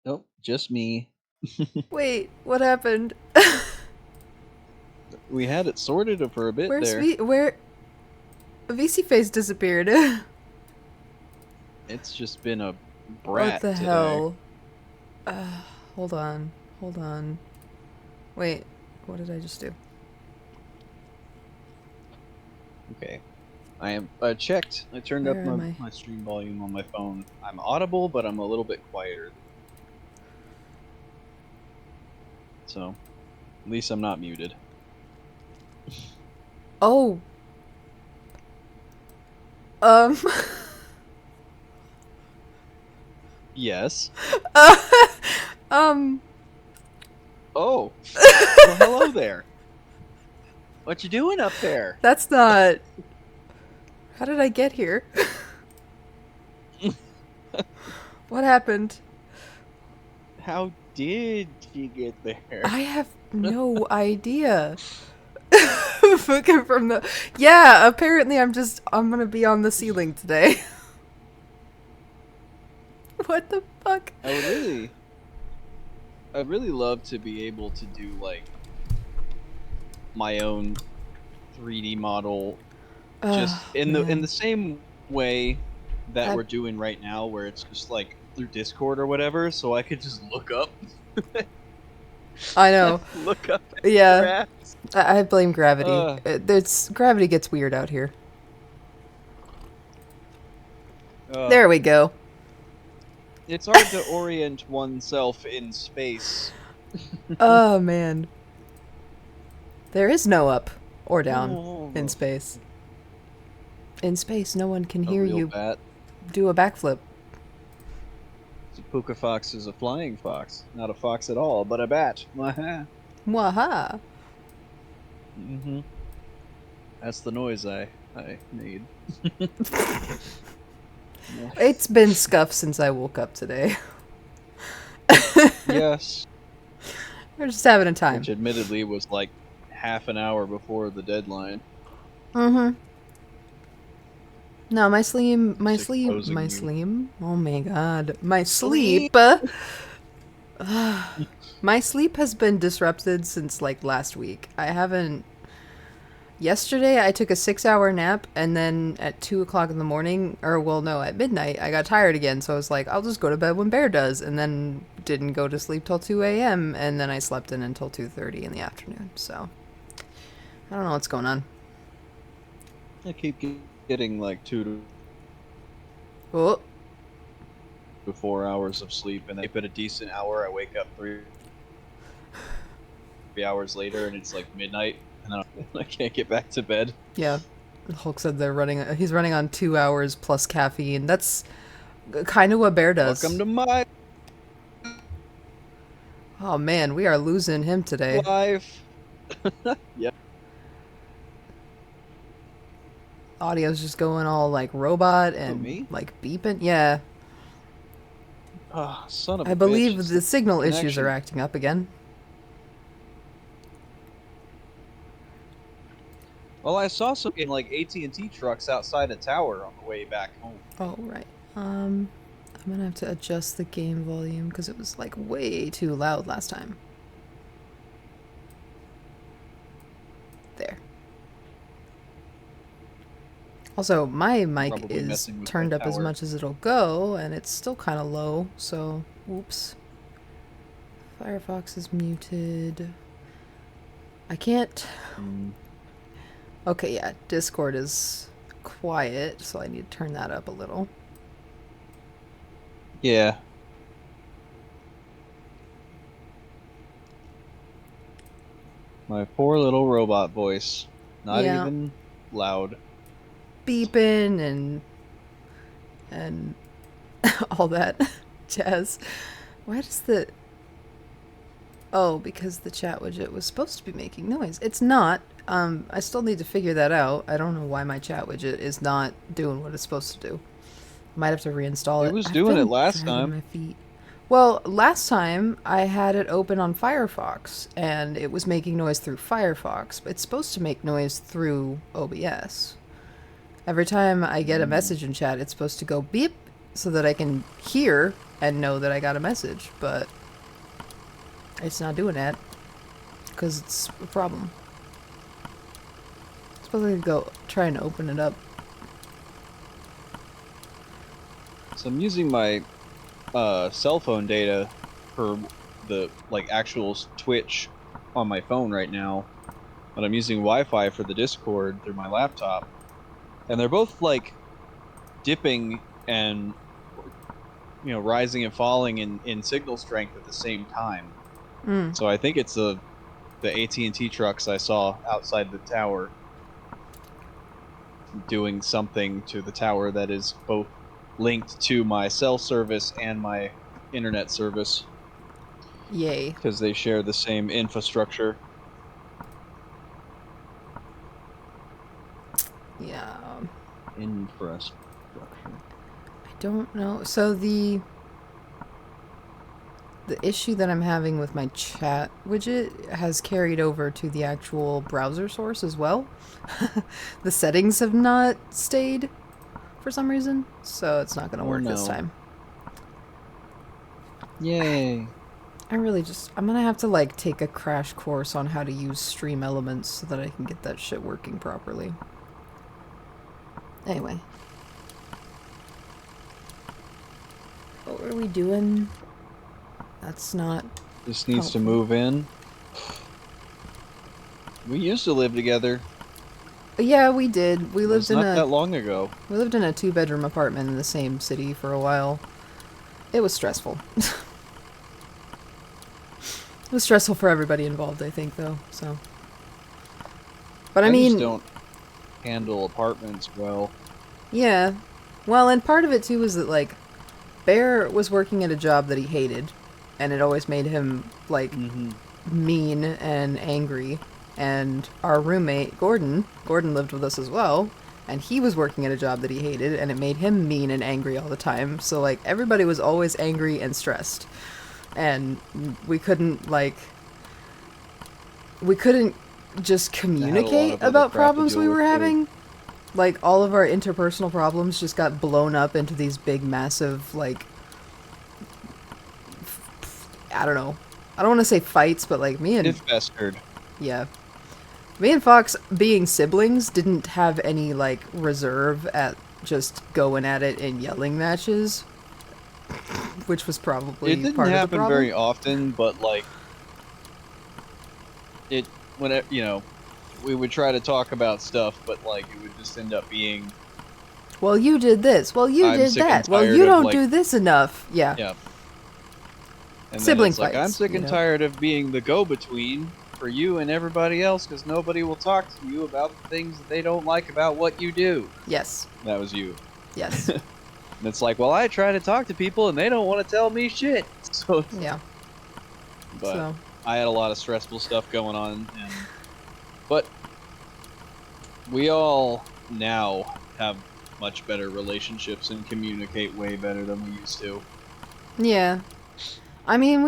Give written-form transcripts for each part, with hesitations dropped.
Nope, just me. Wait, what happened? We had it sorted for a bit Where's there. where VC face disappeared? It's just been a What brat the today. hell? Hold on. Hold on. Wait, what did I just do? Okay. I checked. I turned up Where my, am I? my stream volume on my phone. I'm audible, but I'm a little bit quieter. So at least I'm not muted. Oh. Um. Yes. um. Oh. Well, hello there. What you doing up there? That's not. How did I get here? What happened? How did you get there? I have no idea. Fucking from the. Yeah, apparently I'm gonna be on the ceiling today. What the fuck? I would really I'd really love to be able to do like my own 3D model Oh, just in man. the same way that I, we're doing right now, where it's just like through Discord or whatever, so I could just I know. look up at your Yeah. ass. I blame gravity. Uh, Gravity gets weird out here. uh, There we go. it's hard to orient oneself in space. Oh, man. There is no up or down in Oh, space. In space, no one can a hear real you bat. do a backflip. So Pooka fox is a flying fox, not a fox at all, but a bat. Waha. Mm-hmm. That's the noise I made. It's been scuffed since I woke up today. Yes, We're just having a time. which admittedly was like half an hour before the deadline. Mm-hmm. No, Just exposing you. oh my god. My Sleep. sleep, my sleep has been disrupted since like last week. I haven't. Yesterday, I took a 6 hour nap, and then at 2 o'clock in the morning, or well, no, at midnight, I got tired again. So I was like, I'll just go to bed when Bear does, and then didn't go to sleep till 2 a.m. And then I slept in until 2:30 in the afternoon. So I don't know what's going on. I keep getting like Oh, 2 to 4 hours of sleep, and then I sleep at a decent hour. I wake up 3 hours later, and it's like midnight, and then I can't get back to bed. yeah. Hulk said they're running. He's running on 2 hours plus caffeine. That's kind of what Bear Welcome does. to my Oh man, we are losing him today. life. Yep. Audio's just going all like robot Who, and me? like beeping. Yeah, Ah, son of I a bitch! believe It's the the signal issues are connection. acting up again. Well, I saw some like AT&T trucks outside a tower on the way back home. Oh, right. I'm gonna have to adjust the game volume because it was like way too loud last time. There. Also, my mic Probably is messing with my turned up as tower. much as it'll go, and it's still kind of low, so oops. Firefox is muted. I can't. Mm. Okay, yeah, Discord is quiet, so I need to turn that up a little. Yeah. My poor little robot voice. Not Yeah, even loud. beeping and all that jazz. Why does the Oh, because the chat widget was supposed to be making noise. It's not. I still need to figure that out. I don't know why my chat widget is not doing what it's supposed to do. Might have to reinstall It it. was I've doing it been last dragging time. my feet. Well, last time I had it open on Firefox and it was making noise through Firefox. It's supposed to make noise through OBS. Every time I get a Mm. message in chat, it's supposed to go beep. so that I can hear and know that I got a message, but it's not doing that because it's a problem. I suppose I could go try and open it up. So I'm using my cell phone data for the actual Twitch on my phone right now, but I'm using Wi-Fi for the Discord through my laptop, and they're both dipping and rising and falling in signal strength at the same time. Mm. So I think it's the AT&T trucks I saw outside the tower doing something to the tower that is both linked to my cell service and my internet service Yay. because they share the same infrastructure. Yeah. Infrastructure. I don't know. So the issue that I'm having with my chat widget has carried over to the actual browser source as well. The settings have not stayed for some reason, so it's not going to work this time. Yay. I'm going to have to take a crash course on how to use Stream Elements so that I can get that shit working properly. Anyway. What were we doing? That's not... This needs to move in. We used to live together. Yeah, we did. We lived in not that long ago. We lived in a 2-bedroom apartment in the same city for a while. It was stressful. It was stressful for everybody involved, I think, though. So, but I mean, just don't handle apartments well. Yeah, well, and part of it too was that Bear was working at a job that he hated, and it always made him mean and angry. And our roommate Gordon lived with us as well, and he was working at a job that he hated, and it made him mean and angry all the time. So everybody was always angry and stressed, and we couldn't just communicate about problems we were having. All of our interpersonal problems just got blown up into these big, massive, I don't know. I don't want to say fights, but me and... It festered. Yeah. Me and Fox, being siblings, didn't have any, reserve at just going at it in yelling matches. Which was probably It didn't part happen of the problem. very often, but, whenever, we would try to talk about stuff, but, it would just end up being... Well, you did this. Well, you did that. Well, you don't do this enough. Yeah. Yeah. And Sibling then it's fights. I'm sick and tired of being the go-between for you and everybody else because nobody will talk to you about the things that they don't like about what you do. Yes. That was you. Yes. And it's well, I try to talk to people and they don't want to tell me shit. So yeah. But I had a lot of stressful stuff going on, but we all now have much better relationships and communicate way better than we used to. Yeah. I mean,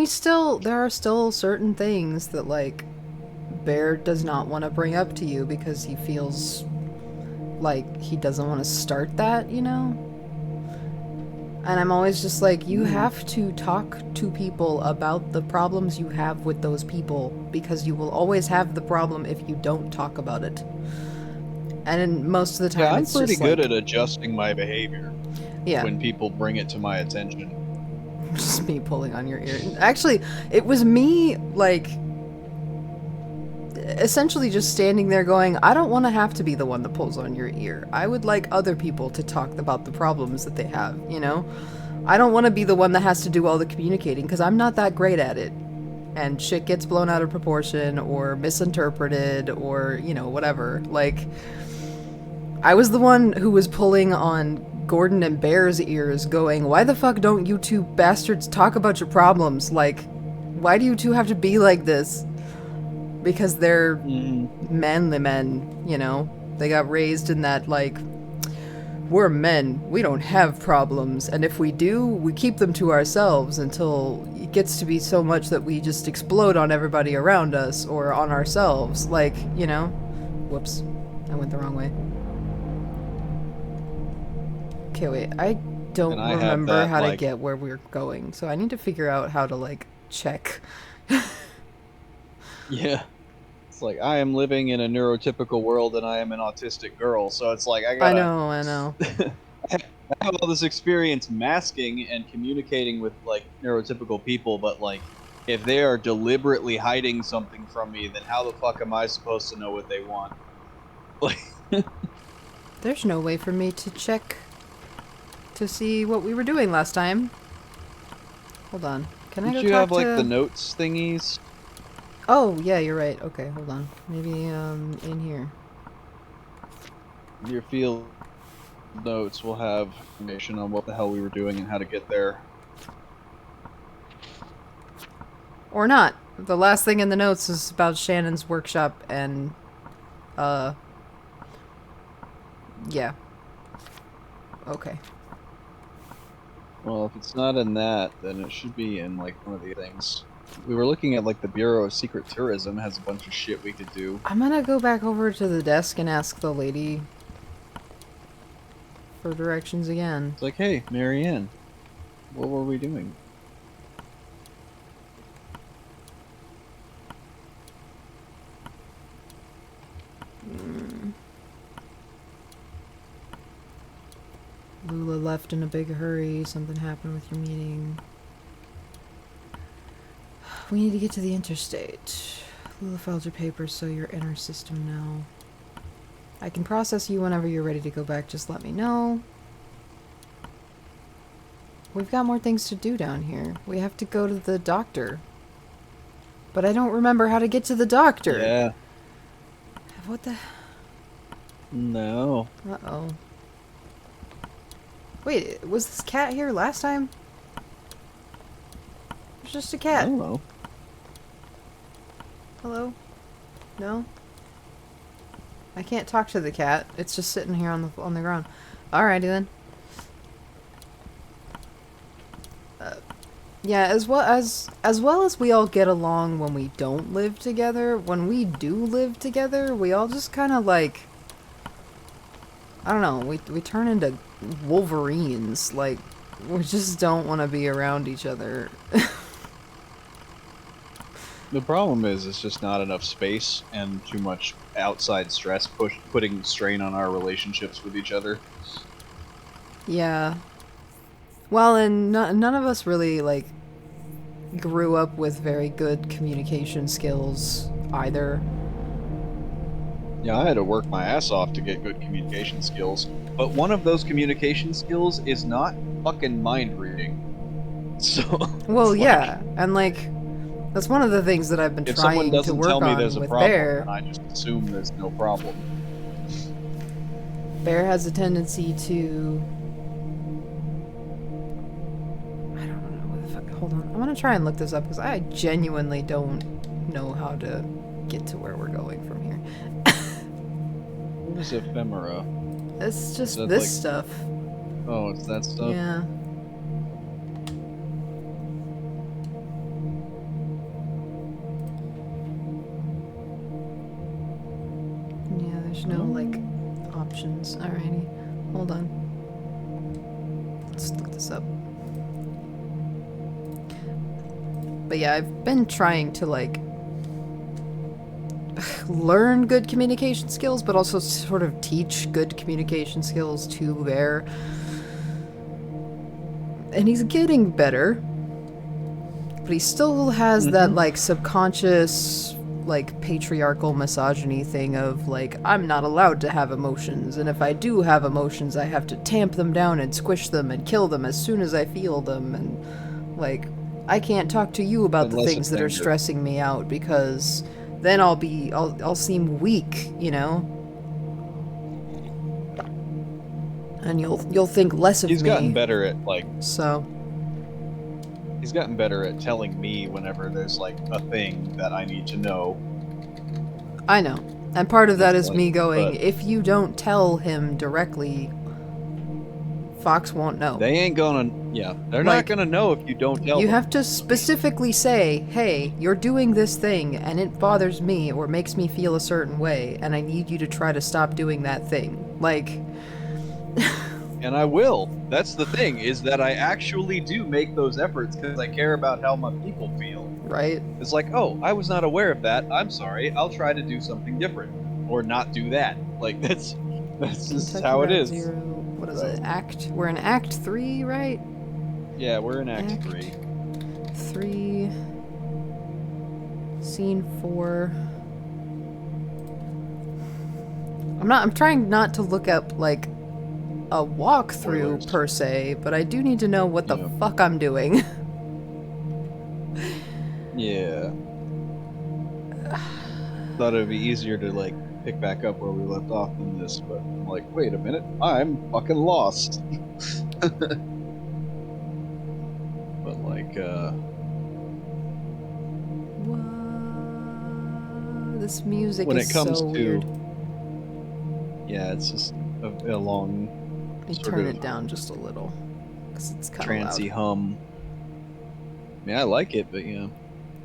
there are still certain things that, Bear does not want to bring up to you because he feels like he doesn't want to start that, you know? And I'm always just you have to talk to people about the problems you have with those people because you will always have the problem if you don't talk about it. And most of the time, I'm pretty good at adjusting my behavior. Yeah. When people bring it to my attention. Just me pulling on your ear. Actually, it was me, essentially just standing there going, I don't want to have to be the one that pulls on your ear. I would like other people to talk about the problems that they have, you know? I don't want to be the one that has to do all the communicating, because I'm not that great at it. And shit gets blown out of proportion, or misinterpreted, or, whatever. I was the one who was pulling on Gordon and Bear's ears going, why the fuck don't you two bastards talk about your problems? Why do you two have to be like this? Because they're manly men, They got raised in that, we're men, we don't have problems, and if we do, we keep them to ourselves until it gets to be so much that we just explode on everybody around us, or on ourselves, Whoops, I went the wrong way. Okay, wait, and don't I have remember that how to like, get where we're going, so I need to figure out how to like check. yeah, it's like I am living in a neurotypical world and I am an autistic girl, so it's like I know. I have all this experience masking and communicating with like neurotypical people, but like if they are deliberately hiding something from me, then how the fuck am I supposed to know what they want? Like, There's no way for me to check to see what we were doing last time. Hold on. Can I don't go you have talk like the to... notes thingies? Oh, yeah, you're right. Okay, hold on. Maybe, in here. Your field notes will have information on what the hell we were doing and how to get there. Or not. The last thing in the notes is about Shannon's workshop and, uh, yeah. Okay. Well, if it's not in that, then it should be in like one of the things. We were looking at like the Bureau of Secret Tourism has a bunch of shit we could do. I'm gonna go back over to the desk and ask the lady for directions again. It's like, hey, Marianne, what were we doing? Lula left in a big hurry. Something happened with your meeting. We need to get to the interstate. Lula filed your papers, so you're in our system now. I can process you whenever you're ready to go back. Just let me know. We've got more things to do down here. We have to go to the doctor. But I don't remember how to get to the doctor. Yeah. What the... No. Uh-oh. Wait, was this cat here last time? It's just a I cat. don't know. Hello? No? I can't talk to the cat. It's just sitting here on the ground. Alrighty then. Yeah, as well as we all get along when we don't live together, when we do live together, we all just kind of like, I don't know, we turn into Wolverines. Like, we just don't want to be around each other. The problem is it's just not enough space and too much outside stress putting strain on our relationships with each other. Yeah. Well, and none of us really, like, grew up with very good communication skills either. Yeah, I had to work my ass off to get good communication skills, but one of those communication skills is not fucking mind reading. So, Well, it's yeah, and, like, that's one of the things that I've been if someone trying to doesn't tell work me there's on a with problem, Bear. then I just assume there's no problem. Bear has a tendency to... I don't know what the fuck. Hold on. I'm gonna try and look this up because I genuinely don't know how to get to where we're going from here. What is ephemera? It's just That's this like- stuff. Oh, it's that stuff? Yeah. Yeah, there's no, like, options. Alrighty. Hold on. Let's look this up. But yeah, I've been trying to, like, learn good communication skills, but also sort of teach good communication skills to Bear. And he's getting better. But he still has that, like, subconscious, like, patriarchal misogyny thing of, like, I'm not allowed to have emotions, and if I do have emotions, I have to tamp them down and squish them and kill them as soon as I feel them, and, like, I can't talk to you about the Unless things it's that are anger. stressing me out, because then I'll seem weak, you know? And you'll think less of He's me. gotten better at, like, So... he's gotten better at telling me whenever there's, like, a thing that I need to know. I know. And part of that is Like, me going, but- if you don't tell him directly, Fox won't know. They ain't gonna, yeah, they're Like, not gonna know if you don't tell You them. have to specifically say, hey, you're doing this thing and it bothers me or makes me feel a certain way, and I need you to try to stop doing that thing. Like, And I will. That's the thing, is that I actually do make those efforts because I care about how my people feel. right? It's like, oh, I was not aware of that. I'm sorry. I'll try to do something different or not do that. Like that's just Kentucky how it Route is. Zero. What is it? So We're in Act 3, right? yeah, we're in Act Act Three. 3, Scene 4. I'm trying not to look up, like, a walkthrough Spoilers. per se, but I do need to know what the Yeah. fuck I'm doing. Yeah. Thought it'd be easier to like pick back up where we left off than this, but I'm like, wait a minute, I'm fucking lost. But like What? This music when is it comes so weird. to yeah, it's just a long Let me sort turn of it down just a little, because it's kind of loud. trancy hum. I mean, I like it, but yeah,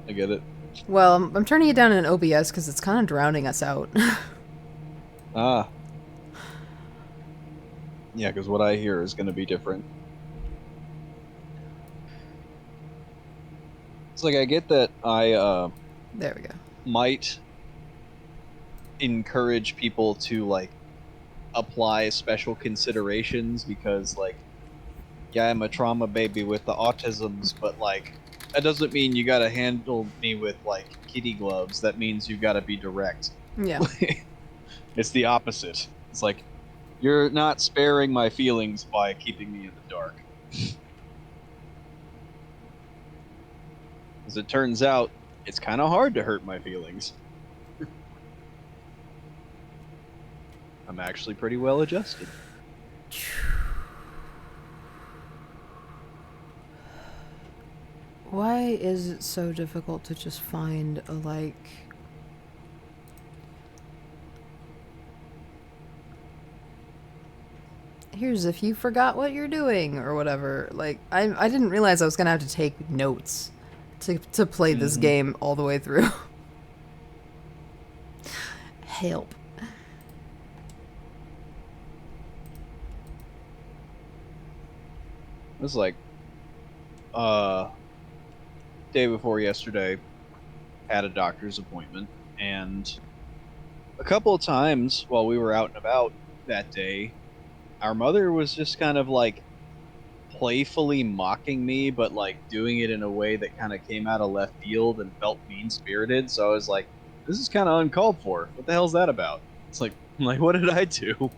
I get it. Well, I'm turning it down in OBS because it's kind of drowning us out. Ah, yeah, because what I hear is going to be different. It's like I get that I There we go. might encourage people to like apply special considerations because like yeah, I'm a trauma baby with the autisms, but like that doesn't mean you got to handle me with like kitty gloves. That means you got to be direct. Yeah. It's the opposite. It's like you're not sparing my feelings by keeping me in the dark. As it turns out, it's kind of hard to hurt my feelings. I'm actually pretty well adjusted. Why is it so difficult to just find a, like... Here's if you forgot what you're doing, or whatever. Like, I didn't realize I was gonna have to take notes to play this Mm-hmm. game all the way through. Help. It was like uh day before yesterday, had a doctor's appointment, and a couple of times while we were out and about that day, our mother was just kind of like playfully mocking me, but like doing it in a way that kind of came out of left field and felt mean spirited. So I was like, this is kind of uncalled for. What the hell's that about? It's like, I'm like, what did I do?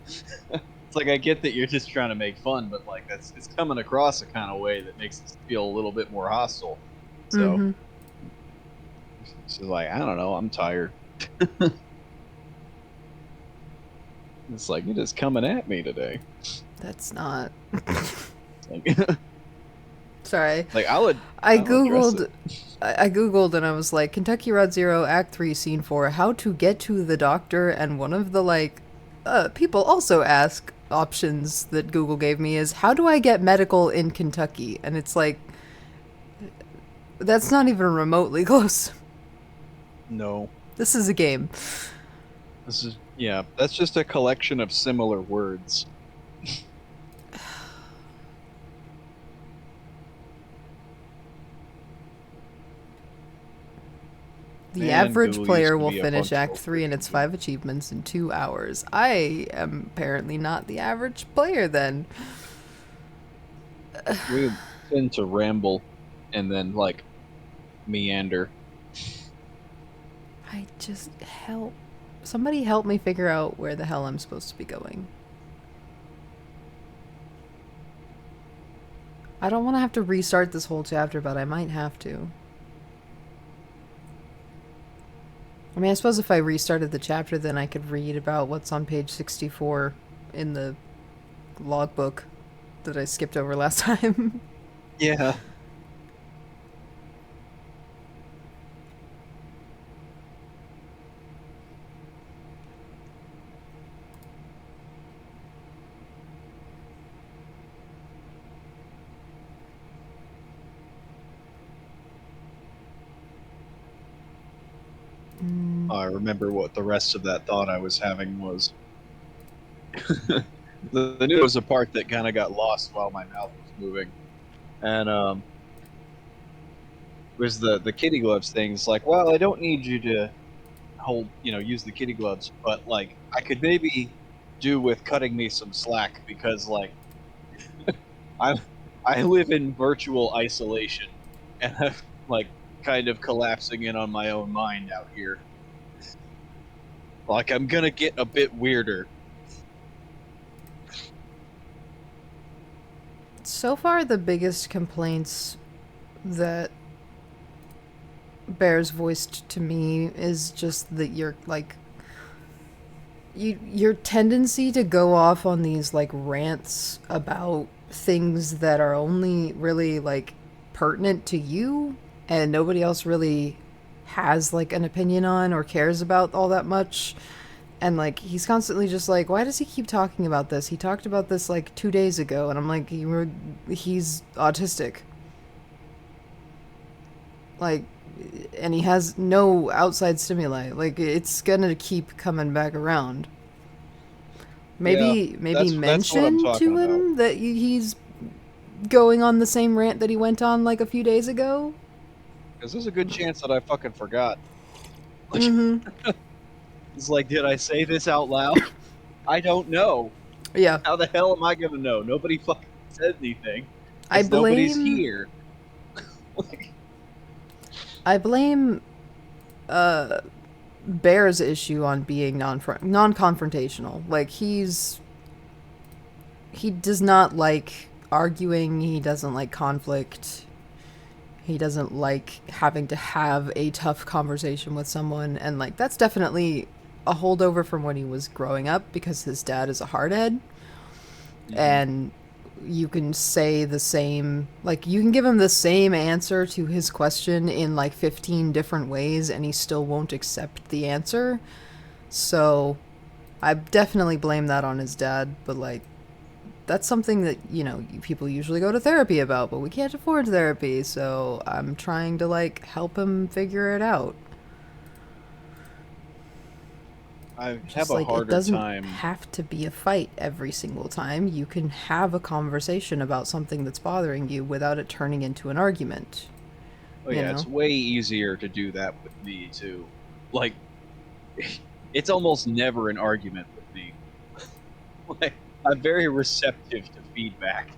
It's like I get that you're just trying to make fun, but like that's it's coming across a kind of way that makes it feel a little bit more hostile. So Mm-hmm. she's like, I don't know, I'm tired. It's like it is coming at me today. That's not... Like, Sorry. like I'll I I'll address it. googled... I googled and I was like, Kentucky Route Zero, Act 3, Scene 4, how to get to the doctor, and one of the, like, people also ask options that Google gave me is, how do I get medical in Kentucky? And it's like, that's not even remotely close. No, This is a game. this is yeah. That's just a collection of similar words. The Man, average Google used player to will be a finish Act functional 3 and freaking its 5 human. achievements in 2 hours. I am apparently not the average player then. We tend to ramble and then like meander. I just help. Somebody help me figure out where the hell I'm supposed to be going. I don't want to have to restart this whole chapter, but I might have to. I mean, I suppose if I restarted the chapter, then I could read about what's on page 64 in the logbook that I skipped over last time. Yeah. I remember what the rest of that thought I was having was. the news was a part that kind of got lost while my mouth was moving, and was the kitty gloves things. Like, well, I don't need you to hold, use the kitty gloves, but like I could maybe do with cutting me some slack because like I I live in virtual isolation and I'm like kind of collapsing in on my own mind out here. Like I'm gonna get a bit weirder. So far, the biggest complaints that Bear's voiced to me is just that you're like your tendency to go off on these like rants about things that are only really like pertinent to you and nobody else really has like an opinion on or cares about all that much. And like he's constantly just like, why does he keep talking about this? He talked about this like 2 days ago, and I'm like, he's autistic. Like, and he has no outside stimuli. Like it's gonna keep coming back around. Yeah, Maybe that's what I'm mention talking to about. him that he's going on the same rant that he went on like a few days ago. Because there's a good chance that I fucking forgot. Like, Mm-hmm. it's like, did I say this out loud? I don't know. Yeah. How the hell am I gonna know? Nobody fucking said anything I because nobody's blame here. Like, I blame uh Bear's issue on being non-confrontational. Like he does not like arguing, he doesn't like conflict. He doesn't like having to have a tough conversation with someone, and like that's definitely a holdover from when he was growing up because his dad is a hardhead. mhm. And you can say the same, like you can give him the same answer to his question in like 15 different ways and he still won't accept the answer. So I definitely blame that on his dad, but like that's something that, people usually go to therapy about, but we can't afford therapy, so I'm trying to like help him figure it out. I have Just a like it harder doesn't time. have to be a fight every single time. You can have a conversation about something that's bothering you without it turning into an argument, Oh you yeah, it's know? way easier to do that with me too. Like, it's almost never an argument with me. Like, I'm very receptive to feedback.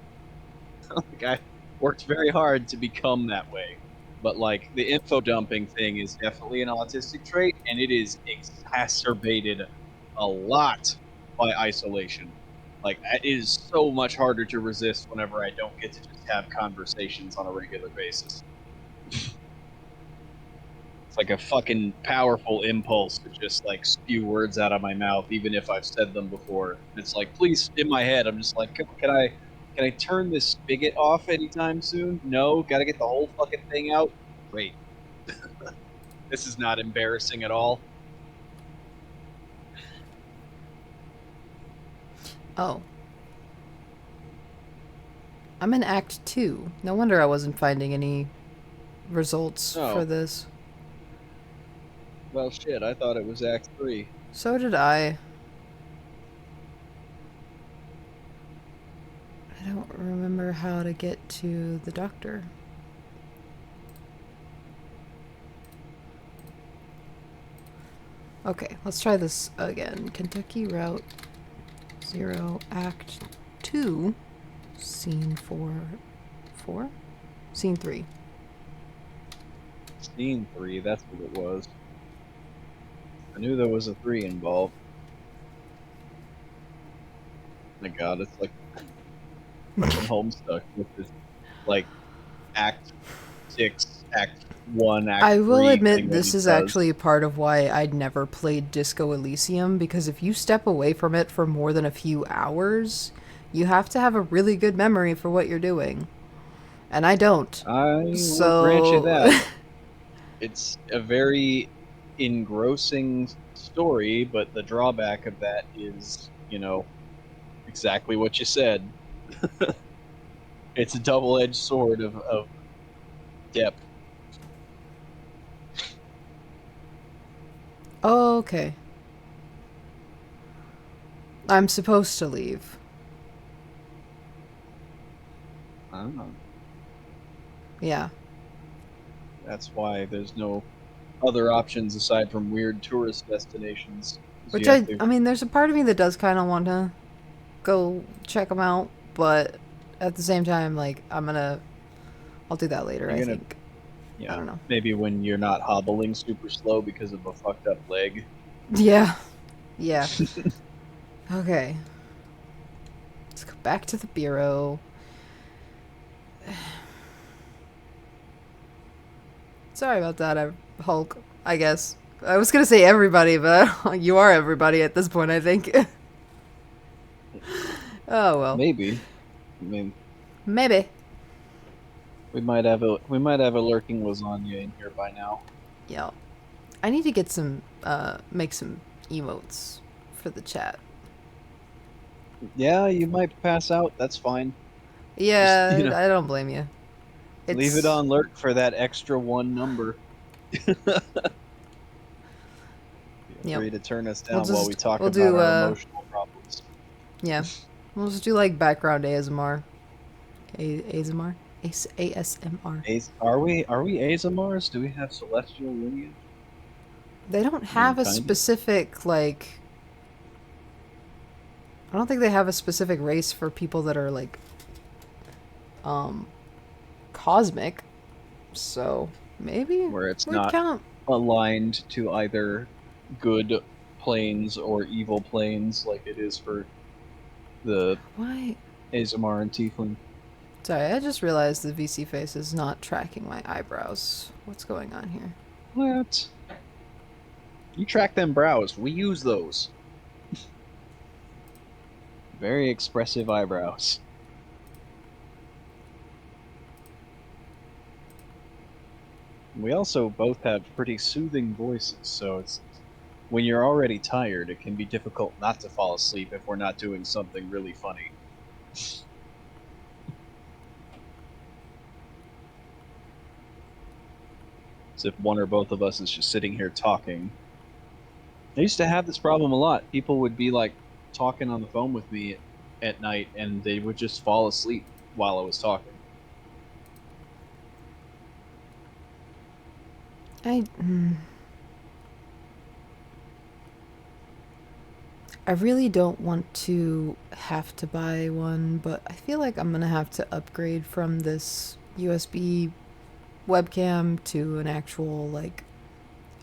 Like, I worked very hard to become that way. But like the info dumping thing is definitely an autistic trait, and it is exacerbated a lot by isolation. Like it is so much harder to resist whenever I don't get to just have conversations on a regular basis. It's like a fucking powerful impulse to just like spew words out of my mouth, even if I've said them before. It's like, please, in my head, I'm just like, can I turn this spigot off anytime soon? No, gotta get the whole fucking thing out. Wait, this is not embarrassing at all. Oh, I'm in Act 2. No wonder I wasn't finding any results for Oh, this. well, shit. I thought it was Act Three. So did I. I don't remember how to get to the doctor. Okay, let's try this again. Kentucky Route 0, Act 2, Scene 4. 4? Scene 3. Scene three. That's what it was. I knew there was a three involved. My God, it's like fucking Homestuck with this like Act Six, Act One, Act I will Three thing admit that this he is does. actually part of why I'd never played Disco Elysium, because if you step away from it for more than a few hours, you have to have a really good memory for what you're doing. And I don't. I will grant you So that. It's a very engrossing story, but the drawback of that is, exactly what you said. It's a double-edged sword of depth. oh, okay. I'm supposed to leave. Ah, Yeah. that's why there's no other options aside from weird tourist destinations. 'Cause Which you have to. I mean, there's a part of me that does kind of want to go check them out, but at the same time, like, I'll do that later, I You're gonna, think. I yeah, don't know. maybe when you're not hobbling super slow because of a fucked up leg. Yeah. Yeah. Okay. Let's go back to the bureau. Sorry about that, Hulk, I guess. I was gonna say everybody, but you are everybody at this point, I think. Oh, well. Maybe. I mean, Maybe. we might have a lurking lasagna in here by now. Yeah. I need to get some, make some emotes for the chat. Yeah, you might pass out. That's fine. Just, Yeah, I don't blame you. leave it It's, on lurk for that extra one number. Feel yep. free to turn us down while we talk We'll about do, our emotional problems. yeah. We'll just do, like, background ASMR. ASMR? ASMR. Are we Azamars? Do we have celestial lineage? They don't I mean, have a kind of. specific, like, I don't think they have a specific race for people that are, like, um, cosmic. So, maybe Where it's would not count. aligned to either good planes or evil planes like it is for the Why? Azamar and Tiefling. Sorry, I just realized the VC face is not tracking my eyebrows. What's going on here? What? You track them brows. We use those. Very expressive eyebrows. We also both have pretty soothing voices, so it's when you're already tired, it can be difficult not to fall asleep if we're not doing something really funny. As if one or both of us is just sitting here talking. I used to have this problem a lot. People would be like talking on the phone with me at night and they would just fall asleep while I was talking. I I really don't want to have to buy one, but I feel like I'm gonna have to upgrade from this USB webcam to an actual like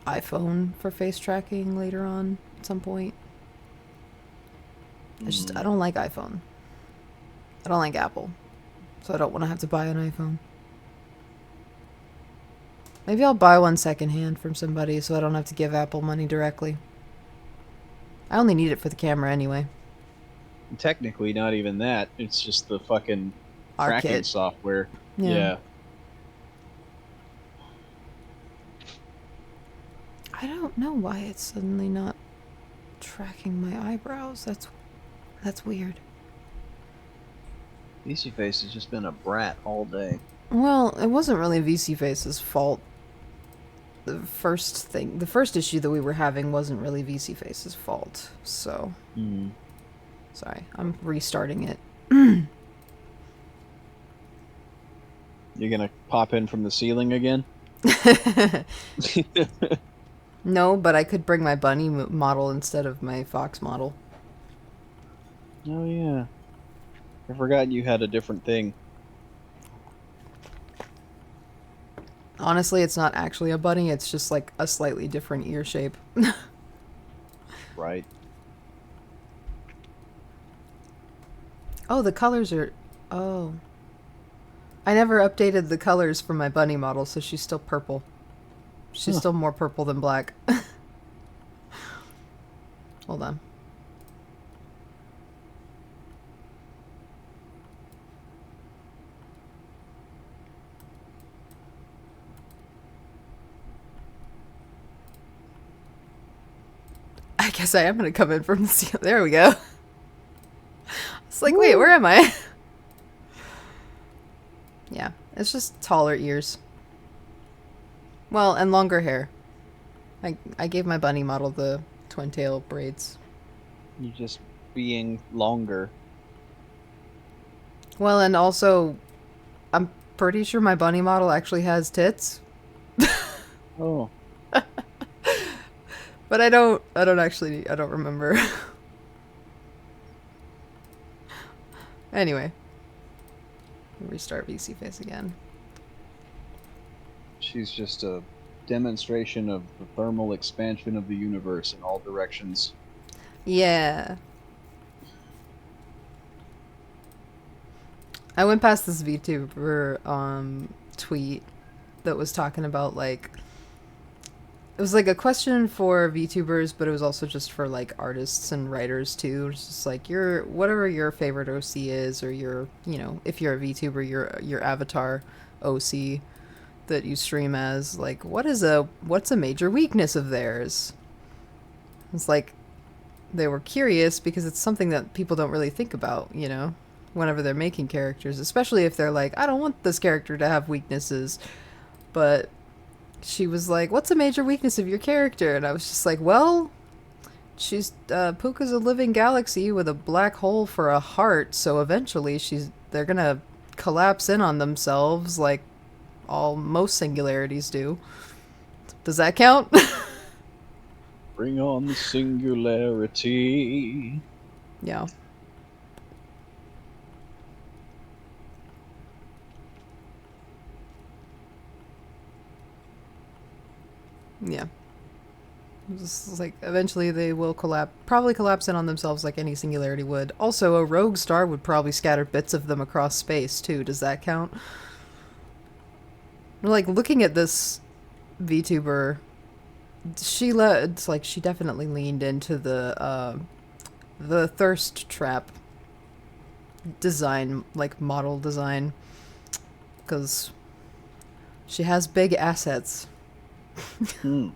iPhone for face tracking later on at some point. I Hmm. don't like iPhone. I don't like Apple, so I don't want to have to buy an iPhone. Maybe I'll buy one secondhand from somebody so I don't have to give Apple money directly. I only need it for the camera anyway. Technically, not even that. It's just the fucking Our tracking kit. software. Yeah. Yeah. I don't know why it's suddenly not tracking my eyebrows. That's weird. Easy Face has just been a brat all day. Well, it wasn't really VC Face's fault. The first issue that we were having wasn't really VC Face's fault. So, Hmm. sorry, I'm restarting it. You're gonna pop in from the ceiling again? No, but I could bring my bunny model instead of my fox model. Oh yeah. I forgot you had a different thing. Honestly, it's not actually a bunny, it's just like a slightly different ear shape. Right. Oh, the colors are. Oh. I never updated the colors for my bunny model, so she's still purple. She's Huh. still more purple than black. Hold on. I guess I am gonna come in from the ceiling. There we go. It's like, wait, where Woo! am I? Yeah, it's just taller ears. Well, and longer hair. I gave my bunny model the twin tail braids. You're just being longer. Well, and also I'm pretty sure my bunny model actually has tits, Oh, but I don't remember. Anyway, restart VC Face again. she's just a demonstration of the thermal expansion of the universe in all directions. Yeah. I went past this VTuber tweet that was talking about like it was like a question for VTubers, but it was also just for like artists and writers too. It's just like your whatever your favorite OC is, or your if you're a VTuber, your avatar OC that you stream as. Like, what's a major weakness of theirs? It's like they were curious because it's something that people don't really think about, whenever they're making characters, especially if they're like, I don't want this character to have weaknesses, but she was like, "What's a major weakness of your character?" And I was just like, "Well, Pooka's a living galaxy with a black hole for a heart, so eventually they're gonna collapse in on themselves like all most singularities do. Does that count?" Bring on the singularity. Yeah. Yeah. Just like eventually they will probably collapse in on themselves like any singularity would. Also, a rogue star would probably scatter bits of them across space too. Does that count? Like looking at this VTuber, it's like she definitely leaned into the thirst trap design, like model design, because she has big assets. Hmm.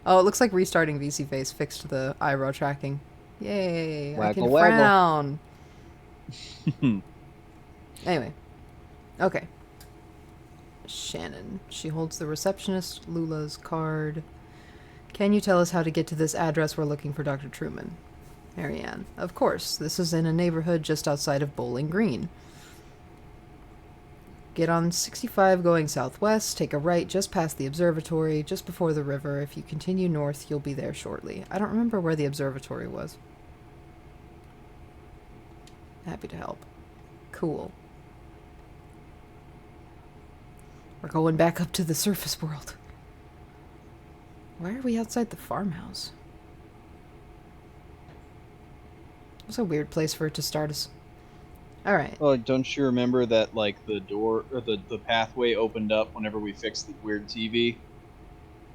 Oh, it looks like restarting VC Face fixed the eyebrow tracking. Yay! I can Waggle, waggle. frown. Anyway, okay. Shannon. She holds the receptionist Lula's card. Can you tell us how to get to this address? We're looking for Dr. Truman. Marianne. Of course. This is in a neighborhood just outside of Bowling Green. Get on 65 going southwest, take a right just past the observatory, just before the river. If you continue north, you'll be there shortly. I don't remember where the observatory was. Happy to help. Cool. We're going back up to the surface world. Why are we outside the farmhouse? It's a weird place for it to start us. Alright. Well, don't you remember that like the door or the pathway opened up whenever we fixed the weird TV?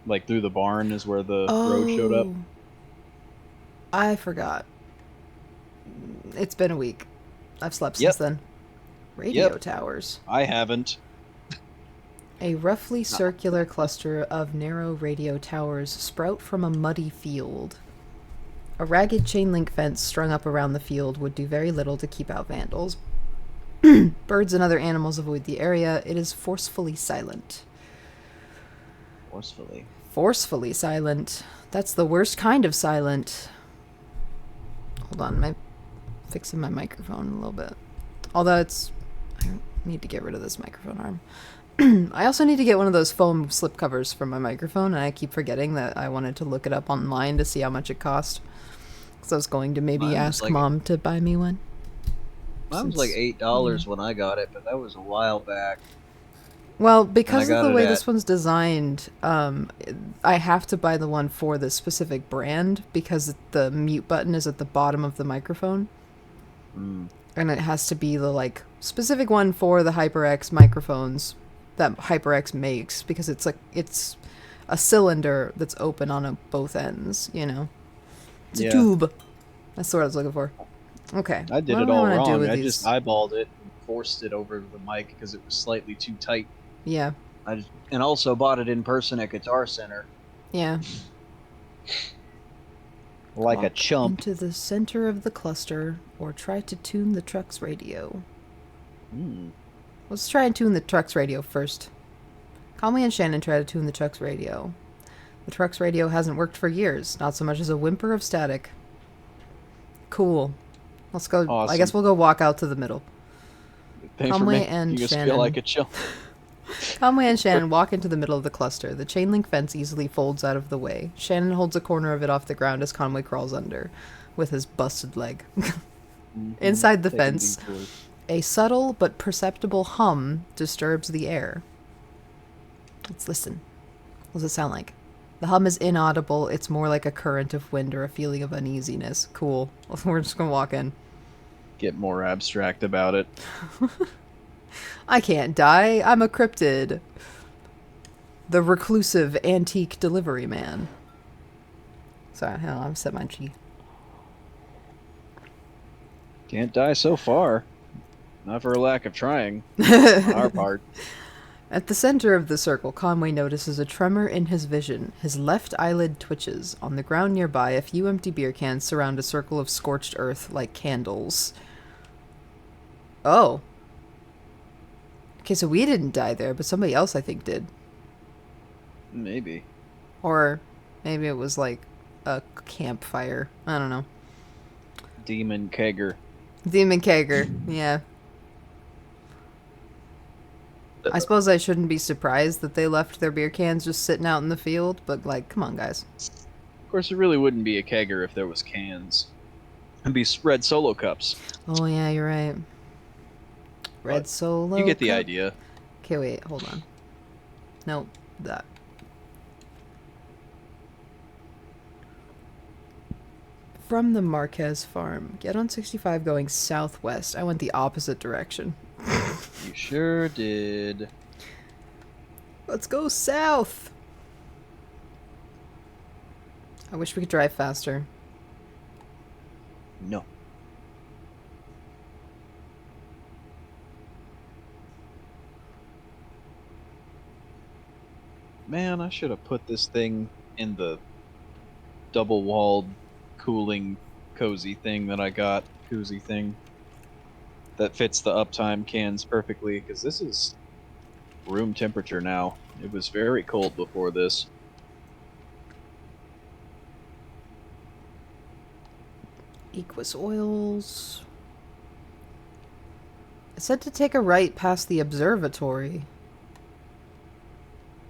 Like through the barn is where the road showed up. Oh, I forgot. It's been a week. I've slept since Yep. then. Radio Yep. towers. I haven't. A roughly circular cluster of narrow radio towers sprout from a muddy field. A ragged chain link fence strung up around the field would do very little to keep out vandals. Birds and other animals avoid the area. It is forcefully silent. Forcefully. Forcefully silent. That's the worst kind of silent. Hold on, I'm fixing my microphone a little bit. Although I need to get rid of this microphone arm. I also need to get one of those foam slip covers for my microphone, and I keep forgetting that I wanted to look it up online to see how much it cost. So I was going to maybe Mine was ask like Mom to buy me one. Mine was like $8 when I got it, but that was a while back. Well, And I because of got the it way at this one's designed, I have to buy the one for the specific brand because the mute button is at the bottom of the microphone. mm, And it has to be the like specific one for the HyperX microphones that HyperX makes, because it's a cylinder that's open on both ends, It's a yeah. tube. That's what I was looking for. Okay. I did What it do we all want to do wrong. with I these? just eyeballed it and forced it over the mic because it was slightly too tight. Yeah. And also bought it in person at Guitar Center Yeah. like a Walk chump. into the center of the cluster or try to tune the truck's radio. Mm. Let's try and tune the truck's radio first. Conley and Shannon try to tune the truck's radio. The truck's radio hasn't worked for years, not so much as a whimper of static. Cool. Let's go. I Awesome. guess we'll go walk out to the middle. Thanks for Conway making and us feel like Shannon. a chill. Conway and Shannon walk into the middle of the cluster. The chain link fence easily folds out of the way. Shannon holds a corner of it off the ground as Conway crawls under, with his busted leg. Inside the Taking fence, detours. a subtle but perceptible hum disturbs the air. Let's listen. What does it sound like? The hum is inaudible. It's more like a current of wind or a feeling of uneasiness. Cool. We're just gonna walk in. Get more abstract about it. I can't die. I'm a cryptid. The reclusive antique delivery man. Sorry, hang on, I'm set my G. Can't die so far. Not for a lack of trying on our part. At the center of the circle, Conway notices a tremor in his vision. His left eyelid twitches. On the ground nearby, a few empty beer cans surround a circle of scorched earth like candles. Oh. Okay, so we didn't die there, but somebody else I think did. Maybe. Or maybe it was like a campfire. I don't know. Demon kegger. Demon kegger, yeah. I suppose I shouldn't be surprised that they left their beer cans just sitting out in the field, but like, come on, guys. Of course, it really wouldn't be a kegger if there was cans. It'd be red solo cups. Oh yeah, you're right. Red But Solo. you get the cup? idea. Okay, wait, hold on. Nope, that. From the Marquez farm. Get on 65 going southwest. I went the opposite direction. You sure did. Let's go south! I wish we could drive faster. No. Man, I should have put this thing in the double-walled cooling cozy thing that I got. Koozie thing. That fits the uptime cans perfectly, because this is room temperature now. It was very cold before this. Equus oils. It said to take a right past the observatory.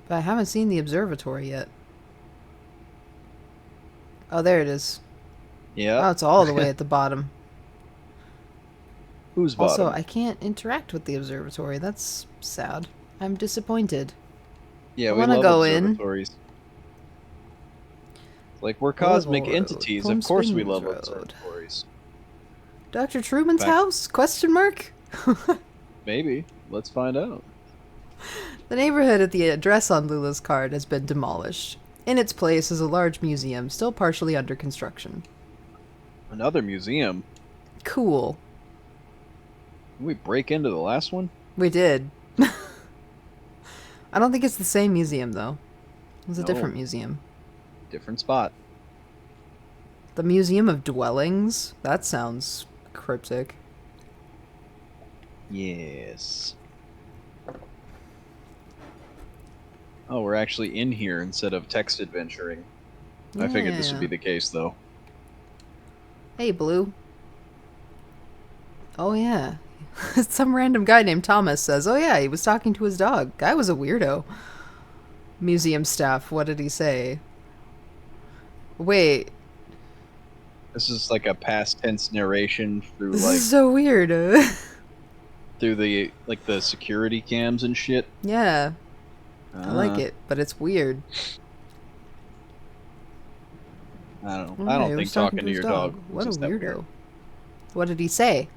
But I haven't seen the observatory yet. Oh, there it is. Yeah. Oh, it's all the way at the bottom. Who's bottom? Also, I can't interact with the observatory. That's sad. I'm disappointed. Yeah, I we wanna love go in. observatories. Like, we're cosmic Boulevard Road, entities. Palm Of course we Springs love Road. observatories. Dr. Truman's Back- house? Question mark? Maybe. Let's find out. The neighborhood at the address on Lula's card has been demolished. In its place is a large museum, still partially under construction. Another museum. Cool. Did we break into the last one? We did. I don't think it's the same museum, though. It was a No. different museum. Different spot. The Museum of Dwellings? That sounds cryptic. Yes. Oh, we're actually in here instead of text adventuring. I figured this would be Yeah. the case, though. Hey, Blue. Oh, yeah. Some random guy named Thomas says, oh, yeah, he was talking to his dog. Guy was a weirdo. Museum staff, what did he say? Wait, This is like a past tense narration through this like is so weird. through the like the security cams and shit. Yeah, I like Ah, it, but it's weird. I don't know. Oh, I yeah, don't he think was talking talking to his your dog What is a just that weirdo. weird. What did he say?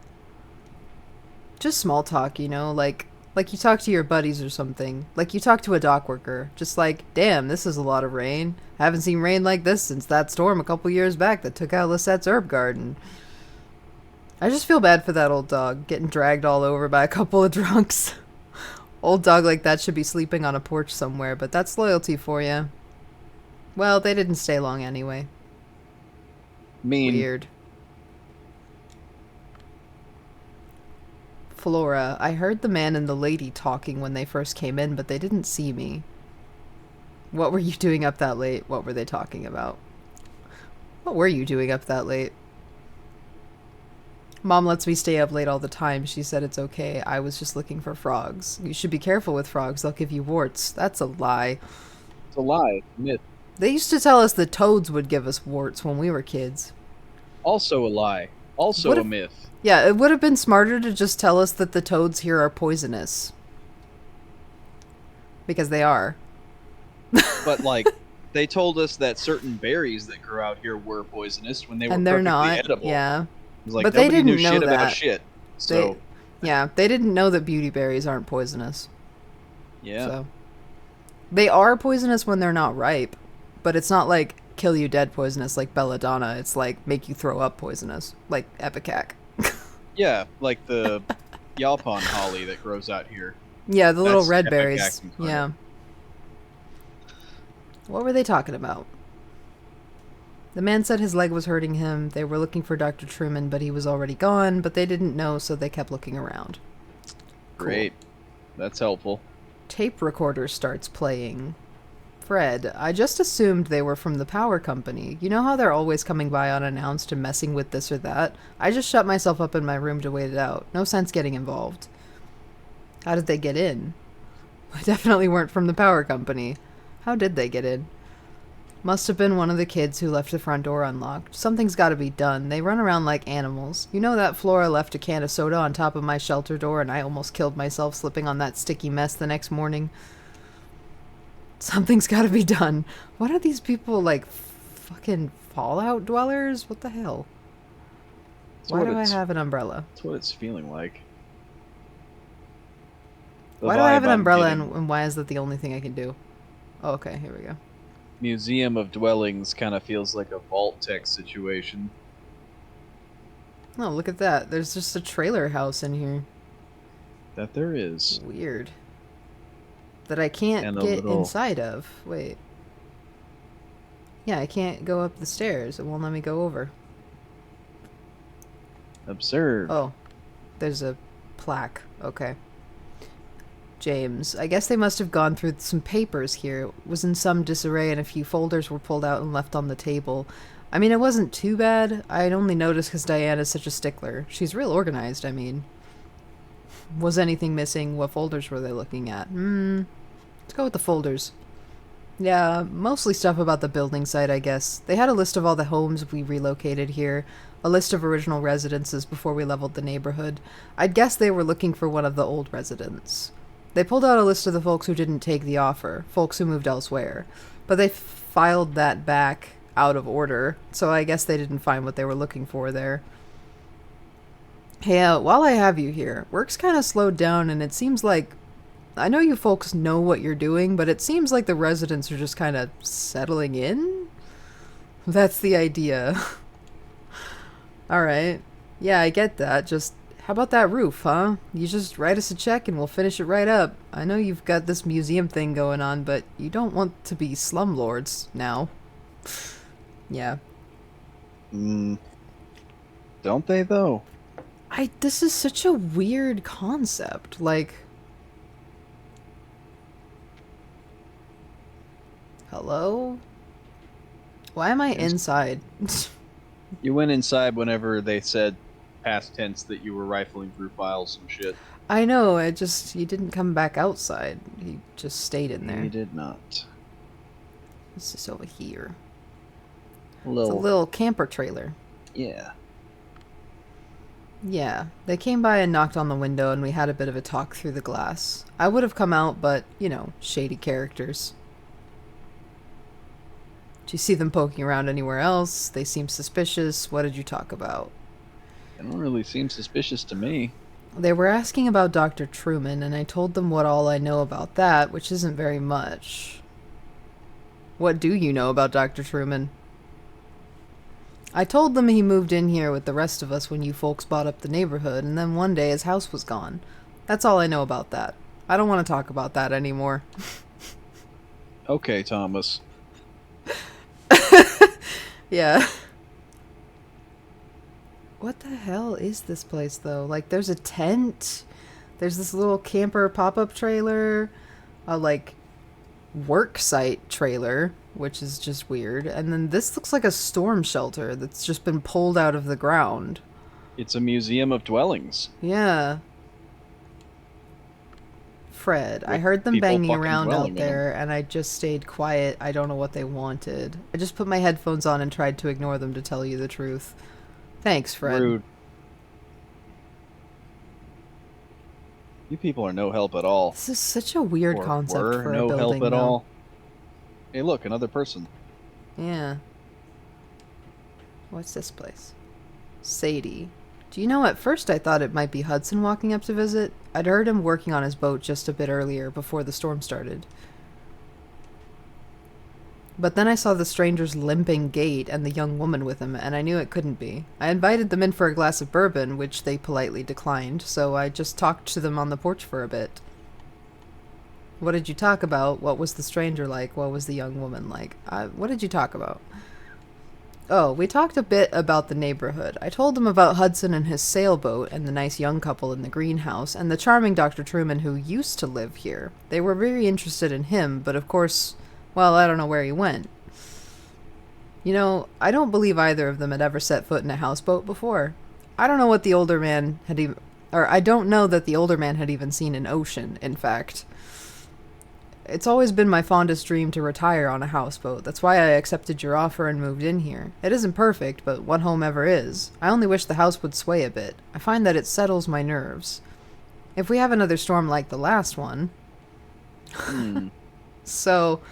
Just small talk, you know, like you talk to your buddies or something. Like you talk to a dock worker. Just like, damn, this is a lot of rain. I haven't seen rain like this since that storm a couple years back that took out Lisette's herb garden. I just feel bad for that old dog, getting dragged all over by a couple of drunks. Old dog like that should be sleeping on a porch somewhere, but that's loyalty for you. Well, they didn't stay long anyway. Mean. Weird. Flora, I heard the man and the lady talking when they first came in, but they didn't see me. What were you doing up that late? What were they talking about? What were you doing up that late? Mom lets me stay up late all the time. She said it's okay. I was just looking for frogs. You should be careful with frogs. They'll give you warts. That's a lie. It's a lie, myth. They used to tell us that toads would give us warts when we were kids. Also a lie. What Also a if, myth. yeah, it would have been smarter to just tell us that the toads here are poisonous. Because they are. But like, they told us that certain berries that grew out here were poisonous when they were And they're perfectly not. edible. Yeah. It's like But they nobody knew didn't know shit about that. shit. They, So yeah, they didn't know that beauty berries aren't poisonous. yeah, So they are poisonous when they're not ripe, but it's not like kill you dead poisonous like belladonna. It's like make you throw up poisonous, like Epicac. yeah, like the Yalpon holly that grows out here. Yeah, the little That's red epic berries. acting kind Yeah. What were they talking about? The man said his leg was hurting him. They were looking for Dr. Truman, but he was already gone, but they didn't know, so they kept looking around. Cool. Great, that's helpful. Tape recorder starts playing. Fred, I just assumed they were from the power company. You know how they're always coming by unannounced and messing with this or that? I just shut myself up in my room to wait it out. No sense getting involved. How did they get in? They definitely weren't from the power company. How did they get in? Must have been one of the kids who left the front door unlocked. Something's got to be done. They run around like animals. You know that Flora left a can of soda on top of my shelter door and I almost killed myself slipping on that sticky mess the next morning? Something's got to be done. What are these people, like, fucking Fallout dwellers? What the hell? Why do I have an umbrella? That's what it's feeling like. Why do I have an umbrella getting. and why is that the only thing I can do? Oh, okay, here we go. Museum of Dwellings kind of feels like a vault tech situation. Oh, look at that. There's just a trailer house in here. That there is. Weird. That I can't And a get little- inside of. Wait. Yeah, I can't go up the stairs. It won't let me go over. Observe. Oh. There's a plaque. Okay. James. I guess they must have gone through some papers here. It was in some disarray and a few folders were pulled out and left on the table. I mean, it wasn't too bad. I'd only noticed because Diana's such a stickler. She's real organized, I mean. Was anything missing? What folders were they looking at? Let's go with the folders. Yeah, mostly stuff about the building site, I guess. They had a list of all the homes we relocated here, a list of original residences before we leveled the neighborhood. I'd guess they were looking for one of the old residents. They pulled out a list of the folks who didn't take the offer, folks who moved elsewhere. But they filed that back out of order, so I guess they didn't find what they were looking for there. Hey, while I have you here, work's kind of slowed down and it seems like... I know you folks know what you're doing, but it seems like the residents are just kind of settling in? That's the idea. Alright. Yeah, I get that. Just, how about that roof, huh? You just write us a check and we'll finish it right up. I know you've got this museum thing going on, but you don't want to be slumlords now. Yeah. Don't they, though? This is such a weird concept. Like... Hello? Why am I inside? You went inside whenever they said past tense that you were rifling through files and shit. I know, you didn't come back outside. You just stayed in there. You did not. This is over here. A It's a little camper trailer. Yeah. Yeah, they came by and knocked on the window and we had a bit of a talk through the glass. I would have come out, but, you know, shady characters. Did you see them poking around anywhere else? They seem suspicious. What did you talk about? They don't really seem suspicious to me. They were asking about Dr. Truman, and I told them what all I know about that, which isn't very much. What do you know about Dr. Truman? I told them he moved in here with the rest of us when you folks bought up the neighborhood, and then one day his house was gone. That's all I know about that. I don't want to talk about that anymore. Okay, Thomas. Yeah. What the hell is this place, though? Like, there's a tent. There's this little camper pop-up trailer. A, like, work site trailer, which is just weird. And then this looks like a storm shelter that's just been pulled out of the ground. It's a museum of dwellings Yeah. Fred, I with heard them people banging fucking around out dwelling in them. there, and I just stayed quiet. I don't know what they wanted. I just put my headphones on and tried to ignore them, to tell you the truth. Thanks, Fred. Rude. You people are no help at all. This is such a weird Or concept were for a no help building, at though. all. Hey, look, another person. Yeah. What's this place? Sadie. Do you know, at first I thought it might be Hudson walking up to visit. I'd heard him working on his boat just a bit earlier, before the storm started. But then I saw the stranger's limping gait and the young woman with him, and I knew it couldn't be. I invited them in for a glass of bourbon, which they politely declined, so I just talked to them on the porch for a bit. What did you talk about? What was the stranger like? What was the young woman like? What did you talk about? Oh, we talked a bit about the neighborhood. I told them about Hudson and his sailboat, and the nice young couple in the greenhouse, and the charming Dr. Truman who used to live here. They were very interested in him, but of course, well, I don't know where he went. You know, I don't believe either of them had ever set foot in a houseboat before. I don't know what the older man had even... Or, I don't know that the older man had even seen an ocean, in fact. It's always been my fondest dream to retire on a houseboat. That's why I accepted your offer and moved in here. It isn't perfect, but what home ever is? I only wish the house would sway a bit. I find that it settles my nerves. If we have another storm like the last one... Hmm. So,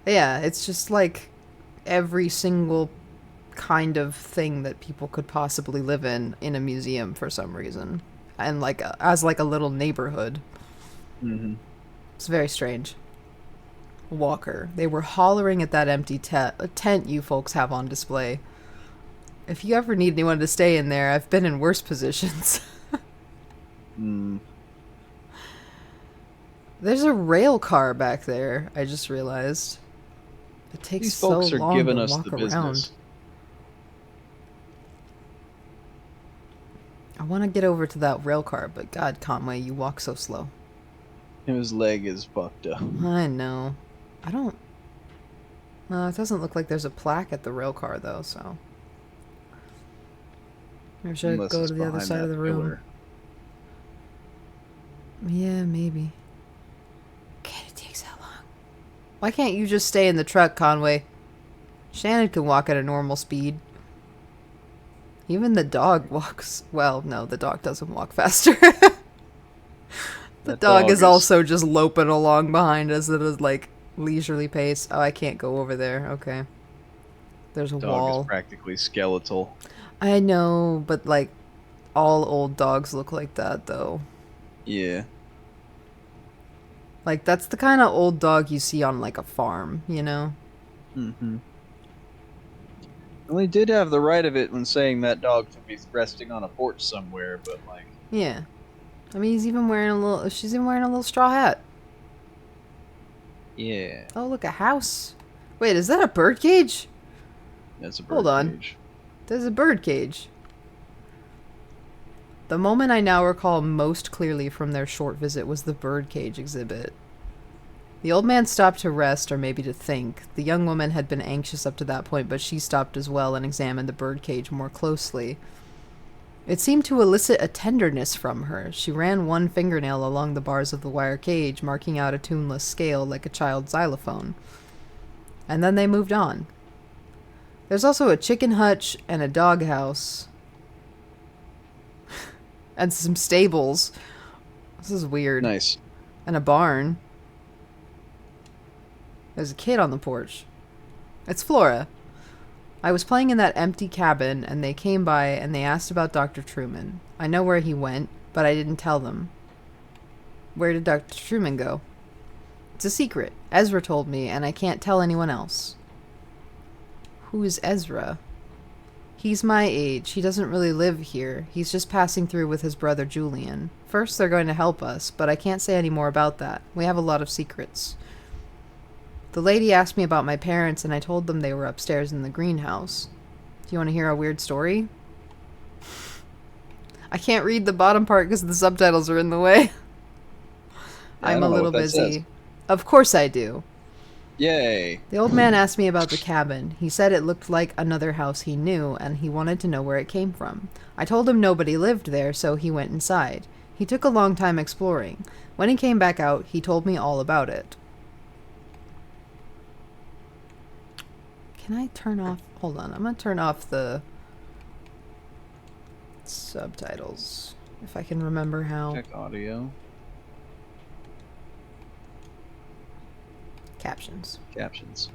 yeah, it's just like every single kind of thing that people could possibly live in a museum for some reason. And like as like a little neighborhood. Mm-hmm. It's very strange. Walker. They were hollering at that empty tent you folks have on display. If you ever need anyone to stay in there, I've been in worse positions. Mm. There's a rail car back there, I just realized. It takes These so folks are long to giving us walk the around. business. I want to get over to that rail car, but God, Conway, you walk so slow. His leg is fucked up. I know. I don't... it doesn't look like there's a plaque at the rail car, though, so... Or should I Unless go it's to the other behind side of that the room? pillar. Yeah, maybe. God, it takes that long. Why can't you just stay in the truck, Conway? Shannon can walk at a normal speed. Even the dog walks... Well, no, the dog doesn't walk faster. The That dog is also just loping along behind us at a, like, leisurely pace. Oh, I can't go over there. Okay. There's a dog is wall. practically skeletal. I know, but, like, all old dogs look like that, though. Yeah. Like, that's the kind of old dog you see on, like, a farm, you know? Mm-hmm. Well, he did have the right of it when saying that dog should be resting on a porch somewhere, but like, Yeah. I mean, he's even wearing a little... She's even wearing a little straw hat. yeah, Oh, look, a house. Wait, is that a bird cage? that's a bird Hold on. cage. There's a bird cage. The moment I now recall most clearly from their short visit was the birdcage exhibit. The old man stopped to rest, or maybe to think. The young woman had been anxious up to that point, but she stopped as well and examined the birdcage more closely. It seemed to elicit a tenderness from her. She ran one fingernail along the bars of the wire cage, marking out a tuneless scale like a child's xylophone. And then they moved on. There's also a chicken hutch and a doghouse. And some stables. This is weird. Nice. And a barn. There's a kid on the porch. It's Flora. I was playing in that empty cabin, and they came by and they asked about Dr. Truman. I know where he went, but I didn't tell them. Where did Dr. Truman go? It's a secret. Ezra told me, and I can't tell anyone else. Who is Ezra? He's my age. He doesn't really live here. He's just passing through with his brother Julian. First, they're going to help us, but I can't say any more about that. We have a lot of secrets. The lady asked me about my parents, and I told them they were upstairs in the greenhouse. Do you want to hear a weird story? I can't read the bottom part because the subtitles are in the way. Yeah, I I'm a don't know little what that busy. says. Of course I do. Yay. The old man asked me about the cabin. He said it looked like another house he knew, and he wanted to know where it came from. I told him nobody lived there, so he went inside. He took a long time exploring. When he came back out, he told me all about it. Can I turn off... Hold on, I'm gonna turn off the subtitles, if I can remember how. Check audio. Captions. Captions.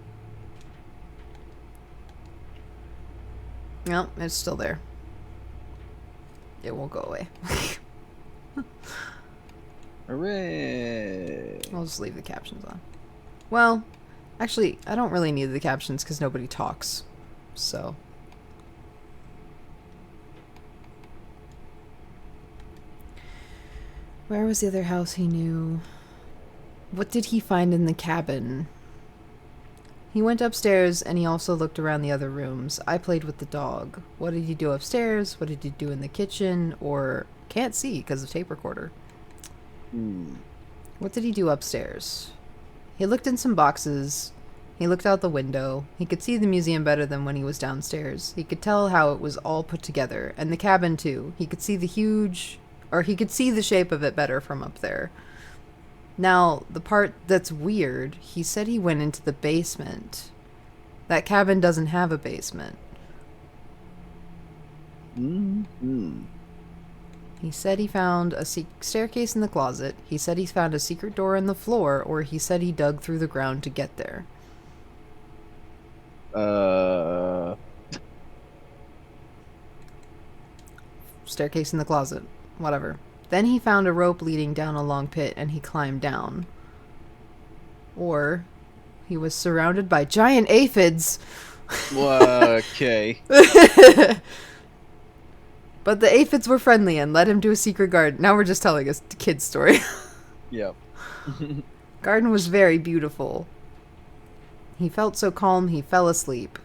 No, it's still there. It won't go away. Hooray. I'll just leave the captions on. Well, actually, I don't really need the captions because nobody talks. So. Where was the other house he knew? What did he find in the cabin? He went upstairs and he also looked around the other rooms. I played with the dog. What did he do upstairs? What did he do in the kitchen? Or can't see because of tape recorder. What did he do upstairs? He looked in some boxes. He looked out the window. He could see the museum better than when he was downstairs. He could tell how it was all put together. And the cabin too. He could see the he could see the shape of it better from up there. Now, the part that's weird, he said he went into the basement. That cabin doesn't have a basement. He said he found a staircase in the closet. He said he found a secret door in the floor, or he said he dug through the ground to get there. Staircase in the closet. Whatever. Then he found a rope leading down a long pit and he climbed down. Or he was surrounded by giant aphids. Okay. But the aphids were friendly and led him to a secret garden. Now we're just telling a kid's story. Yep. Garden was very beautiful. He felt so calm he fell asleep.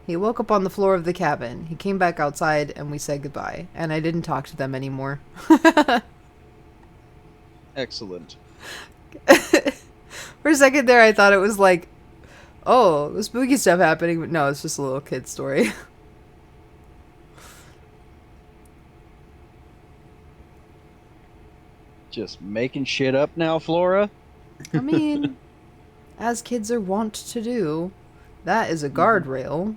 He woke up on the floor of the cabin. He came back outside and we said goodbye. And I didn't talk to them anymore. Excellent. For a second there I thought it was like, oh, spooky stuff happening. But no, it's just a little kid story. Just making shit up now, Flora? I mean, as kids are wont to do. That is a guardrail.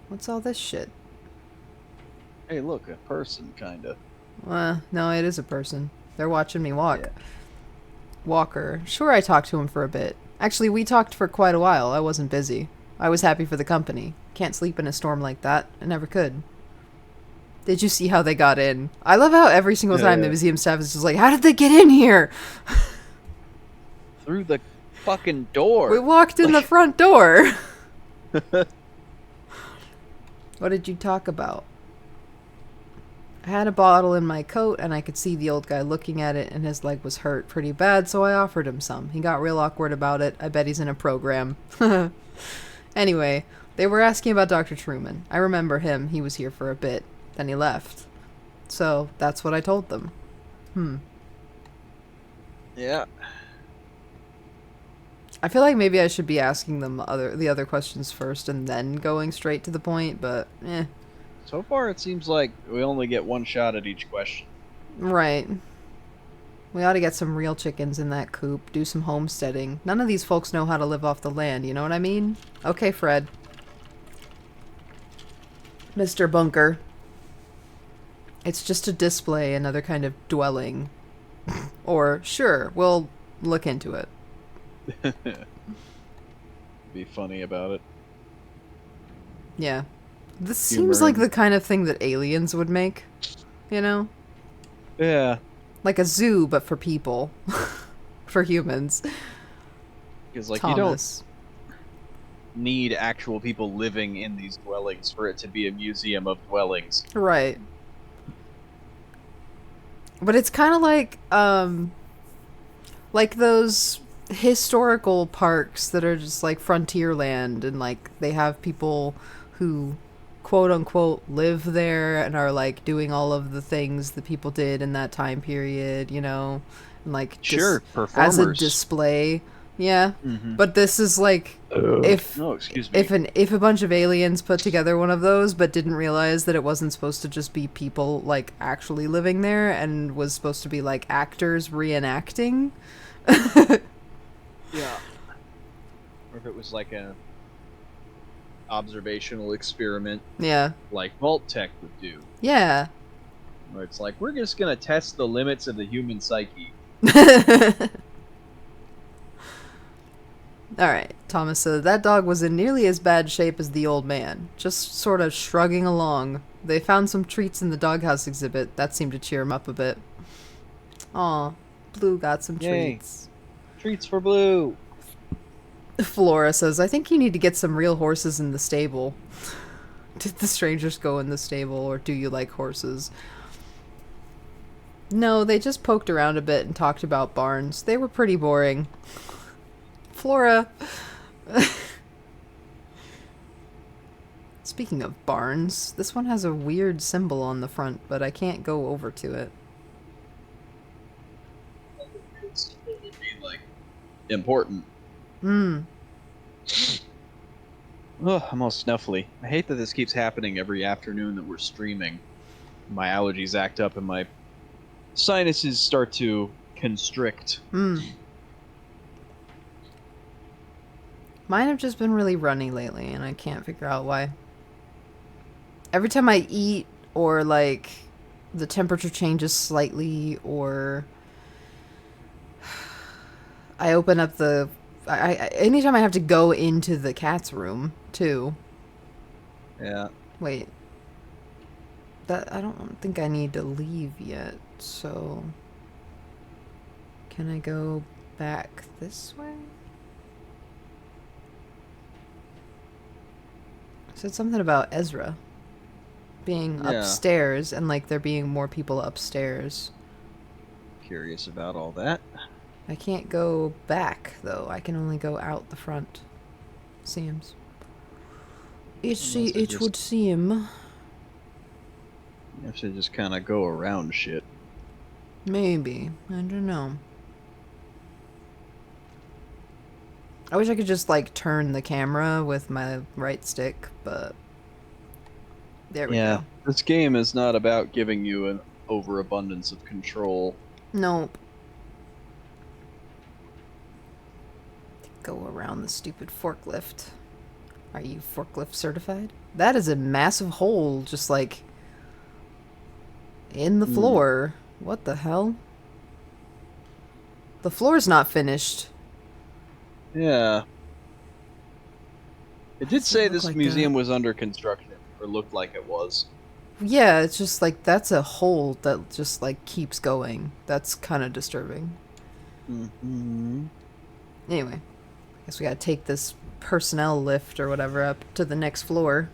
What's all this shit? Hey, look, a person, kinda. No, it is a person. They're watching me walk. Yeah. Walker. Sure, I talked to him for a bit. Actually, we talked for quite a while. I wasn't busy. I was happy for the company. Can't sleep in a storm like that. I never could. Did you see how they got in? I love how every single time the museum staff is just like, how did they get in here? Through the fucking door. We walked in the front door. What did you talk about? I had a bottle in my coat and I could see the old guy looking at it and his leg was hurt pretty bad, so I offered him some. He got real awkward about it. I bet he's in a program. Anyway, they were asking about Dr. Truman. I remember him. He was here for a bit. Then he left. So that's what I told them. Yeah. I feel like maybe I should be asking them the other questions first and then going straight to the point, but eh. So far, it seems like we only get one shot at each question. Right. We ought to get some real chickens in that coop, do some homesteading. None of these folks know how to live off the land, you know what I mean? Okay, Fred. Mr. Bunker. It's just a display, another kind of dwelling. Or, sure, we'll look into it. Be funny about it. Yeah. This Humor seems like him. the kind of thing that aliens would make. You know? Yeah. Like a zoo, but for people. For humans. Because, like, Thomas. you don't need actual people living in these dwellings for it to be a museum of dwellings. Right. But it's kind of like those historical parks that are just like Frontierland, and like they have people who quote unquote live there and are like doing all of the things that people did in that time period, you know, and like Sure, as a performers. display. Yeah. Mm-hmm. But this is like if Oh, excuse me. if a bunch of aliens put together one of those but didn't realize that it wasn't supposed to just be people like actually living there and was supposed to be like actors reenacting. Yeah. Or if it was like a observational experiment, Yeah. like Vault Tech would do, Yeah. where it's like we're just gonna test the limits of the human psyche. Alright, Thomas said that dog was in nearly as bad shape as the old man, just sort of shrugging along. They found some treats in the doghouse exhibit. That seemed to cheer him up a bit. Aw, Blue got some Yay! treats. Treats for Blue. Flora says, I think you need to get some real horses in the stable. Did the strangers go in the stable, or do you like horses? No, they just poked around a bit and talked about barns. They were pretty boring. Flora. Speaking of barns, this one has a weird symbol on the front, but I can't go over to it. It would be like important. Hmm. Ugh, I'm all snuffly. I hate that this keeps happening every afternoon that we're streaming. My allergies act up and my sinuses start to constrict. Hmm. Mine have just been really runny lately, and I can't figure out why. Every time I eat, or like the temperature changes slightly, or I open up the. Anytime I have to go into the cat's room, too. Yeah. Wait. That I don't think I need to leave yet, so. Can I go back this way? It said something about Ezra being Yeah. upstairs and like there being more people upstairs. Curious about all that. I can't go back though. I can only go out the front. Seems. It would seem. You have to just kind of go around shit. Maybe. I don't know. I wish I could just like turn the camera with my right stick, but there we go. This game is not about giving you an overabundance of control. Nope. Go around the stupid forklift. Are you forklift certified? That is a massive hole just like in the floor. What the hell? The floor's not finished. Yeah. It did say look this like museum was under construction, or looked like it was. Yeah, it's just like that's a hole that just like keeps going. That's kind of disturbing. Mm-hmm. Anyway, I guess we gotta take this personnel lift or whatever up to the next floor.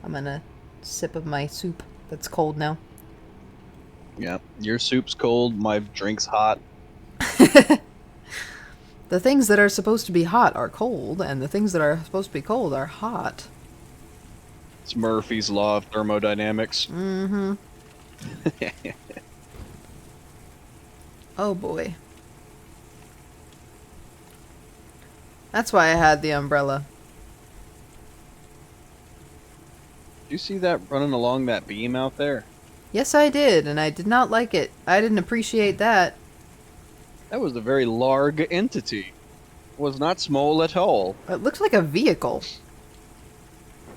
I'm gonna sip of my soup that's cold now. Yeah. Your soup's cold, my drink's hot. The things that are supposed to be hot are cold, and the things that are supposed to be cold are hot. It's Murphy's Law of Thermodynamics. Mm-hmm. Oh boy. That's why I had the umbrella. Do you see that running along that beam out there? Yes, I did, and I did not like it. I didn't appreciate that. That was a very large entity. It was not small at all. It looked like a vehicle.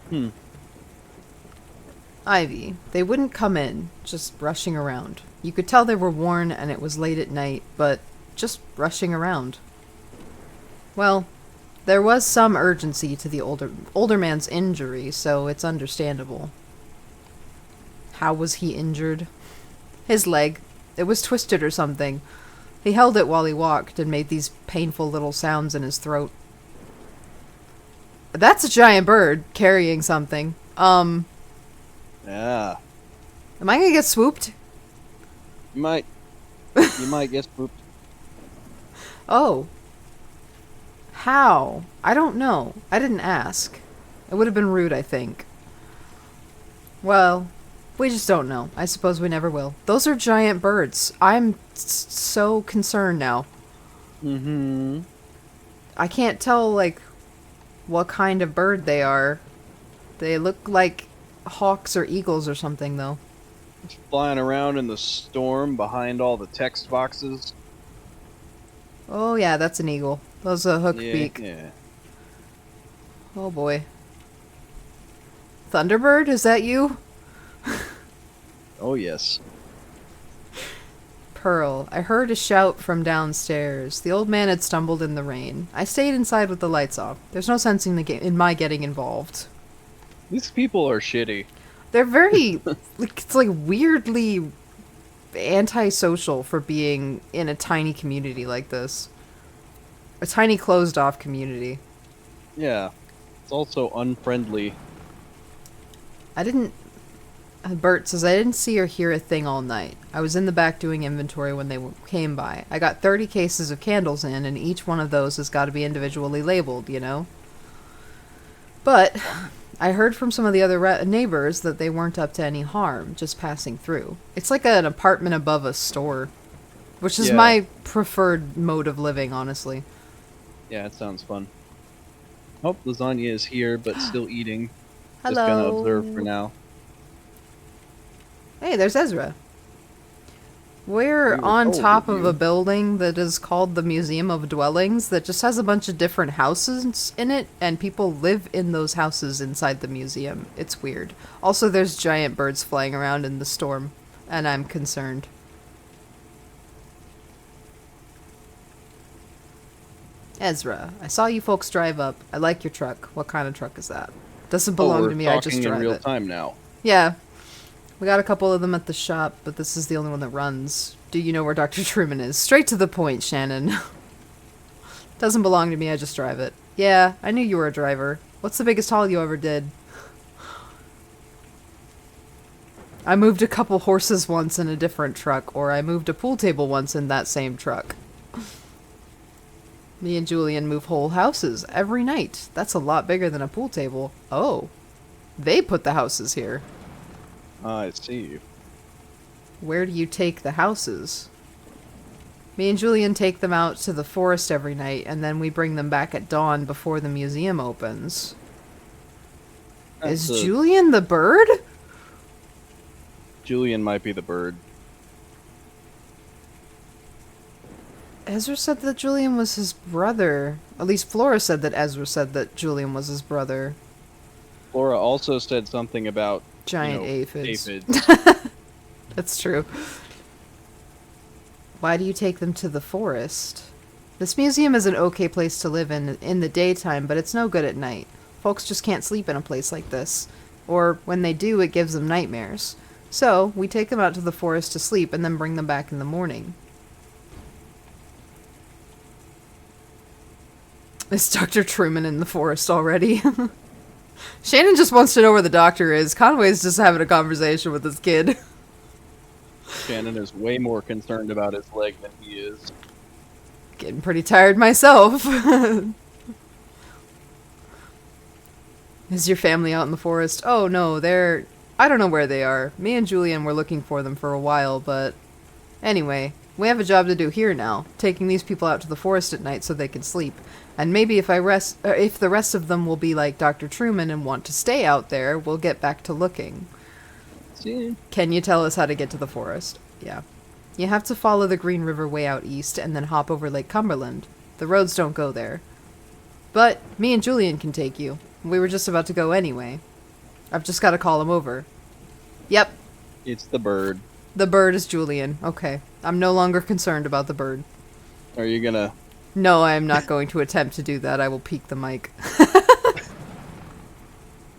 Hmm. Ivy. They wouldn't come in, just rushing around. You could tell they were worn and it was late at night, but just rushing around. Well, there was some urgency to the older man's injury, so it's understandable. How was he injured? His leg. It was twisted or something. He held it while he walked and made these painful little sounds in his throat. That's a giant bird carrying something. Yeah. Am I gonna get swooped? You might get spooked. Oh. How? I don't know. I didn't ask. It would have been rude, I think. Well, we just don't know. I suppose we never will. Those are giant birds. I'm so concerned now. Mm-hmm. I can't tell, like, what kind of bird they are. They look like hawks or eagles or something, though. Flying around in the storm behind all the text boxes. Oh, yeah, that's an eagle. That's a hook Yeah, beak. yeah. Oh, boy. Thunderbird, is that you? Oh, yes. Pearl. I heard a shout from downstairs. The old man had stumbled in the rain. I stayed inside with the lights off. There's no sense in my getting involved. These people are shitty. They're very, like, it's like weirdly antisocial for being in a tiny community like this. A tiny closed off community. Yeah. It's also unfriendly. I didn't. Bert says, I didn't see or hear a thing all night. I was in the back doing inventory when they came by. I got 30 cases of candles in, and each one of those has got to be individually labeled, you know? But I heard from some of the other neighbors that they weren't up to any harm, just passing through. It's like an apartment above a store, which is Yeah. my preferred mode of living, honestly. Yeah, it sounds fun. Oh, lasagna is here, but still eating. Just Hello. gonna observe for now. Hey, there's Ezra. We're on top of a building that is called the Museum of Dwellings that just has a bunch of different houses in it, and people live in those houses inside the museum. It's weird. Also, there's giant birds flying around in the storm, and I'm concerned. Ezra, I saw you folks drive up. I like your truck. What kind of truck is that? Doesn't belong to me, I just drive in real it. time now. Yeah. We got a couple of them at the shop, but this is the only one that runs. Do you know where Dr. Truman is? Straight to the point, Shannon. Doesn't belong to me, I just drive it. Yeah, I knew you were a driver. What's the biggest haul you ever did? I moved a couple horses once in a different truck, or I moved a pool table once in that same truck. Me and Julian move whole houses every night. That's a lot bigger than a pool table. Oh. They put the houses here. I see. Where do you take the houses? Me and Julian take them out to the forest every night, and then we bring them back at dawn before the museum opens. Is Julian the bird? Julian might be the bird. Ezra said that Julian was his brother. At least Flora said that Ezra said that Julian was his brother. Flora also said something about Giant aphids. aphids. That's true. Why do you take them to the forest? This museum is an okay place to live in the daytime, but it's no good at night. Folks just can't sleep in a place like this. Or when they do, it gives them nightmares. So, we take them out to the forest to sleep and then bring them back in the morning. Is Dr. Truman in the forest already? Shannon just wants to know where the doctor is. Conway's just having a conversation with his kid. Shannon is way more concerned about his leg than he is. Getting pretty tired myself. Is your family out in the forest? Oh no, they're... I don't know where they are. Me and Julian were looking for them for a while, but... Anyway, we have a job to do here now. Taking these people out to the forest at night so they can sleep. And maybe if the rest of them will be like Dr. Truman and want to stay out there, we'll get back to looking. See? Can you tell us how to get to the forest? Yeah. You have to follow the Green River way out east and then hop over Lake Cumberland. The roads don't go there. But me and Julian can take you. We were just about to go anyway. I've just got to call him over. Yep. It's the bird. The bird is Julian. Okay. I'm no longer concerned about the bird. Are you gonna... No, I am not going to attempt to do that. I will peek the mic.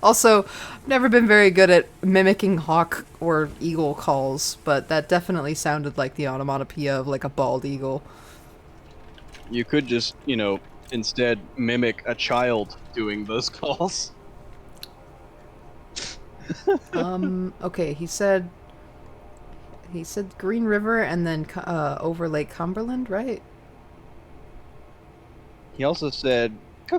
Also, I've never been very good at mimicking hawk or eagle calls, but that definitely sounded like the onomatopoeia of like a bald eagle. You could just, instead mimic a child doing those calls. Okay, he said Green River and then over Lake Cumberland, right? He also said... I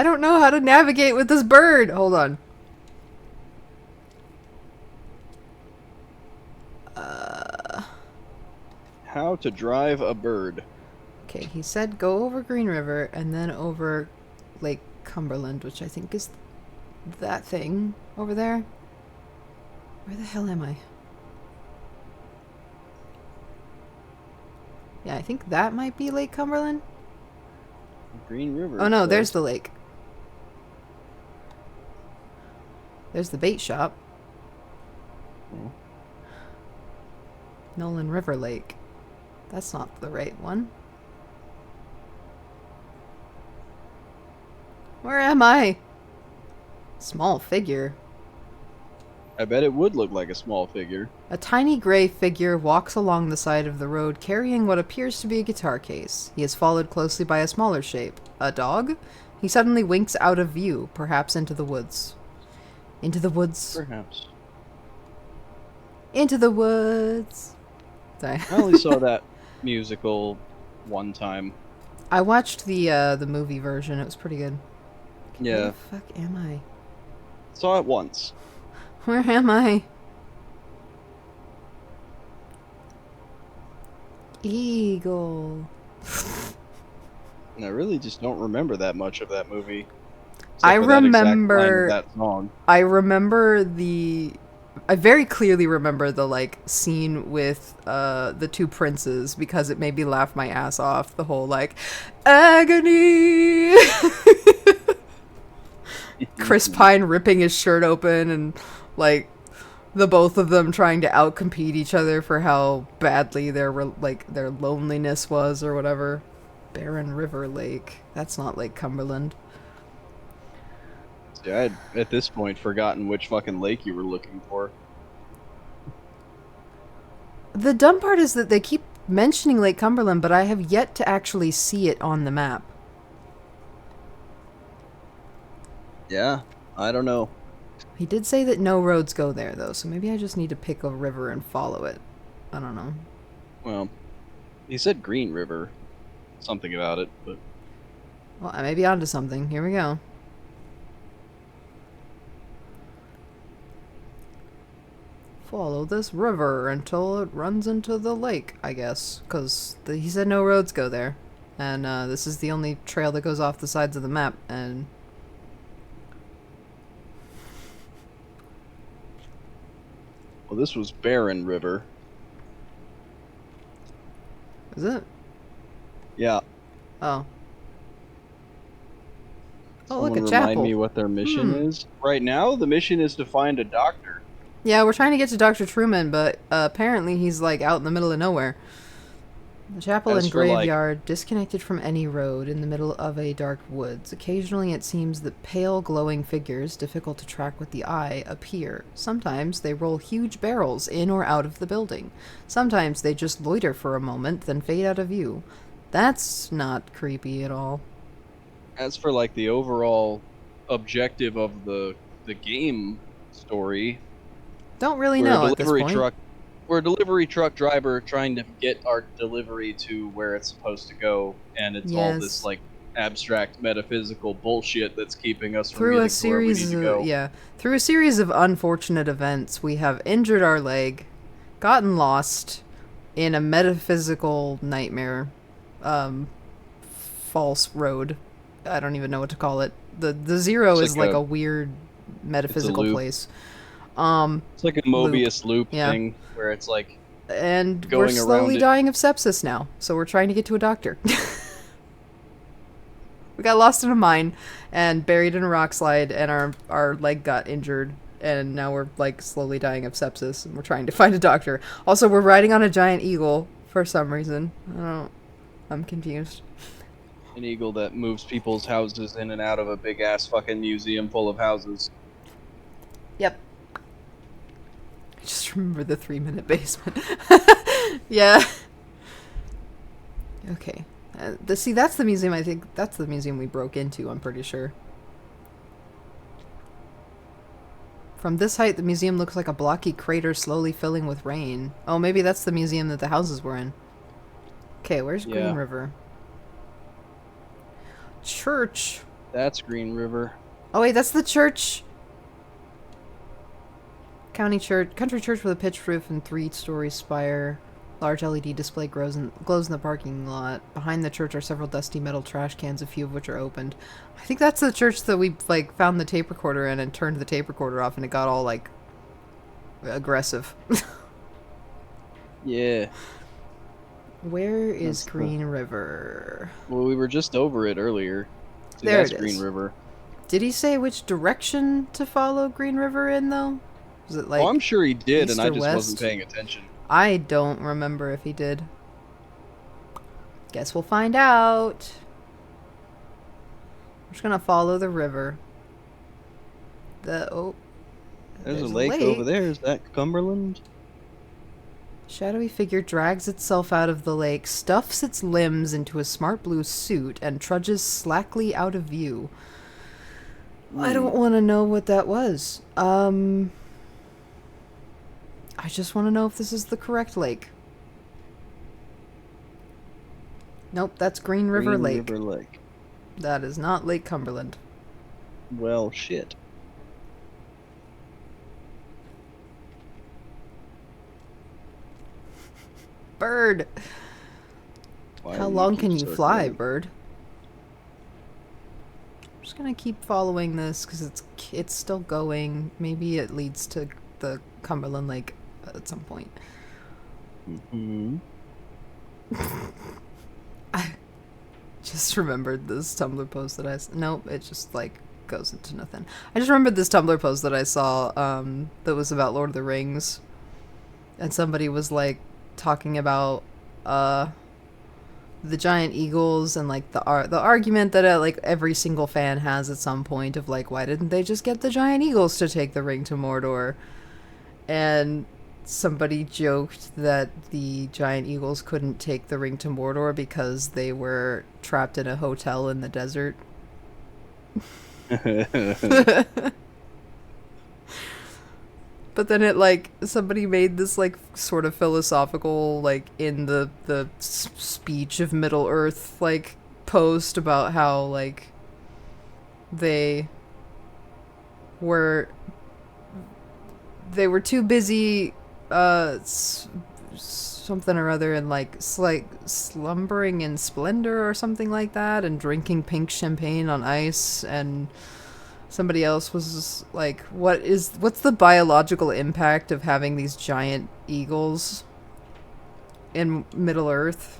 don't know how to navigate with this bird. Hold on. How to drive a bird. Okay, he said go over Green River and then over Lake Cumberland, which I think is that thing over there. Where the hell am I? Yeah, I think that might be Lake Cumberland. Green River. Oh no, says. there's the lake. There's the bait shop. Oh. Nolan River Lake. That's not the right one. Where am I? Small figure. I bet it would look like a small figure. A tiny gray figure walks along the side of the road carrying what appears to be a guitar case. He is followed closely by a smaller shape. A dog? He suddenly winks out of view, perhaps into the woods. Into the woods. Perhaps. Into the woods. Sorry. I only saw that musical one time. I watched the movie version. It was pretty good. Yeah. Where the fuck am I? Saw it once. Where am I? Eagle. And I really just don't remember that much of that movie. I Except for that exact line of remember. that song. I remember the. I very clearly remember the like scene with the two princes because it made me laugh my ass off. The whole like agony. Chris Pine ripping his shirt open and like the both of them trying to outcompete each other for how badly their their loneliness was or whatever. Barren River Lake. That's not Lake Cumberland. Yeah, I had at this point forgotten which fucking lake you were looking for. The dumb part is that they keep mentioning Lake Cumberland, but I have yet to actually see it on the map. Yeah, I don't know. He did say that no roads go there, though, so maybe I just need to pick a river and follow it. I don't know. Well, he said Green River. Something about it, but... Well, I may be onto something. Here we go. Follow this river until it runs into the lake, I guess. Because he said no roads go there. And this is the only trail that goes off the sides of the map, and... Well, this was Barren River. Is it? Yeah. Oh. Oh, Someone look, a remind chapel. me what their mission is. Right now, the mission is to find a doctor. Yeah, we're trying to get to Dr. Truman, but apparently he's, like, out in the middle of nowhere. The chapel As and for, like- graveyard, disconnected from any road, in the middle of a dark woods. Occasionally it seems that pale, glowing figures, difficult to track with the eye, appear. Sometimes they roll huge barrels in or out of the building. Sometimes they just loiter for a moment, then fade out of view. That's not creepy at all. As for like the overall objective of the game story, Don't really we're know a at this delivery point. truck. We're a delivery truck driver trying to get our delivery to where it's supposed to go, and it's all this Yes. like abstract metaphysical bullshit that's keeping us from Through getting a to where we need series to of, go. yeah, through a series of unfortunate events, we have injured our leg, gotten lost in a metaphysical nightmare, false road. I don't even know what to call it. The zero It's is like like a- a weird metaphysical loop. place. It's like a Mobius loop Yeah. thing where it's like And we're Going around slowly it. dying of sepsis now, so we're trying to get to a doctor. We got lost in a mine and buried in a rock slide, and our leg got injured, and now we're like slowly dying of sepsis, and we're trying to find a doctor. Also, we're riding on a giant eagle for some reason. I'm confused. an eagle that moves people's houses in and out of a big ass fucking museum full of houses. Yep. I just remember the 3-minute basement. Yeah. Okay. See, that's the museum. I think that's the museum we broke into, I'm pretty sure. From this height, the museum looks like a blocky crater slowly filling with rain. Oh, maybe that's the museum that the houses were in. Okay, where's Yeah. Green River? Church. That's Green River. Oh, wait, that's the church. Country church with a pitched roof and 3-story spire. Large LED display glows in the parking lot. Behind the church are several dusty metal trash cans, a few of which are opened. I think that's the church that we like found the tape recorder in and turned the tape recorder off, and it got all like aggressive. Yeah. Where is That's the. Green River? Well, we were just over it earlier. See, There that's it Green is. River. Did he say which direction to follow Green River in, though? Was it Oh, I'm like sure he did, and east I or just wasn't west? paying attention. I don't remember if he did. Guess we'll find out. I'm just gonna follow the river. Oh, There's a there's a lake over lake. there. Is that Cumberland? Shadowy figure drags itself out of the lake, stuffs its limbs into a smart blue suit, and trudges slackly out of view. I Hmm. don't want to know what that was. I just want to know if this is the correct lake. Nope, that's Green River Green Lake. River Lake. That is not Lake Cumberland. Well, shit. Bird! Why How do you long keep can you fly, circling? bird? I'm just gonna keep following this because it's still going. Maybe it leads to the Cumberland Lake at some point. Mm-hmm. I just remembered this Tumblr post that nope, it just like goes into nothing. I just remembered this Tumblr post that I saw that was about Lord of the Rings, and somebody was like talking about the giant eagles and like the argument that like every single fan has at some point of like, why didn't they just get the giant eagles to take the ring to Mordor? And somebody joked that the giant eagles couldn't take the ring to Mordor because they were trapped in a hotel in the desert. But then it like somebody made this like sort of philosophical like in the speech of Middle Earth like post about how like they were they were too busy something or other and like slumbering in splendor or something like that and drinking pink champagne on ice, and somebody else was like, what's the biological impact of having these giant eagles in Middle Earth?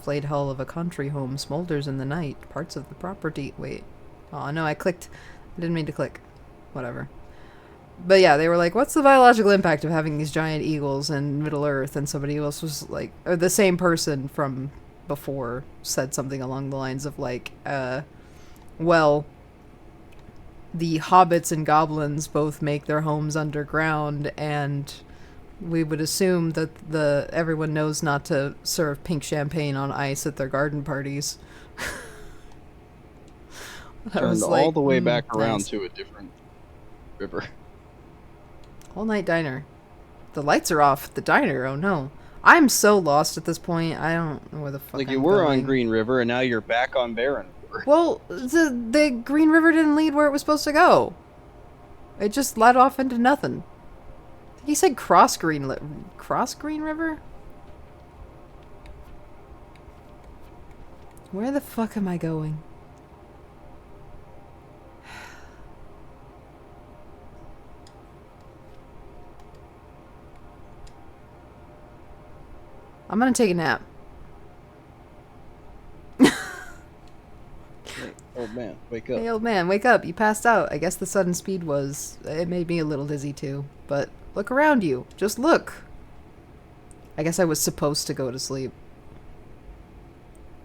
Flayed hull of a country home smolders in the night. Parts of the property. Wait. Oh no, I clicked. I didn't mean to click. Whatever. But yeah, they were like, what's the biological impact of having these giant eagles in Middle Earth? And somebody else was like, or the same person from before said something along the lines of like, well, the hobbits and goblins both make their homes underground, and we would assume that the everyone knows not to serve pink champagne on ice at their garden parties. I Turned was all like, the way back around nice. to a different river. All night diner. The lights are off at the diner. Oh no. I'm so lost at this point. I don't know where the fuck Like you I'm were on going. Green River, and now you're back on Barren River. Well, the Green River didn't lead where it was supposed to go. It just led off into nothing. He said cross Green River? Where the fuck am I going? I'm gonna take a nap. Hey, old man, wake up. Hey, old man, wake up. You passed out. I guess the sudden speed it made me a little dizzy too. But look around you. Just look. I guess I was supposed to go to sleep.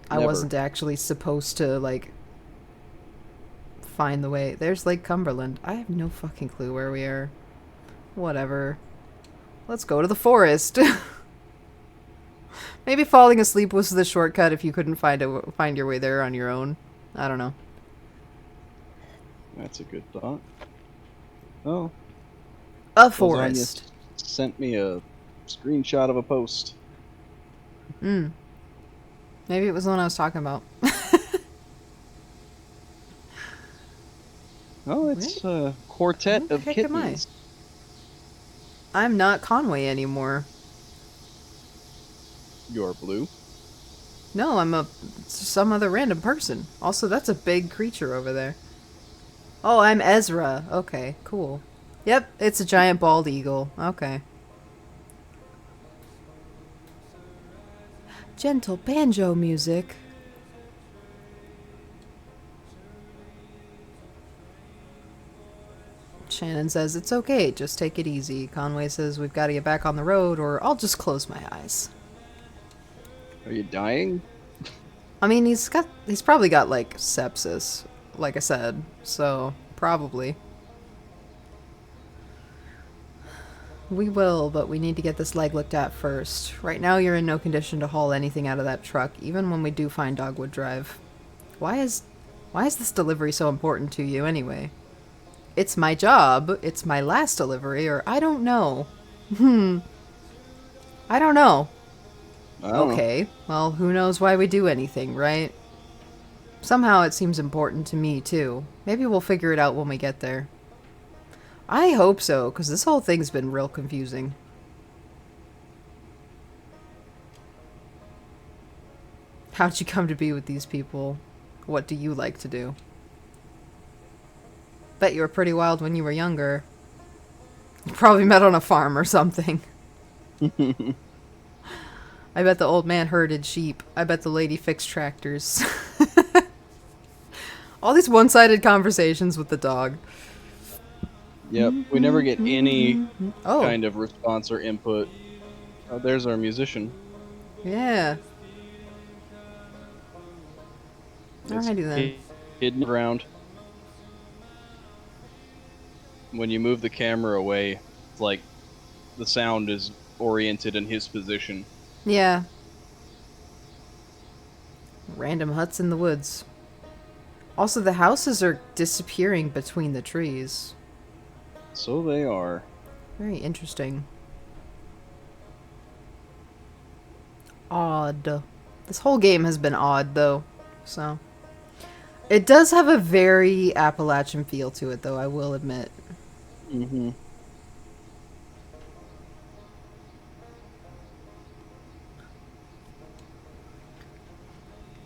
I Never. wasn't actually supposed to, like, find the way. There's Lake Cumberland. I have no fucking clue where we are. Whatever. Let's go to the forest. Maybe falling asleep was the shortcut if you couldn't find your way there on your own. I don't know. That's a good thought. Oh, A Lasagna forest. sent me a screenshot of a post. Mm. Maybe it was the one I was talking about. Oh, Where it's a quartet who the of heck am I? kittens. I'm not Conway anymore. You're blue. No, I'm some other random person. Also, that's a big creature over there. Oh, I'm Ezra. Okay, cool. Yep, it's a giant bald eagle. Okay. Gentle banjo music. Shannon says, it's okay, just take it easy. Conway says, we've got to get back on the road, or I'll just close my eyes. Are you dying? I mean, he's probably got, like, sepsis, like I said, so probably. We will, but we need to get this leg looked at first. Right now, you're in no condition to haul anything out of that truck, even when we do find Dogwood Drive. Why is this delivery so important to you, anyway? It's my job, it's my last delivery, or I don't know. I don't know. I don't know. Okay, well, who knows why we do anything, right? Somehow it seems important to me, too. Maybe we'll figure it out when we get there. I hope so, because this whole thing's been real confusing. How'd you come to be with these people? What do you like to do? Bet you were pretty wild when you were younger. You probably met on a farm or something. I bet the old man herded sheep. I bet the lady fixed tractors. All these one-sided conversations with the dog. Yep, we never get any Oh, kind of response or input. Oh, there's our musician. yeah. It's Alrighty then. hidden around. When you move the camera away, it's like the sound is oriented in his position. Yeah. Random huts in the woods. Also, the houses are disappearing between the trees. So they are. Very interesting. Odd. This whole game has been odd, though. So. It does have a very Appalachian feel to it, though, I will admit. Mm-hmm.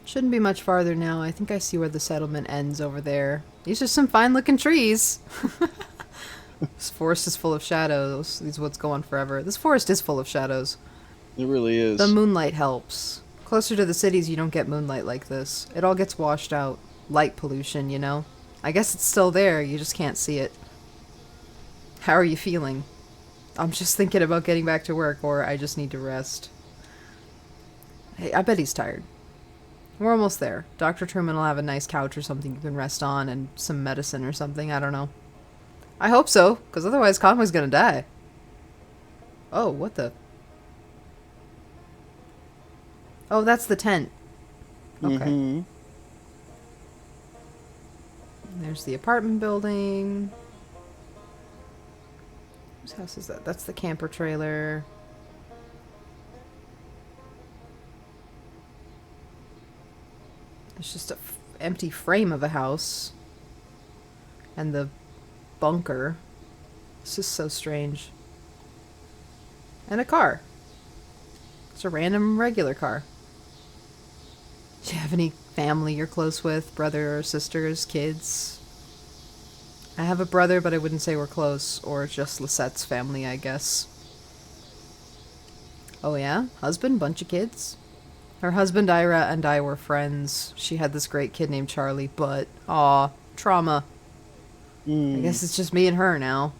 Shouldn't be much farther now. I think I see where the settlement ends over there. These are some fine-looking trees. This forest is full of shadows. These woods go on forever. This forest is full of shadows. It really The is. moonlight helps. Closer to the cities, you don't get moonlight like this. It all gets washed out. Light pollution, you know? I guess it's still there, you just can't see it. How are you feeling? I'm just thinking about getting back to work, or I just need to rest. Hey, I bet he's tired. We're almost there. Dr. Truman will have a nice couch or something you can rest on, and some medicine or something, I don't know. I hope so, because otherwise Conway's gonna die. Oh, what the... Oh, that's the tent. Okay. Mm-hmm. There's the apartment building. Whose house is that? That's the camper trailer. It's just a empty frame of a house. And the bunker. This is so strange. And a car. It's a random regular car. Do you have any family you're close with? Brother or sisters? Kids? I have a brother, but I wouldn't say we're close. Or just Lisette's family, I guess. Oh yeah? Husband? Bunch of kids? Her husband Ira and I were friends. She had this great kid named Charlie, but... Aw, trauma. I Mm. guess it's just me and her now.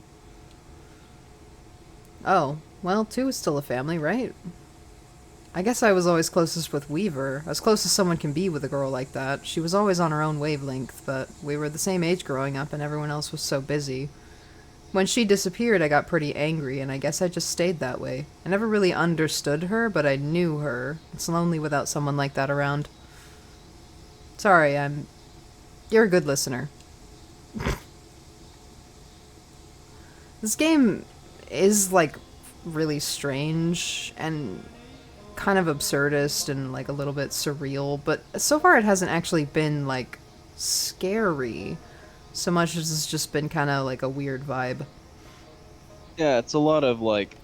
Oh, well, two is still a family, right? I guess I was always closest with Weaver, as close as someone can be with a girl like that. She was always on her own wavelength, but we were the same age growing up and everyone else was so busy. When she disappeared, I got pretty angry, and I guess I just stayed that way. I never really understood her, but I knew her. It's lonely without someone like that around. Sorry, You're a good listener. This game is, like, really strange and kind of absurdist and, like, a little bit surreal, but so far it hasn't actually been, like, scary so much as it's just been kind of like a weird vibe. Yeah, it's a lot of like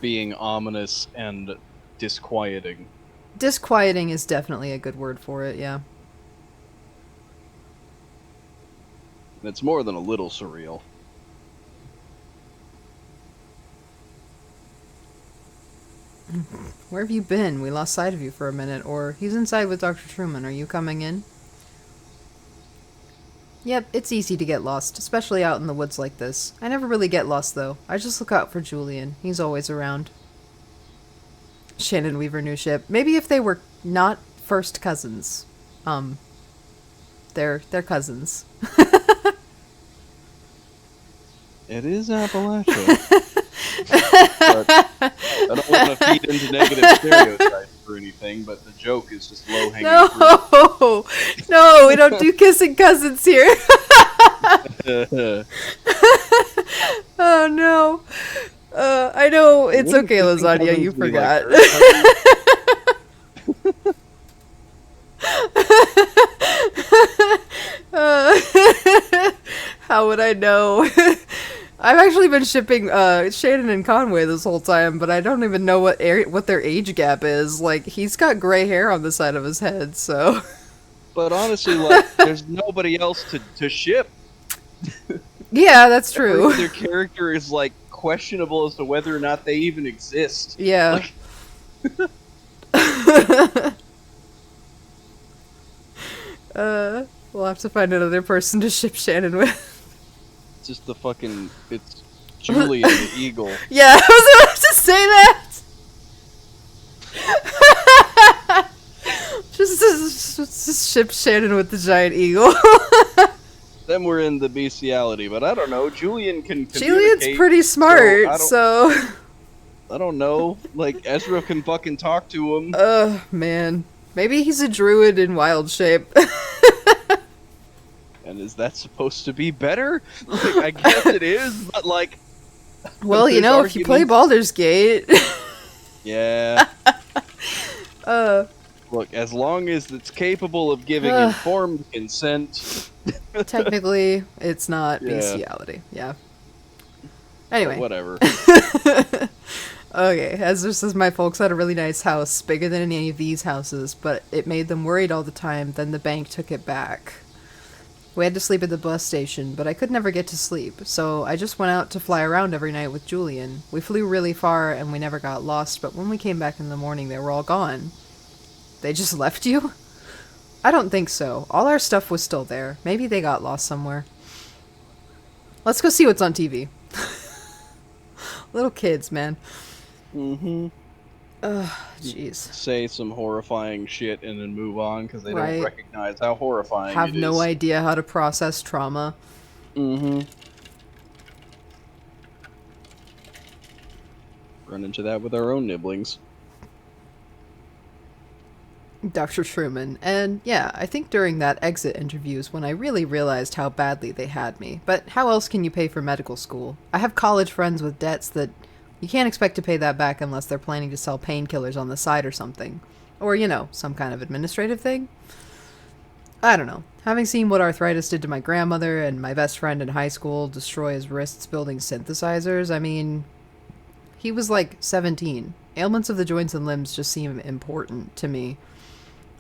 being ominous and disquieting. Disquieting is definitely a good word for it, yeah. And it's more than a little surreal. Where have you been? We lost sight of you for a minute. Or, he's inside with Dr. Truman. Are you coming in? Yep, it's easy to get lost, especially out in the woods like this. I never really get lost, though. I just look out for Julian. He's always around. Shannon Weaver new ship. Maybe if they were not first cousins. They're cousins. It is Appalachia. But I don't want to feed into negative stereotypes or anything, but the joke is just low-hanging No! No, we don't do kissing cousins here. fruit. Oh no. I know it's Wouldn't okay, kissing Lasagna, cousins you be like forgot. third cousins? Uh, how would I know? I've actually been shipping Shannon and Conway this whole time, but I don't even know what their age gap is. Like, he's got gray hair on the side of his head, so. But honestly, like, there's nobody else to ship. Yeah, that's Every true. other character is like questionable as to whether or not they even exist. Yeah. Like, We'll have to find another person to ship Shannon with. just it's Julian the Eagle. Yeah, I was about to say that. just ship Shannon with the giant eagle. Then we're in the bestiality, but I don't know. Julian can Julian's communicate. pretty smart, So so. I don't know. Like, Ezra can fucking talk to him. Man. Maybe he's a druid in wild shape. And is that supposed to be better? Like, I guess it is, but like. Well, you know, if you play Baldur's Gate. Yeah. Look, as long as it's capable of giving informed consent. Technically, it's not Yeah. bestiality. Yeah. Anyway. Whatever. Okay, Ezra says my folks had a really nice house, bigger than any of these houses, but it made them worried all the time, then the bank took it back. We had to sleep at the bus station, but I could never get to sleep, so I just went out to fly around every night with Julian. We flew really far and we never got lost, but when we came back in the morning, they were all gone. They just left you? I don't think so. All our stuff was still there. Maybe they got lost somewhere. Let's go see what's on TV. Little kids, man. Mm-hmm. Ugh, jeez. Say some horrifying shit and then move on because they Right. don't recognize how horrifying Have it is. no idea how to process trauma. Mm-hmm. Run into that with our own nibblings. Dr. Truman. And yeah, I think during that exit interview is when I really realized how badly they had me. But how else can you pay for medical school? I have college friends with debts that you can't expect to pay that back unless they're planning to sell painkillers on the side or something. Or, you know, some kind of administrative thing. I don't know. Having seen what arthritis did to my grandmother and my best friend in high school destroy his wrists building synthesizers, I mean, he was like 17. Ailments of the joints and limbs just seem important to me.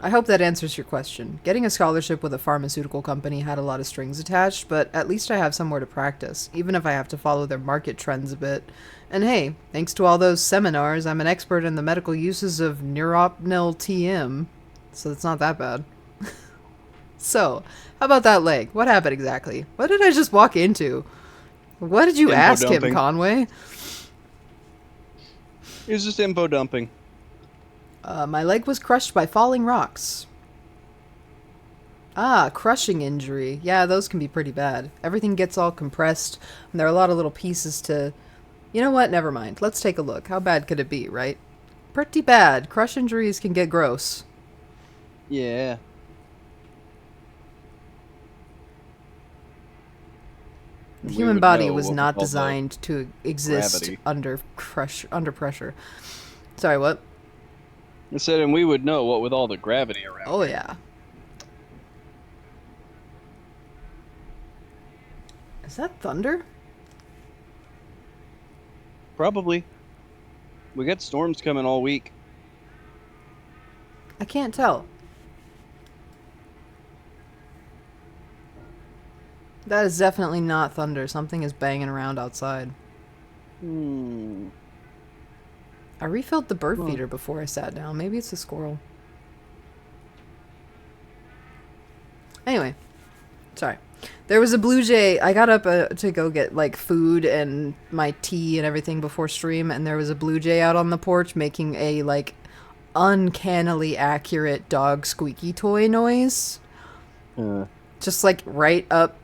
I hope that answers your question. Getting a scholarship with a pharmaceutical company had a lot of strings attached, but at least I have somewhere to practice, even if I have to follow their market trends a bit. And hey, thanks to all those seminars, I'm an expert in the medical uses of neuropnyl TM, so it's not that bad. So, how about that leg? What happened exactly? What did I just walk into? What did you Info ask him, dumping. Conway? It was just info dumping. My leg was crushed by falling rocks. Ah, crushing injury. Yeah, those can be pretty bad. Everything gets all compressed, and there are a lot of little pieces to... You know what? Never mind. Let's take a look. How bad could it be, right? Pretty bad. Crush injuries can get gross. Yeah. The We human would body know was what not with all the designed to exist gravity. under pressure. Sorry, what? I said, and we would know what with all the gravity around. Oh, yeah. Is that thunder? Probably. We got storms coming all week. I can't tell. That is definitely not thunder. Something is banging around outside. Hmm. I refilled the bird Huh. feeder before I sat down. Maybe it's a squirrel. Anyway, sorry. There was a blue jay. I got up to go get like food and my tea and everything before stream, and there was a blue jay out on the porch making a like uncannily accurate dog squeaky toy noise. Uh, Just like right up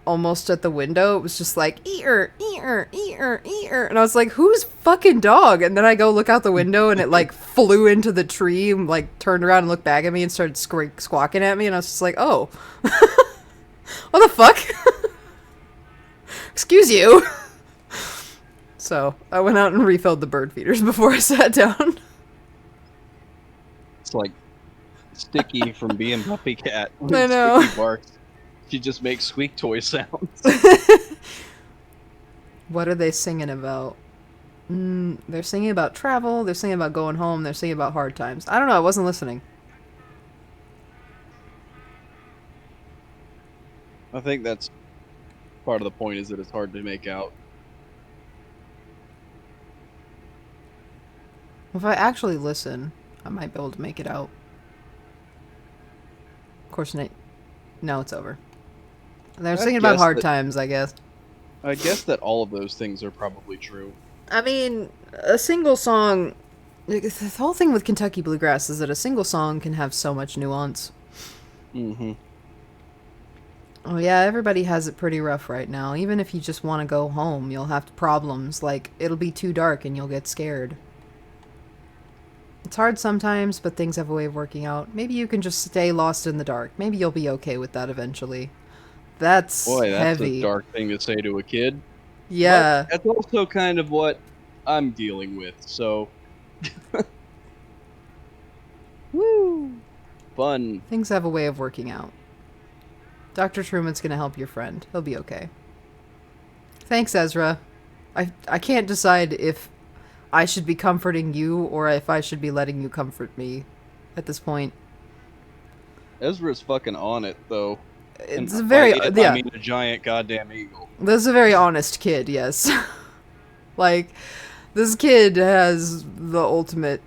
almost at the window. It was just like ear, ear, ear, ear, and I was like, "Whose fucking dog?" And then I go look out the window, and it like flew into the tree, and like turned around and looked back at me and started squawking at me, and I was just like, "Oh, what the fuck? Excuse you." So I went out and refilled the bird feeders before I sat down. it's like Sticky from being Puppy Cat. I When know. Sticky barks, she just makes squeak toy sounds. What are they singing about? They're singing about travel. They're singing about going home. They're singing about hard times. I don't know. I wasn't listening. I think that's part of the point, is that it's hard to make out. If I actually listen, I might be able to make it out. Of course, Nate. No, it's over. They're singing about hard times, I guess. I guess that all of those things are probably true. I mean, a single song. The whole thing with Kentucky Bluegrass is that a single song can have so much nuance. Mm-hmm. Oh, yeah, everybody has it pretty rough right now. Even if you just want to go home, you'll have problems. Like, it'll be too dark and you'll get scared. It's hard sometimes, but things have a way of working out. Maybe you can just stay lost in the dark. Maybe you'll be okay with that eventually. That's Boy, that's heavy. a dark thing to say to a kid. Yeah. But that's also kind of what I'm dealing with, so. Woo! Fun. Things have a way of working out. Dr. Truman's gonna help your friend. He'll be okay. Thanks, Ezra. I can't decide if I should be comforting you or if I should be letting you comfort me at this point. Ezra's fucking on it, though. It's And a very by it, yeah. I mean a giant goddamn eagle. This is a very honest kid, yes. Like, this kid has the ultimate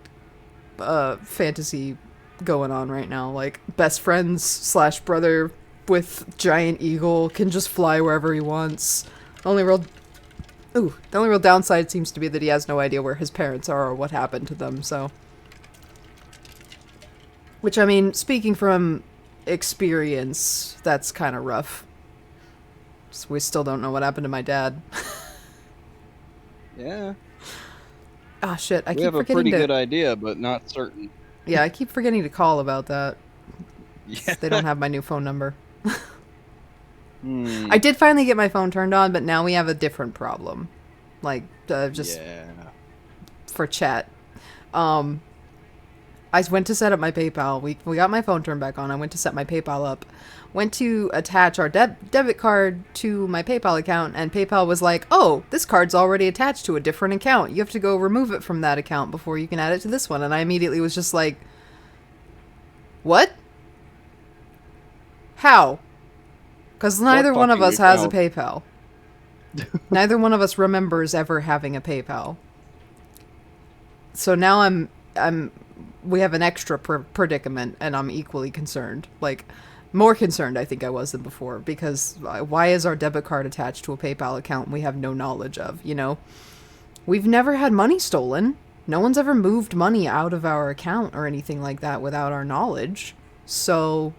fantasy going on right now. Like, best friends slash brother with giant eagle, can just fly wherever he wants. The only real downside seems to be that he has no idea where his parents are or what happened to them, so. Which, I mean, speaking from experience, that's kind of rough. So we still don't know what happened to my dad. Yeah. Ah, shit, I We keep have a forgetting pretty to... good idea, but not certain. Yeah, I keep forgetting to call about that. Yeah. They don't have my new phone number. Hmm. I did finally get my phone turned on, but now we have a different problem. Like, just Yeah. for chat. I went to set up my PayPal. We got my phone turned back on. I went to set my PayPal up. Went to attach our debit card to my PayPal account, and PayPal was like, "Oh, this card's already attached to a different account. You have to go remove it from that account before you can add it to this one." And I immediately was just like, "What? How?" Because neither one of fucking us has a account? PayPal. Neither one of us remembers ever having a PayPal. So now we have an extra predicament, and I'm equally concerned. Like, more concerned, I think I was than before, because why is our debit card attached to a PayPal account we have no knowledge of, you know? We've never had money stolen. No one's ever moved money out of our account or anything like that without our knowledge. So,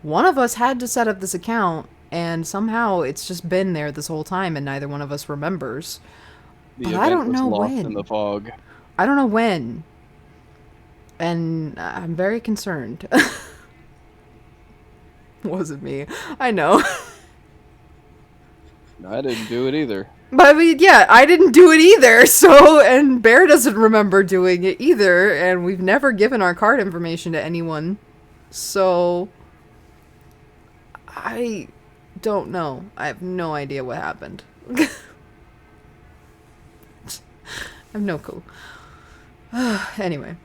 one of us had to set up this account, and somehow it's just been there this whole time, and neither one of us remembers. The But event I don't was know lost when. in the fog. I don't know when. And I'm very concerned. Wasn't me. I know. I didn't do it either. But I mean, yeah, I didn't do it either, so, and Bear doesn't remember doing it either, and we've never given our card information to anyone. So, I don't know. I have no idea what happened. I have no clue. Anyway.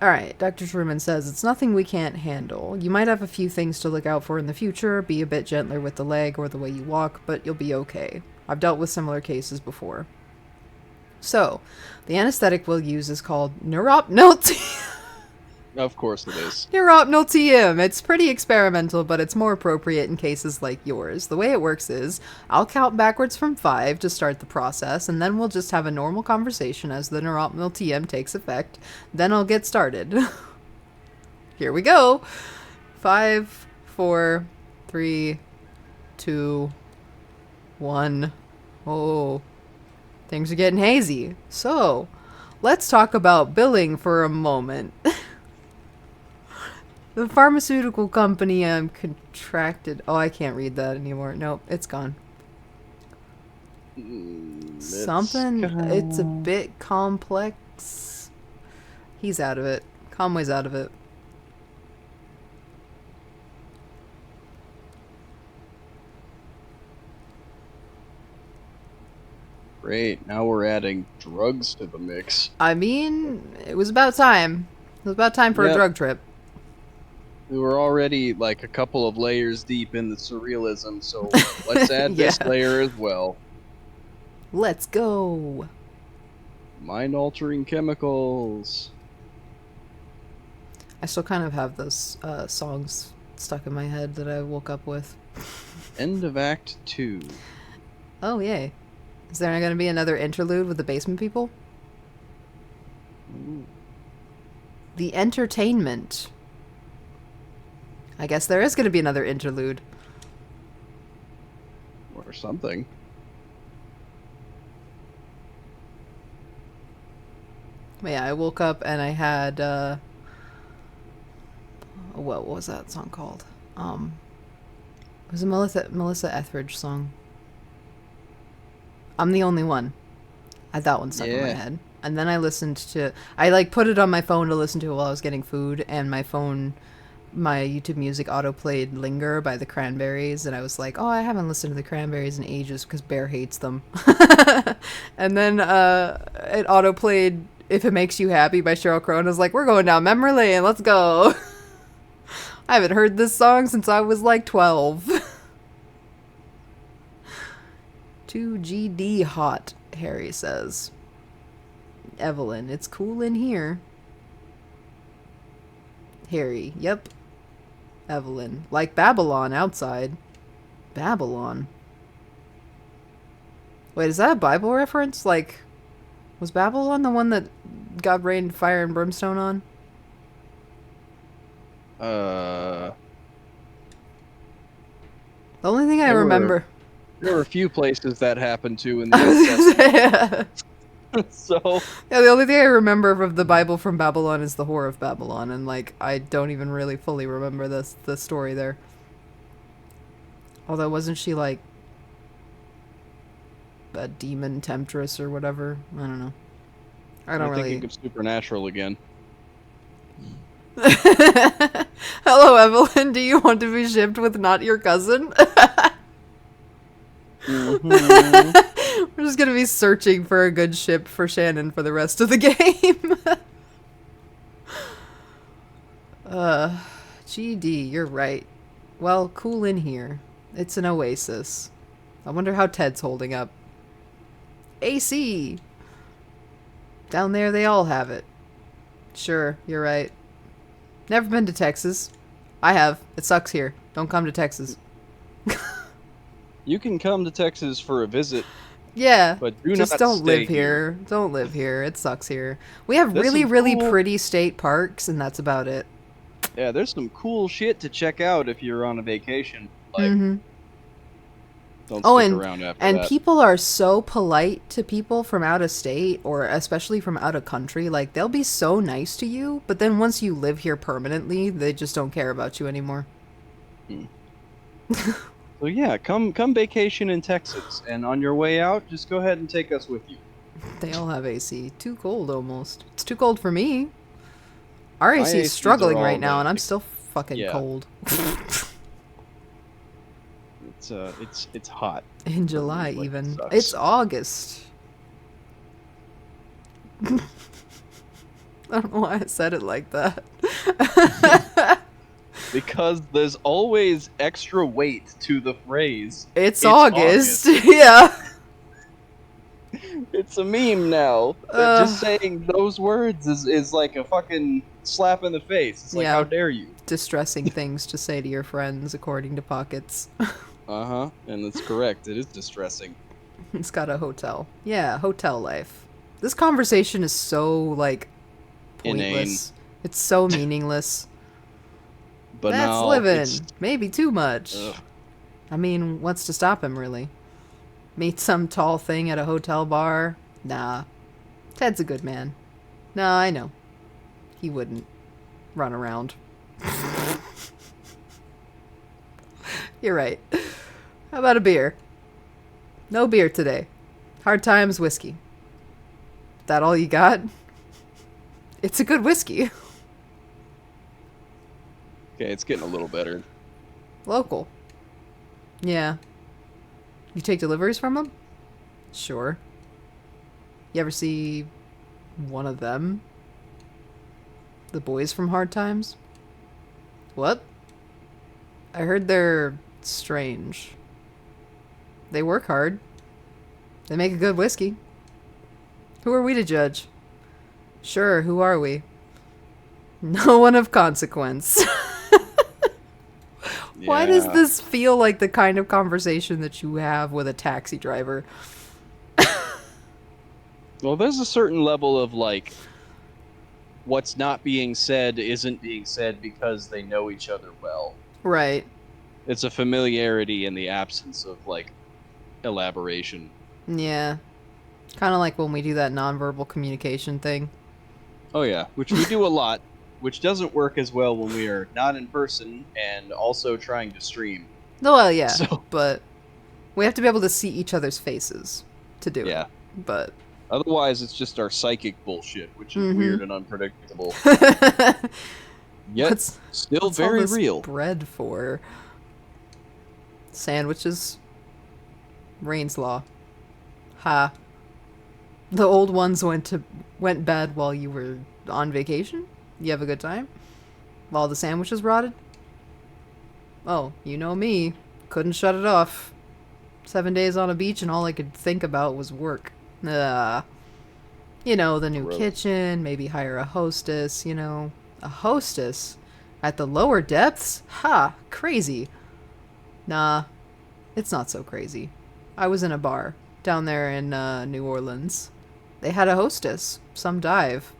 Alright, Dr. Truman says it's nothing we can't handle. You might have a few things to look out for in the future, be a bit gentler with the leg or the way you walk, but you'll be okay. I've dealt with similar cases before. So, the anesthetic we'll use is called neuropnol. Of course it is. Neuropnol TM. It's pretty experimental, but it's more appropriate in cases like yours. The way it works is, I'll count backwards from 5 to start the process, and then we'll just have a normal conversation as the neuropnol TM takes effect. Then I'll get started. Here we go. 5, 4, 3, 2, 1. Oh, things are getting hazy. So, let's talk about billing for a moment. The pharmaceutical company I'm contracted... Oh, I can't read that anymore. Nope, it's gone. It's a bit complex. He's out of it. Conway's out of it. Great. Now we're adding drugs to the mix. I mean, it was about time. It was about time for a drug trip. We were already like a couple of layers deep in the surrealism, so let's add this layer as well. Let's go. Mind-altering chemicals. I still kind of have those songs stuck in my head that I woke up with. End of Act 2. Oh, yay. Is there going to be another interlude with the basement people? Ooh. The entertainment. I guess there is going to be another interlude. Or something. But yeah, I woke up and I had, what was that song called? It was a Melissa Etheridge song. I'm the Only One. I had that one stuck in my head. And then I like put it on my phone to listen to it while I was getting food, and my YouTube Music auto-played Linger by the Cranberries, and I was like, oh, I haven't listened to the Cranberries in ages because Bear hates them. And then it auto-played If It Makes You Happy by Sheryl Crow, and I was like, we're going down memory lane, let's go. I haven't heard this song since I was like 12. 2GD hot, Harry says. Evelyn, it's cool in here. Harry, yep. Evelyn, like Babylon outside. Babylon. Wait, is that a Bible reference? Like, was Babylon the one that God rained fire and brimstone on? The only thing I remember... There were a few places that happened to in the Old Testament. So... Yeah, the only thing I remember of the Bible from Babylon is the Whore of Babylon, and, like, I don't even really fully remember the story there. Although, wasn't she, like, a demon temptress or whatever? I don't know. I'm thinking of Supernatural again. Hello, Evelyn. Do you want to be shipped with not your cousin? Mm-hmm. We're just gonna be searching for a good ship for Shannon for the rest of the game. GD, you're right. Well, cool in here. It's an oasis. I wonder how Ted's holding up. AC! Down there they all have it. Sure, you're right. Never been to Texas. I have. It sucks here. Don't come to Texas. You can come to Texas for a visit. Yeah, but just don't live here. Don't live here. It sucks here. We have really pretty state parks, and that's about it. Yeah, there's some cool shit to check out if you're on a vacation. Like, don't stick around after that. And people are so polite to people from out of state, or especially from out of country. Like, they'll be so nice to you, but then once you live here permanently, they just don't care about you anymore. So yeah, come vacation in Texas, and on your way out, just go ahead and take us with you. They all have AC. Too cold, almost. It's too cold for me. Our AC is struggling right now, and I'm still fucking cold. It's hot. In July, even. It's August. I don't know why I said it like that. Because there's always extra weight to the phrase. It's It's August. August. Yeah. It's a meme now. That Uh, just saying those words is like a fucking slap in the face. It's like, how yeah. dare you? Distressing things to say to your friends, according to Pockets. Uh-huh. And that's correct. It is distressing. It's got a hotel. Yeah, hotel life. This conversation is so, like, Inane. pointless. It's so meaningless. That's Banal. It's living. Maybe too much. ugh. I mean, what's to stop him, really? Meet some tall thing at a hotel bar? Nah. Ted's a good man. No, I know. He wouldn't run around. You're right. How about a beer? No beer today. Hard times whiskey. That all you got? It's a good whiskey. Okay, it's getting a little better. Local. Yeah. You take deliveries from them? Sure. You ever see one of them? The boys from Hard Times? What? I heard they're strange. They work hard. They make a good whiskey. Who are we to judge? Sure, who are we? No one of consequence. Why does Yeah. this feel like the kind of conversation that you have with a taxi driver? Well, there's a certain level of like what's not being said isn't being said because they know each other well. Right. It's a familiarity in the absence of like elaboration. Yeah. Kind of like when we do that nonverbal communication thing. Oh yeah, which we do a lot, which doesn't work as well when we are not in person and also trying to stream. No, well, yeah. So, But we have to be able to see each other's faces to do it. yeah. But. Otherwise, it's just our psychic bullshit, which is weird and unpredictable. Yet, what's still what's all very this real. bread for? Sandwiches. Rain's Law. Ha. The old ones went bad while you were on vacation? You have a good time? While the sandwiches rotted? Oh, you know me. Couldn't shut it off. 7 days on a beach and all I could think about was work. You know, the new Gross. kitchen, maybe hire a hostess, you know. A hostess? At the lower depths? Ha! Crazy. Nah, it's not so crazy. I was in a bar down there in New Orleans. They had a hostess, some dive.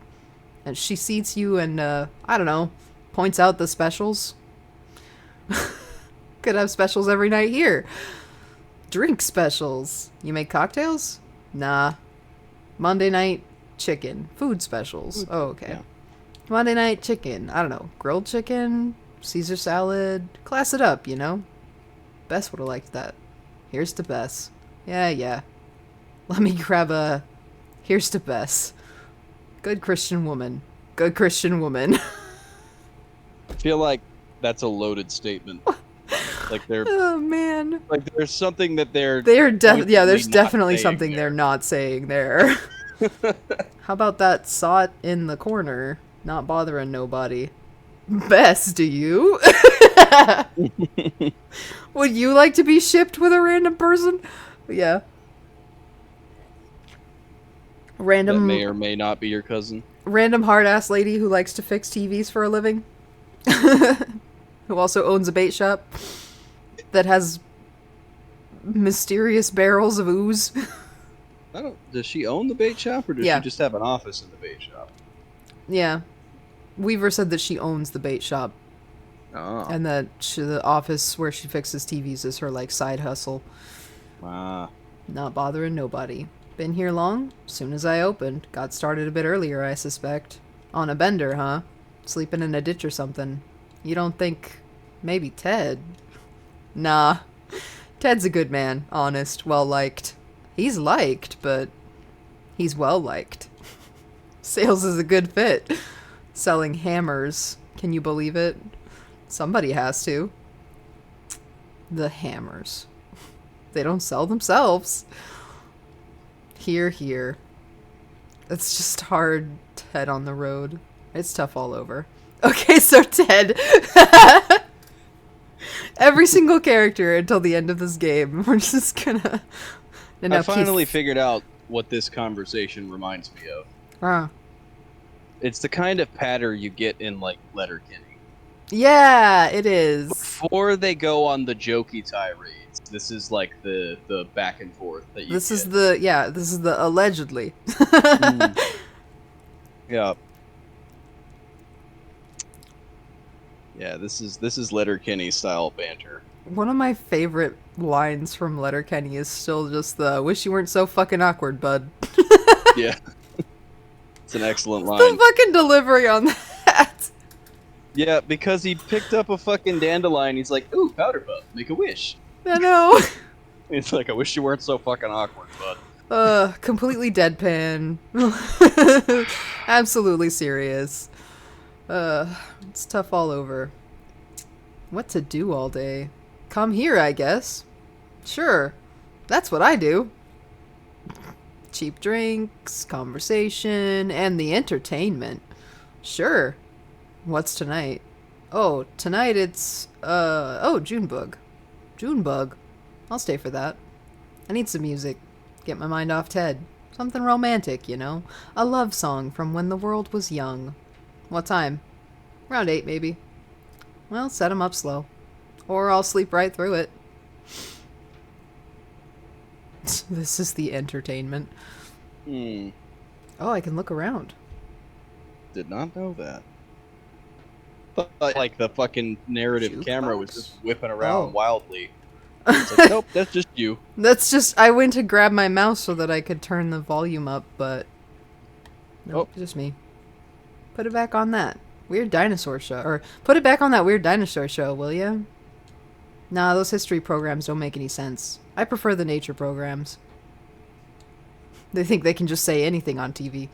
And she seats you and, I don't know, points out the specials. Could have specials every night here. Drink specials. You make cocktails? Nah. Monday night, chicken. Food specials. Oh, okay. Yeah. Monday night, chicken. I don't know. Grilled chicken? Caesar salad? Class it up, you know? Bess would have liked that. Here's to Bess. Yeah. Let me grab a... Here's to Bess. Good Christian woman. Good Christian woman. I feel like that's a loaded statement. Like they're Oh, man. like there's something that they're Yeah, there's pointedly not definitely saying something there. they're not saying there. How about that sot in the corner? Not bothering nobody. Bess, do you? Would you like to be shipped with a random person? Yeah. That Random may or may not be your cousin. random hard ass lady who likes to fix TVs for a living. Who also owns a bait shop that has mysterious barrels of ooze. I don't. Does she own the bait shop, or does Yeah. she just have an office in the bait shop? Yeah. Weaver said that she owns the bait shop Oh, and that the office where she fixes TVs is her like side hustle. ah, Not bothering nobody. Been here long? Soon as I opened. Got started a bit earlier, I suspect. On a bender, huh? Sleeping in a ditch or something. You don't think maybe Ted? Nah. Ted's a good man, honest, well liked. He's liked, but he's well liked. Sales is a good fit. Selling hammers. Can you believe it? Somebody has to. The hammers. They don't sell themselves. Here. It's just hard Ted on the road. It's tough all over. Okay, so Ted. Every single character until the end of this game. We're just gonna. And I now finally Keith. figured out what this conversation reminds me of. Ah. It's the kind of patter you get in like Letterkenny. Yeah, it is. Before they go on the jokey tirades, this is like the back and forth that you This get. is the this is the allegedly. Mm. Yeah. Yeah, this is Letterkenny style banter. One of my favorite lines from Letterkenny is still just the "Wish you weren't so fucking awkward, bud." Yeah. It's an excellent The line. fucking delivery on that. Yeah, because he picked up a fucking dandelion, he's like, ooh, powder puff, make a wish. I know. It's like, I wish you weren't so fucking awkward, bud. Completely deadpan. Absolutely serious. It's tough all over. What to do all day? Come here, I guess. Sure. That's what I do. Cheap drinks, conversation, and the entertainment. Sure. What's tonight? Oh, tonight it's, Junebug. Junebug. I'll stay for that. I need some music. Get my mind off Ted. Something romantic, you know? A love song from when the world was young. What time? Around 8, maybe. Well, set 'em up slow. Or I'll sleep right through it. This is the entertainment. Hmm. Oh, I can look around. Did not know that. But like the fucking narrative camera was just whipping around wildly. It's like, nope, that's just you. That's just, I went to grab my mouse so that I could turn the volume up, but nope, just me. Put it back on that weird dinosaur show, or put it back on that weird dinosaur show, will ya? Nah, those history programs don't make any sense. I prefer the nature programs. They think they can just say anything on TV.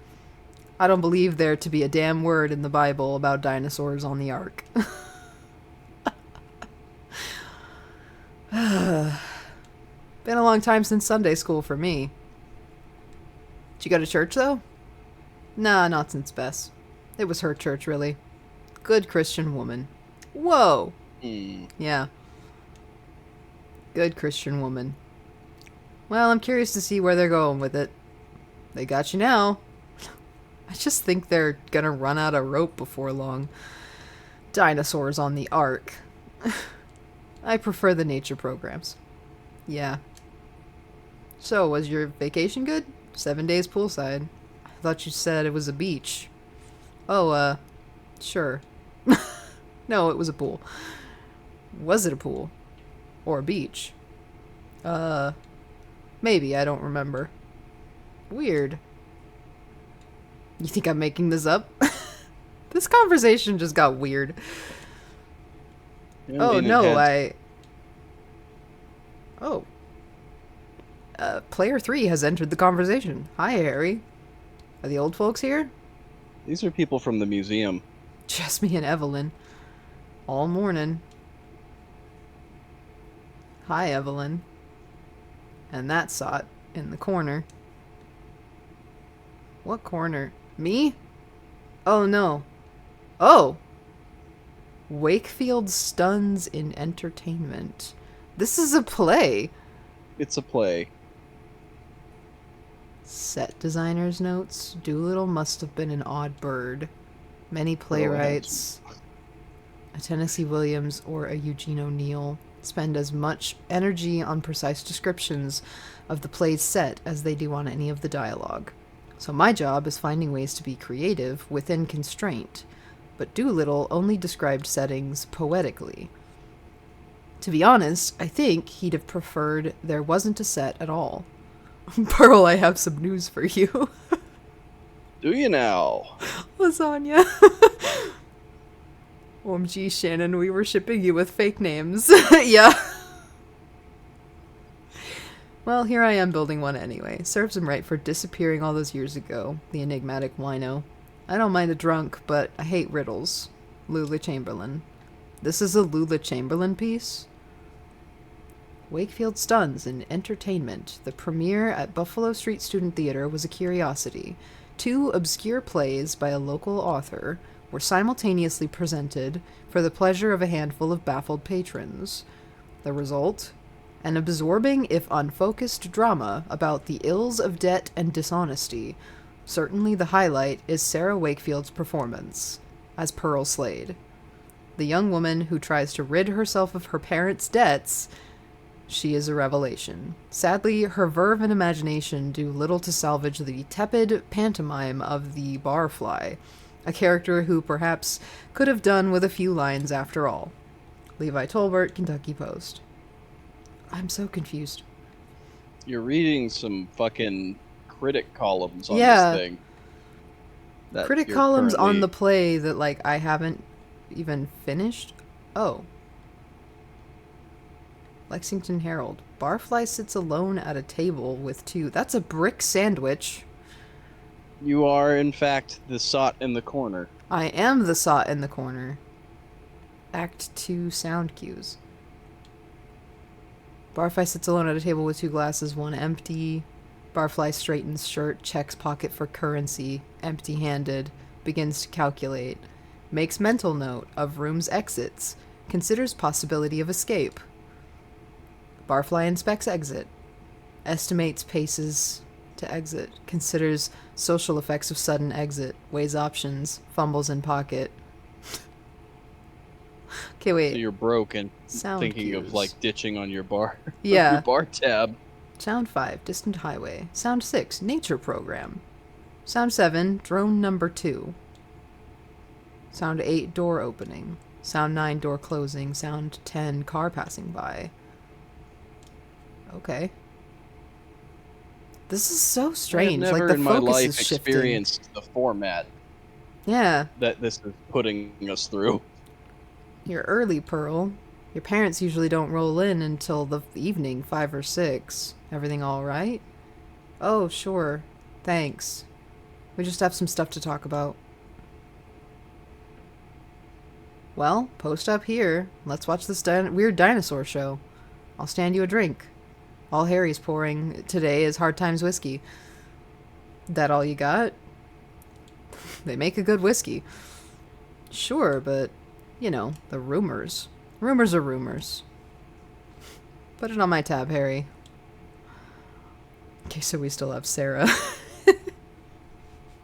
I don't believe there to be a damn word in the Bible about dinosaurs on the ark. Been a long time since Sunday school for me. Did you go to church, though? Nah, not since Bess. It was her church, really. Good Christian woman. Whoa! Yeah. Good Christian woman. Well, I'm curious to see where they're going with it. They got you now. I just think they're gonna run out of rope before long. Dinosaurs on the ark. I prefer the nature programs. Yeah. So, was your vacation good? 7 days poolside. I thought you said it was a beach. Oh, sure. No, it was a pool. Was it a pool? Or a beach? Maybe, I don't remember. Weird. You think I'm making this up? This conversation just got weird. Oh, no, Oh. Player 3 has entered the conversation. Hi, Harry. Are the old folks here? These are people from the museum. Just me and Evelyn. All morning. Hi, Evelyn. And that sot in the corner. What corner? Me? Oh, no. Oh! Wakefield Stuns in Entertainment. This is a play. It's a play. Set designer's notes. Doolittle must have been an odd bird. Many playwrights, a Tennessee Williams or a Eugene O'Neill, spend as much energy on precise descriptions of the play's set as they do on any of the dialogue. So my job is finding ways to be creative within constraint, but Doolittle only described settings poetically. To be honest, I think he'd have preferred there wasn't a set at all. Pearl, I have some news for you. Do you now? Lasagna. OMG, Shannon, we were shipping you with fake names. Yeah. Well, here I am building one anyway. Serves him right for disappearing all those years ago, the enigmatic wino. I don't mind a drunk, but I hate riddles. Lula Chamberlain. This is a Lula Chamberlain piece? Wakefield Stuns in Entertainment. The premiere at Buffalo Street Student Theater was a curiosity. two obscure plays by a local author were simultaneously presented for the pleasure of a handful of baffled patrons. The result? An absorbing, if unfocused, drama about the ills of debt and dishonesty. Certainly the highlight is Sarah Wakefield's performance as Pearl Slade, the young woman who tries to rid herself of her parents' debts. She is a revelation. Sadly, her verve and imagination do little to salvage the tepid pantomime of the barfly, a character who perhaps could have done with a few lines after all. Levi Tolbert, Kentucky Post. I'm so confused. You're reading some fucking critic columns on Yeah. this thing. That Critic you're columns on currently- the play that, like, I haven't even finished. Oh. Lexington Herald. Barfly sits alone at a table with two. That's a brick sandwich. You are, in fact, the sot in the corner. I am the sot in the corner. Act 2 sound cues. Barfly sits alone at a table with two glasses, one empty. Barfly straightens shirt, checks pocket for currency, empty-handed, begins to calculate, makes mental note of room's exits, considers possibility of escape. Barfly inspects exit, estimates paces to exit, considers social effects of sudden exit, weighs options, fumbles in pocket. Okay, wait. So you're broken, Sound thinking cues. of like ditching on your bar, Yeah. your bar tab. Sound 5, distant highway. Sound 6, nature program. Sound 7, drone number 2. Sound 8, door opening. Sound 9, door closing. Sound 10, car passing by. Okay. This is so strange. I've never Like, the in my focus life is shifting. experienced the format Yeah. that this is putting us through. You're early, Pearl. Your parents usually don't roll in until the evening, 5 or 6. Everything all right? Oh, sure. Thanks. We just have some stuff to talk about. Well, post up here. Let's watch this weird dinosaur show. I'll stand you a drink. All Harry's pouring today is Hard Times whiskey. That all you got? They make a good whiskey. Sure, but, you know, the rumors. Rumors are rumors. Put it on my tab, Harry. Okay, so we still have Sarah.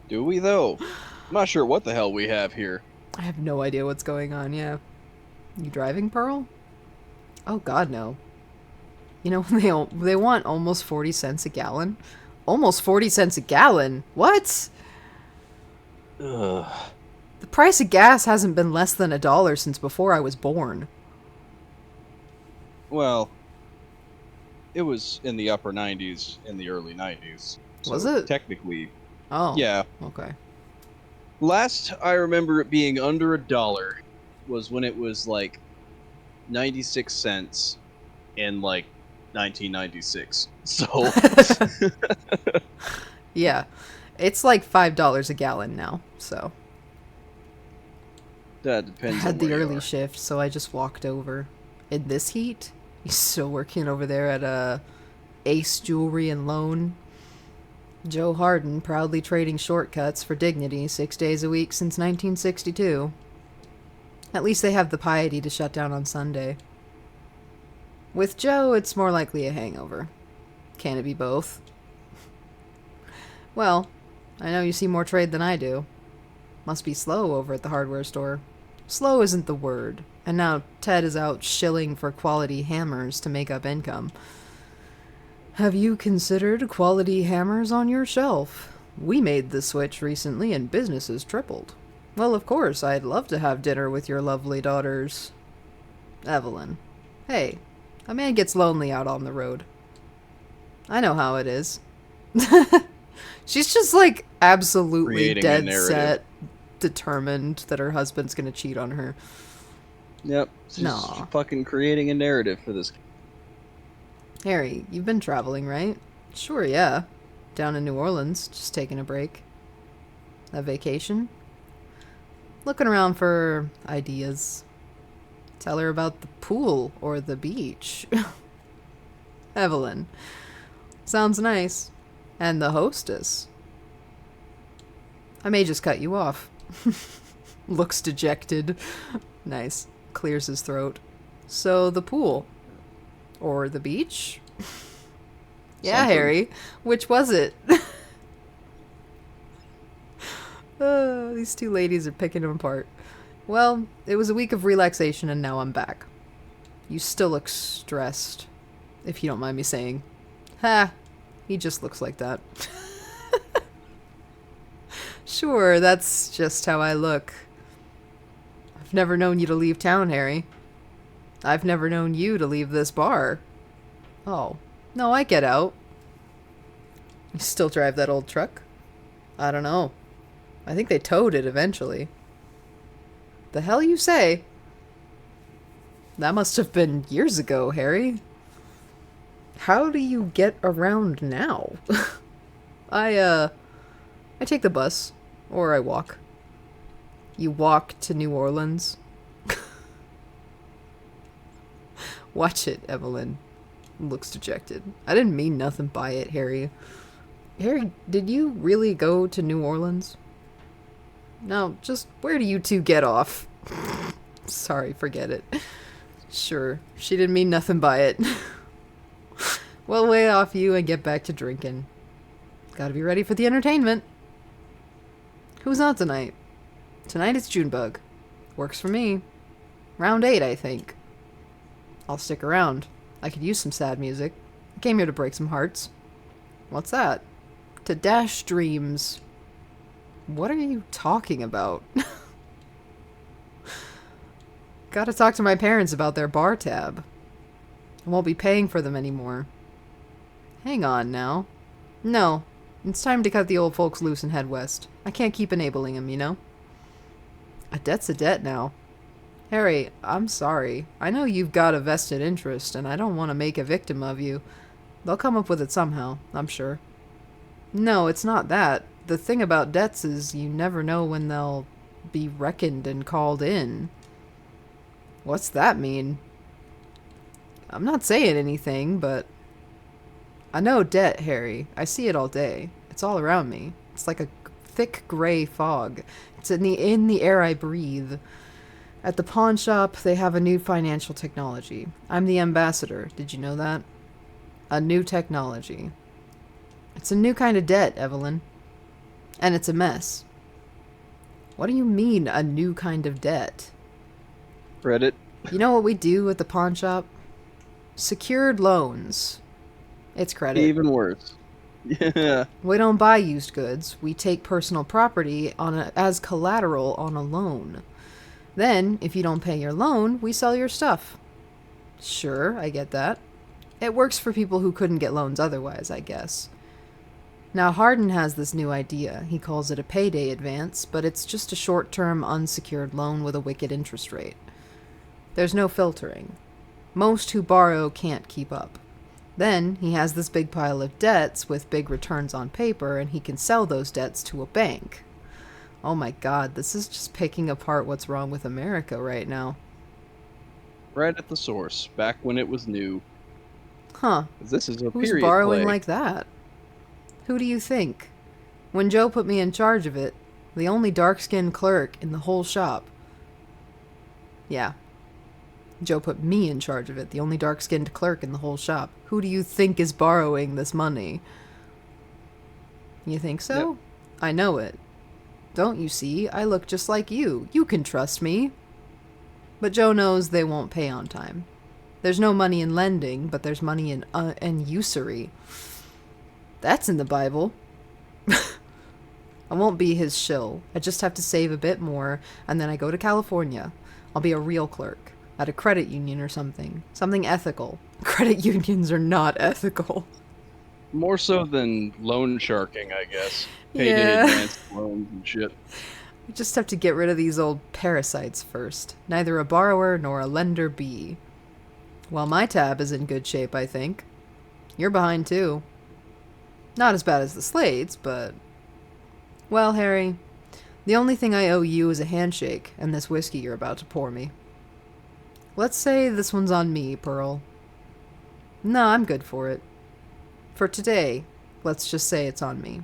Do we though? I'm not sure what the hell we have here. I have no idea what's going on, yeah. You driving, Pearl? Oh, God, no. You know, they want almost 40 cents a gallon. Almost 40 cents a gallon? What? Ugh. The price of gas hasn't been less than $1 since before I was born. Well, it was in the upper 90s in the early 90s. So Was it? Technically, Oh. yeah. Okay. Last I remember it being under $1 was when it was like 96 cents in like 1996. So Yeah. It's like $5 a gallon now, so. that I depends had on the where you early are. shift, so I just walked over. In this heat? He's still working over there at Ace Jewelry and Loan. Joe Harden proudly trading shortcuts for dignity 6 days a week since 1962. At least they have the piety to shut down on Sunday. With Joe, it's more likely a hangover. Can it be both? Well, I know you see more trade than I do. Must be slow over at the hardware store. Slow isn't the word, and now Ted is out shilling for quality hammers to make up income. Have you considered quality hammers on your shelf? We made the switch recently and business has tripled. Well, of course, I'd love to have dinner with your lovely daughters. Evelyn. Hey, a man gets lonely out on the road. I know how it is. She's just like absolutely Creating a dead narrative. set, determined that her husband's gonna cheat on her. Yep. She's Nah. fucking creating a narrative for this. Harry, you've been traveling, right? Sure, yeah. Down in New Orleans, just taking a break. A vacation? Looking around for ideas. Tell her about the pool or the beach. Evelyn. Sounds nice. And the hostess. I may just cut you off. Looks dejected. Nice. Clears his throat. So, the pool. Or the beach? Yeah, Something. Harry. Which was it? These two ladies are picking him apart. Well, it was a week of relaxation and now I'm back. You still look stressed, if you don't mind me saying. Ha! He just looks like that. Sure, that's just how I look. I've never known you to leave town, Harry. I've never known you to leave this bar. Oh, no, I get out. You still drive that old truck? I don't know. I think they towed it eventually. The hell you say? That must have been years ago, Harry. How do you get around now? I take the bus. Or I walk. You walk to New Orleans? Watch it, Evelyn. Looks dejected. I didn't mean nothing by it, Harry. Harry, did you really go to New Orleans? No, just where do you two get off? Sorry, forget it. Sure, she didn't mean nothing by it. Well, lay off you and get back to drinking. Gotta be ready for the entertainment. Who's on tonight? Tonight it's Junebug. Works for me. Round 8, I think. I'll stick around. I could use some sad music. I came here to break some hearts. What's that? To dash dreams. What are you talking about? Gotta talk to my parents about their bar tab. I won't be paying for them anymore. Hang on now. No, it's time to cut the old folks loose and head west. I can't keep enabling them, you know? A debt's a debt now. Harry, I'm sorry. I know you've got a vested interest, and I don't want to make a victim of you. They'll come up with it somehow, I'm sure. No, it's not that. The thing about debts is you never know when they'll be reckoned and called in. What's that mean? I'm not saying anything, but... I know debt, Harry. I see it all day. It's all around me. It's like a thick gray fog. It's in the air I breathe. At the pawn shop, they have a new financial technology. I'm the ambassador. Did you know that? A new technology. It's a new kind of debt, Evelyn. And it's a mess. What do you mean, a new kind of debt? Reddit. You know what we do at the pawn shop? Secured loans. It's credit. Even worse. Yeah. We don't buy used goods. We take personal property as collateral on a loan. Then, if you don't pay your loan, we sell your stuff. Sure, I get that. It works for people who couldn't get loans otherwise, I guess. Now, Hardin has this new idea. He calls it a payday advance, but it's just a short-term, unsecured loan with a wicked interest rate. There's no filtering. Most who borrow can't keep up. Then, he has this big pile of debts with big returns on paper, and he can sell those debts to a bank. Oh my god, this is just picking apart what's wrong with America right now. Right at the source, back when it was new. Huh. This is a Who's period borrowing play. like that? Who do you think? When Joe put me in charge of it, the only dark-skinned clerk in the whole shop. Yeah. Joe put me in charge of it, the only dark-skinned clerk in the whole shop. Who do you think is borrowing this money? You think so? Yep. I know it. Don't you see? I look just like you. You can trust me. But Joe knows they won't pay on time. There's no money in lending, but there's money in usury. That's in the Bible. I won't be his shill. I just have to save a bit more, and then I go to California. I'll be a real clerk. At a credit union or something. Something ethical. Credit unions are not ethical. More so than loan sharking, I guess. Payday Yeah. advance loans and shit. We just have to get rid of these old parasites first. Neither a borrower nor a lender be. Well, my tab is in good shape, I think. You're behind, too. Not as bad as the Slades, but... Well, Harry, the only thing I owe you is a handshake and this whiskey you're about to pour me. Let's say this one's on me, Pearl. No, I'm good for it. For today, let's just say it's on me.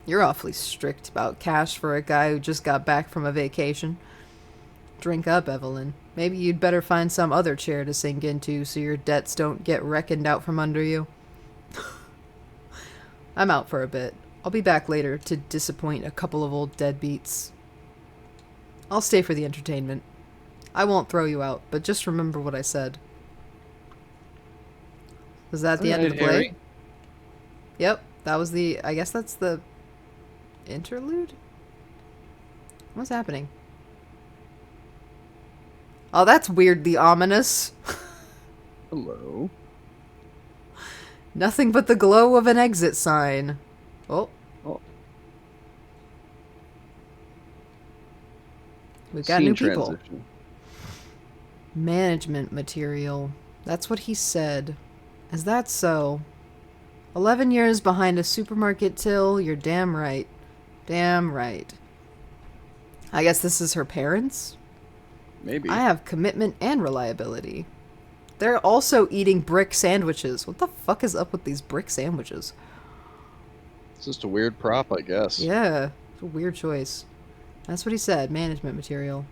You're awfully strict about cash for a guy who just got back from a vacation. Drink up, Evelyn. Maybe you'd better find some other chair to sink into so your debts don't get reckoned out from under you. I'm out for a bit. I'll be back later to disappoint a couple of old deadbeats. I'll stay for the entertainment. I won't throw you out, but just remember what I said. Was that the end of the play? Harry. Yep, that was the... I guess that's the interlude? What's happening? Oh, that's weirdly ominous. Hello. Nothing but the glow of an exit sign. Oh. Oh. We've got Scene new people. transition. Management material. That's what he said. Is that so? 11 years behind a supermarket till, you're damn right. Damn right. I guess this is her parents? Maybe. I have commitment and reliability. They're also eating brick sandwiches. What the fuck is up with these brick sandwiches? It's just a weird prop, I guess. Yeah, it's a weird choice. That's what he said, management material.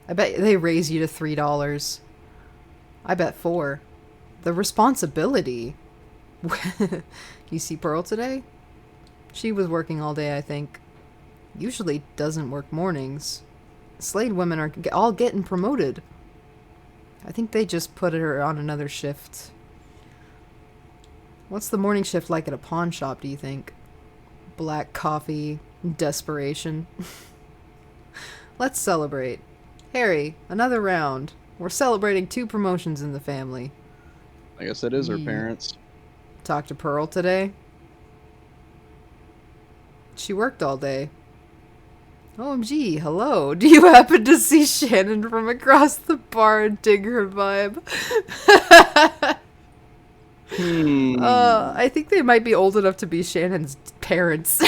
I bet they raise you to $3. I bet 4. The responsibility. You see Pearl today? She was working all day, I think. Usually doesn't work mornings. Slade women are all getting promoted. I think they just put her on another shift. What's the morning shift like at a pawn shop, do you think? Black coffee, desperation. Let's celebrate. Harry, another round. We're celebrating 2 promotions in the family. I guess that is her parents. Talked to Pearl today. She worked all day. OMG, hello. Do you happen to see Shannon from across the bar and dig her vibe? I think they might be old enough to be Shannon's parents.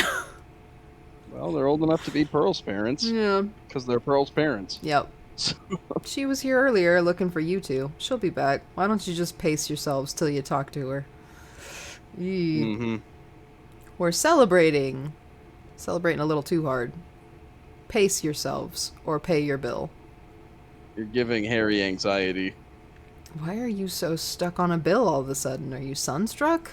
Well, they're old enough to be Pearl's parents. Yeah. Because they're Pearl's parents. Yep. She was here earlier looking for you two. She'll be back. Why don't you just pace yourselves till you talk to her? We're celebrating. Celebrating a little too hard. Pace yourselves, or pay your bill. You're giving Harry anxiety. Why are you so stuck on a bill all of a sudden? Are you sunstruck?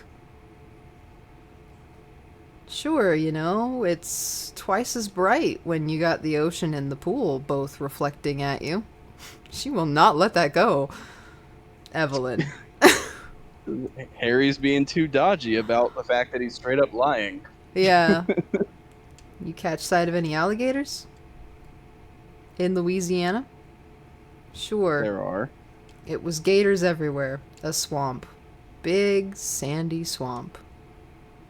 Sure, you know, it's twice as bright when you got the ocean and the pool both reflecting at you. She will not let that go. Evelyn. Harry's being too dodgy about the fact that he's straight up lying. Yeah. You catch sight of any alligators? In Louisiana? Sure. There are. It was gators everywhere. A swamp. Big, sandy swamp.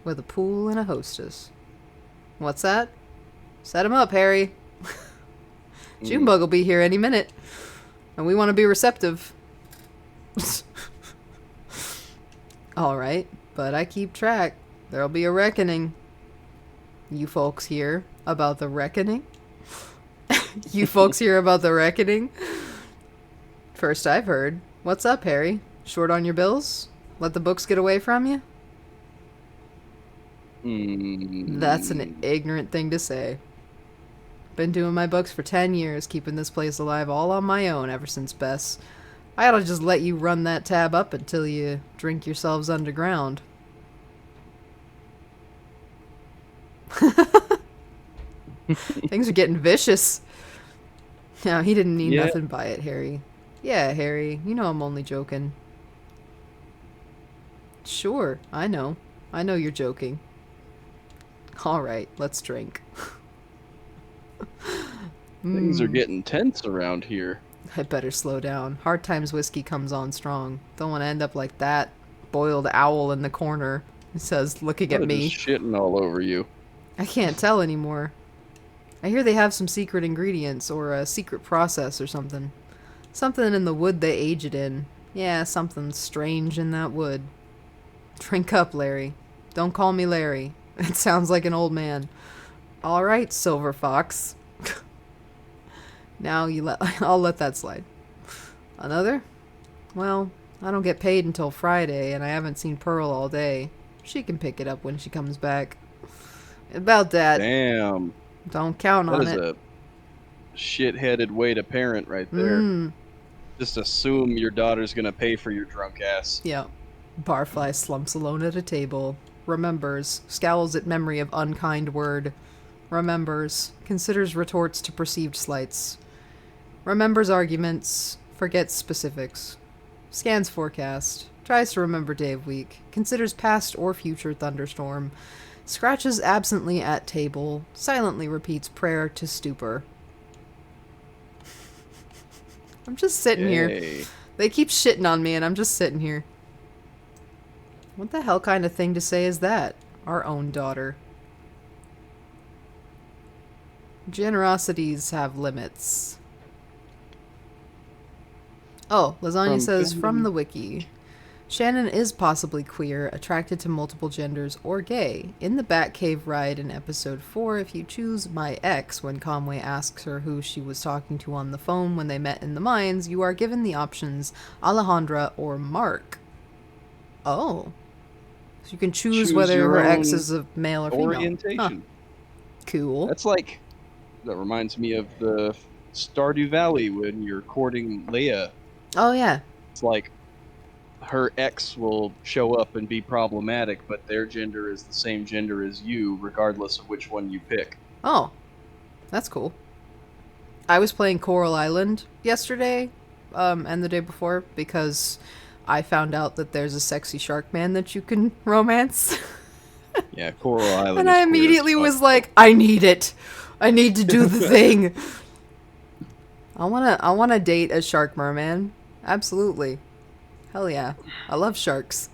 With a pool and a hostess. What's that? Set him up, Harry. Junebug will be here any minute. And we want to be receptive. Alright, but I keep track. There'll be a reckoning. You folks hear about the reckoning? You folks hear about the reckoning? First I've heard. What's up, Harry? Short on your bills? Let the books get away from you? That's an ignorant thing to say. Been doing my books for 10 years, keeping this place alive all on my own ever since Bess. I ought to just let you run that tab up until you drink yourselves underground. Things are getting vicious. No, he didn't mean nothing by it, Harry. Yeah, Harry, you know I'm only joking. Sure, I know. I know you're joking. Alright, let's drink. Things are getting tense around here. I better slow down. Hard Times whiskey comes on strong. Don't want to end up like that boiled owl in the corner. He says, looking at me. Just shitting all over you. I can't tell anymore. I hear they have some secret ingredients or a secret process or something. Something in the wood they age it in. Yeah, something strange in that wood. Drink up, Larry. Don't call me Larry. It sounds like an old man. All right, Silver Fox. Now I'll let that slide. Another? Well, I don't get paid until Friday, and I haven't seen Pearl all day. She can pick it up when she comes back. About that. Damn. Don't count That on is it. a shit-headed way to parent right there. Mmm. Just assume your daughter's gonna pay for your drunk ass. Yeah. Barfly slumps alone at a table. Remembers. Scowls at memory of unkind word. Remembers. Considers retorts to perceived slights. Remembers arguments. Forgets specifics. Scans forecast. Tries to remember day of week. Considers past or future thunderstorm. Scratches absently at table. Silently repeats prayer to stupor. I'm just sitting here. Yay. They keep shitting on me and I'm just sitting here. What the hell kind of thing to say is that? Our own daughter. Generosities have limits. Oh, Lasagna says from the wiki. Shannon is possibly queer, attracted to multiple genders, or gay. In the Batcave ride in episode 4, if you choose my ex when Conway asks her who she was talking to on the phone when they met in the mines, you are given the options Alejandra or Mark. Oh. So you can choose whether your her ex own is a male or female. Huh. orientation. Cool. That's like, that reminds me of the Stardew Valley when you're courting Leia. Oh, yeah. It's like her ex will show up and be problematic, but their gender is the same gender as you, regardless of which one you pick. Oh. That's cool. I was playing Coral Island yesterday, and the day before, because I found out that there's a sexy shark man that you can romance. Yeah, Coral Island. And is I queer immediately as fuck. was like, I need it. I need to do the thing. I wanna date a shark merman. Absolutely. Hell yeah. I love sharks.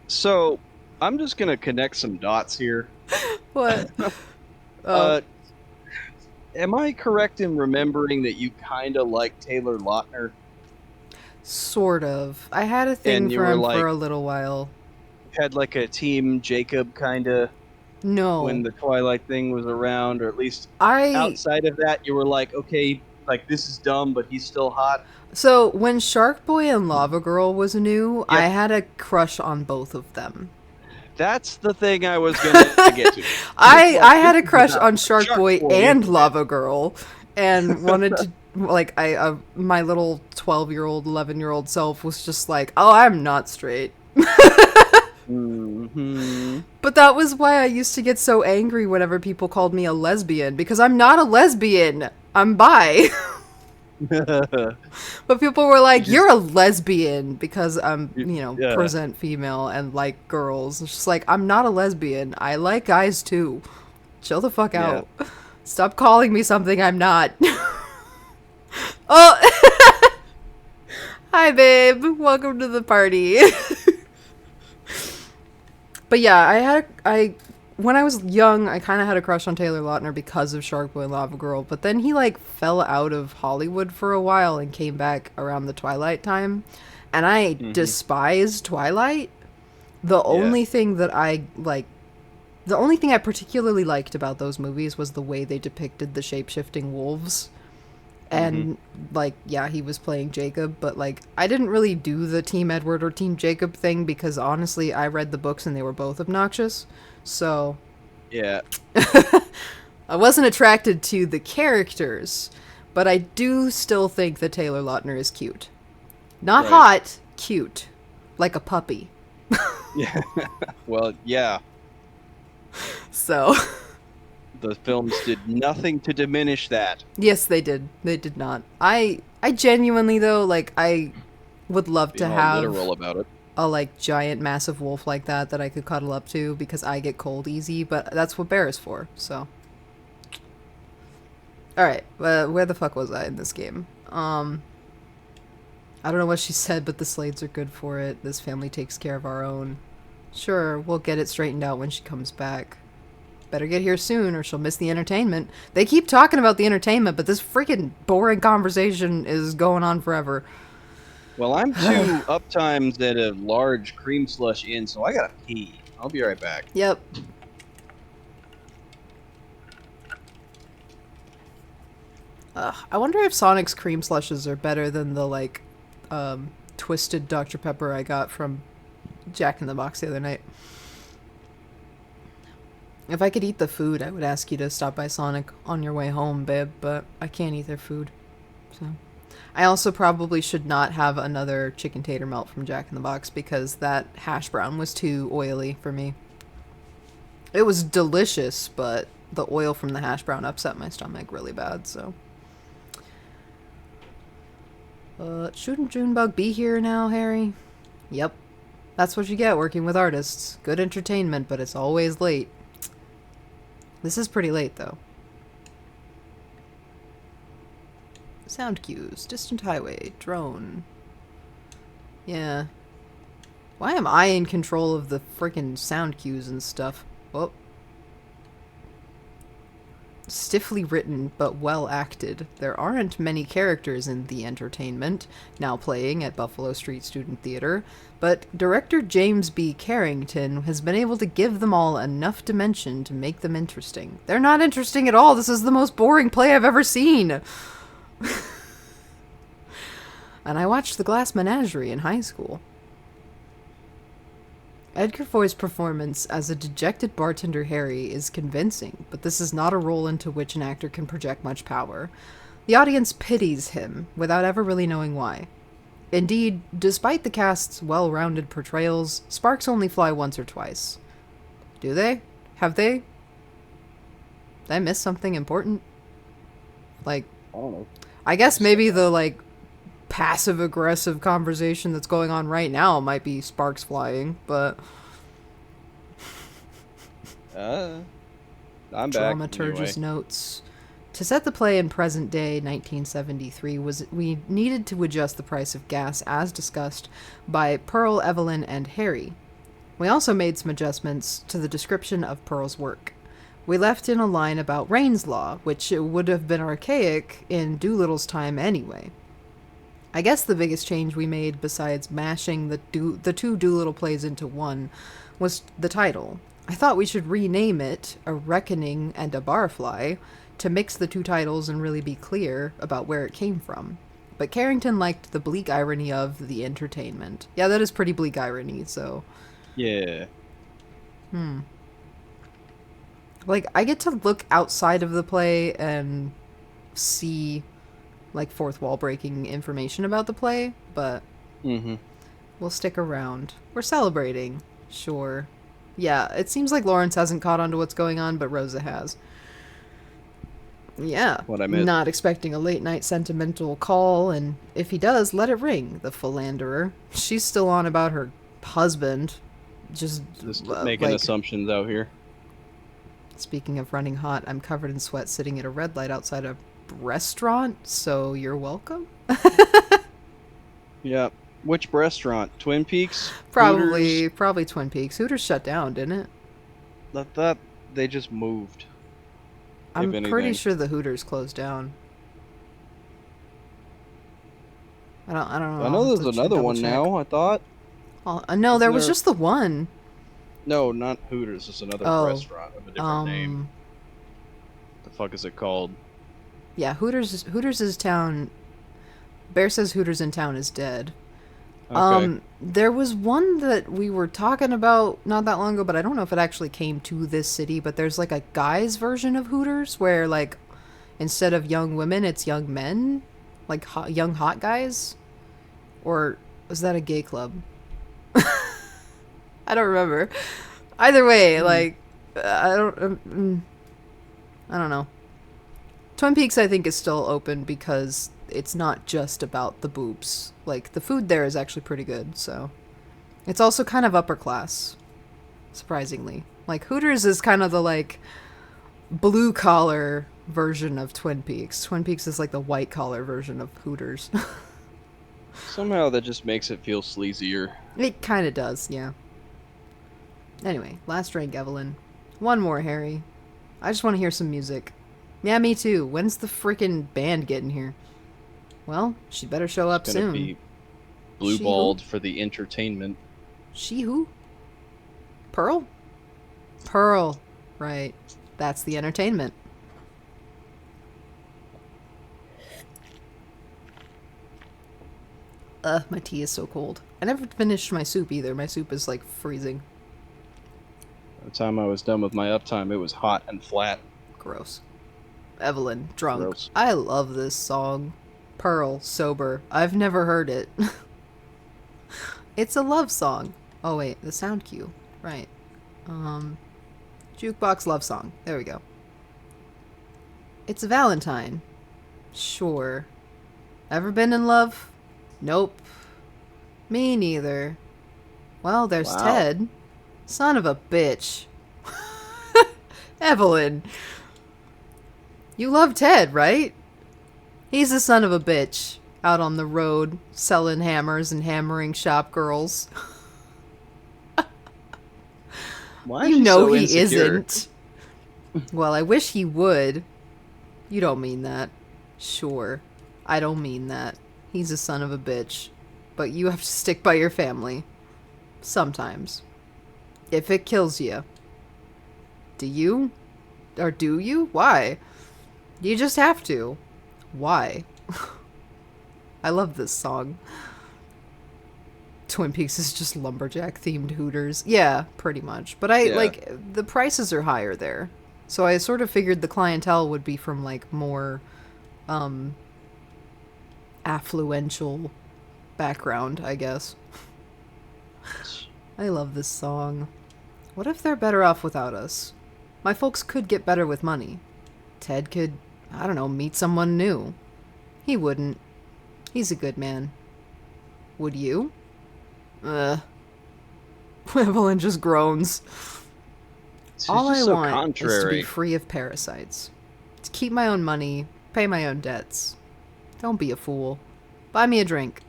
So, I'm just gonna connect some dots here. What? Oh. Am I correct in remembering that you kind of like Taylor Lautner? Sort of. I had a thing And you for were him like, for a little while. had like a Team Jacob kind of when No. the Twilight thing was around, or at least I outside of that, you were like, okay, like this is dumb, but he's still hot. So when Shark Boy and Lava Girl was new, I Yep. had a crush on both of them. That's the thing I was gonna get to. I had a crush on Shark Boy Boy. and Lava Girl, and wanted to like I my little 12-year-old, 11-year-old self was just like, oh, I'm not straight. Mm-hmm. But that was why I used to get so angry whenever people called me a lesbian, because I'm not a lesbian. I'm bi. But people were like, you're a lesbian because I'm, Yeah. present female and like girls. It's just like, I'm not a lesbian. I like guys too. Chill the fuck out. Stop calling me something I'm not. Oh! Hi, babe. Welcome to the party. But yeah, when I was young, I kind of had a crush on Taylor Lautner because of Shark Boy and Lava Girl, but then he like fell out of Hollywood for a while and came back around the Twilight time, and I despise Twilight. The only thing I particularly liked about those movies was the way they depicted the shape-shifting wolves. And, he was playing Jacob, but, I didn't really do the Team Edward or Team Jacob thing because, honestly, I read the books and they were both obnoxious. So... Yeah. I wasn't attracted to the characters, but I do still think that Taylor Lautner is cute. Not hot, cute. Like a puppy. Yeah. Well, yeah. So... The films did nothing to diminish that. Yes, they did. They did not. I genuinely though, I would love to have literal about it. a giant massive wolf like that I could cuddle up to because I get cold easy, but that's what bear is for. So, all right, where the fuck was I in this game? I don't know what she said, but the Slades are good for it. This family takes care of our own. Sure, we'll get it straightened out when she comes back. Better get here soon or she'll miss the entertainment. They keep talking about the entertainment, but this freaking boring conversation is going on forever. Well, I'm 2 uptimes at a large cream slush inn, so I gotta pee. I'll be right back. Yep. I wonder if Sonic's cream slushes are better than the, twisted Dr. Pepper I got from Jack in the Box the other night. If I could eat the food, I would ask you to stop by Sonic on your way home, babe, but I can't eat their food. So I also probably should not have another chicken tater melt from Jack in the Box because that hash brown was too oily for me. It was delicious, but the oil from the hash brown upset my stomach really bad, so. Shouldn't Junebug be here now, Harry? Yep. That's what you get working with artists. Good entertainment, but it's always late. This is pretty late, though. Sound cues. Distant highway. Drone. Yeah. Why am I in control of the frickin' sound cues and stuff? Whoop. Stiffly written, but well acted. There aren't many characters in The Entertainment, now playing at Buffalo Street Student Theater, but director James B. Carrington has been able to give them all enough dimension to make them interesting. They're not interesting at all. This is the most boring play I've ever seen. And I watched The Glass Menagerie in high school. Edgar Foy's performance as a dejected bartender Harry is convincing, but this is not a role into which an actor can project much power. The audience pities him, without ever really knowing why. Indeed, despite the cast's well-rounded portrayals, sparks only fly once or twice. Do they? Have they? Did I miss something important? Like, I don't know. I guess maybe the, like, passive-aggressive conversation that's going on right now might be sparks flying, but... I'm back. Dramaturgist Anyway. notes. To set the play in present day 1973 we needed to adjust the price of gas as discussed by Pearl, Evelyn, and Harry. We also made some adjustments to the description of Pearl's work. We left in a line about Rain's Law, which would have been archaic in Doolittle's time anyway. I guess the biggest change we made, besides mashing the two Doolittle plays into one, was the title. I thought we should rename it A Reckoning and a Barfly to mix the two titles and really be clear about where it came from. But Carrington liked the bleak irony of The Entertainment. Yeah, that is pretty bleak irony, so... Yeah. Like, I get to look outside of the play and see, like, fourth wall breaking information about the play, but Mm-hmm. we'll stick around. We're celebrating. Sure. Yeah, it seems like Lawrence hasn't caught on to what's going on, but Rosa has. Yeah. What I missed. Not expecting a late night sentimental call, and if he does, let it ring, the philanderer. She's still on about her husband. Just making like, assumptions out here. speaking of running hot, I'm covered in sweat sitting at a red light outside a restaurant, so you're welcome? Yeah. Which restaurant? Twin Peaks? Probably Hooters? probably Twin Peaks. Hooters shut down, didn't it? I thought they just moved. I'm if pretty anything. sure the Hooters closed down. I don't know. I I'll know have there's to another double one check. now, I thought. No, there Isn't was there- just the one. No, not Hooters. It's another Oh, restaurant of a different name. The fuck is it called? Yeah, Hooters is town. Bear says Hooters in town is dead. Okay. There was one that we were talking about not that long ago, but I don't know if it actually came to this city, but there's like a guy's version of Hooters where like instead of young women, it's young men, like young hot guys. Or was that a gay club? I don't remember. Either way, like I don't know. Twin Peaks, I think, is still open because it's not just about the boobs. Like, the food there is actually pretty good, so. It's also kind of upper class, surprisingly. Like, Hooters is kind of the, like, blue-collar version of Twin Peaks. Twin Peaks is, like, the white-collar version of Hooters. Somehow that just makes it feel sleazier. It kind of does, yeah. Anyway, last drink, Evelyn. One more, Harry. I just want to hear some music. Yeah, me too. When's the freaking band getting here? Well, she better show up It's gonna soon. be blue-balled for the entertainment. She who? Pearl? Pearl. Right. That's the entertainment. My tea is so cold. I never finished my soup either. My soup is like freezing. By the time I was done with my uptime, it was hot and flat. Gross. Evelyn, drunk. Gross. I love this song. Pearl, sober. I've never heard it. It's a love song. Oh wait, the sound cue. Right. Um Jukebox love song. There we go. It's Valentine. Sure. Ever been in love? Nope. Me neither. Well, there's Wow. Ted. Son of a bitch. Evelyn. You love Ted, right? He's a son of a bitch. Out on the road, selling hammers and hammering shop girls. Why is You she know so he insecure? isn't. Well, I wish he would. You don't mean that. Sure. I don't mean that. He's a son of a bitch. But you have to stick by your family. Sometimes. If it kills you. Do you? Or do you? Why? You just have to. Why? I love this song. Twin Peaks is just lumberjack themed Hooters. Yeah, pretty much. But Yeah. the prices are higher there. So I sort of figured the clientele would be from like more um affluential background, I guess. I love this song. What if they're better off without us? My folks could get better with money. Ted could, I don't know, meet someone new. He wouldn't. He's a good man. Would you? Uh. Evelyn just groans. She's All I just so want is to be contrary. free of parasites. To keep my own money, pay my own debts. Don't be a fool. Buy me a drink.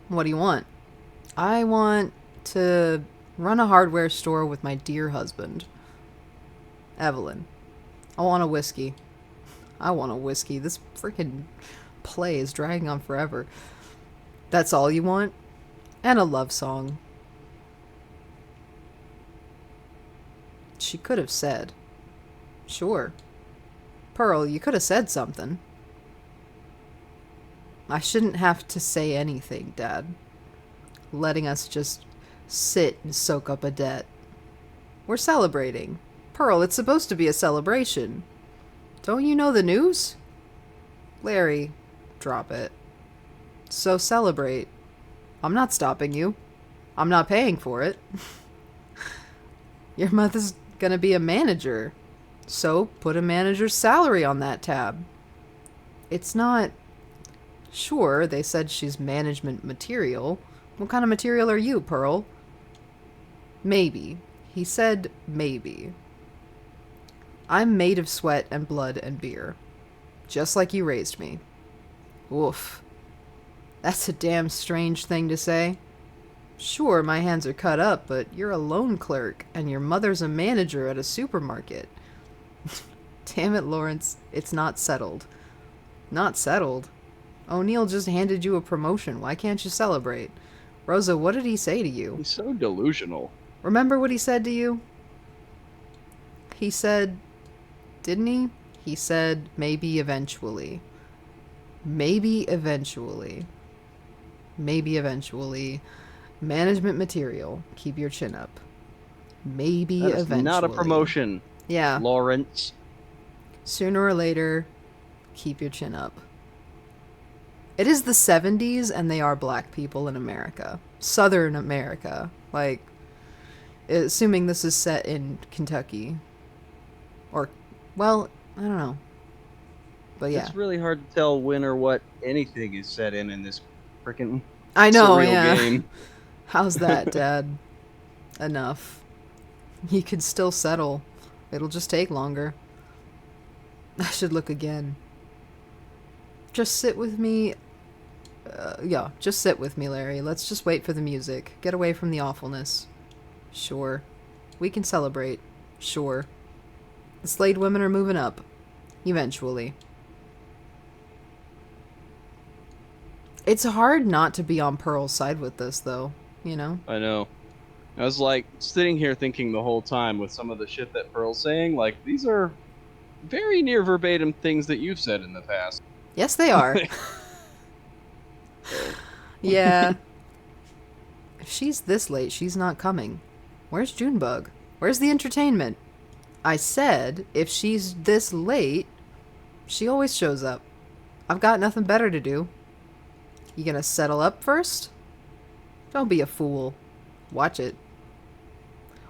What do you want? I want to run a hardware store with my dear husband. Evelyn. I want a whiskey. I want a whiskey. This freaking play is dragging on forever. That's all you want? And a love song. She could have said. Sure. Pearl, you could have said something. I shouldn't have to say anything, Dad. Letting us just sit and soak up a debt. We're celebrating. Pearl, it's supposed to be a celebration. Don't you know the news? Larry, drop it. So celebrate. I'm not stopping you. I'm not paying for it. Your mother's gonna be a manager. So put a manager's salary on that tab. It's not. Sure, they said she's management material. What kind of material are you, Pearl? Maybe. He said maybe. I'm made of sweat and blood and beer. Just like you raised me. Woof. That's a damn strange thing to say. Sure, my hands are cut up, but you're a loan clerk, and your mother's a manager at a supermarket. Damn it, Lawrence. It's not settled. Not settled? O'Neill just handed you a promotion. Why can't you celebrate? Rosa, what did he say to you? He's so delusional. Remember what he said to you? He said, didn't he? He said, maybe eventually. Maybe eventually. Maybe eventually. Management material. Keep your chin up. Maybe That is eventually. not a promotion, Yeah. Lawrence. Sooner or later, keep your chin up. It is the 70s, and they are black people in America. Southern America. Like, assuming this is set in Kentucky. Or, well, I don't know. But yeah. It's really hard to tell when or what anything is set in this freaking I know, surreal yeah. game. How's that, Dad? Enough. You can still settle. It'll just take longer. I should look again. Just sit with me. Yeah, just sit with me, Larry. Let's just wait for the music. Get away from the awfulness. Sure. We can celebrate. Sure. The Slade women are moving up. Eventually. It's hard not to be on Pearl's side with this, though. You know? I know. I was like sitting here thinking the whole time with some of the shit that Pearl's saying, like, these are very near verbatim things that you've said in the past. Yes, they are. Yeah. If she's this late, she's not coming. Where's Junebug? Where's the entertainment? I said, if she's this late, she always shows up. I've got nothing better to do. You gonna settle up first? Don't be a fool. Watch it.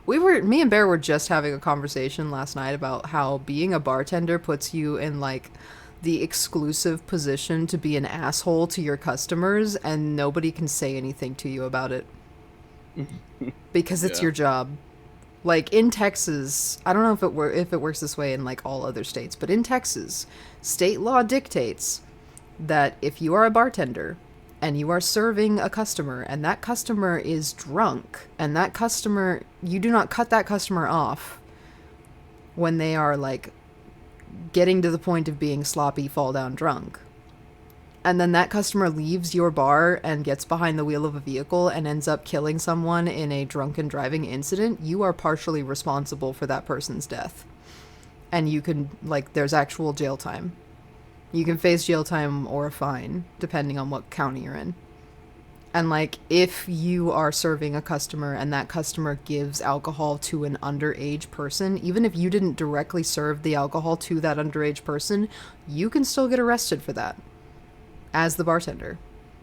Me and Bear were just having a conversation last night about how being a bartender puts you in, like, the exclusive position to be an asshole to your customers, and nobody can say anything to you about it. Because it's Yeah. your job. Like, in Texas, I don't know if it works this way in, like, all other states, but in Texas, state law dictates that if you are a bartender and you are serving a customer and that customer is drunk and that customer, you do not cut that customer off when they are, like, getting to the point of being sloppy, fall down drunk. And then that customer leaves your bar and gets behind the wheel of a vehicle and ends up killing someone in a drunken driving incident, you are partially responsible for that person's death. And you can, like, there's actual jail time. You can face jail time or a fine, depending on what county you're in. And, like, if you are serving a customer and that customer gives alcohol to an underage person, even if you didn't directly serve the alcohol to that underage person, you can still get arrested for that as the bartender.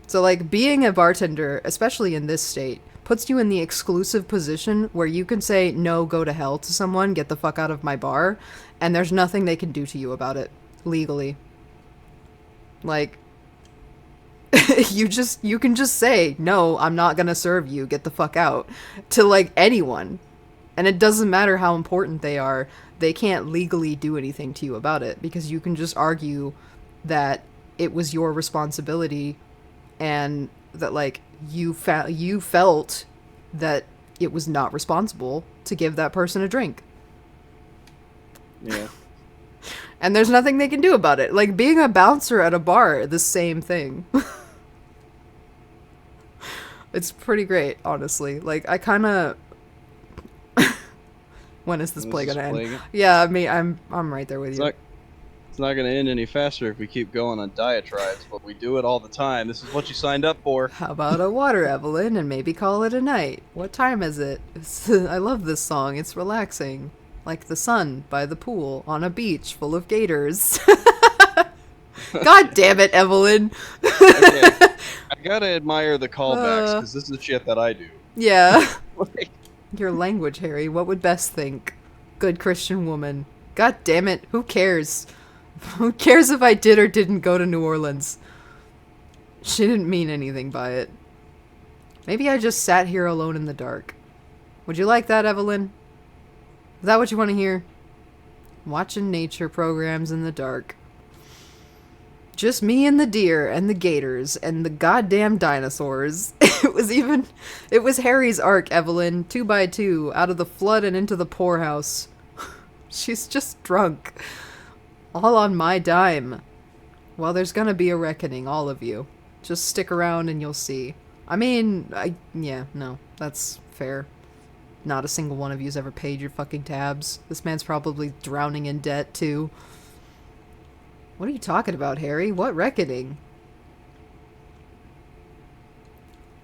So, like, being a bartender, especially in this state, puts you in the exclusive position where you can say, no, go to hell to someone, get the fuck out of my bar, and there's nothing they can do to you about it, legally. Like, you can just say, no, I'm not gonna serve you, get the fuck out, to, like, anyone. And it doesn't matter how important they are, they can't legally do anything to you about it, because you can just argue that it was your responsibility and that, like, you felt that it was not responsible to give that person a drink. Yeah. And there's nothing they can do about it. Like, being a bouncer at a bar, the same thing. It's pretty great, honestly. Like, I kind of... When is this play gonna end? Yeah, I mean, I'm right there with you. It's not going to end any faster if we keep going on diatribes, but we do it all the time. This is what you signed up for. How about a water, Evelyn, and maybe call it a night? What time is it? I love this song. It's relaxing. Like the sun by the pool on a beach full of gators. God damn it, Evelyn. Okay. I gotta admire the callbacks, because this is shit that I do. Yeah. Your language, Harry. What would Bess think? Good Christian woman. God damn it. Who cares? Who cares if I did or didn't go to New Orleans? She didn't mean anything by it. Maybe I just sat here alone in the dark. Would you like that, Evelyn? Is that what you want to hear? Watching nature programs in the dark. Just me and the deer and the gators and the goddamn dinosaurs. It was Harry's ark, Evelyn, 2x2, out of the flood and into the poorhouse. She's just drunk. All on my dime. Well, there's gonna be a reckoning, all of you. Just stick around and you'll see. I mean, yeah, no, that's fair. Not a single one of you's ever paid your fucking tabs. This man's probably drowning in debt, too. What are you talking about, Harry? What reckoning?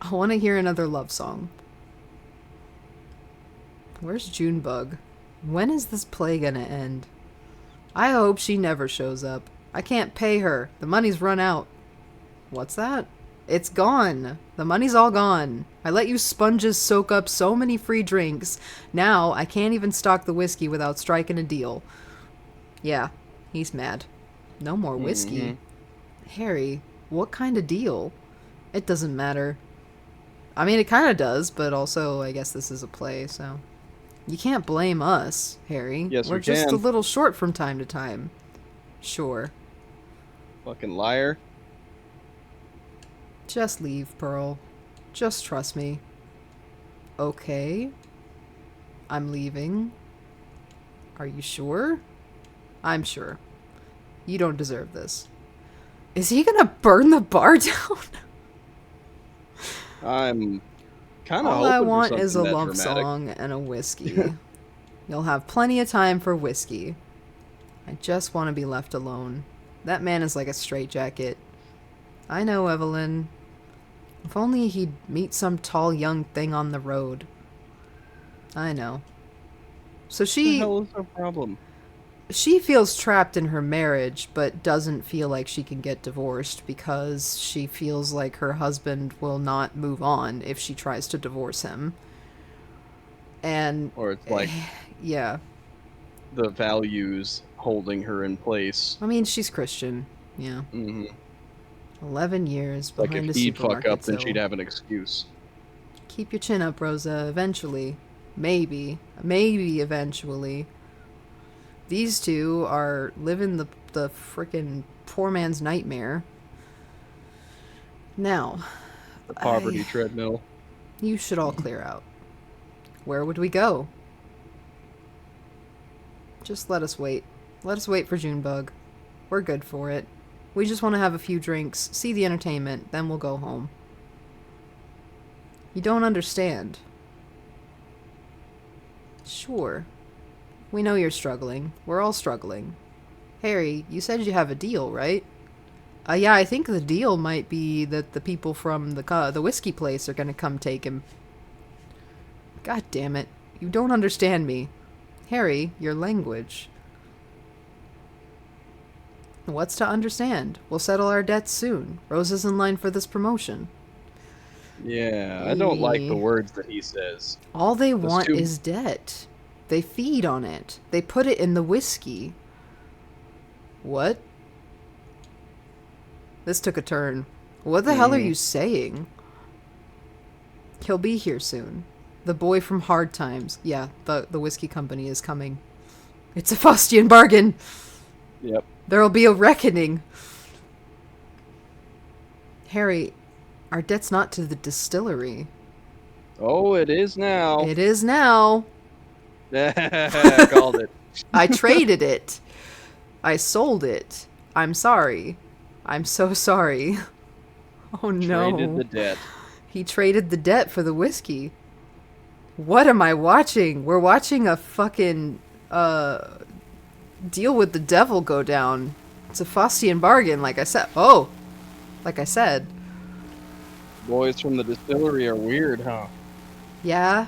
I want to hear another love song. Where's Junebug? When is this play gonna end? I hope she never shows up. I can't pay her. The money's run out. What's that? It's gone. The money's all gone. I let you sponges soak up so many free drinks. Now I can't even stock the whiskey without striking a deal. Yeah, he's mad. No more whiskey. Mm-hmm. Harry, what kind of deal? It doesn't matter. I mean, it kind of does, but also I guess this is a play, so... You can't blame us, Harry. Yes, We're just a little short from time to time. Sure. Fucking liar. Just leave, Pearl. Just trust me. Okay. I'm leaving. Are you sure? I'm sure. You don't deserve this. Is he gonna burn the bar down? I'm kind of All hoping I want for is a that love dramatic. song and a whiskey. You'll have plenty of time for whiskey. I just want to be left alone. That man is like a straitjacket. I know, Evelyn. If only he'd meet some tall young thing on the road. I know. So What the she hell is her problem? she feels trapped in her marriage but doesn't feel like she can get divorced because she feels like her husband will not move on if she tries to divorce him. And Or it's like yeah, the values holding her in place. I mean, she's Christian. Yeah. Hmm. 11 years Like if behind a he'd fuck supermarket up, then she'd till. have an excuse. Keep your chin up, Rosa. Eventually. Maybe. Maybe eventually. These two are living the frickin' poor man's nightmare. Now, The I. poverty treadmill. You should all clear out. Where would we go? Just let us wait. Let us wait for Junebug. We're good for it. We just want to have a few drinks, see the entertainment, then we'll go home. You don't understand. Sure. We know you're struggling. We're all struggling. Harry, you said you have a deal, right? Yeah, I think the deal might be that the people from the whiskey place are gonna come take him. God damn it. You don't understand me. Harry, your language. What's to understand? We'll settle our debts soon. Rose is in line for this promotion. Yeah, I don't like the Eh. words that he says. All they Those want two. is debt. They feed on it. They put it in the whiskey. What? This took a turn. What the hell are Hmm. you saying? He'll be here soon. The boy from Hard Times. Yeah, the whiskey company is coming. It's a Faustian bargain. Yep. There'll be a reckoning. Harry, our debt's not to the distillery. Oh, it is now. It is now. Called it. I traded it. I sold it. I'm sorry. I'm so sorry. Oh Traded no. the debt. He traded the debt for the whiskey. What am I watching? We're watching a fucking deal with the devil go down. It's a Faustian bargain, like I said. Oh, like I said. Boys from the distillery are weird, huh? Yeah.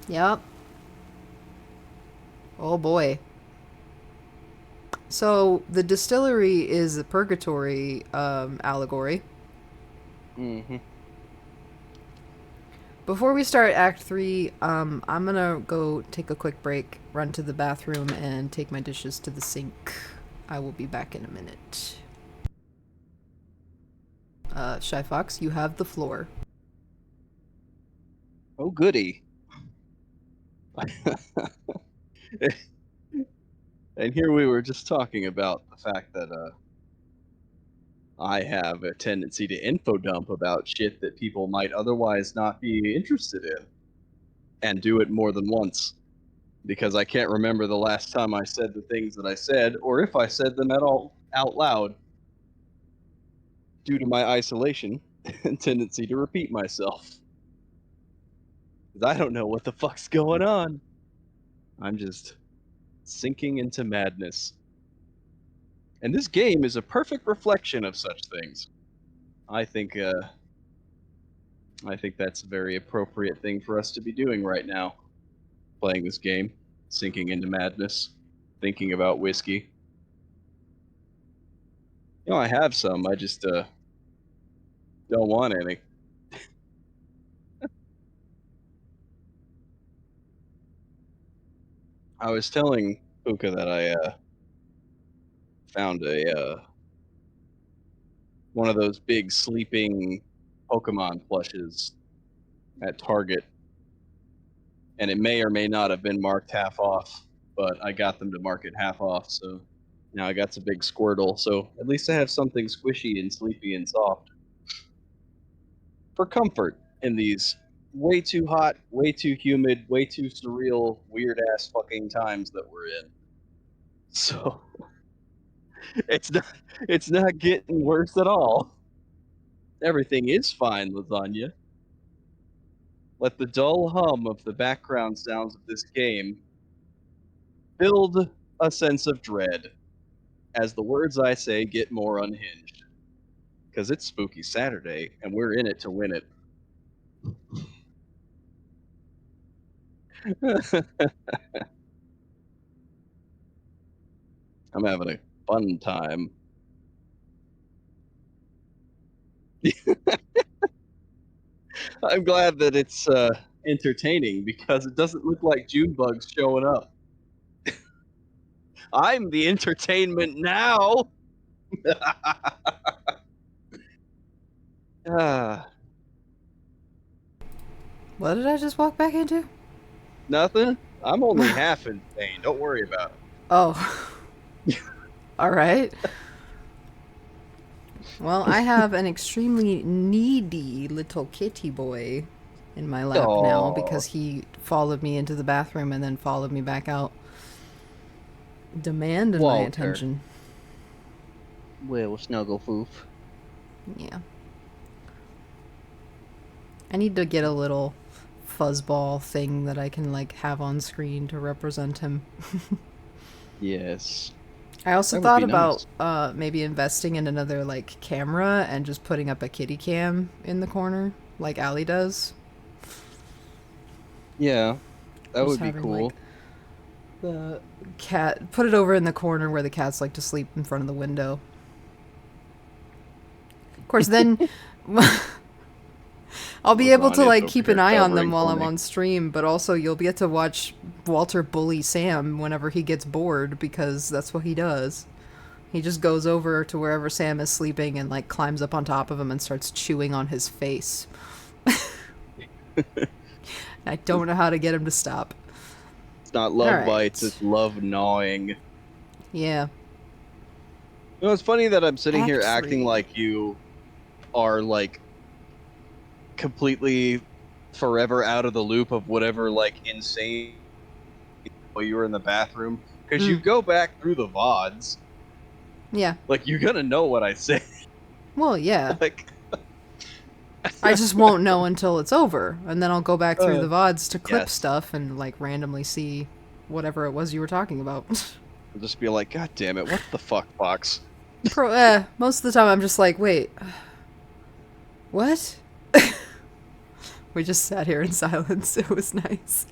Yep. Oh boy. So the distillery is a purgatory allegory. Hmm. Before we start Act 3, I'm gonna go take a quick break, run to the bathroom, and take my dishes to the sink. I will be back in a minute. Shy Fox, you have the floor. Oh, goody. And here we were just talking about the fact that I have a tendency to info dump about shit that people might otherwise not be interested in, and do it more than once because I can't remember the last time I said the things that I said, or if I said them at all out loud, due to my isolation and tendency to repeat myself. Because I don't know what the fuck's going on. I'm just sinking into madness. And this game is a perfect reflection of such things. I think I think that's a very appropriate thing for us to be doing right now. Playing this game, sinking into madness, thinking about whiskey. I have some. I just don't want any. I was telling Pooka that I found a one of those big sleeping Pokemon plushes at Target, and it may or may not have been marked half off, but I got them to mark it half off, so now I got some big Squirtle. So at least I have something squishy and sleepy and soft for comfort in these way too hot, way too humid, way too surreal, weird ass fucking times that we're in. So it's not it's not getting worse at all. Everything is fine, lasagna. Let the dull hum of the background sounds of this game build a sense of dread as the words I say get more unhinged. Because it's Spooky Saturday and we're in it to win it. I'm having a fun time. I'm glad that it's entertaining because it doesn't look like June bugs showing up. I'm the entertainment now. Ah, What did I just walk back into? nothing. I'm only half insane. Don't worry about Oh, all right. Well, I have an extremely needy little kitty boy in my it. lap now Oh, because he followed me into the bathroom and then followed me back out, demanding my Walter. attention. Will Snugglefoof. Yeah. I need to get a little fuzzball thing that I can like have on screen to represent him. Yes, I also that would thought be about nice. maybe investing in another like camera and just putting up a kitty cam in the corner like Allie does. Yeah, that Just would be having like cool. the cat, put it over in the corner where the cats like to sleep in front of the window. Of course, then I'll be able to Lasagna's like over keep an here eye on them covering while for I'm me. on stream, but also you'll get to watch Walter bully Sam whenever he gets bored because that's what he does. He just goes over to wherever Sam is sleeping and like climbs up on top of him and starts chewing on his face. I don't know how to get him to stop. It's not All love bites, right. it's love gnawing. Yeah. You know, it's funny that I'm sitting here Act acting 3. like you are like completely forever out of the loop of whatever like insane while you were in the bathroom because you Mm. go back through the VODs. Yeah. Like you're gonna know what I say. Well, yeah. Like, I just won't know until it's over, and then I'll go back through uh, the VODs to clip yes. stuff and like randomly see whatever it was you were talking about. I'll just be like, God damn it, what the fuck, Fox? Most of the time I'm just like, wait, what? We just sat here in silence. It was nice.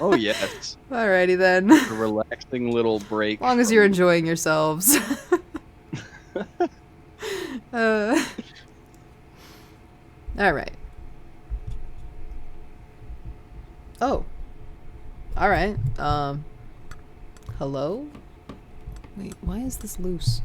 Oh yes, Alrighty then. a relaxing little break Long as you're from. enjoying yourselves. uh, Alright. Oh. Alright. Hello? Wait, why is this loose?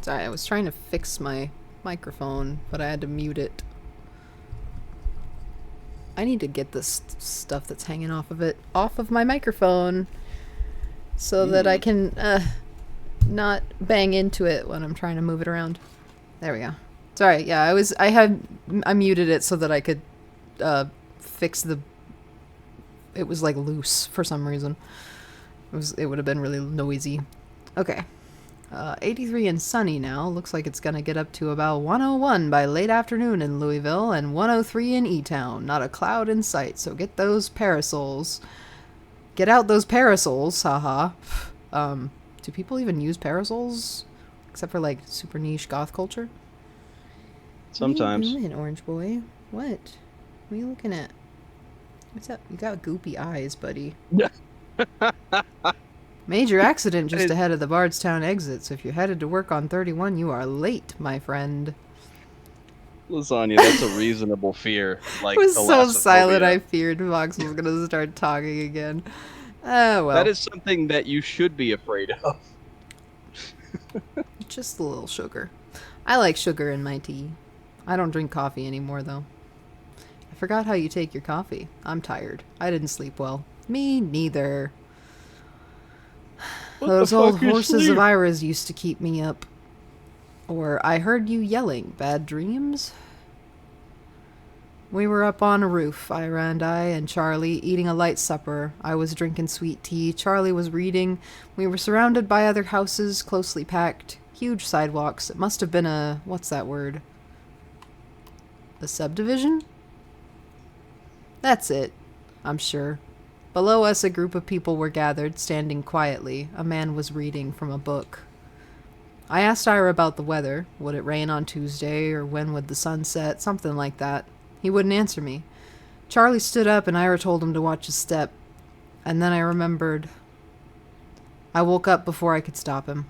Sorry, I was trying to fix my microphone, but I had to mute it. I need to get this stuff that's hanging off of my microphone so that I Mm. can not bang into it when I'm trying to move it around. There we go. Sorry, yeah, I muted it so that I could fix the. It was like loose for some reason. It would have been really noisy. Okay. 83 and sunny now. Looks like it's gonna get up to about 101 by late afternoon in Louisville and 103 in E-Town. Not a cloud in sight, so get those parasols. Get out those parasols, haha. Do people even use parasols? Except for like super niche goth culture? What are you Sometimes. doing, Orange Boy? What? What are you looking at? What's up? You got goopy eyes, buddy. Major accident just It- ahead of the Bardstown exit, so if you're headed to work on 31, you are late, my friend. Lasagna, that's a reasonable fear. I Like was so silent I thalassophobia. feared Vox was gonna start talking again. Ah, That well. is something that you should be afraid of. Just a little sugar. I like sugar in my tea. I don't drink coffee anymore, though. I forgot how you take your coffee. I'm tired. I didn't sleep well. Me neither. What the Those old fuck is horses of sleep? Ira's used to keep me up. Or I heard you yelling. Bad dreams? We were up on a roof, Ira and Charlie, eating a light supper. I was drinking sweet tea. Charlie was reading. We were surrounded by other houses, closely packed. Huge sidewalks. It must have been what's that word? A subdivision? That's it, I'm sure. Below us, a group of people were gathered, standing quietly. A man was reading from a book. I asked Ira about the weather. Would it rain on Tuesday, or when would the sun set? Something like that. He wouldn't answer me. Charlie stood up, and Ira told him to watch his step. And then I remembered. I woke up before I could stop him.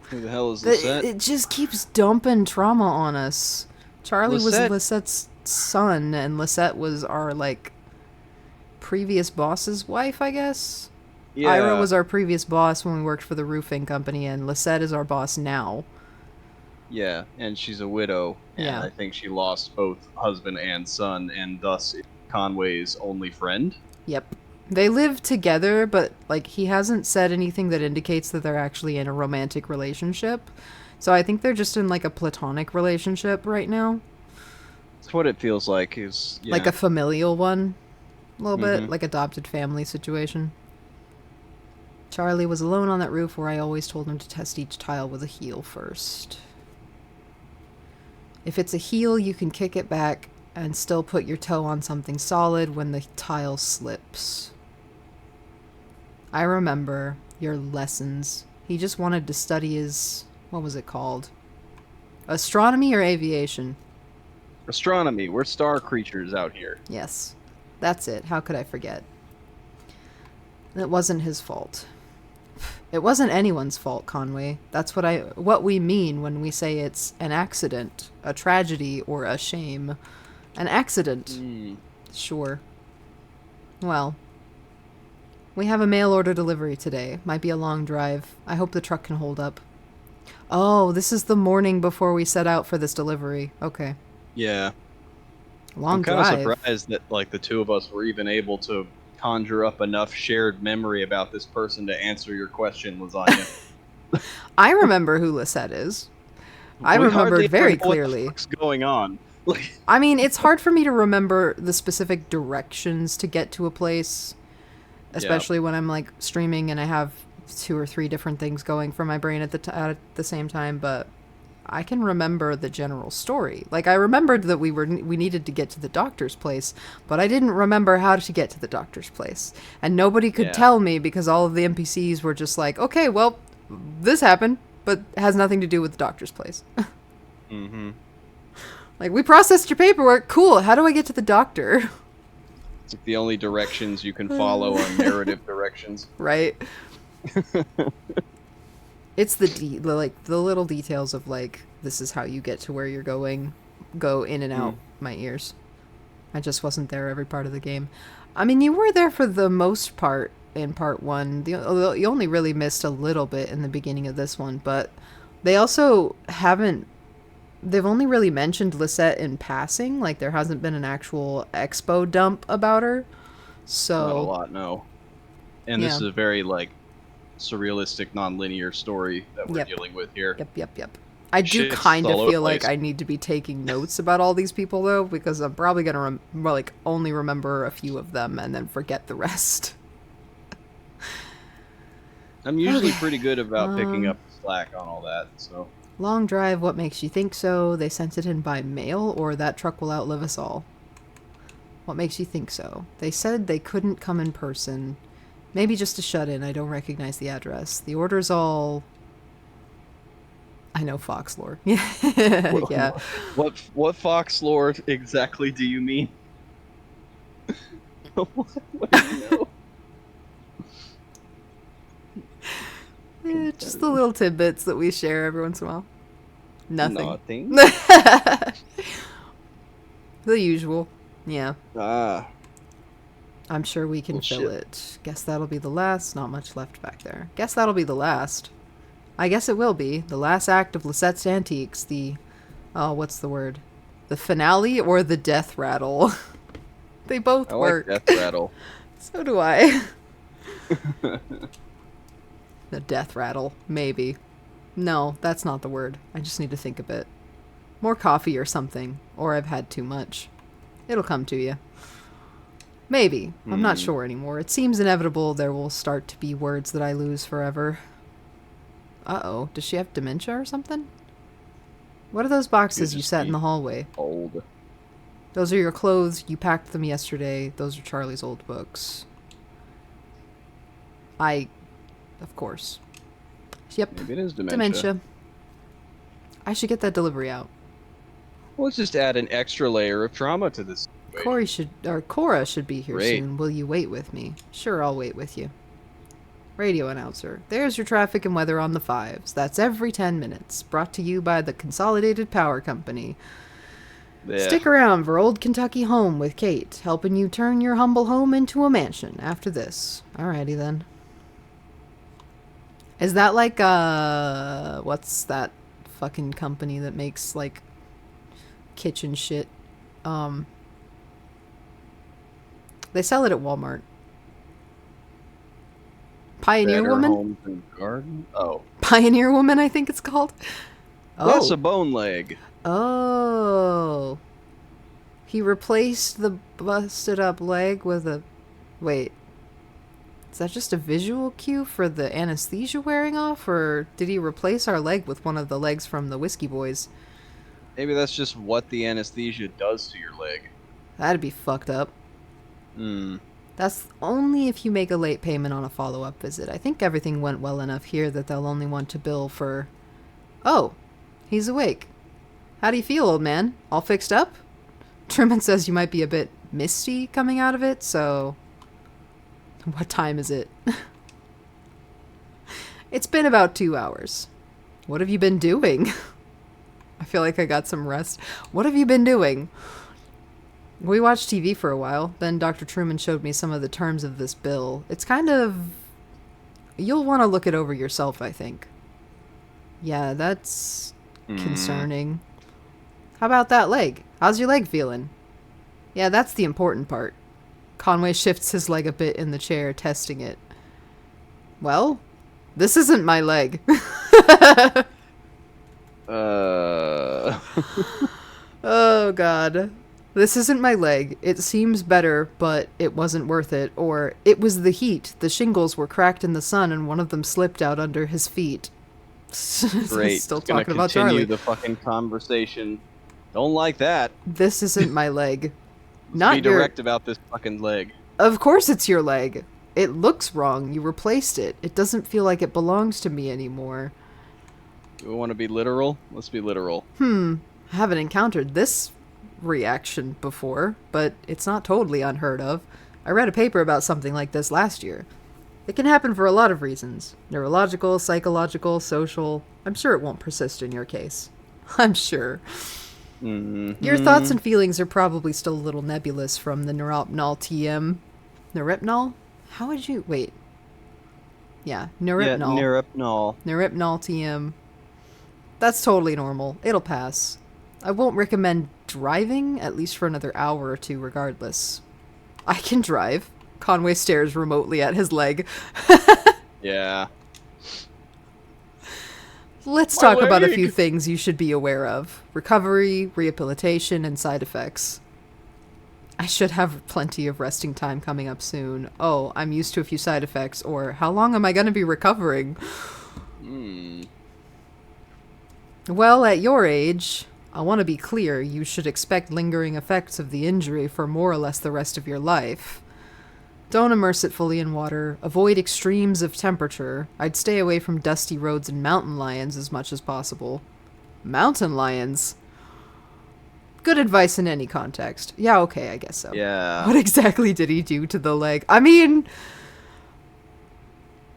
Who the hell is Lisette? It just keeps dumping trauma on us. Charlie was Lisette's son, and Lisette was our, like, previous boss's wife, I guess? Yeah. Ira was our previous boss when we worked for the roofing company, and Lisette is our boss now. Yeah, and she's a widow, and Yeah. I think she lost both husband and son, and thus Conway's only friend. Yep. They live together, but, like, he hasn't said anything that indicates that they're actually in a romantic relationship. So I think they're just in, like, a platonic relationship right now. That's what it feels like. Is Like a familial one. A little bit. Mhm. Like adopted family situation. Charlie was alone on that roof where I always told him to test each tile with a heel first. If it's a heel, you can kick it back and still put your toe on something solid when the tile slips. I remember your lessons. He just wanted to study his... what was it called? Astronomy or aviation? Astronomy. We're star creatures out here. Yes. That's it. How could I forget? It wasn't his fault. It wasn't anyone's fault, Conway. That's what we mean when we say it's an accident, a tragedy, or a shame. An accident. Sure. Well, we have a mail order delivery today. Might be a long drive. I hope the truck can hold up. Oh, this is the morning before we set out for this delivery. Okay. Yeah. Long drive. I'm kind of surprised that like the two of us were even able to conjure up enough shared memory about this person to answer your question, Lasagna. I remember who Lisette is. I remembered very clearly. What's going on? I mean, it's hard for me to remember the specific directions to get to a place, especially when I'm like streaming and I have 2 or 3 different things going for my brain at the same time, but I can remember the general story. Like, I remembered that we needed to get to the doctor's place, but I didn't remember how to get to the doctor's place. And nobody could tell me because all of the NPCs were just like, okay, well, this happened, but it has nothing to do with the doctor's place. Mm-hmm. Like, we processed your paperwork. Cool. How do I get to the doctor? It's like the only directions you can follow are narrative directions. Right. It's the little details of like, this is how you get to where you're going, go in and out my ears. I just wasn't there every part of the game. I mean, you were there for the most part in part 1. You only really missed a little bit in the beginning of this one, but they also haven't... They've only really mentioned Lisette in passing. Like, there hasn't been an actual expo dump about her. So... Not a lot, no. And this is a very, like, surrealistic, non-linear story that we're dealing with here. Yep. I do kind of feel like I need to be taking notes about all these people, though, because I'm probably going to only remember a few of them and then forget the rest. I'm usually pretty good about picking up the slack on all that, so... Long drive, what makes you think so? They sent it in by mail, or that truck will outlive us all? What makes you think so? They said they couldn't come in person. Maybe just a shut-in. I don't recognize the address. The order's all... I know Fox lore. Yeah. What Fox lore exactly do you mean? What do you know? Just the little tidbits that we share every once in a while. Nothing. The usual. Yeah. I'm sure we can fill it. Guess that'll be the last. Not much left back there. Guess that'll be the last. I guess it will be. The last act of Lisette's Antiques. The... Oh, what's the word? The finale or the death rattle? They both work. I like death rattle. So do I. The death rattle. Maybe. No, that's not the word. I just need to think a bit. More coffee or something. Or I've had too much. It'll come to you. Maybe. I'm not sure anymore. It seems inevitable there will start to be words that I lose forever. Uh-oh. Does she have dementia or something? What are those boxes Could you just set in be the hallway? old. Those are your clothes. You packed them yesterday. Those are Charlie's old books. Of course. Yep. Maybe it is Dementia. I should get that delivery out. Well, let's just add an extra layer of trauma to this situation. Cora should be here Great. soon. Will you wait with me? Sure, I'll wait with you. Radio announcer. There's your traffic and weather on the 5s. That's every 10 minutes. Brought to you by the Consolidated Power Company. Yeah. Stick around for Old Kentucky Home with Kate, helping you turn your humble home into a mansion after this. Alrighty then. Is that like, what's that fucking company that makes, like, kitchen shit? They sell it at Walmart. Pioneer Better Woman? Homes and Garden? Oh. Pioneer Woman, I think it's called. That's Oh. a bone leg. Oh. He replaced the busted up leg with a... Wait. Is that just a visual cue for the anesthesia wearing off? Or did he replace our leg with one of the legs from the Whiskey Boys? Maybe that's just what the anesthesia does to your leg. That'd be fucked up. That's only if you make a late payment on a follow-up visit. I think everything went well enough here that they'll only want to bill for... Oh, he's awake. How do you feel, old man? All fixed up? Truman says you might be a bit misty coming out of it, so... What time is it? It's been about 2 hours. What have you been doing? I feel like I got some rest. What have you been doing? We watched TV for a while. Then Dr. Truman showed me some of the terms of this bill. It's kind of... You'll want to look it over yourself, I think. Yeah, that's concerning. How about that leg? How's your leg feeling? Yeah, that's the important part. Conway shifts his leg a bit in the chair, testing it. Well, this isn't my leg. Oh, God. This isn't my leg. It seems better, but it wasn't worth it. Or, it was the heat. The shingles were cracked in the sun and one of them slipped out under his feet. Great. Still It's gonna talking about continue Charlie. the fucking conversation. Don't like that. This isn't my leg. Let's Not be direct about this fucking leg. Of course it's your leg. It looks wrong. You replaced it. It doesn't feel like it belongs to me anymore. Do we want to be literal? Let's be literal. I haven't encountered this reaction before, but it's not totally unheard of. I read a paper about something like this last year. It can happen for a lot of reasons. Neurological, psychological, social. I'm sure it won't persist in your case. I'm sure. Your thoughts and feelings are probably still a little nebulous from the Neuropnol TM. Neuropnol? How would you... Wait. Yeah, Neuropnol. Yeah, Neuropnol. Neuropnol TM. That's totally normal. It'll pass. I won't recommend driving, at least for another hour or two regardless. I can drive. Conway stares remotely at his leg. Yeah. Let's My talk about a leg! few things you should be aware of. Recovery, rehabilitation, and side effects. I should have plenty of resting time coming up soon. Oh, I'm used to a few side effects, or how long am I going to be recovering? Well, at your age, I want to be clear, you should expect lingering effects of the injury for more or less the rest of your life. Don't immerse it fully in water. Avoid extremes of temperature. I'd stay away from dusty roads and mountain lions as much as possible. Mountain lions? Good advice in any context. Yeah, okay, I guess so. Yeah. What exactly did he do to the leg? I mean,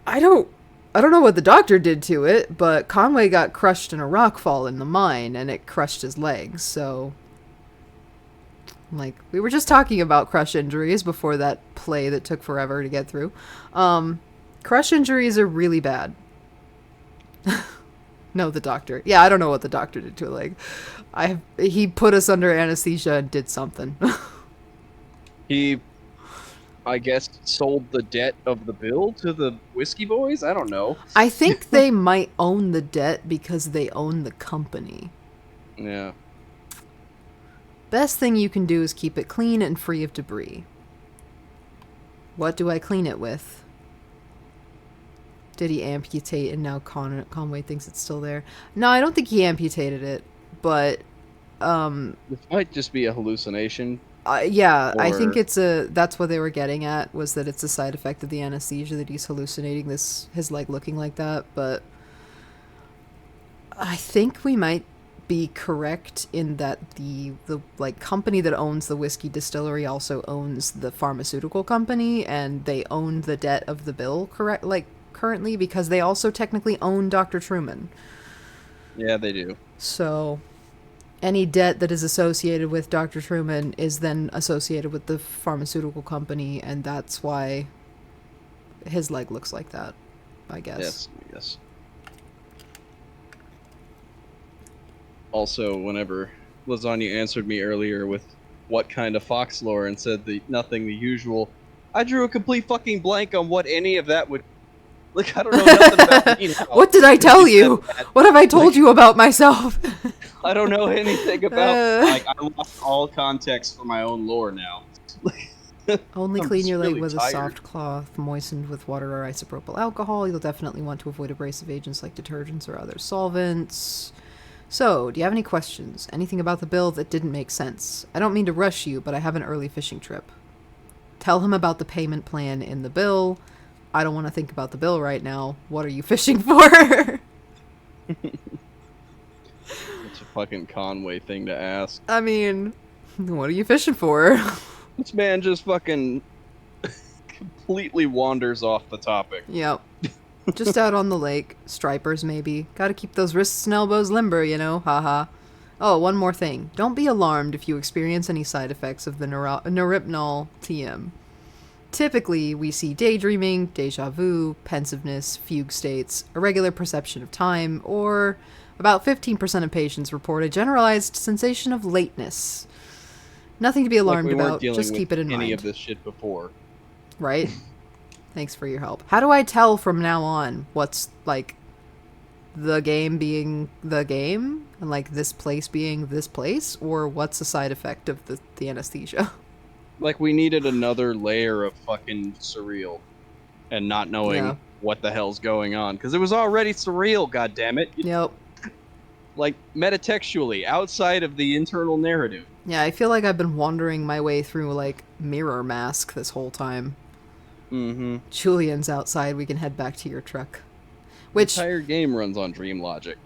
I don't know what the doctor did to it, but Conway got crushed in a rock fall in the mine, and it crushed his legs, so... Like, we were just talking about crush injuries before that play that took forever to get through. Crush injuries are really bad. No, the doctor. Yeah, I don't know what the doctor did to a leg. He put us under anesthesia and did something. He, I guess, sold the debt of the bill to the Whiskey Boys? I don't know. I think they might own the debt because they own the company. Yeah. Best thing you can do is keep it clean and free of debris. What do I clean it with? Did he amputate and now Conway thinks it's still there? No, I don't think he amputated it. but This might just be a hallucination, yeah, I think or that's what they were getting at, was that it's a side effect of the anesthesia that he's hallucinating his leg looking like that. But I think we might be correct in that the like company that owns the whiskey distillery also owns the pharmaceutical company, and they own the debt of the bill, correct, like currently, because they also technically own Dr. Truman. yeah, they do. So any debt that is associated with Dr. Truman is then associated with the pharmaceutical company, and that's why his leg looks like that, I guess. Yes, yes. Also, whenever Lasagna answered me earlier with what kind of fox lore and said nothing the usual, I drew a complete fucking blank on what any of that would. Like, I don't know nothing about me now. What did I Because tell you said you? that. What have I told Like, you about myself? I don't know anything about. Uh, Like, I lost all context for my own lore now. Only I'm clean just your leg really with a tired. soft cloth moistened with water or isopropyl alcohol. You'll definitely want to avoid abrasive agents like detergents or other solvents. So, do you have any questions? Anything about the bill that didn't make sense? I don't mean to rush you, but I have an early fishing trip. Tell him about the payment plan in the bill. I don't want to think about the bill right now. What are you fishing for? It's a fucking Conway thing to ask. I mean, what are you fishing for? This man just fucking completely wanders off the topic. Yep. Just out on the lake. Stripers, maybe. Gotta keep those wrists and elbows limber, you know? Haha. Oh, one more thing. Don't be alarmed if you experience any side effects of the Neripnol TM. Typically, we see daydreaming, deja vu, pensiveness, fugue states, irregular perception of time, or about 15% of patients report a generalized sensation of lateness. Nothing to be Like alarmed we weren't about, dealing just with keep it in any mind. of this shit before. Right? Thanks for your help. How do I tell from now on what's, like, the game being the game? And, like, this place being this place? Or what's a side effect of the anesthesia? Like we needed another layer of fucking surreal and not Yeah. knowing what the hell's going on because it was already surreal. God damn it! Yep. Like metatextually, outside of the internal narrative. Yeah, I feel like I've been wandering my way through, like, Mirror Mask this whole time. Mm-hmm. Julian's outside. We can head back to your truck. The Which, entire game runs on dream logic.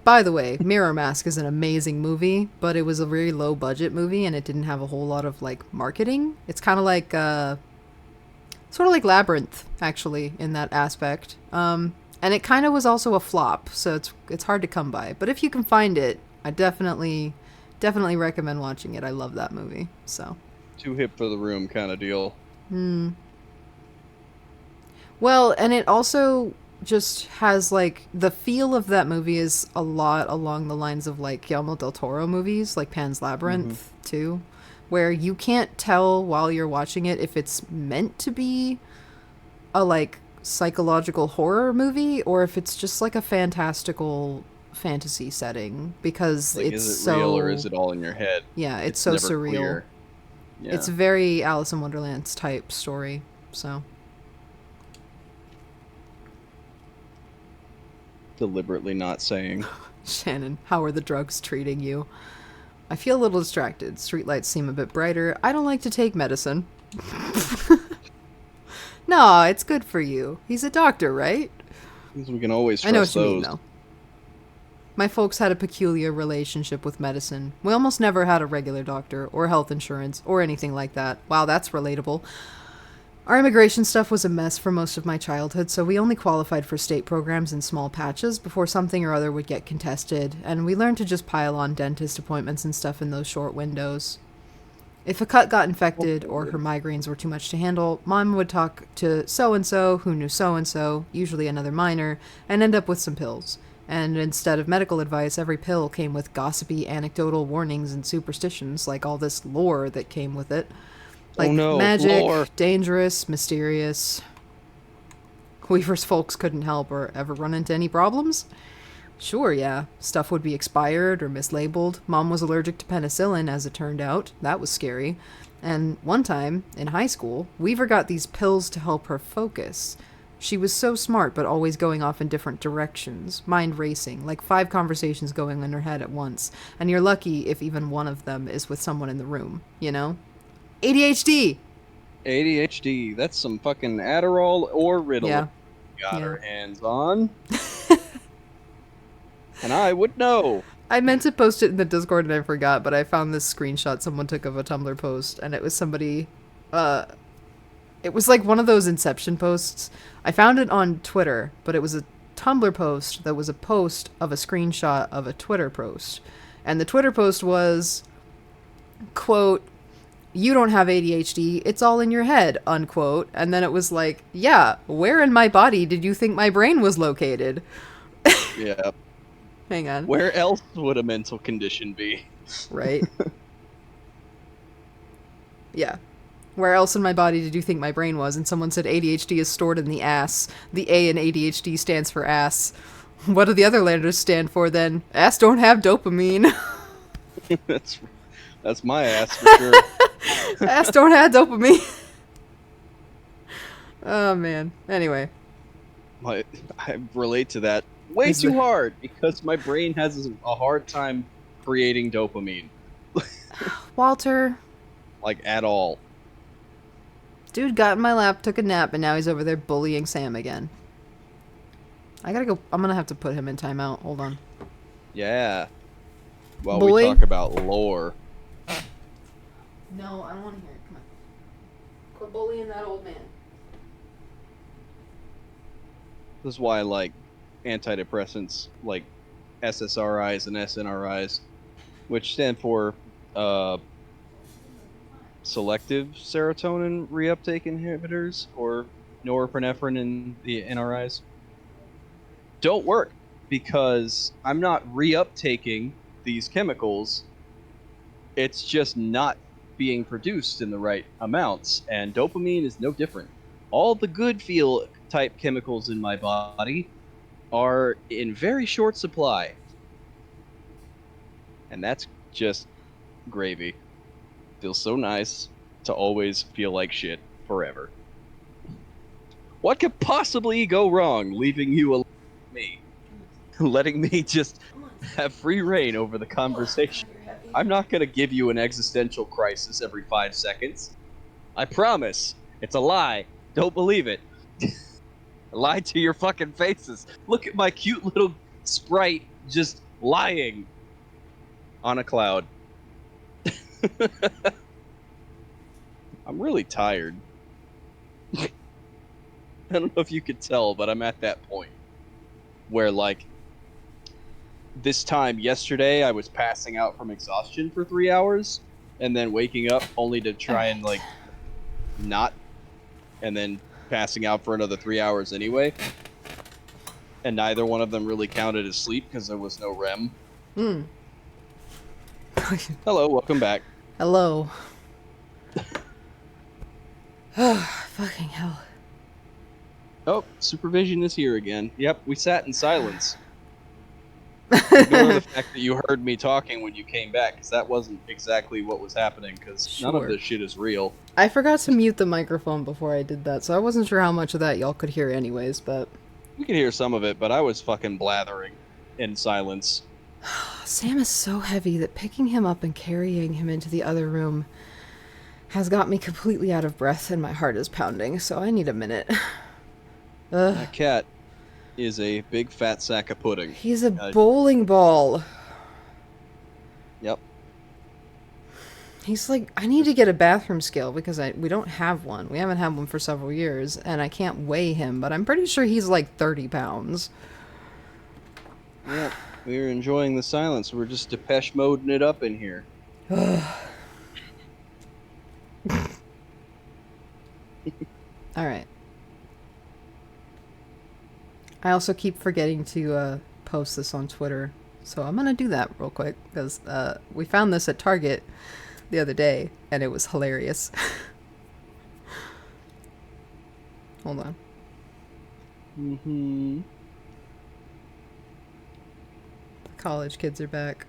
by the way, Mirror Mask is an amazing movie, but it was a very low budget movie and it didn't have a whole lot of, like, marketing. It's kind of like, sort of like Labyrinth, actually, in that aspect. And it kind of was also a flop, so it's hard to come by. But if you can find it, I definitely recommend watching it. I love that movie. So, Too hip for the room kind of deal. well, and it also just has, like, the feel of that movie is a lot along the lines of, like, Guillermo del Toro movies, like Pan's Labyrinth, too, where you can't tell while you're watching it if it's meant to be a, like, psychological horror movie or if it's just, like, a fantastical fantasy setting, because Like, it's is it so real or is it all in your head? yeah, it's so never surreal. clear. Yeah. It's very Alice in Wonderland's type story. So Deliberately not saying. Shannon, how are the drugs treating you? I feel a little distracted. Streetlights seem a bit brighter. I don't like to take medicine. No, it's good for you. He's a doctor, right? Because we can always I know trust what you mean, those. though. My folks had a peculiar relationship with medicine. We almost never had a regular doctor, or health insurance, or anything like that. Wow, that's relatable. Our immigration stuff was a mess for most of my childhood, so we only qualified for state programs in small patches before something or other would get contested, and we learned to just pile on dentist appointments and stuff in those short windows. If a cut got infected or her migraines were too much to handle, Mom would talk to so-and-so who knew so-and-so, usually another minor, and end up with some pills. And instead of medical advice, every pill came with gossipy, anecdotal warnings and superstitions, like all this lore that came with it. Like, Oh no, magic, lore. dangerous, mysterious. Weaver's folks couldn't help or ever run into any problems? Sure, yeah. Stuff would be expired or mislabeled. Mom was allergic to penicillin, as it turned out. That was scary. And one time, in high school, Weaver got these pills to help her focus. She was so smart, but always going off in different directions, mind racing, like 5 conversations going in her head at once. And you're lucky if even one of them is with someone in the room, you know? ADHD! ADHD. That's some fucking Adderall or Ritalin Yeah, we got yeah. our hands on. And I would know. I meant to post it in the Discord and I forgot, but I found this screenshot someone took of a Tumblr post, and it was somebody, it was like one of those Inception posts. I found it on Twitter, but it was a Tumblr post that was a post of a screenshot of a Twitter post. And the Twitter post was, quote, "You don't have ADHD, it's all in your head," unquote. And then it was like, yeah, where in my body did you think my brain was located? Yeah. Hang on. Where else would a mental condition be? Right? Yeah. Where else in my body did you think my brain was? And someone said ADHD is stored in the ass. The A in ADHD stands for ass. What do the other letters stand for then? Ass don't have dopamine. that's that's my ass for sure. Ass don't have dopamine. Oh man. Anyway. I relate to that way Is too the- hard because my brain has a hard time creating dopamine, Walter, like at all. dude got in my lap, took a nap, and now he's over there bullying Sam again. I gotta go. I'm gonna have to put him in timeout. Hold on. Yeah. While Boy. we talk about lore. No, I don't want to hear it. Come on. Quit bullying that old man. This is why I like antidepressants like SSRIs and SNRIs, which stand for selective serotonin reuptake inhibitors, or norepinephrine in the NRIs. Don't work because I'm not reuptaking these chemicals. It's just not being produced in the right amounts, and dopamine is no different. All the good feel type chemicals in my body are in very short supply, and that's just gravy. Feels so nice to always feel like shit forever. What could possibly go wrong leaving you alone with me? Letting me just have free reign over the conversation. I'm not going to give you an existential crisis every 5 seconds. I promise. It's a lie. Don't believe it. I lied to your fucking faces. Look at my cute little sprite just lying on a cloud. I'm really tired. I don't know if you could tell, but I'm at that point where, like, this time yesterday, I was passing out from exhaustion for 3 hours and then waking up only to try and, like, not, and then passing out for another 3 hours anyway. And neither one of them really counted as sleep because there was no REM. Hmm. Hello, welcome back. Hello. Oh, fucking hell. Oh, supervision is here again. Yep, we sat in silence. Ignore the fact that you heard me talking when you came back, because that wasn't exactly what was happening, because none of Sure. this shit is real. I forgot to mute the microphone before I did that, so I wasn't sure how much of that y'all could hear anyways, but... We could hear some of it, but I was fucking blathering in silence. Sam is so heavy that picking him up and carrying him into the other room has got me completely out of breath and my heart is pounding, so I need a minute. Ugh. That cat is a big fat sack of pudding. He's a bowling ball. Yep. He's like, I need to get a bathroom scale because we don't have one. We haven't had one for several years, and I can't weigh him, but I'm pretty sure he's like 30 pounds. Yep. We're enjoying the silence. We're just Depeche Moding it up in here. Alright. I also keep forgetting to post this on Twitter, so I'm gonna do that real quick, because we found this at Target the other day, and it was hilarious. Hold on. Mm-hmm. The college kids are back.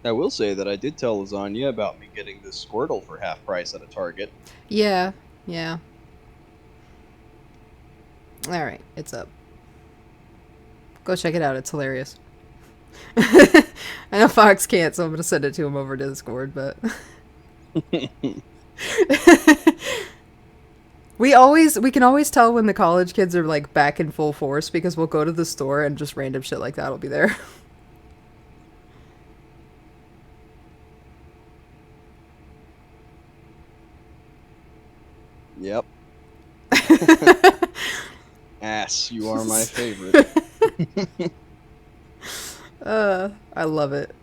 I will say that I did tell Lasagna about me getting this Squirtle for half price at a Target. Yeah, yeah. All right, it's up. Go check it out. It's hilarious. I know Fox can't, so I'm gonna send it to him over Discord. But we can always tell when the college kids are like back in full force because we'll go to the store and just random shit like that will be there. Yep. Ass, you are my favorite. I love it.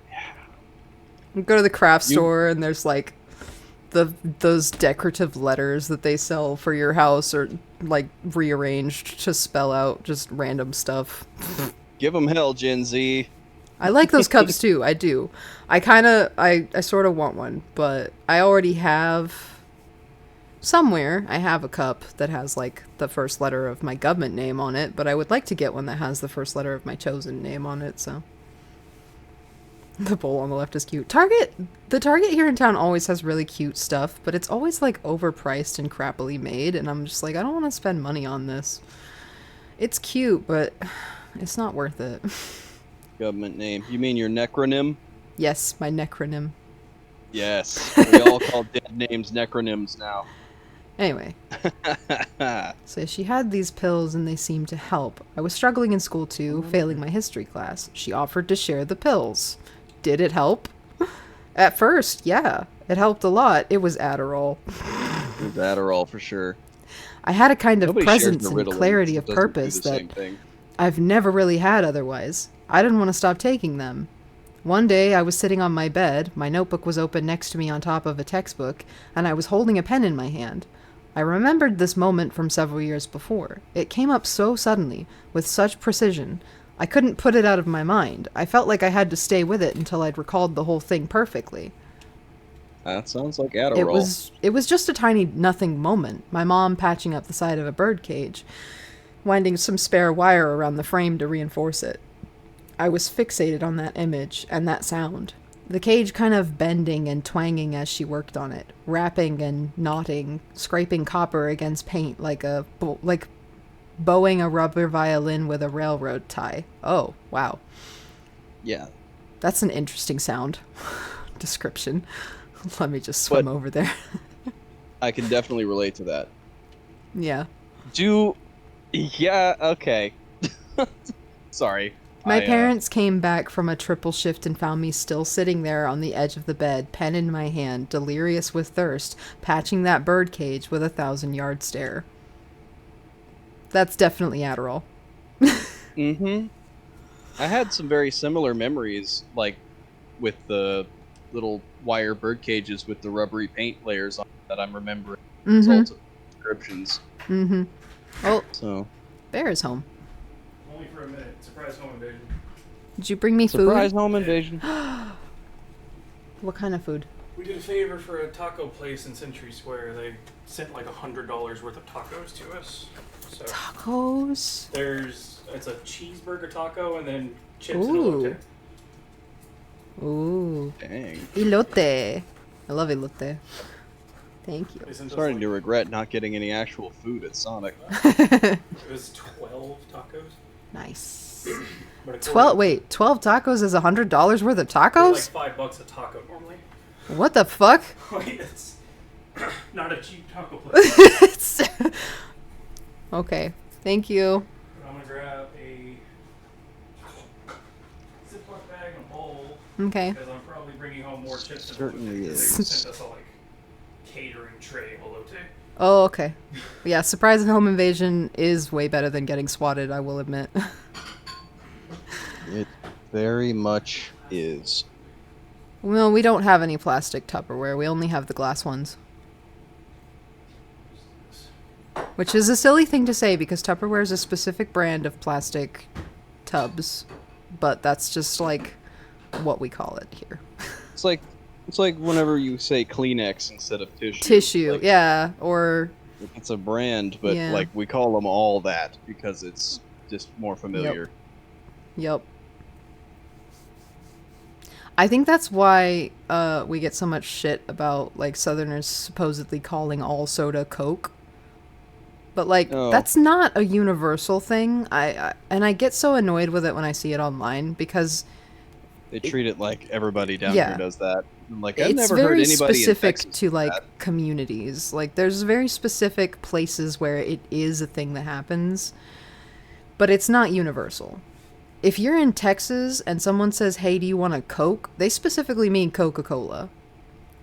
We go to the craft store and there's like those decorative letters that they sell for your house or like rearranged to spell out just random stuff. Give them hell, Gen Z. I like those cups too. I do. I sort of want one, but I already have somewhere. I have a cup that has like the first letter of my government name on it, but I would like to get one that has the first letter of my chosen name on it, so. The bowl on the left is cute. The Target here in town always has really cute stuff, but it's always like overpriced and crappily made, and I'm just like, I don't want to spend money on this. It's cute, but it's not worth it. Government name. You mean your necronym? Yes, my necronym. Yes. We all call dead names necronyms now. Anyway. So she had these pills and they seemed to help. I was struggling in school too, failing my history class. She offered to share the pills. Did it help? At first, yeah. It helped a lot. It was Adderall. It was Adderall for sure. I had a kind of Nobody presence shares the and Ritalin, clarity so of it doesn't do purpose the that same thing. I've never really had otherwise. I didn't want to stop taking them. One day, I was sitting on my bed, my notebook was open next to me on top of a textbook, and I was holding a pen in my hand. I remembered this moment from several years before. It came up so suddenly, with such precision. I couldn't put it out of my mind. I felt like I had to stay with it until I'd recalled the whole thing perfectly. That sounds like Adderall. It was just a tiny nothing moment. My mom patching up the side of a bird cage, winding some spare wire around the frame to reinforce it. I was fixated on that image and that sound. The cage kind of bending and twanging as she worked on it, rapping and knotting, scraping copper against paint like bowing a rubber violin with a railroad tie. Oh, wow. Yeah. That's an interesting sound description. Let me just swim over there. I can definitely relate to that. Yeah. Yeah, okay. Sorry. My parents came back from a triple shift and found me still sitting there on the edge of the bed, pen in my hand, delirious with thirst, patching that bird cage with a 1,000-yard stare. That's definitely Adderall. Mm-hmm. I had some very similar memories, like with the little wire bird cages with the rubbery paint layers on that I'm remembering as also descriptions. Mm-hmm. Oh, so Bear is home. Only for a minute. Surprise home invasion. Did you bring me food? Surprise home invasion. What kind of food? We did a favor for a taco place in Century Square. They sent like $100 worth of tacos to us. So Tacos? it's a cheeseburger taco and then chips Ooh. and elote. Ooh. Dang. Elote. I love elote. Thank you. They sent us, Starting like, to regret not getting any actual food at Sonic. It was 12 tacos. Nice. But 12 tacos is $100 worth of tacos? like $5 a taco normally. What the fuck? Wait, it's not a cheap taco place. Okay. Thank you. I'm gonna grab a Ziploc bag and a bowl. Okay. Because I'm probably bringing home more chips than Certainly elote, is. because they sent us a like catering tray of elote. Oh, okay. Yeah, surprise and home invasion is way better than getting swatted, I will admit. It very much is. Well, we don't have any plastic Tupperware. We only have the glass ones. Which is a silly thing to say because Tupperware is a specific brand of plastic tubs. But that's just like what we call it here. It's like whenever you say Kleenex instead of tissue. Tissue, Like, yeah. Or it's a brand, but Yeah. like we call them all that because it's just more familiar. Yep. I think that's why we get so much shit about like Southerners supposedly calling all soda Coke. But like Oh, that's not a universal thing. I get so annoyed with it when I see it online because they treat it like everybody down here yeah, does that. I'm like, I've it's never heard very anybody in specific Texas to do like that. communities. Like there's very specific places where it is a thing that happens, but it's not universal. If you're in Texas and someone says, "Hey, do you want a Coke?" they specifically mean Coca-Cola.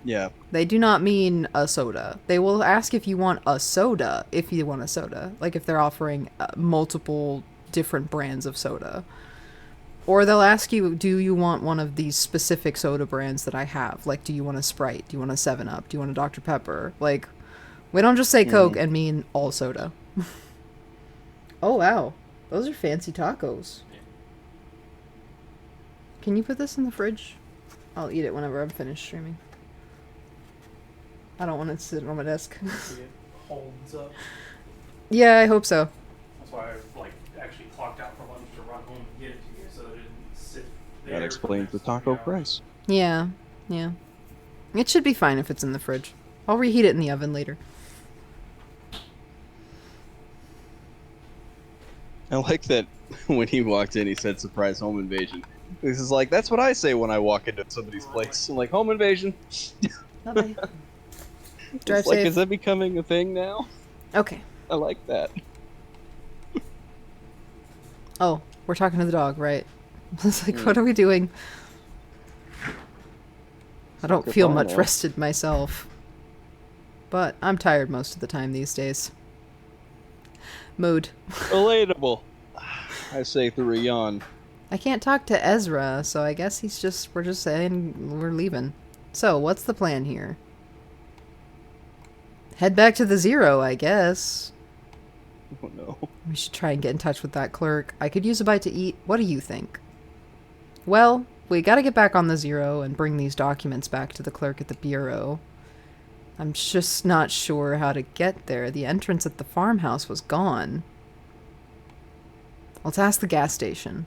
Yeah. They do not mean a soda. They will ask if you want a soda, if you want a soda. Like if they're offering multiple different brands of soda. Or they'll ask you, do you want one of these specific soda brands that I have? Like, do you want a Sprite? Do you want a 7-Up? Do you want a Dr. Pepper? Like, we don't just say Coke Mm. and mean all soda. Oh, wow. Those are fancy tacos. Can you put this in the fridge? I'll eat it whenever I'm finished streaming. I don't want it to sit on my desk. See it holds up. Yeah, I hope so. That's why I like actually clocked out for lunch to run home and get it to you, so that it didn't sit there. That explains the taco price. Yeah, yeah. It should be fine if it's in the fridge. I'll reheat it in the oven later. I like that when he walked in, he said surprise home invasion. This is like, that's what I say when I walk into somebody's place. I'm like, home invasion? Bye-bye. Drive It's like, safe. is that becoming a thing now? Okay. I like that. Oh, we're talking to the dog, right? It's like, what are we doing? I don't Good feel line much there. rested myself. But I'm tired most of the time these days. Mood. Relatable. I say through a yawn. I can't talk to Ezra, so I guess we're just saying we're leaving. So, what's the plan here? Head back to the Zero, I guess. Oh no. We should try and get in touch with that clerk. I could use a bite to eat. What do you think? Well, we gotta get back on the Zero and bring these documents back to the clerk at the bureau. I'm just not sure how to get there. The entrance at the farmhouse was gone. Let's ask the gas station.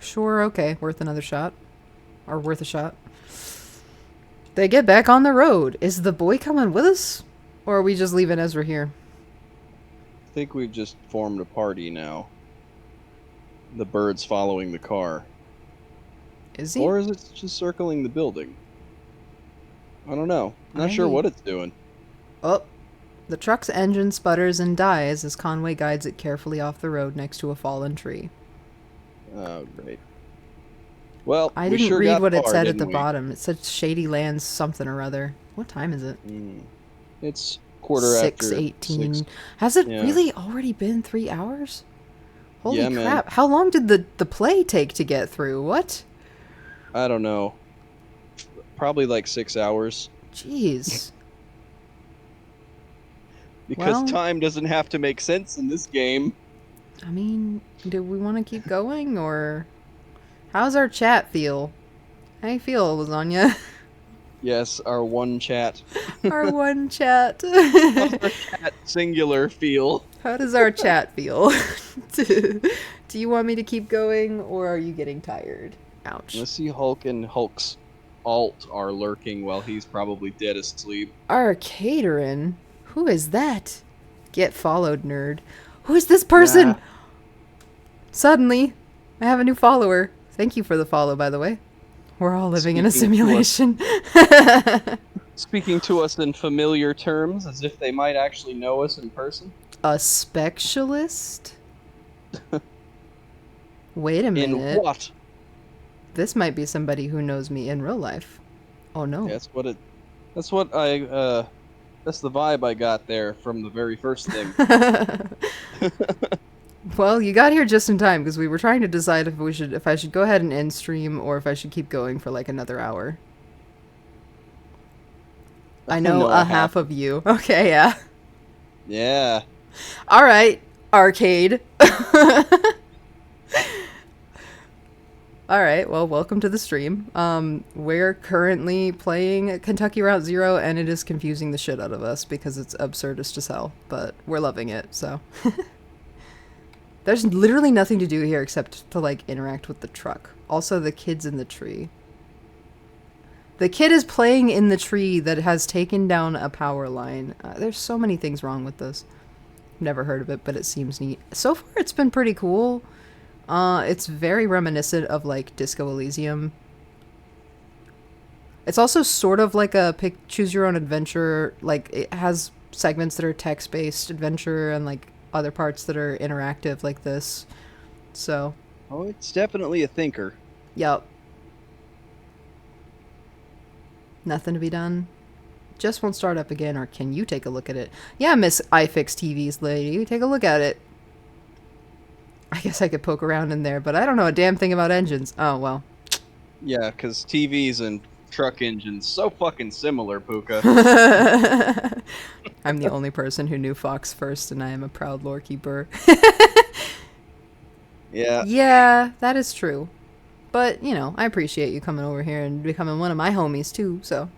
Sure, okay, worth another shot. Or worth a shot. They get back on the road. Is the boy coming with us? Or are we just leaving Ezra here? I think we've just formed a party now. The bird's following the car. Is he? Or is it just circling the building? I don't know. Not sure what it's doing. Oh, the truck's engine sputters and dies as Conway guides it carefully off the road next to a fallen tree. Oh, great. Well, I we didn't sure read got what it far, said at didn't the we? bottom. It said Shady Lands something or other. What time is it? It's quarter after 6:18. 6. Has it Yeah. really already been 3 hours? Holy Yeah, man. crap. How long did the play take to get through? What? I don't know. Probably like 6 hours. Jeez. Because Well- time doesn't have to make sense in this game. I mean, do we want to keep going or how's our chat feel? How you feel, Lasagna? Yes, our one chat. Our one chat. Our chat singular feel. How does our chat feel? Do you want me to keep going or are you getting tired? Ouch. Let's see Hulk and Hulk's alt are lurking while he's probably dead asleep. Arcaderin? Who is that? Get followed, nerd. Who is this person? Nah. Suddenly, I have a new follower. Thank you for the follow, by the way. We're all living in a Speaking to us. simulation. Speaking to us in familiar terms, as if they might actually know us in person. A specialist? Wait a In minute. what? This might be somebody who knows me in real life. Oh no. That's what it. That's what I. That's the vibe I got there from the very first thing. Well, you got here just in time because we were trying to decide if I should go ahead and end stream or if I should keep going for like another hour. I know a half of you. Okay, yeah. Yeah. All right, arcade. All right, well, welcome to the stream. We're currently playing Kentucky Route Zero, and it is confusing the shit out of us because it's absurdist as hell, but we're loving it, so. There's literally nothing to do here except to, like, interact with the truck. Also, the kids in the tree. The kid is playing in the tree that has taken down a power line. There's so many things wrong with this. Never heard of it, but it seems neat. So far, it's been pretty cool. It's very reminiscent of, like, Disco Elysium. It's also sort of like a choose your own adventure. Like, it has segments that are text-based adventure and, like, other parts that are interactive like this. So, Oh, it's definitely a thinker. yup. Nothing to be done. Just won't start up again, or can you take a look at it? Yeah, Miss iFix TV's lady, take a look at it. I guess I could poke around in there, but I don't know a damn thing about engines. Oh, well. Yeah, because TVs and truck engines so fucking similar, Pooka. I'm the only person who knew Fox first, and I am a proud lore keeper. Yeah. Yeah, that is true. But, you know, I appreciate you coming over here and becoming one of my homies, too, so.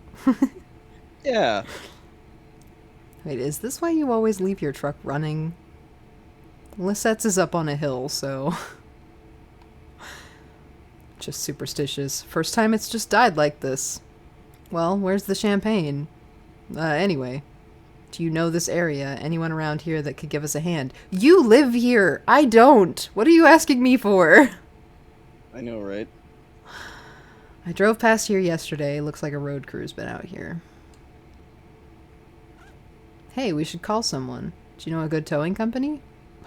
Yeah. Wait, is this why you always leave your truck running? Lisette's is up on a hill, so... Just superstitious. First time it's just died like this. Well, where's the champagne? Anyway. Do you know this area? Anyone around here that could give us a hand? You live here! I don't! What are you asking me for? I know, right? I drove past here yesterday. Looks like a road crew's been out here. Hey, we should call someone. Do you know a good towing company?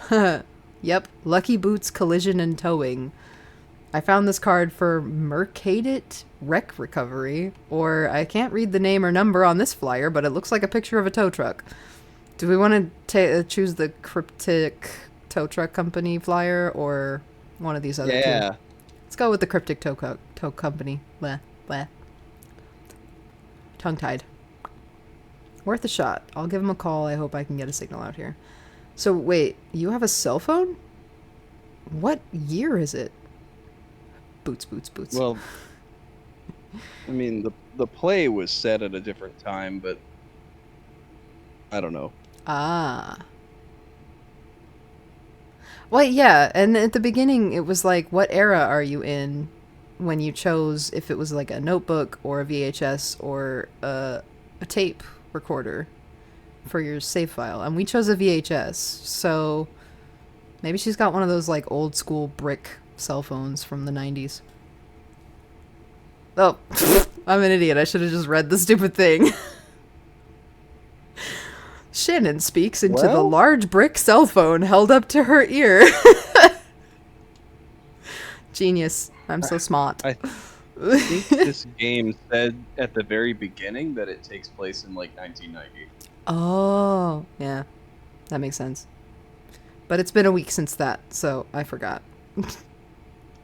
Yep, Lucky Boots Collision and Towing. I found this card for Mercadet Wreck Recovery, or I can't read the name or number on this flyer, but it looks like a picture of a tow truck. Do we want to choose the Cryptic Tow Truck Company flyer, or one of these other two? Yeah. Let's go with the Cryptic Tow Company. Blah, blah. Tongue-tied. Worth a shot. I'll give him a call. I hope I can get a signal out here. So, wait, you have a cell phone? What year is it? Boots, boots, boots. Well, I mean, the play was set at a different time, but I don't know. Ah. Well, yeah, and at the beginning it was like, what era are you in when you chose if it was like a notebook or a VHS or a tape recorder for your save file, and we chose a VHS, so maybe she's got one of those like old school brick cell phones from the 90s. Oh, I'm an idiot. I should have just read the stupid thing. Shannon speaks into the large brick cell phone held up to her ear. Genius. I'm so smart. I think this game said at the very beginning that it takes place in like 1990. Oh, yeah. That makes sense. But it's been a week since that, so I forgot.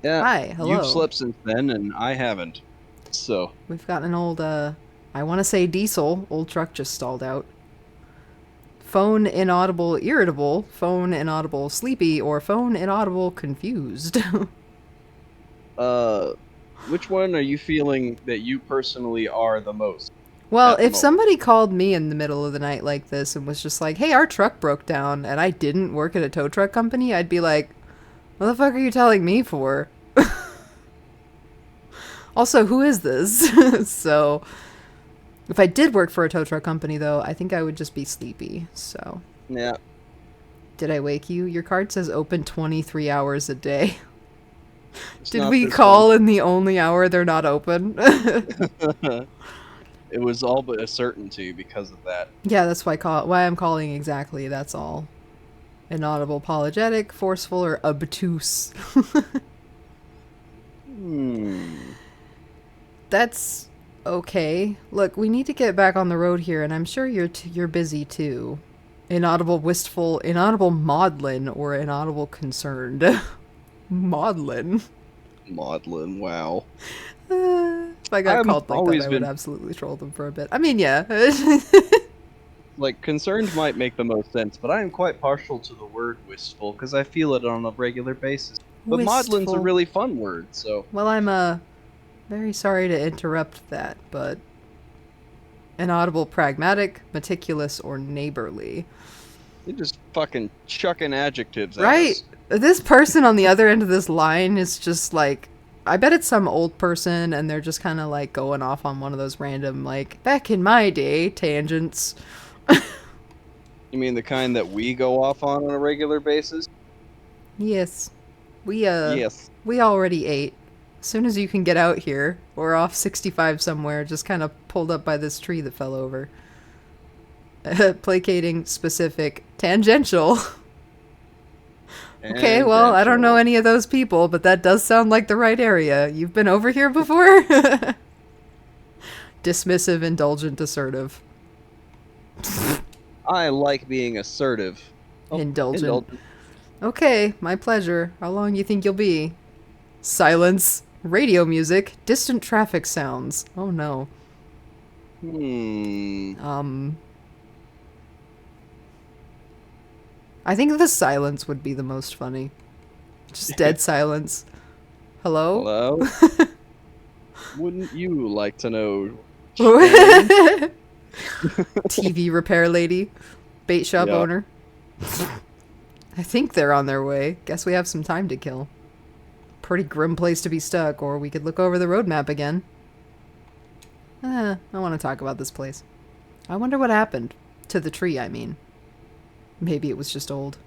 Yeah. Hi, hello. You've slept since then, and I haven't. So. We've got an old, I want to say diesel. Old truck just stalled out. Phone inaudible irritable, phone inaudible sleepy, or phone inaudible confused. Which one are you feeling that you personally are the most? Well, at the if moment? somebody called me in the middle of the night like this and was just like, hey, our truck broke down, and I didn't work at a tow truck company, I'd be like, what the fuck are you telling me for? Also, who is this? So, if I did work for a tow truck company, though, I think I would just be sleepy, so. Yeah. Did I wake you? Your card says open 23 hours a day. It's Did not we this call in the only hour they're not open? one. It was all but a certainty because of that. Yeah, that's why I'm calling exactly, that's all. Inaudible, apologetic, forceful, or obtuse. That's okay. Look, we need to get back on the road here, and I'm sure you're busy too. Inaudible, wistful, inaudible, maudlin, or inaudible, concerned. Maudlin. Maudlin, wow. If I got I've called like always that, I would been- absolutely troll them for a bit. I mean, yeah. Like, concerned might make the most sense, but I am quite partial to the word wistful because I feel it on a regular basis. But maudlin's a Wistful. really fun word, so. Well, I'm very sorry to interrupt that, but inaudible, pragmatic, meticulous, or neighborly. You're just fucking chucking adjectives at Right? us. This person on the other end of this line is just like, I bet it's some old person and they're just kind of like going off on one of those random, like, back in my day tangents. You mean the kind that we go off on a regular basis? Yes. Yes. We already ate. As soon as you can get out here, we're off 65 somewhere, just kind of pulled up by this tree that fell over. Placating, specific, tangential. Okay, well, I don't know any of those people, but that does sound like the right area. You've been over here before? Dismissive, indulgent, assertive. I like being assertive. Oh, Indulgent. Okay, my pleasure. How long you think you'll be? Silence. Radio music. Distant traffic sounds. Oh no. I think the silence would be the most funny. Just dead silence. Hello? Hello? Wouldn't you like to know? TV repair lady. Bait shop Yeah. owner. I think they're on their way. Guess we have some time to kill. Pretty grim place to be stuck, or we could look over the road map again. I want to talk about this place. I wonder what happened. To the tree, I mean. Maybe it was just old.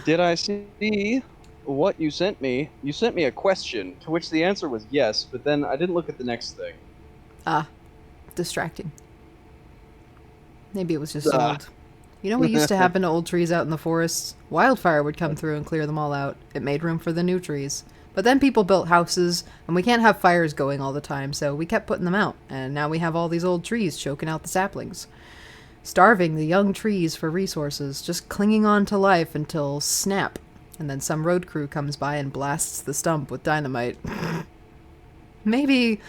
Did I see what you sent me? You sent me a question, to which the answer was yes, but then I didn't look at the next thing. Ah. Distracting. Maybe it was just old. You know what used to happen to old trees out in the forests? Wildfire would come through and clear them all out. It made room for the new trees. But then people built houses, and we can't have fires going all the time, so we kept putting them out. And now we have all these old trees choking out the saplings. Starving the young trees for resources, just clinging on to life until snap. And then some road crew comes by and blasts the stump with dynamite. Maybe...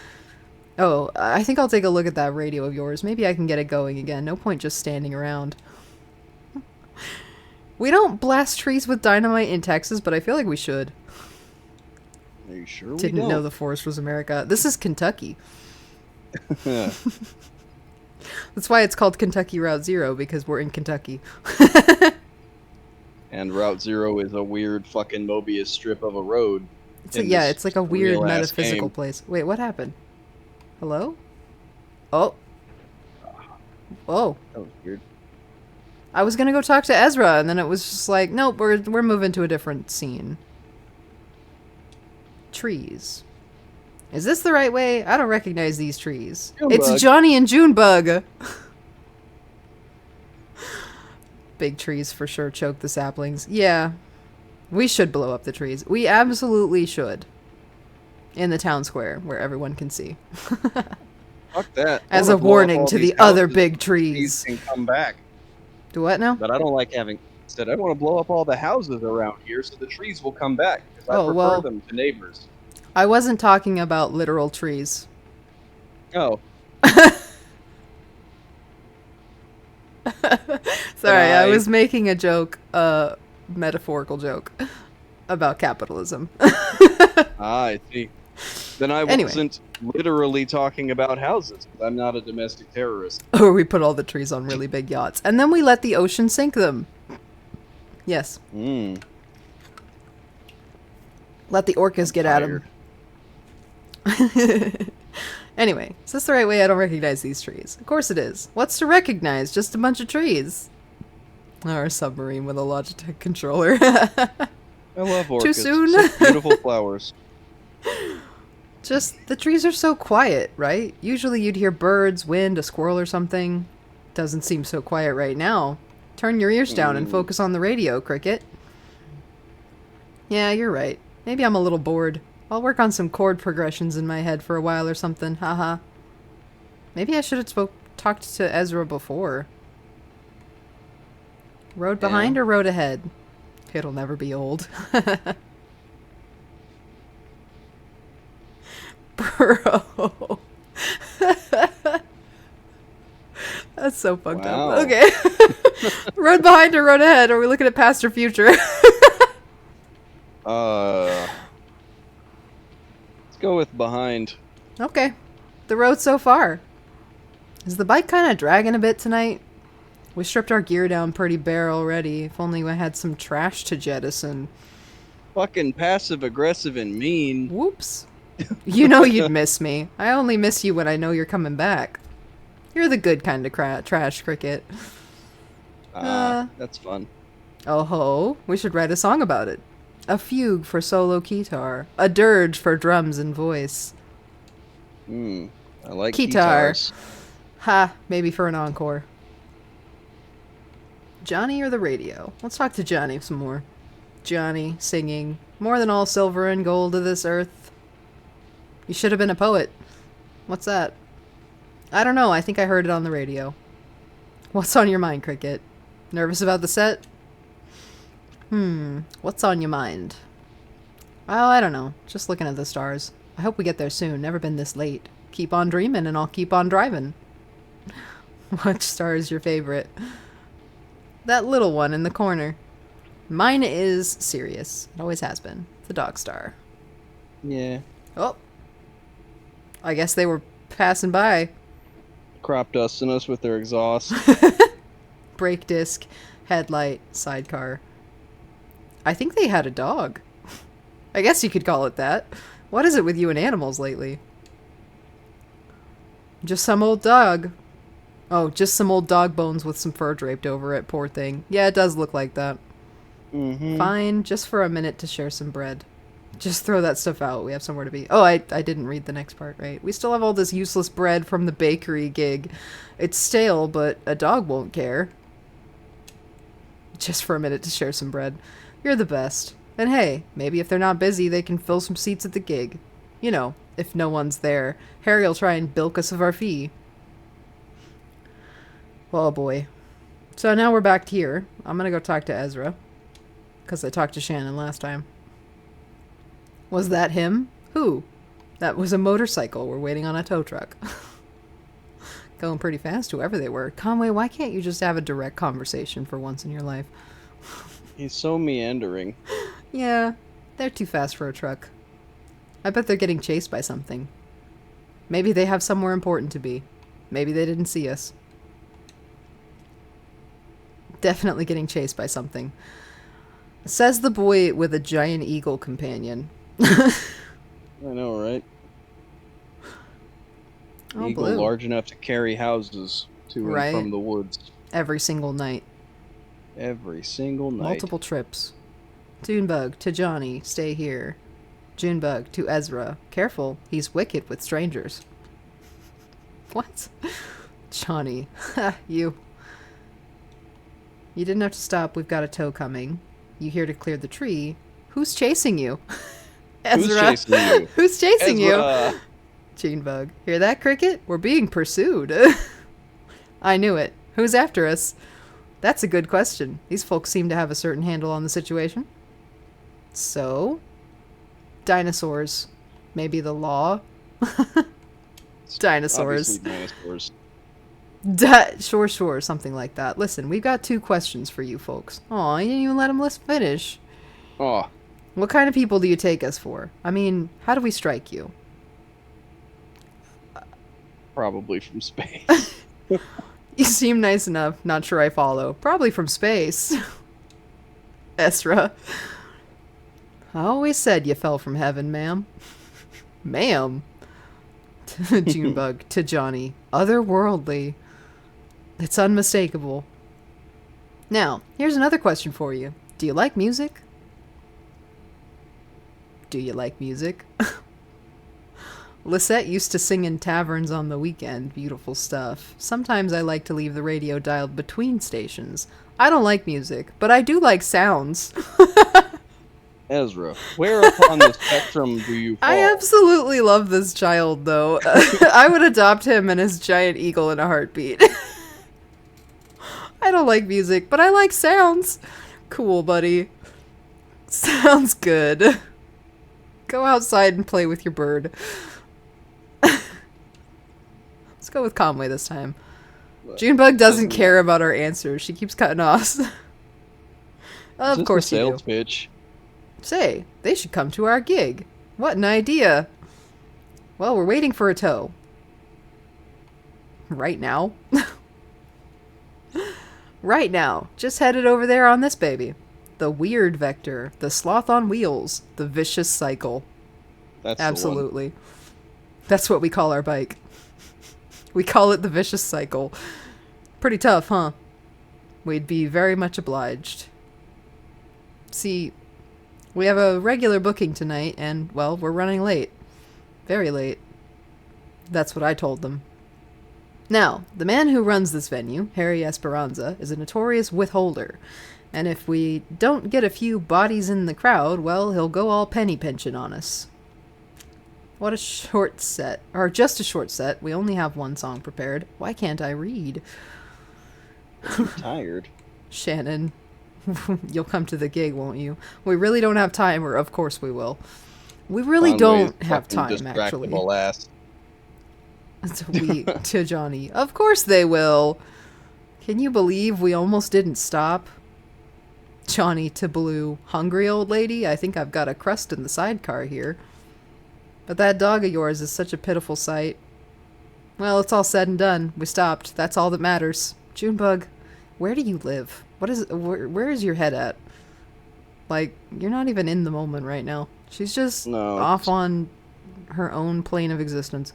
Oh, I think I'll take a look at that radio of yours. Maybe I can get it going again. No point just standing around. We don't blast trees with dynamite in Texas, but I feel like we should. Are you sure we Didn't don't? know the forest was America. This is Kentucky. That's why it's called Kentucky Route Zero, because we're in Kentucky. And Route Zero is a weird fucking Mobius strip of a road. It's like a weird real-ass metaphysical game. place. Wait, what happened? Hello? Oh. Whoa. That was weird. I was gonna go talk to Ezra, and then it was just like, nope, we're moving to a different scene. Trees. Is this the right way? I don't recognize these trees. Junebug. It's Johnny and Junebug! Big trees for sure choke the saplings. Yeah. We should blow up the trees. We absolutely should. In the town square, where everyone can see. Fuck that. I As wanna a blow up warning all to these the other houses big so trees. These can come back. Do what now? But I don't like having... Said I want to blow up all the houses around here so the trees will come back. Because I Oh, prefer well. them to neighbors. I wasn't talking about literal trees. Oh. Sorry, I I- was making a joke, metaphorical joke, about capitalism. I see. Then I Anyway. wasn't literally talking about houses. I'm not a domestic terrorist. Or we put all the trees on really big yachts, and then we let the ocean sink them. Yes. Mm. Let the orcas get at them. Anyway, is this the right way? I don't recognize these trees. Of course it is. What's to recognize? Just a bunch of trees. Or a submarine with a Logitech controller. I love orchids. Too soon? Such beautiful flowers. Just, the trees are so quiet, right? Usually you'd hear birds, wind, a squirrel or something. Doesn't seem so quiet right now. Turn your ears down and focus on the radio, Cricket. Yeah, you're right. Maybe I'm a little bored. I'll work on some chord progressions in my head for a while or something, haha. Maybe I should have talked to Ezra before. Road behind or road ahead? It'll never be old. Bro. That's so fucked Wow. up. Okay. Road behind or road ahead? Are we looking at past or future? Let's go with behind. Okay. The road so far. Is the bike kind of dragging a bit tonight? We stripped our gear down pretty bare already. If only we had some trash to jettison. fucking passive aggressive and mean. Whoops. You know you'd miss me. I only miss you when I know you're coming back. You're the good kind of trash, Cricket. That's fun. Oh ho, we should write a song about it. A fugue for solo guitar. A dirge for drums and voice. I like Guitar. guitars. Ha, maybe for an encore. Johnny or the radio? Let's talk to Johnny some more. Johnny, singing, more than all silver and gold of this earth. You should have been a poet. What's that? I don't know, I think I heard it on the radio. What's on your mind, Cricket? Nervous about the set? What's on your mind? Oh, I don't know. Just looking at the stars. I hope we get there soon. Never been this late. Keep on dreaming and I'll keep on driving. Which star is your favorite? That little one in the corner. Mine is Sirius. It always has been. The dog star. Yeah. Oh. I guess they were passing by. Crop dusting us with their exhaust. Brake disc, headlight, sidecar. I think they had a dog. I guess you could call it that. What is it with you and animals lately? Just some old dog. Oh, just some old dog bones with some fur draped over it, poor thing. Yeah, it does look like that. Fine, just for a minute to share some bread. Just throw that stuff out, we have somewhere to be. Oh, I didn't read the next part, right? We still have all this useless bread from the bakery gig. It's stale, but a dog won't care. Just for a minute to share some bread. You're the best. And hey, maybe if they're not busy, they can fill some seats at the gig. You know, if no one's there, Harry'll try and bilk us of our fee. Oh boy. So now we're back here. I'm gonna go talk to Ezra. Because I talked to Shannon last time. Was that him? Who? That was a motorcycle. We're waiting on a tow truck. Going pretty fast, whoever they were. Conway, why can't you just have a direct conversation for once in your life? He's so meandering. Yeah, they're too fast for a truck. I bet they're getting chased by something. Maybe they have somewhere important to be. Maybe they didn't see us. Definitely getting chased by something. Says the boy with a giant eagle companion. I know, right? Oh, Eagle blue. large enough to carry houses to Right. and from the woods. Every single night. Every single night. Multiple trips. Junebug to Johnny, stay here. Junebug to Ezra, careful, he's wicked with strangers. What? Johnny, you. You didn't have to stop, we've got a tow coming. You here to clear the tree. Who's chasing you? Ezra. Who's chasing you? Who's chasing Ezra. you? Junebug. Hear that, Cricket? We're being pursued. I knew it. Who's after us? That's a good question. These folks seem to have a certain handle on the situation. So? Dinosaurs. Maybe the law? Dinosaurs. Obviously dinosaurs. Sure, something like that. Listen, we've got 2 questions for you folks. Aw, you didn't even let them finish. Oh, What kind of people do you take us for? I mean, how do we strike you? probably from space. You seem nice enough. Not sure I follow. Probably from space. Ezra. I always said you fell from heaven, ma'am. Ma'am. Junebug to Johnny. Otherworldly. It's unmistakable. Now, here's another question for you. Do you like music? Do you like music? Lisette used to sing in taverns on the weekend. Beautiful stuff. Sometimes I like to leave the radio dialed between stations. I don't like music, but I do like sounds. Ezra, where upon the spectrum do you fall? I absolutely love this child, though. I would adopt him and his giant eagle in a heartbeat. I don't like music, but I like sounds. Cool, buddy. Sounds good. Go outside and play with your bird. Let's go with Conway this time. Junebug doesn't care about our answers. She keeps cutting off. Of course you do. Sales pitch. Say, they should come to our gig. What an idea. Well, we're waiting for a tow. Right now? Right now. Just headed over there on this baby. the weird vector, the sloth on wheels, the vicious cycle. That's Absolutely. That's what we call our bike. We call it the vicious cycle. Pretty tough, huh? We'd be very much obliged. See, we have a regular booking tonight, and, well, we're running late. Very late. That's what I told them. Now, the man who runs this venue, Harry Esperanza, is a notorious withholder. And if we don't get a few bodies in the crowd, well, he'll go all penny pinching on us. What a short set. Or just a short set. We only have one song prepared. Why can't I read? I'm tired. Shannon, you'll come to the gig, won't you? We really don't have time, or of course we will. We really Conway's don't have fucking time, actually. distractible ass. To Johnny. Of course they will. Can you believe we almost didn't stop? Johnny to Blue. Hungry old lady? I think I've got a crust in the sidecar here. But that dog of yours is such a pitiful sight. Well, it's all said and done. We stopped. That's all that matters. Junebug, where do you live? Where is your head at? Like, you're not even in the moment right now. She's just off on her own plane of existence.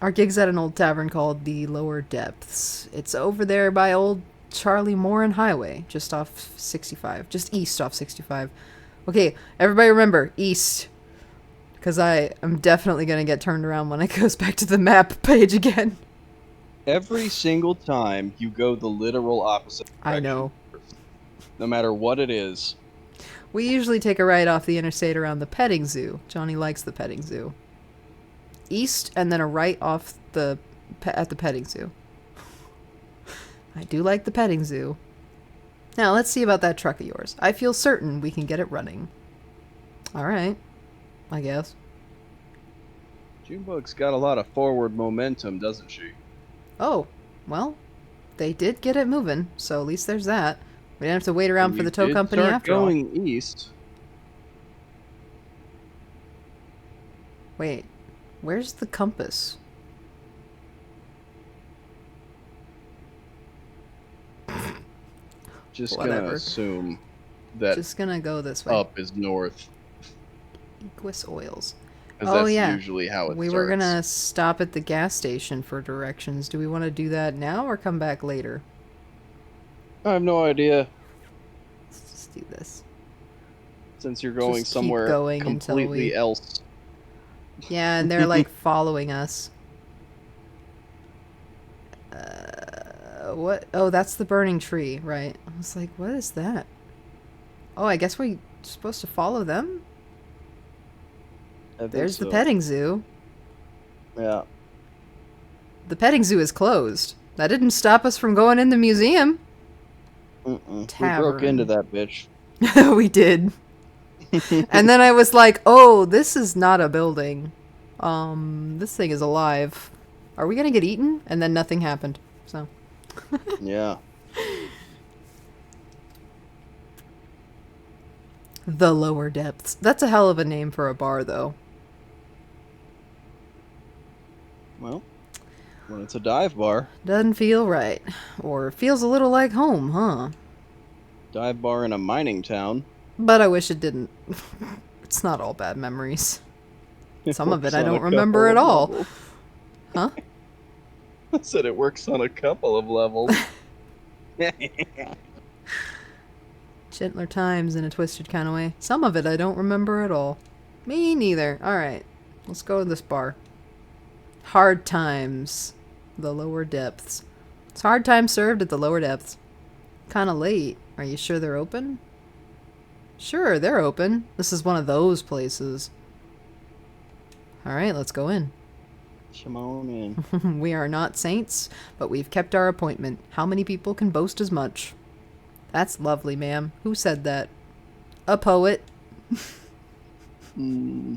Our gig's at an old tavern called the Lower Depths. It's over there by old Charlie Moran Highway, just off 65. Just east off 65. Okay, everybody remember, east. Because I am definitely going to get turned around when it goes back to the map page again. Every single time you go the literal opposite direction. I know. No matter what it is. We usually take a right off the interstate around the petting zoo. Johnny likes the petting zoo. East, and then a right off at the petting zoo. I do like the petting zoo. Now, let's see about that truck of yours. I feel certain we can get it running. Alright. I guess. Junebug's got a lot of forward momentum, doesn't she? Oh, well, they did get it moving, so at least there's that. We didn't have to wait around for the tow company after all. Going east. Wait, where's the compass? Just Whatever. gonna assume that Just gonna go this way. up is north. Equus Oils. Because Oh, that's yeah. usually how it We starts. were gonna stop at the gas station for directions. Do we want to do that now or come back later? I have no idea. Let's just do this. Since you're going Just keep somewhere going until completely we- else. Yeah, and they're like following us. What? Oh, that's the burning tree, right? I was like, what is that? Oh, I guess we're supposed to follow them? I think There's the so. petting zoo. Yeah. The petting zoo is closed. That didn't stop us from going in the museum. We broke Tavern. into that bitch. We did. And then I was like, oh, this is not a building. This thing is alive. Are we gonna get eaten? And then nothing happened. So. Yeah. The Lower Depths. That's a hell of a name for a bar, though. Well, when it's a dive bar. Doesn't feel right. Or feels a little like home, huh? Dive bar in a mining town. But I wish it didn't. It's not all bad memories. Some of it Works I on a don't remember at couple of all. levels. Huh? I said it works on a couple of levels. Gentler times in a twisted kind of way. Some of it I don't remember at all. Me neither. Alright. Let's go to this bar. Hard times. The Lower Depths. It's hard times served at the Lower Depths. Kinda late. Are you sure they're open? Sure, they're open. This is one of those places. Alright, let's go in. Come on in. We are not saints, but we've kept our appointment. How many people can boast as much? That's lovely, ma'am. Who said that? A poet. Hmm.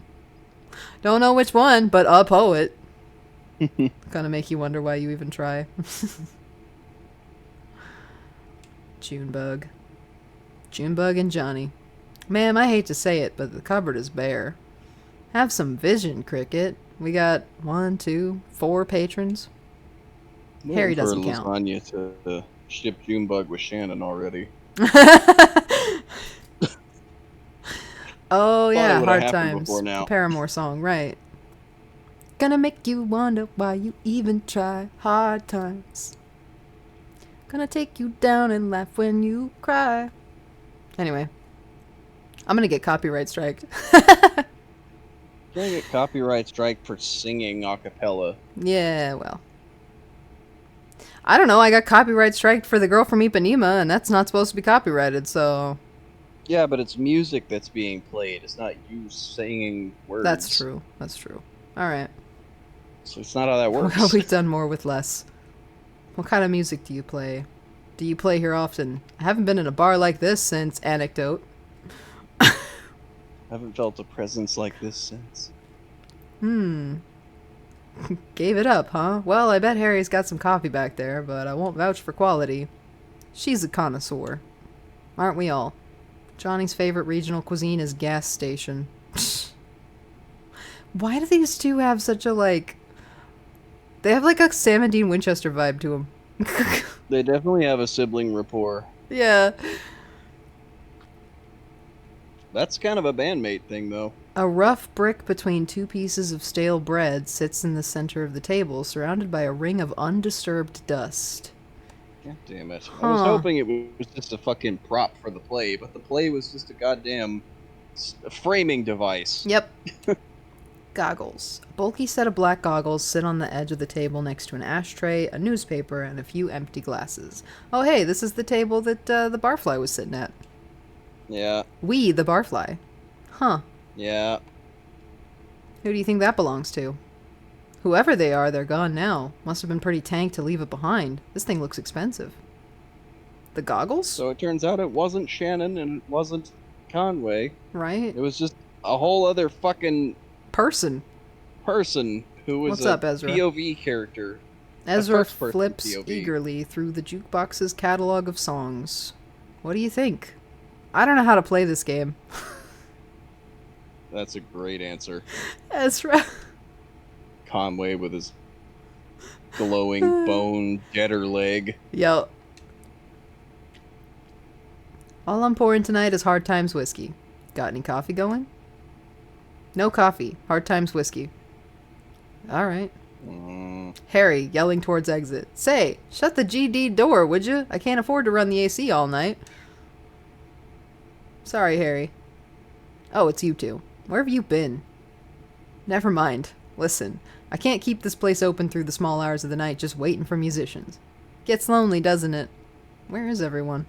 Don't know which one, but a poet. Gonna make you wonder why you even try. Junebug. Junebug and Johnny. Ma'am, I hate to say it, but the cupboard is bare. Have some vision, Cricket. We got 1, 2, 4 patrons. Harry doesn't Waiting count. for lasagna to ship Junebug with Shannon already. Oh Thought it yeah, would've Hard happened Times. before now. The Paramore song, right. Gonna make you wonder why you even try. Hard times. Gonna take you down and laugh when you cry. Anyway, I'm gonna get copyright striked. Gonna get copyright strike for singing a cappella. Yeah, well. I don't know, I got copyright striked for The Girl from Ipanema, and that's not supposed to be copyrighted, so... Yeah, but it's music that's being played. It's not you singing words. That's true. That's true. Alright. So it's not how that Well, works. we've done more with less. What kind of music do you play? Do you play here often? I haven't been in a bar like this since Anecdote. I haven't felt a presence like this since. Gave it up, huh? Well, I bet Harry's got some coffee back there, but I won't vouch for quality. She's a connoisseur. Aren't we all? Johnny's favorite regional cuisine is gas station. Why do these two have such a, like... They have, like, a Sam and Dean Winchester vibe to them. They definitely have a sibling rapport. Yeah. That's kind of a bandmate thing, though. A rough brick between two pieces of stale bread sits in the center of the table, surrounded by a ring of undisturbed dust. God damn it. I was Huh. hoping it was just a fucking prop for the play, but the play was just a goddamn framing device. Yep. Goggles. A bulky set of black goggles sit on the edge of the table next to an ashtray, a newspaper, and a few empty glasses. Oh hey, this is the table that the barfly was sitting at. Yeah, We, the barfly. Huh. yeah. Who do you think that belongs to? Whoever they are, they're gone now. Must have been pretty tanked to leave it behind. This thing looks expensive. The goggles? So it turns out it wasn't Shannon and it wasn't Conway. Right? It was just a whole other fucking Person. person who was What's a up, Ezra? POV character. Ezra first-person flips POV. eagerly through the jukebox's catalog of songs. What do you think? I don't know how to play this game. That's a great answer. Ezra. Conway with his glowing bone jetter leg. Yo. All I'm pouring tonight is Hard Times whiskey. Got any coffee going? No coffee. Hard Times whiskey. Alright. Harry, yelling towards exit. Say, shut the GD door, would you? I can't afford to run the AC all night. Sorry, Harry. Oh, it's you two. Where have you been? Never mind. Listen, I can't keep this place open through the small hours of the night just waiting for musicians. Gets lonely, doesn't it? Where is everyone?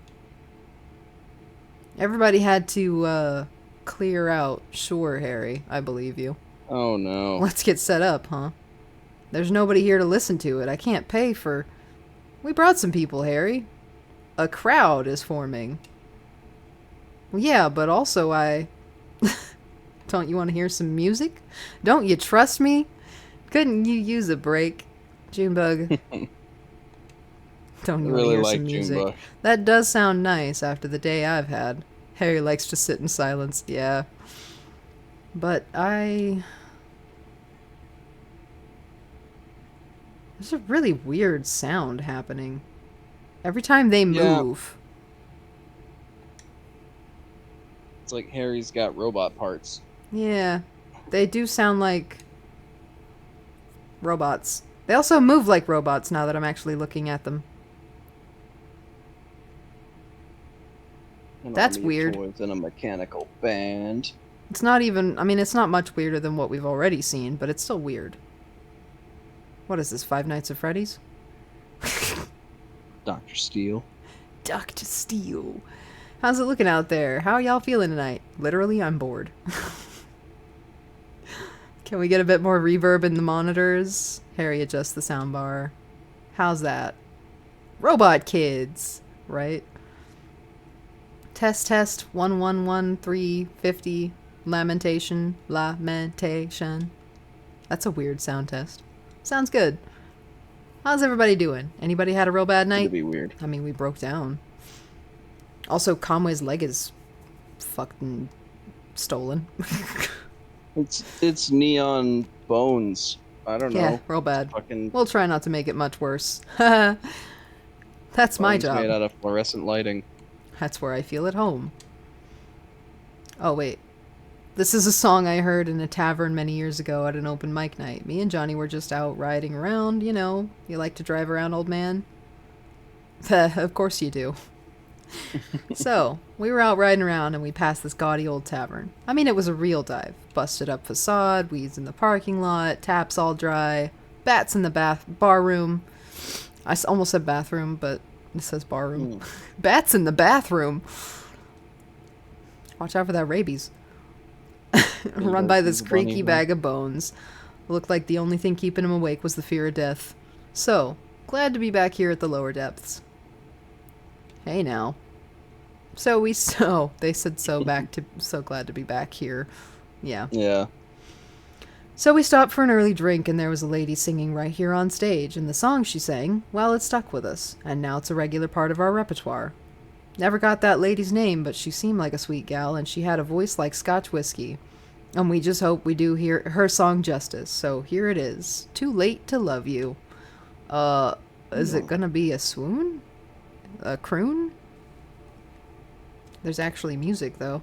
Everybody had to, clear out. Sure, Harry. I believe you. Oh no. Let's get set up, huh? There's nobody here to listen to it. I can't pay for... We brought some people, Harry. A crowd is forming. Well, yeah, but also Don't you want to hear some music? Don't you trust me? Couldn't you use a break? Junebug. Don't you want to Really hear like some music? Junebug. That does sound nice after the day I've had. Harry likes to sit in silence, yeah. But There's a really weird sound happening. Every time they Yeah. move. It's like Harry's got robot parts. Yeah. They do sound like robots. They also move like robots now that I'm actually looking at them. An That's army of weird. toys and a mechanical band. It's not even... I mean, it's not much weirder than what we've already seen, but it's still weird. What is this, Five Nights at Freddy's? Dr. Steele. Dr. Steele. How's it looking out there? How y'all feeling tonight? Literally, I'm bored. Can we get a bit more reverb in the monitors? Harry adjusts the soundbar. How's that? Robot kids, right? Test, test, 111350. Lamentation. That's a weird sound test. Sounds good. How's everybody doing? Anybody had a real bad night? It'd be weird. I mean, we broke down. Also, Conway's leg is fucking stolen. It's neon bones. I don't Yeah, know. real bad. Fucking We'll try not to make it much worse. That's my bones job. made out of fluorescent lighting. That's where I feel at home. Oh, wait. This is a song I heard in a tavern many years ago at an open mic night. Me and Johnny were just out riding around, you know. You like to drive around, old man? Of course you do. So, we were out riding around and we passed this gaudy old tavern. I mean, it was a real dive. Busted up facade, weeds in the parking lot, taps all dry, bats in the bar room. Almost said bathroom, but it says bar room. Bats in the bathroom. Watch out for that rabies. Run by this creaky bag of bones. Looked like the only thing keeping him awake was the fear of death. So, glad to be back here at the lower depths. Hey now. They said so glad to be back here. Yeah. Yeah. So we stopped for an early drink and there was a lady singing right here on stage, and the song she sang, well, it stuck with us, and now it's a regular part of our repertoire. Never got that lady's name, but she seemed like a sweet gal, and she had a voice like Scotch whiskey. And we just hope we do hear her song justice, so here it is. Too Late to Love You. Is it gonna be a swoon? A croon? There's actually music, though.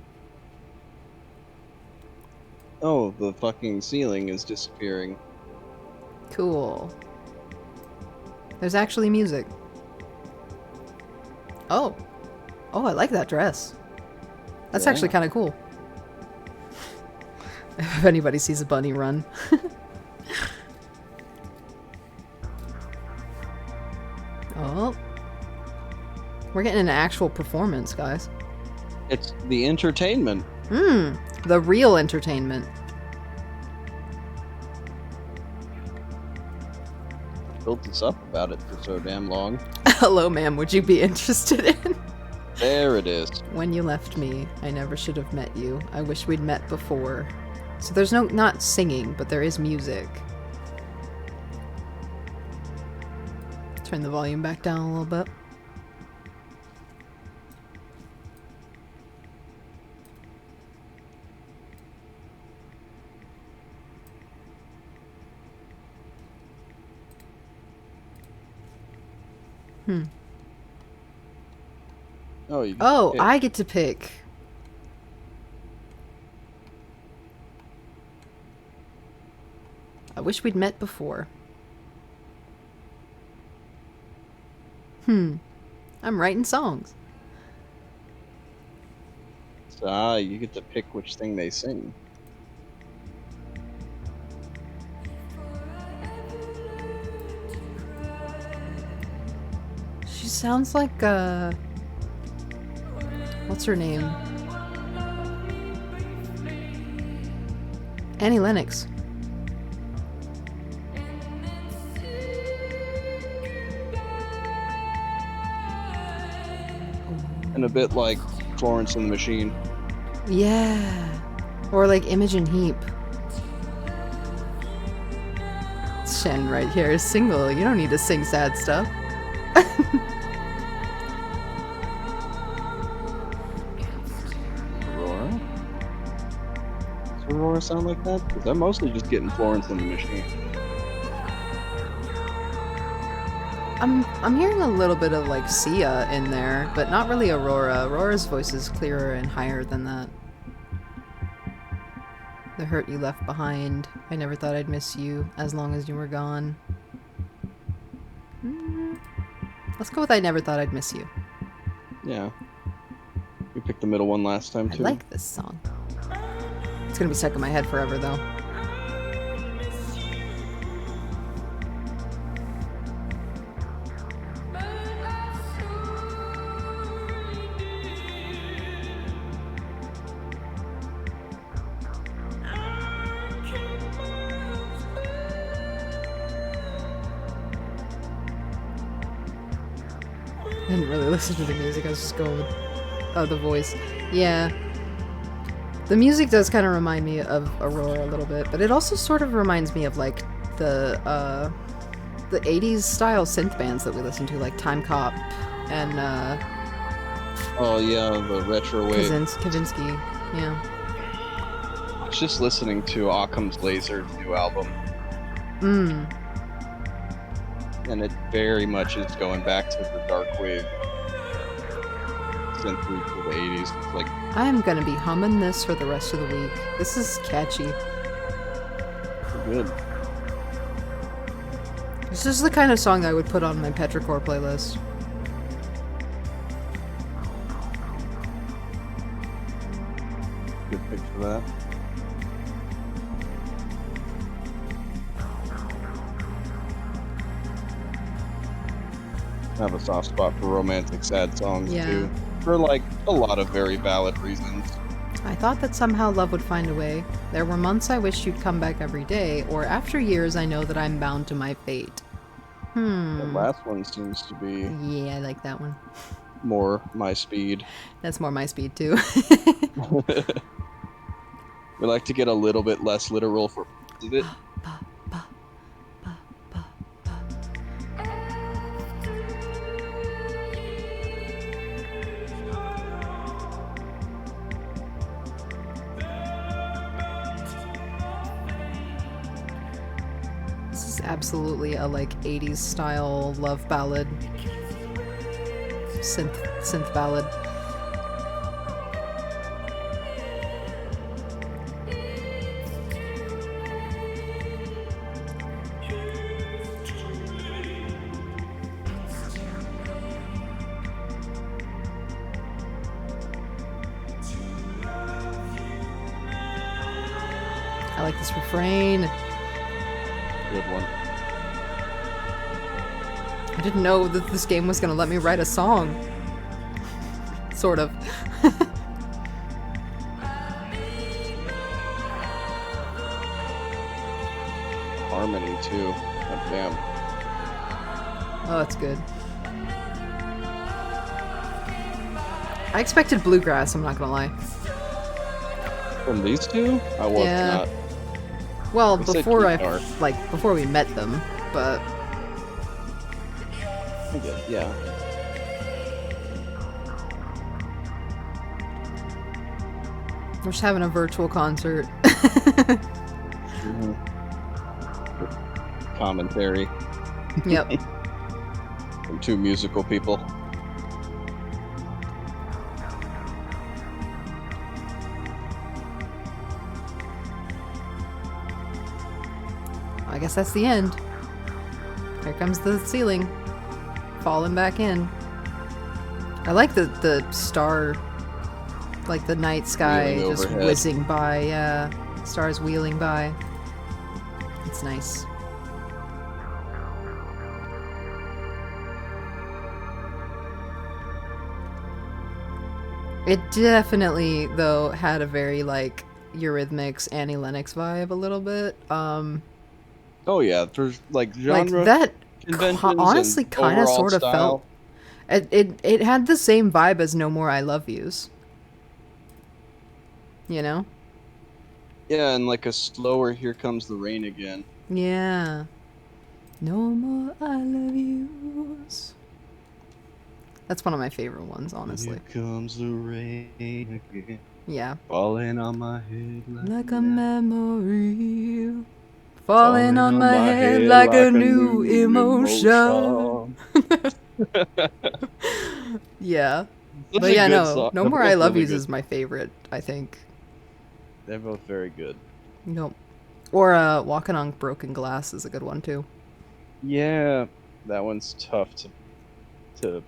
Oh, the fucking ceiling is disappearing. Cool. There's actually music. Oh. Oh, I like that dress. That's actually kind of cool. If anybody sees a bunny, run. Oh. We're getting an actual performance, guys. It's the entertainment. The real entertainment. Built us up about it for so damn long. Hello, ma'am. Would you be interested in? There it is. When you left me, I never should have met you. I wish we'd met before. So there's not singing, but there is music. Turn the volume back down a little bit. Oh, I get to pick. I wish we'd met before. I'm writing songs. You get to pick which thing they sing. She sounds like, what's her name? Annie Lennox. And a bit like Florence and the Machine. Yeah. Or like Imogen Heap. Shen right here is single. You don't need to sing sad stuff. Aurora? Does Aurora sound like that? Because I'm mostly just getting Florence and the Machine. I'm hearing a little bit of like Sia in there, but not really Aurora. Aurora's voice is clearer and higher than that. The hurt you left behind. I never thought I'd miss you as long as you were gone. Let's go with I never thought I'd miss you. Yeah. We picked the middle one last time I too. like this song. It's gonna be stuck in my head forever though. I didn't really listen to the music, I was just going with the voice. Yeah. The music does kind of remind me of Aurora a little bit, but it also sort of reminds me of like the 80s style synth bands that we listen to, like Time Cop and Oh yeah, the retro wave. Kavinsky. Yeah. I was just listening to Occam's Laser's new album, and it very much is going back to the dark wave synth roots of the 80s. It's like, I am gonna be humming this for the rest of the week. This is catchy. good. This is the kind of song I would put on my Petrichor playlist. Good pick for that. I have a soft spot for romantic sad songs Yeah. too. For like a lot of very valid reasons. I thought that somehow love would find a way. There were months I wished you'd come back every day, or after years I know that I'm bound to my fate. The last one seems to be Yeah, I like that one. more my speed. That's more my speed too. We like to get a little bit less literal for it. This is absolutely a like 80s style love ballad. Synth ballad. I like this refrain. Good one. I didn't know that this game was gonna let me write a song. Sort of. Harmony too. God damn. Oh, that's good. I expected bluegrass, I'm not gonna lie. From these two? I was Yeah. not. Well, I said before guitar. before we met them, but I did, yeah. we're just having a virtual concert. Commentary Yep. from two musical people. I guess that's the end. Here comes the ceiling. Falling back in. I like the star, like the night sky Wheeling just overhead. whizzing by, yeah. Stars wheeling by. It's nice. It definitely, though, had a very, like, Eurythmics, Annie Lennox vibe a little bit. Oh yeah, there's like Like, genre that conventions honestly and kind of overall sort of style. felt... It had the same vibe as No More I Love Yous. You know? Yeah, and like a slower Here Comes the Rain Again. Yeah. No More I Love Yous. That's one of my favorite ones, honestly. Here comes the rain again, Yeah. falling on my head Like a memory. Falling on my head like a new emotion. Yeah. Such But a yeah, good no. song. No They're More I both Love really Yous good. is my favorite, I think. They're both very good. Nope. Or Walking on Broken Glass is a good one too. Yeah, that one's tough to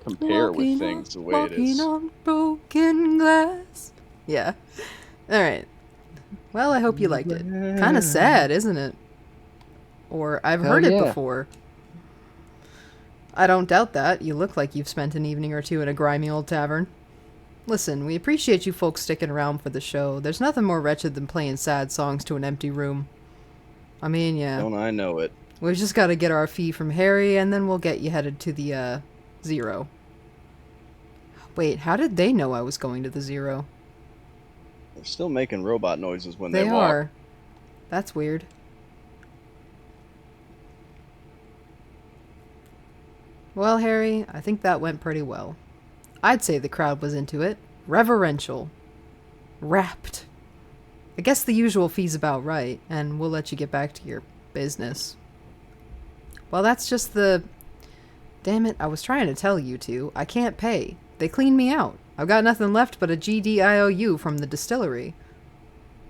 compare with things the way it is. Walking on broken glass. Yeah. All right. Well, I hope you liked it. Kind of sad, isn't it? Or I've Hell heard it yeah. before. I don't doubt that. You look like you've spent an evening or two in a grimy old tavern. Listen, we appreciate you folks sticking around for the show. There's nothing more wretched than playing sad songs to an empty room. I mean, yeah. Don't I know it? We've just got to get our fee from Harry, and then we'll get you headed to the, Zero. Wait, how did they know I was going to the Zero? They're still making robot noises when They they walk. are. That's weird. Well, Harry, I think that went pretty well. I'd say the crowd was into it. Reverential. Rapt. I guess the usual fee's about right, and we'll let you get back to your business. Well, that's just the... Damn it, I was trying to tell you two. I can't pay. They cleaned me out. I've got nothing left but a GDIOU from the distillery.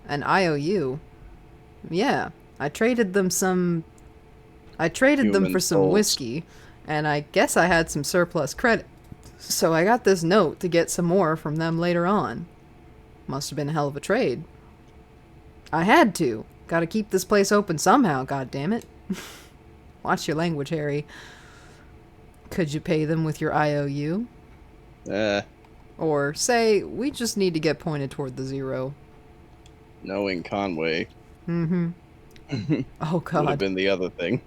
An IOU? Yeah. I traded them for Human some souls. whiskey, and I guess I had some surplus credit. So I got this note to get some more from them later on. Must have been a hell of a trade. I had to. Gotta keep this place open somehow, goddammit. Watch your language, Harry. Could you pay them with your IOU? Or say, we just need to get pointed toward the zero. Knowing Conway Mm-hmm. Oh, would have God. been the other thing.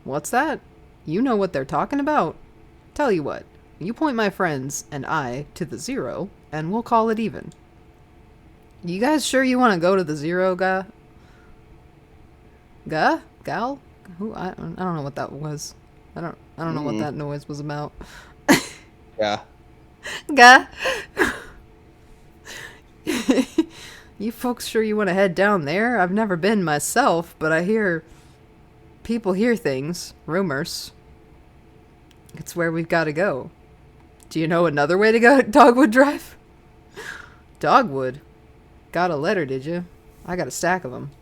What's that? You know what they're talking about? Tell you what. You point my friends and I to the zero, and we'll call it even. You guys sure you want to go to the zero, Gal? Gal? Who? I don't know what that was. I don't know what that noise was about. Yeah. Ga? You folks sure you want to head down there? I've never been myself, but I hear people hear things, rumors. It's where we've got to go. Do you know another way to go Dogwood Drive? Dogwood? Got a letter, did you? I got a stack of them.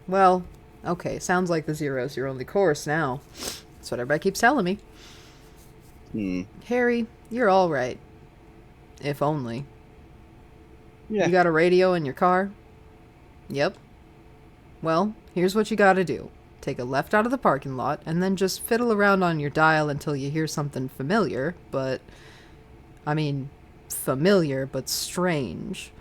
Well, okay, sounds like the zero's your only course now. That's what everybody keeps telling me. Harry, you're all right. If only. Yeah. You got a radio in your car? Yep. Well, here's what you gotta do. Take a left out of the parking lot, and then just fiddle around on your dial until you hear something familiar, but... I mean, familiar, but strange.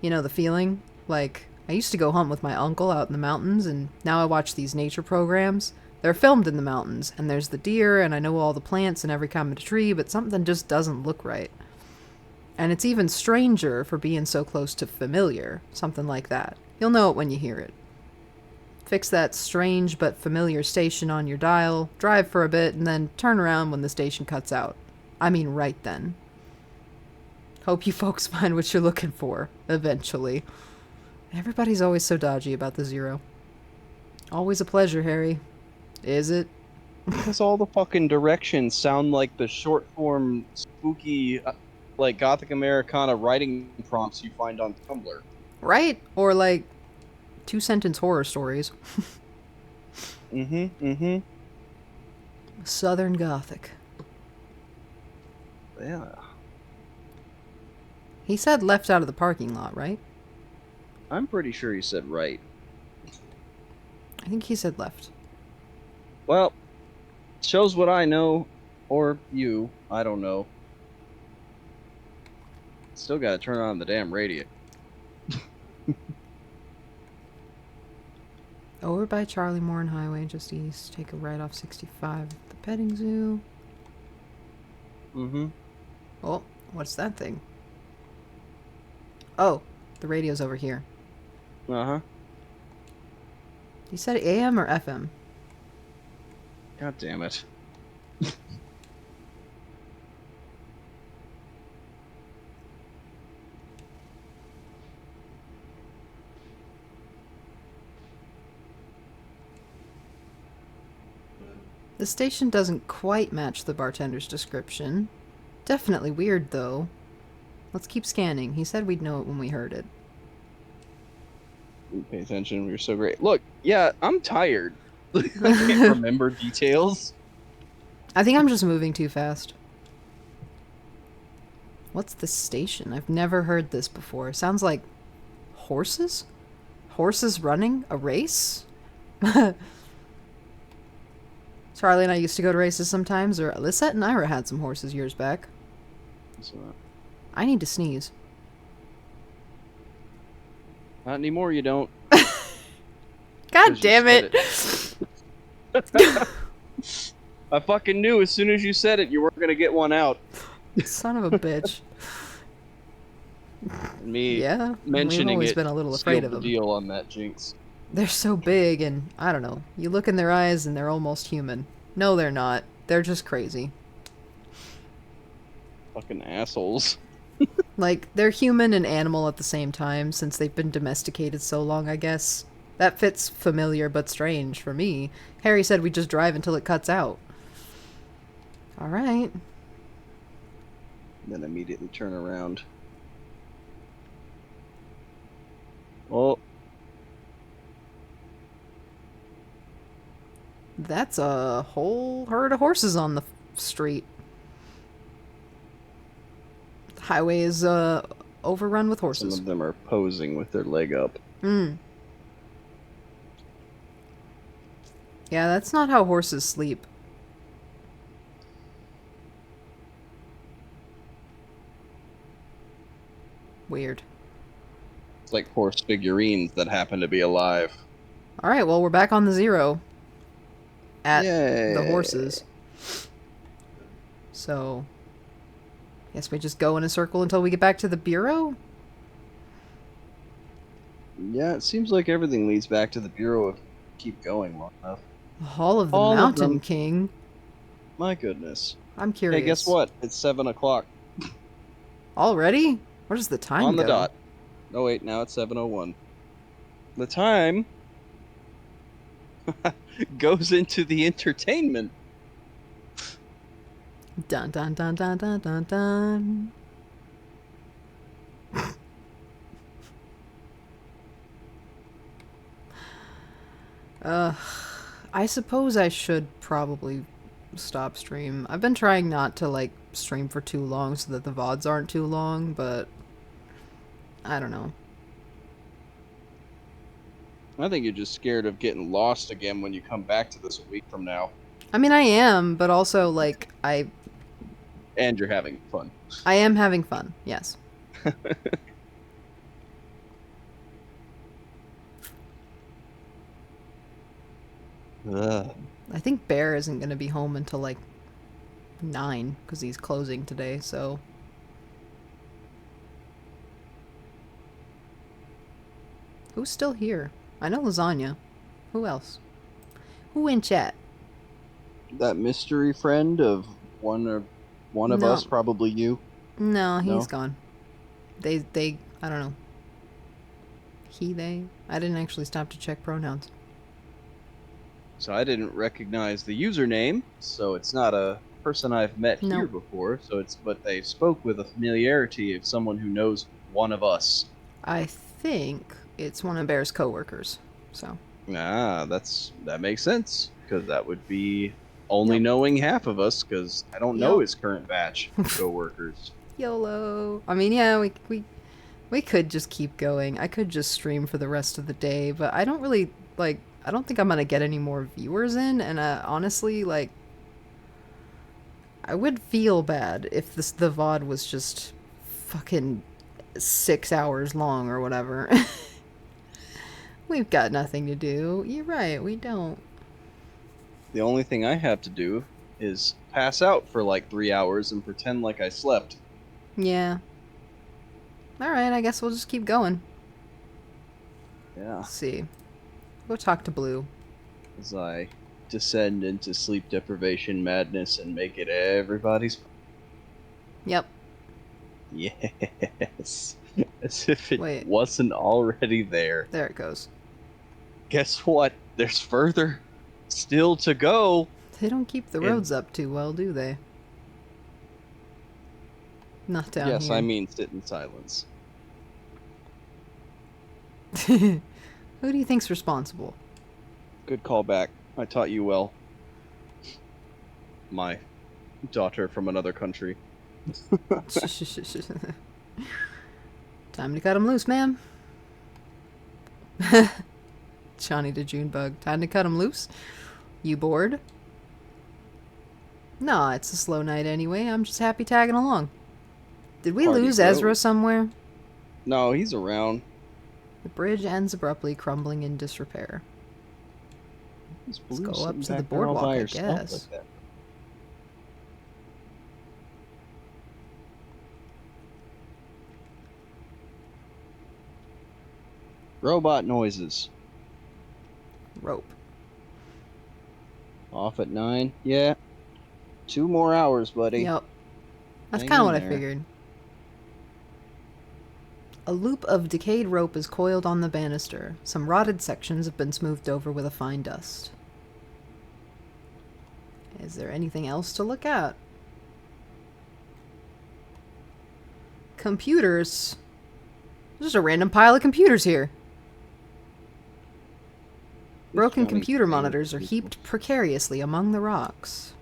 You know the feeling? Like, I used to go hunt with my uncle out in the mountains, and now I watch these nature programs. They're filmed in the mountains, and there's the deer, and I know all the plants and every kind of tree, but something just doesn't look right. And it's even stranger for being so close to familiar, something like that. You'll know it when you hear it. Fix that strange but familiar station on your dial, drive for a bit, and then turn around when the station cuts out. I mean right then. Hope you folks find what you're looking for, eventually. Everybody's always so dodgy about the zero. Always a pleasure, Harry. Is it? Because all the fucking directions sound like the short form, spooky, like Gothic Americana writing prompts you find on Tumblr. Right? Or like 2-sentence horror stories. Southern Gothic. Yeah. He said left out of the parking lot, right? I'm pretty sure he said right. I think he said left. Well, shows what I know, or you, I don't know. Still gotta turn on the damn radio. Over by Charlie Morin Highway, just east. Take a right off 65 at the petting zoo. Oh, what's that thing? Oh, the radio's over here. You said AM or FM? God damn it. The station doesn't quite match the bartender's description. Definitely weird, though. Let's keep scanning. He said we'd know it when we heard it. Pay attention, you're so great. Look, yeah, I'm tired. I can't remember details. I think I'm just moving too fast. What's the station? I've never heard this before. Sounds like horses? Horses running a race? Charlie and I used to go to races sometimes, or Lisette and Ira had some horses years back. I need to sneeze. Not anymore, you don't. God damn it! I fucking knew as soon as you said it, you weren't gonna get one out. Son of a bitch. Me Yeah, mentioning we've always it been a little afraid sealed of the them. deal on that jinx. They're so big, and I don't know. You look in their eyes, and they're almost human. No, they're not. They're just crazy. Fucking assholes. Like, they're human and animal at the same time, since they've been domesticated so long, I guess. That fits familiar but strange for me. Harry said we just drive until it cuts out. Alright. then immediately turn around. Oh, That's a whole herd of horses on the street. The highway is overrun with some horses. of them are posing with their leg up. Yeah, that's not how horses sleep. Weird. It's like horse figurines that happen to be alive. Alright, well, we're back on the 0. At the Yay. horses. So, guess we just go in a circle until we get back to the bureau? Yeah, it seems like everything leads back to the Bureau if you keep going long enough. The Hall of the All of Mountain them. King. My goodness. I'm curious. Hey, guess what? It's 7 o'clock Already? Where does the time on the go? dot. Oh wait, now it's 7:01. The time goes into the entertainment. Dun dun dun dun dun dun dun. I suppose I should probably stop stream. I've been trying not to like stream for too long so that the VODs aren't too long, but I don't know. I think you're just scared of getting lost again when you come back to this a week from now. I mean, I am, but also like And you're having fun. I am having fun. Yes. Ugh. I think Bear isn't going to be home until like 9 because he's closing today, so. Who's still here? I know Lasagna. Who else? Who in chat? That mystery friend of one of No. us, probably you. No, he's No? gone. They, I don't know. He, they. I didn't actually stop to check pronouns. So I didn't recognize the username, so it's not a person I've met No. here before. But they spoke with a familiarity of someone who knows one of us. I think it's one of Bear's coworkers. So. Ah, that makes sense because that would be only Yep. knowing half of us because I don't know Yep. his current batch of coworkers. YOLO. I mean, yeah, we could just keep going. I could just stream for the rest of the day, but I don't really like. I don't think I'm gonna get any more viewers in, and honestly, like, I would feel bad if the VOD was just fucking 6 hours long or whatever. We've got nothing to do. You're right, we don't. The only thing I have to do is pass out for like 3 hours and pretend like I slept. Yeah. Alright, I guess we'll just keep going. Yeah. Let's see. Go talk to Blue. As I descend into sleep deprivation madness and make it everybody's. Yep. Yes. As if it Wait. wasn't already there. There it goes. Guess what? There's further still to go. They don't keep the And- roads up too well, do they? Not down Yes, here. I mean sit in silence. Who do you think's responsible? Good callback. I taught you well. My daughter from another country. Time to cut him loose, ma'am. Johnny the Junebug. Time to cut him loose? You bored? Nah, it's a slow night anyway. I'm just happy tagging along. Did we Party lose bro. Ezra somewhere? No, he's around. The bridge ends abruptly, crumbling in disrepair. Let's go up to the boardwalk, I guess. Robot noises. Rope. Off at 9. Yeah. 2 more hours, buddy. Yep. That's Hang kind of in what I there. figured. A loop of decayed rope is coiled on the banister. Some rotted sections have been smoothed over with a fine dust. Is there anything else to look at? Computers. There's just a random pile of computers here. Broken counting computer thing. monitors are heaped precariously among the rocks.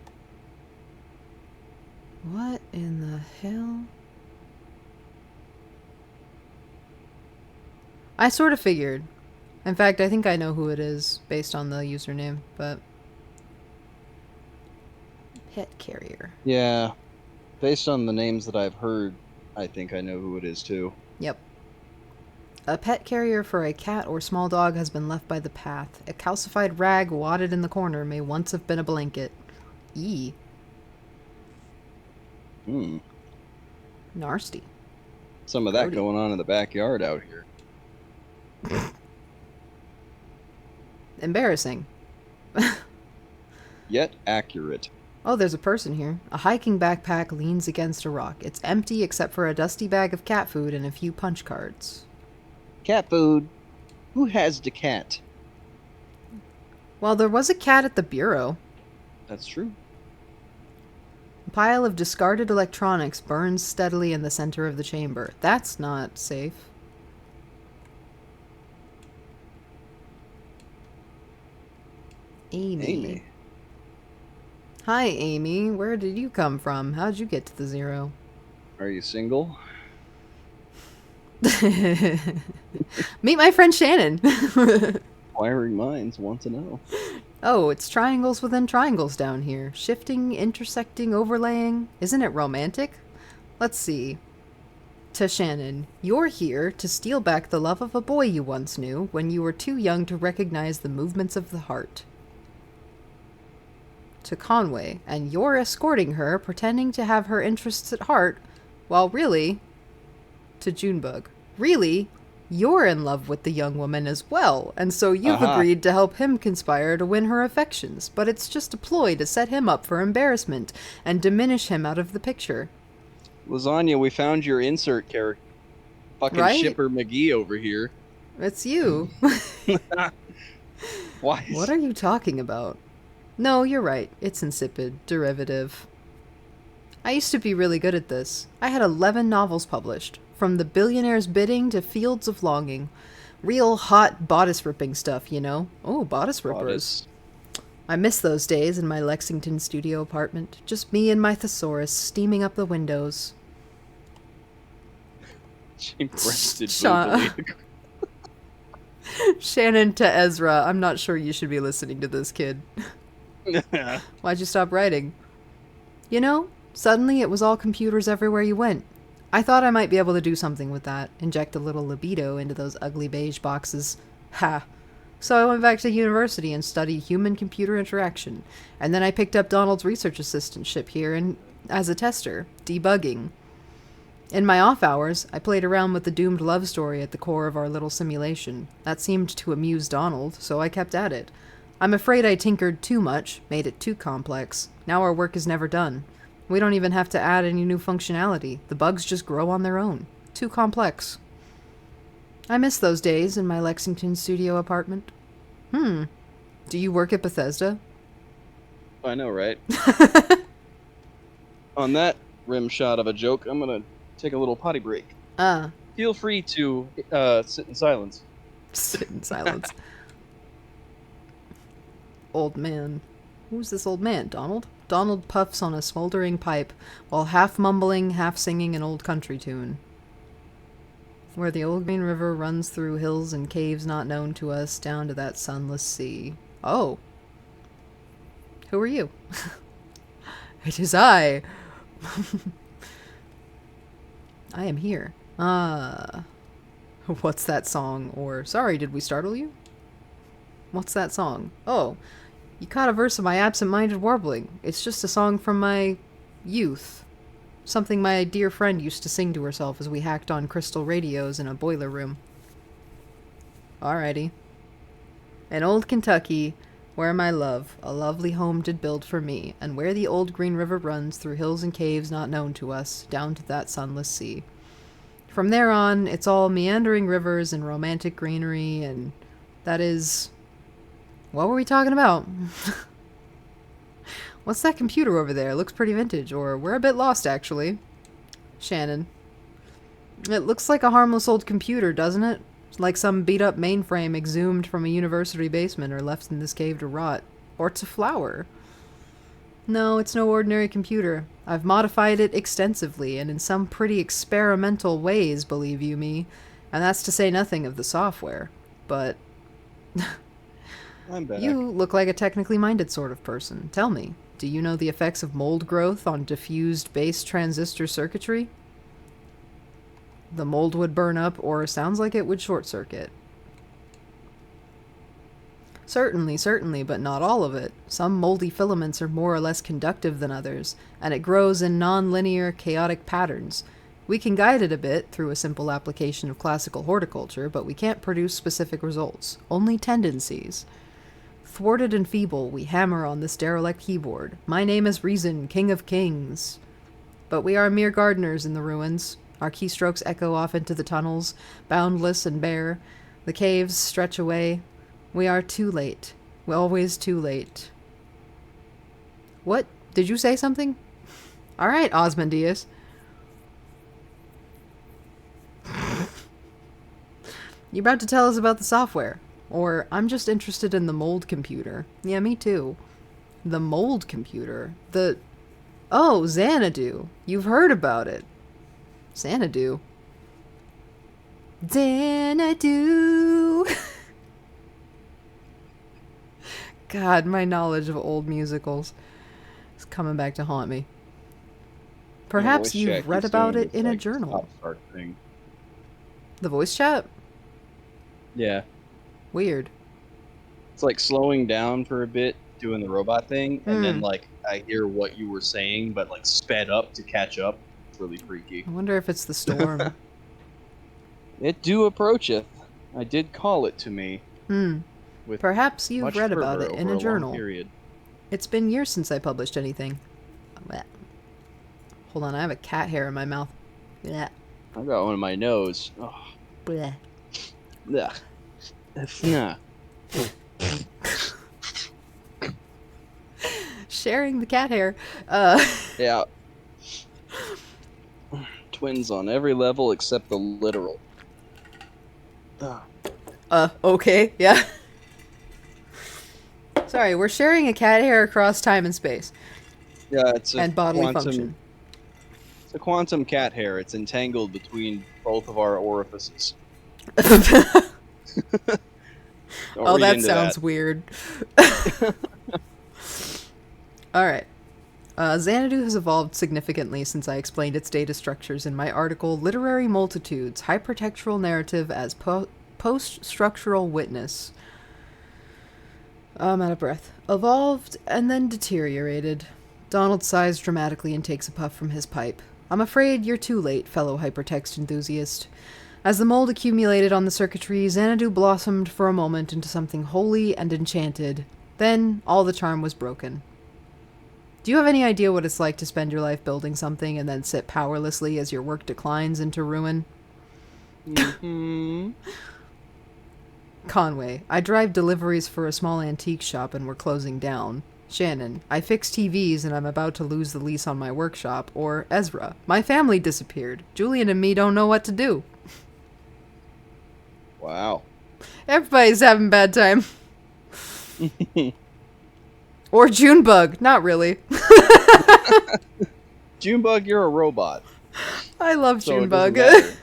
What in the hell? I sort of figured. In fact, I think I know who it is based on the username, but... Pet carrier. Yeah. Based on the names that I've heard, I think I know who it is too. Yep. A pet carrier for a cat or small dog has been left by the path. A calcified rag wadded in the corner may once have been a blanket. Eee. Hmm. Nasty. Some of that Grody. going on in the backyard out here. Embarrassing. Yet accurate. Oh, there's a person here. A hiking backpack leans against a rock. It's empty except for a dusty bag of cat food and a few punch cards. Cat food. Who has the cat? Well, there was a cat at the bureau. That's true. A pile of discarded electronics burns steadily in the center of the chamber. That's not safe. Amy. Hi, Amy. Where did you come from? How'd you get to the 0? Are you single? Meet my friend Shannon. Inquiring minds want to know. Oh, it's triangles within triangles down here. Shifting, intersecting, overlaying. Isn't it romantic? Let's see. To Shannon, you're here to steal back the love of a boy you once knew when you were too young to recognize the movements of the heart. To Conway, and you're escorting her, pretending to have her interests at heart, while really... To Junebug, really, you're in love with the young woman as well, and so you've agreed to help him conspire to win her affections, but it's just a ploy to set him up for embarrassment and diminish him out of the picture. Lasagna, we found your insert character. Fucking Right? Shipper McGee over here. It's you. Why? What are you talking about? No, you're right. It's insipid. Derivative. I used to be really good at this. I had 11 novels published. From The Billionaire's Bidding to Fields of Longing. Real hot bodice-ripping stuff, you know? Oh, bodice rippers. Bodice. I miss those days in my Lexington studio apartment. Just me and my thesaurus steaming up the windows. She breasted Sean- boobily. Shannon to Ezra, I'm not sure you should be listening to this kid. Why'd you stop writing? You know, suddenly it was all computers everywhere you went. I thought I might be able to do something with that, inject a little libido into those ugly beige boxes. Ha! So I went back to university and studied human-computer interaction, and then I picked up Donald's research assistantship here and as a tester, debugging. In my off hours, I played around with the doomed love story at the core of our little simulation. That seemed to amuse Donald, so I kept at it. I'm afraid I tinkered too much, made it too complex. Now our work is never done. We don't even have to add any new functionality. The bugs just grow on their own. Too complex. I miss those days in my Lexington studio apartment. Do you work at Bethesda? I know, right? On that rim shot of a joke, I'm gonna take a little potty break. Feel free to sit in silence. Sit in silence. Old man. Who's this old man? Donald? Donald puffs on a smoldering pipe while half mumbling, half singing an old country tune. Where the old green river runs through hills and caves not known to us down to that sunless sea. Oh. Who are you? It is I. I am here. What's that song? Or, sorry, did we startle you? What's that song? Oh, you caught a verse of my absent-minded warbling. It's just a song from my youth. Something my dear friend used to sing to herself as we hacked on crystal radios in a boiler room. Alrighty. In old Kentucky, where my love, a lovely home did build for me, and where the old green river runs through hills and caves not known to us, down to that sunless sea. From there on, it's all meandering rivers and romantic greenery, and that is... What were we talking about? What's that computer over there? Looks pretty vintage, or we're a bit lost, actually. Shannon. It looks like a harmless old computer, doesn't it? Like some beat-up mainframe exhumed from a university basement or left in this cave to rot. Or to flower. No, it's no ordinary computer. I've modified it extensively and in some pretty experimental ways, believe you me. And that's to say nothing of the software. But I'm back. you look like a technically minded sort of person. Tell me, do you know the effects of mold growth on diffused base transistor circuitry? The mold would burn up, or sounds like it would short circuit. Certainly, but not all of it. Some moldy filaments are more or less conductive than others, and it grows in non-linear, chaotic patterns. We can guide it a bit through a simple application of classical horticulture, but we can't produce specific results, only tendencies. Thwarted and feeble, we hammer on this derelict keyboard. My name is Reason, King of Kings. But we are mere gardeners in the ruins. Our keystrokes echo off into the tunnels, boundless and bare. The caves stretch away. We are too late. We're always too late. What? Did you say something? All right, Osmondius. You about to tell us about the software? Or, I'm just interested in the mold computer. Yeah, me too. The mold computer? Oh, Xanadu. You've heard about it. Xanadu. Xanadu. God, my knowledge of old musicals is coming back to haunt me. Perhaps voice you've chat read keeps about doing it this, in a like, journal. stop start thing. The voice chat? Yeah. Weird. It's like slowing down for a bit, doing the robot thing, and then Hmm. like I hear what you were saying, but like sped up to catch up. It's really freaky. I wonder if it's the storm. It do approacheth. I did call it to me with Perhaps you've much read about fervor it in over a long journal. period. It's been years since I published anything. Blech. Hold on, I have a cat hair in my mouth. Blech. I got one in my nose. Oh, Blech. ugh. Nah. Sharing the cat hair. Yeah. Twins on every level except the literal. Okay, yeah. Sorry, we're sharing a cat hair across time and space. Yeah, it's a And bodily quantum, function. It's a quantum cat hair. It's entangled between both of our orifices. Don't Oh, read that into sounds weird. Alright. Xanadu has evolved significantly since I explained its data structures in my article, Literary Multitudes, Hypertextual Narrative as Post-Structural Witness. I'm out of breath. Evolved and then deteriorated. Donald sighs dramatically and takes a puff from his pipe. I'm afraid you're too late, fellow hypertext enthusiast. As the mold accumulated on the circuitry, Xanadu blossomed for a moment into something holy and enchanted. Then, all the charm was broken. Do you have any idea what it's like to spend your life building something and then sit powerlessly as your work declines into ruin? Mm-hmm. Conway, I drive deliveries for a small antique shop and we're closing down. Shannon, I fix TVs and I'm about to lose the lease on my workshop. Or Ezra, my family disappeared. Julian and me don't know what to do. Wow. Everybody's having a bad time. Or Junebug, not really. Junebug, you're a robot. I love So it Junebug. doesn't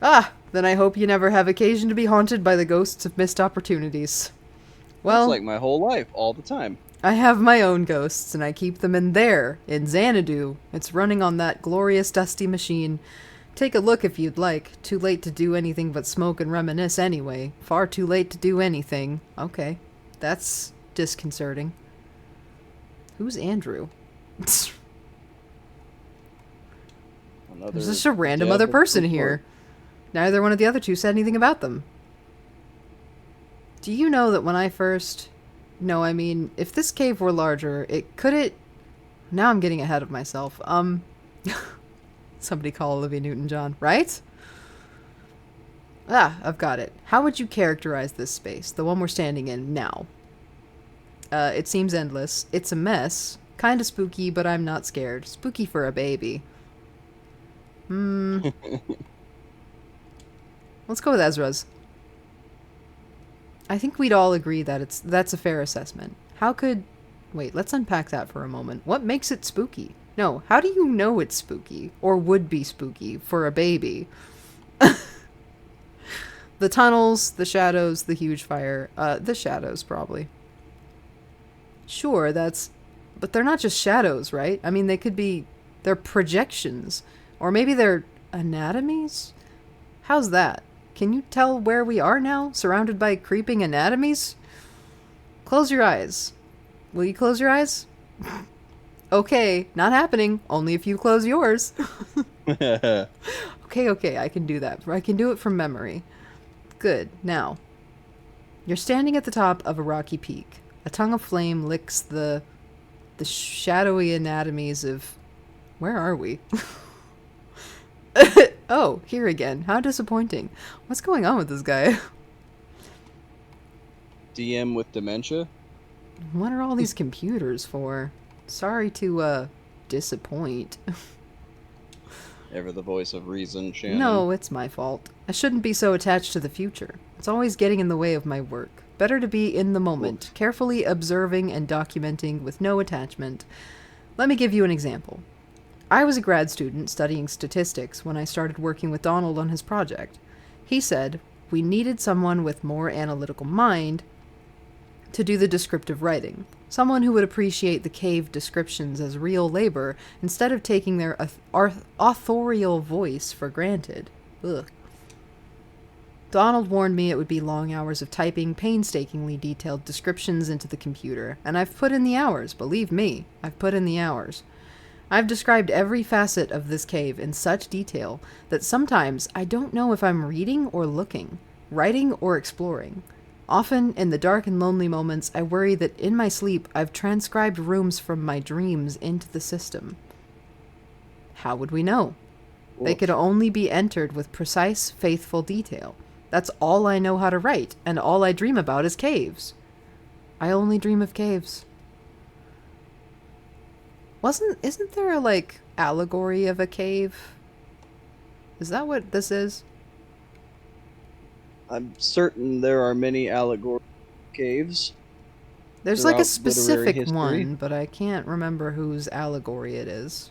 matter. Then I hope you never have occasion to be haunted by the ghosts of missed opportunities. Well, It's like my whole life, all the time. I have my own ghosts, and I keep them in there, in Xanadu. It's running on that glorious dusty machine. Take a look if you'd like. Too late to do anything but smoke and reminisce anyway. Far too late to do anything. Okay. That's disconcerting. Who's Andrew? There's just a random other person here. Neither one of the other two said anything about them. Do you know that when I first... No, I mean, if this cave were larger, Now I'm getting ahead of myself. Somebody call Olivia Newton-John, right? I've got it. How would you characterize this space, the one we're standing in now? It seems endless. It's a mess. Kinda spooky, but I'm not scared. Spooky for a baby. Let's go with Ezra's. I think we'd all agree that that's a fair assessment. How could... Wait, let's unpack that for a moment. What makes it spooky? No, how do you know it's spooky? Or would be spooky for a baby? The tunnels, the shadows, the huge fire. The shadows, probably. Sure, that's... But they're not just shadows, right? I mean, they could be... They're projections. Or maybe they're anatomies? How's that? Can you tell where we are now, surrounded by creeping anatomies? Close your eyes. Will you close your eyes? Okay, not happening. Only if you close yours. Okay, I can do that. I can do it from memory. Good. Now, you're standing at the top of a rocky peak. A tongue of flame licks the shadowy anatomies of... Where are we? Oh, here again. How disappointing. What's going on with this guy? DM with dementia? What are all these computers for? Sorry to, disappoint. Ever the voice of reason, Shannon. No, it's my fault. I shouldn't be so attached to the future. It's always getting in the way of my work. Better to be in the moment, carefully observing and documenting with no attachment. Let me give you an example. I was a grad student studying statistics when I started working with Donald on his project. He said we needed someone with more analytical mind to do the descriptive writing. Someone who would appreciate the cave descriptions as real labor instead of taking their authorial voice for granted. Ugh. Donald warned me it would be long hours of typing painstakingly detailed descriptions into the computer, and I've put in the hours, believe me, I've put in the hours. I've described every facet of this cave in such detail that sometimes I don't know if I'm reading or looking, writing or exploring. Often, in the dark and lonely moments, I worry that in my sleep I've transcribed rooms from my dreams into the system. How would we know? They could only be entered with precise, faithful detail. That's all I know how to write, and all I dream about is caves. I only dream of caves. Isn't there a, like, allegory of a cave? Is that what this is? I'm certain there are many allegorical caves. There's like a throughout literary specific history. one, but I can't remember whose allegory it is.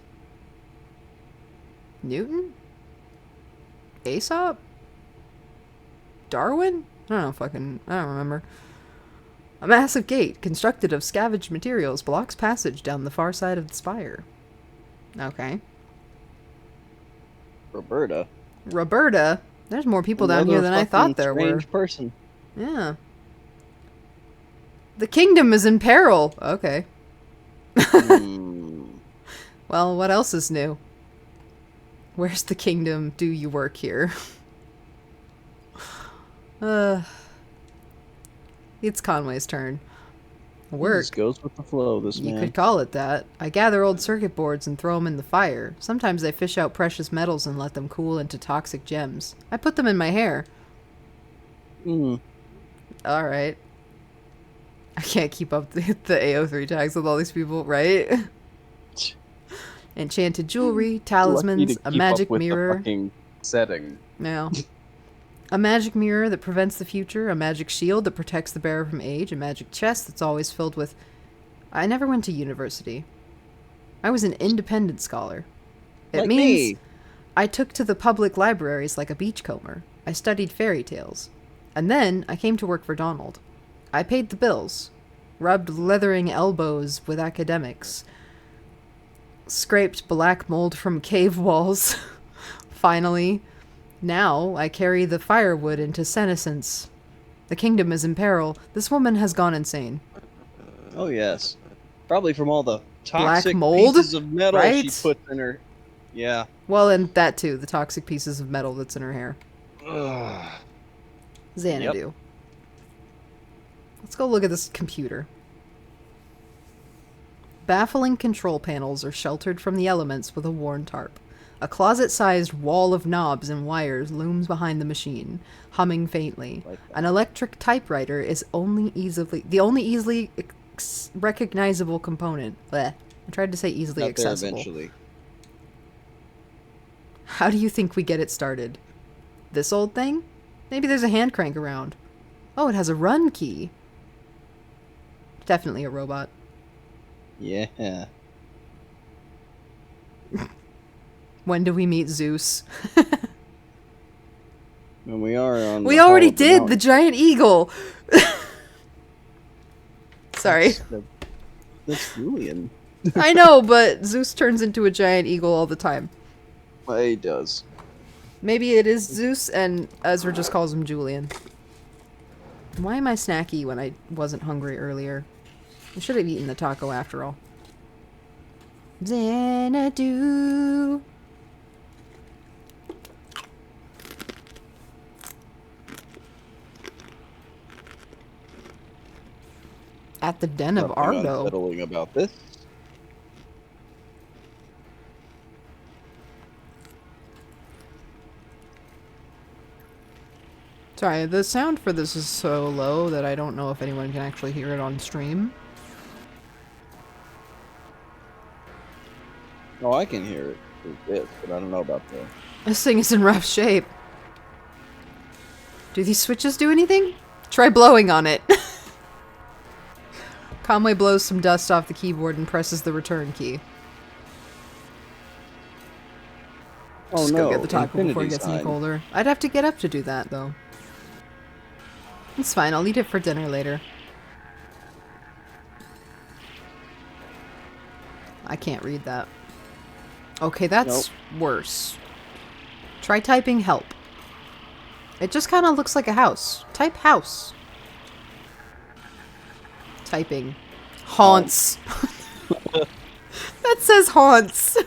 Newton? Aesop? Darwin? I don't remember. A massive gate, constructed of scavenged materials, blocks passage down the far side of the spire. Okay. Roberta. Roberta? There's more people down here than I thought there were. Strange person. Yeah. The kingdom is in peril. Okay. Well, what else is new? Where's the kingdom? Do you work here? It's Conway's turn. Work. Just goes with the flow, this You man. could call it that. I gather old circuit boards and throw them in the fire. Sometimes I fish out precious metals and let them cool into toxic gems. I put them in my hair. Alright. I can't keep up the AO3 tags with all these people, right? Enchanted jewelry, talismans, a magic mirror. The fucking setting. Yeah. A magic mirror that prevents the future, a magic shield that protects the bearer from age, a magic chest that's always filled with... I never went to university. I was an independent scholar. It Like means me. I took to the public libraries like a beachcomber. I studied fairy tales. And then I came to work for Donald. I paid the bills, rubbed leathering elbows with academics, scraped black mold from cave walls. Finally... Now, I carry the firewood into senescence. The kingdom is in peril. This woman has gone insane. Oh, yes. Probably from all the toxic mold, pieces of metal right? she puts in her... Yeah. Well, and that too, the toxic pieces of metal that's in her hair. Ugh. Xanadu. Yep. Let's go look at this computer. Baffling control panels are sheltered from the elements with a worn tarp. A closet-sized wall of knobs and wires looms behind the machine, humming faintly. An electric typewriter is the only easily recognizable component. Blech. I tried to say easily Got there accessible. eventually. How do you think we get it started? This old thing? Maybe there's a hand crank around. Oh, it has a run key. Definitely a robot. Yeah. When do we meet Zeus? And we are on. We the already Hall of the did the Mountain. giant eagle. Sorry. That's Julian. I know, but Zeus turns into a giant eagle all the time. Well, he does. Maybe it is Zeus and Ezra just calls him Julian. Why am I snacky when I wasn't hungry earlier? I should have eaten the taco after all. Xanadu. At the den of Nothing Argo. unsettling about this. Sorry, the sound for this is so low that I don't know if anyone can actually hear it on stream. Oh, I can hear it through this, but I don't know about the. This thing is in rough shape. Do these switches do anything? Try blowing on it. Conway blows some dust off the keyboard and presses the return key. Oh Just no! go get the taco before it infinity gets any sign. colder. I'd have to get up to do that, though. It's fine, I'll eat it for dinner later. I can't read that. Okay, that's worse. Try typing help. It just kind of looks like a house. Type house. Typing. Haunts. That says haunts.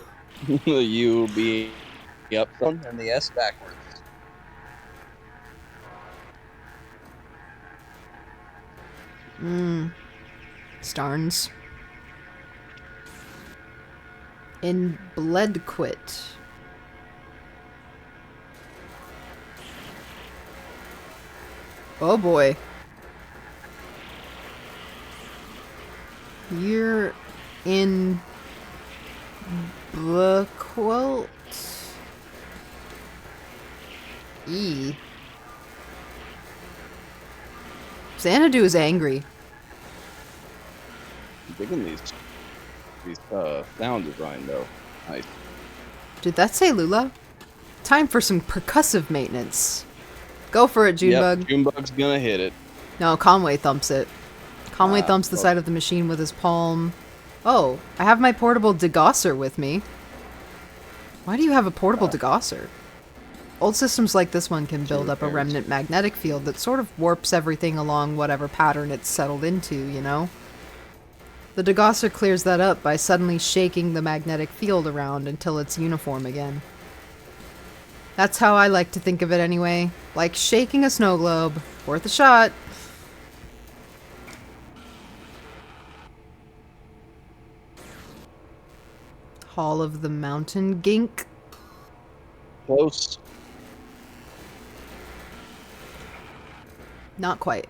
The U being up and the S backwards. Starns. In Bledquit. Oh boy. You're in Blaquelt. E. Xanadu is angry. I'm digging these sound design though. Nice. Did that say Lula? Time for some percussive maintenance. Go for it, Junebug. Yep, Junebug's gonna hit it. No, Conway thumps it. Conway thumps the well. side of the machine with his palm. Oh, I have my portable degausser with me. Why do you have a portable degausser? Old systems like this one can build up a repairs. remnant magnetic field that sort of warps everything along whatever pattern it's settled into, you know? The degausser clears that up by suddenly shaking the magnetic field around until it's uniform again. That's how I like to think of it anyway. Like shaking a snow globe. Worth a shot. Hall of the Mountain Gink. Close. Not quite.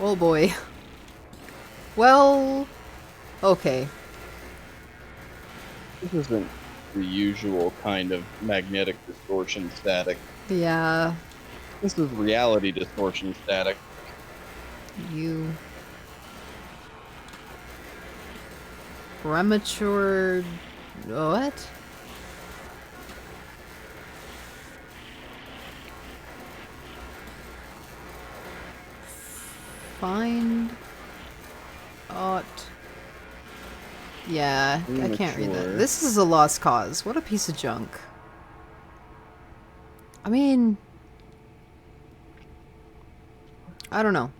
Oh boy. Well, okay. This isn't the usual kind of magnetic distortion static. Yeah, This is reality distortion static. you... Premature... What? Find... Ought... Yeah, I can't read that. Premature. This is a lost cause. What a piece of junk. I mean... I don't know.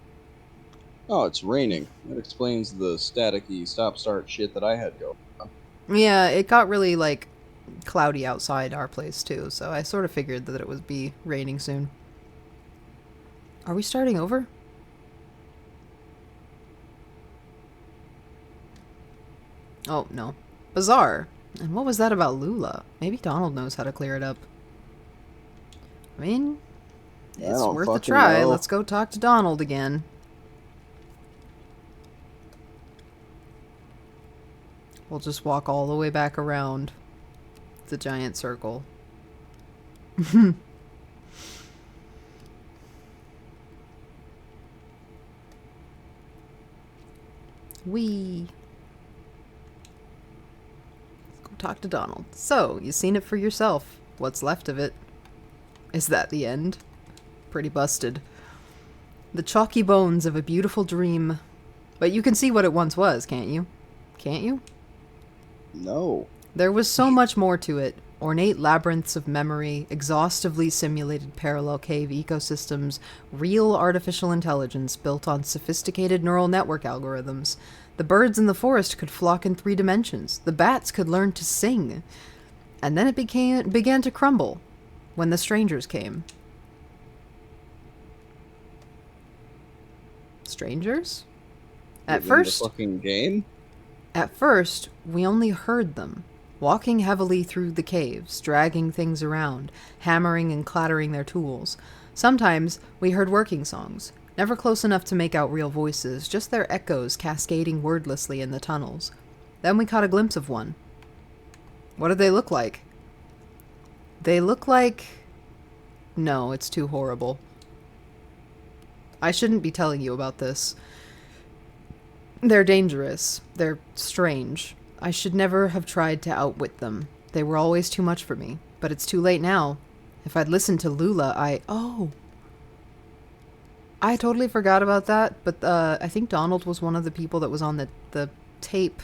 Oh, it's raining. That explains the staticky stop-start shit that I had going on. Yeah, it got really, like, cloudy outside our place, too, so I sort of figured that it would be raining soon. Are we starting over? Oh, no. Bizarre. And what was that about Lula? Maybe Donald knows how to clear it up. I mean, I it's don't worth a fucking try. know. Let's go talk to Donald again. We'll just walk all the way back around. It's a giant circle. Wee. Let's go talk to Donald. So, you seen it for yourself. What's left of it? Is that the end? Pretty busted. The chalky bones of a beautiful dream. But you can see what it once was, can't you? Can't you? No. There was so much more to it. Ornate labyrinths of memory, exhaustively simulated parallel cave ecosystems, real artificial intelligence built on sophisticated neural network algorithms. The birds in the forest could flock in 3 dimensions. The bats could learn to sing. And then it began to crumble when the strangers came. Strangers? At In first, the fucking game. At first, we only heard them, walking heavily through the caves, dragging things around, hammering and clattering their tools. Sometimes we heard working songs, never close enough to make out real voices, just their echoes cascading wordlessly in the tunnels. Then we caught a glimpse of one. What did they look like? They look like... No, it's too horrible. I shouldn't be telling you about this. They're dangerous. They're strange. I should never have tried to outwit them. They were always too much for me. But it's too late now. If I'd listened to Lula, Oh! I totally forgot about that, but I think Donald was one of the people that was on the tape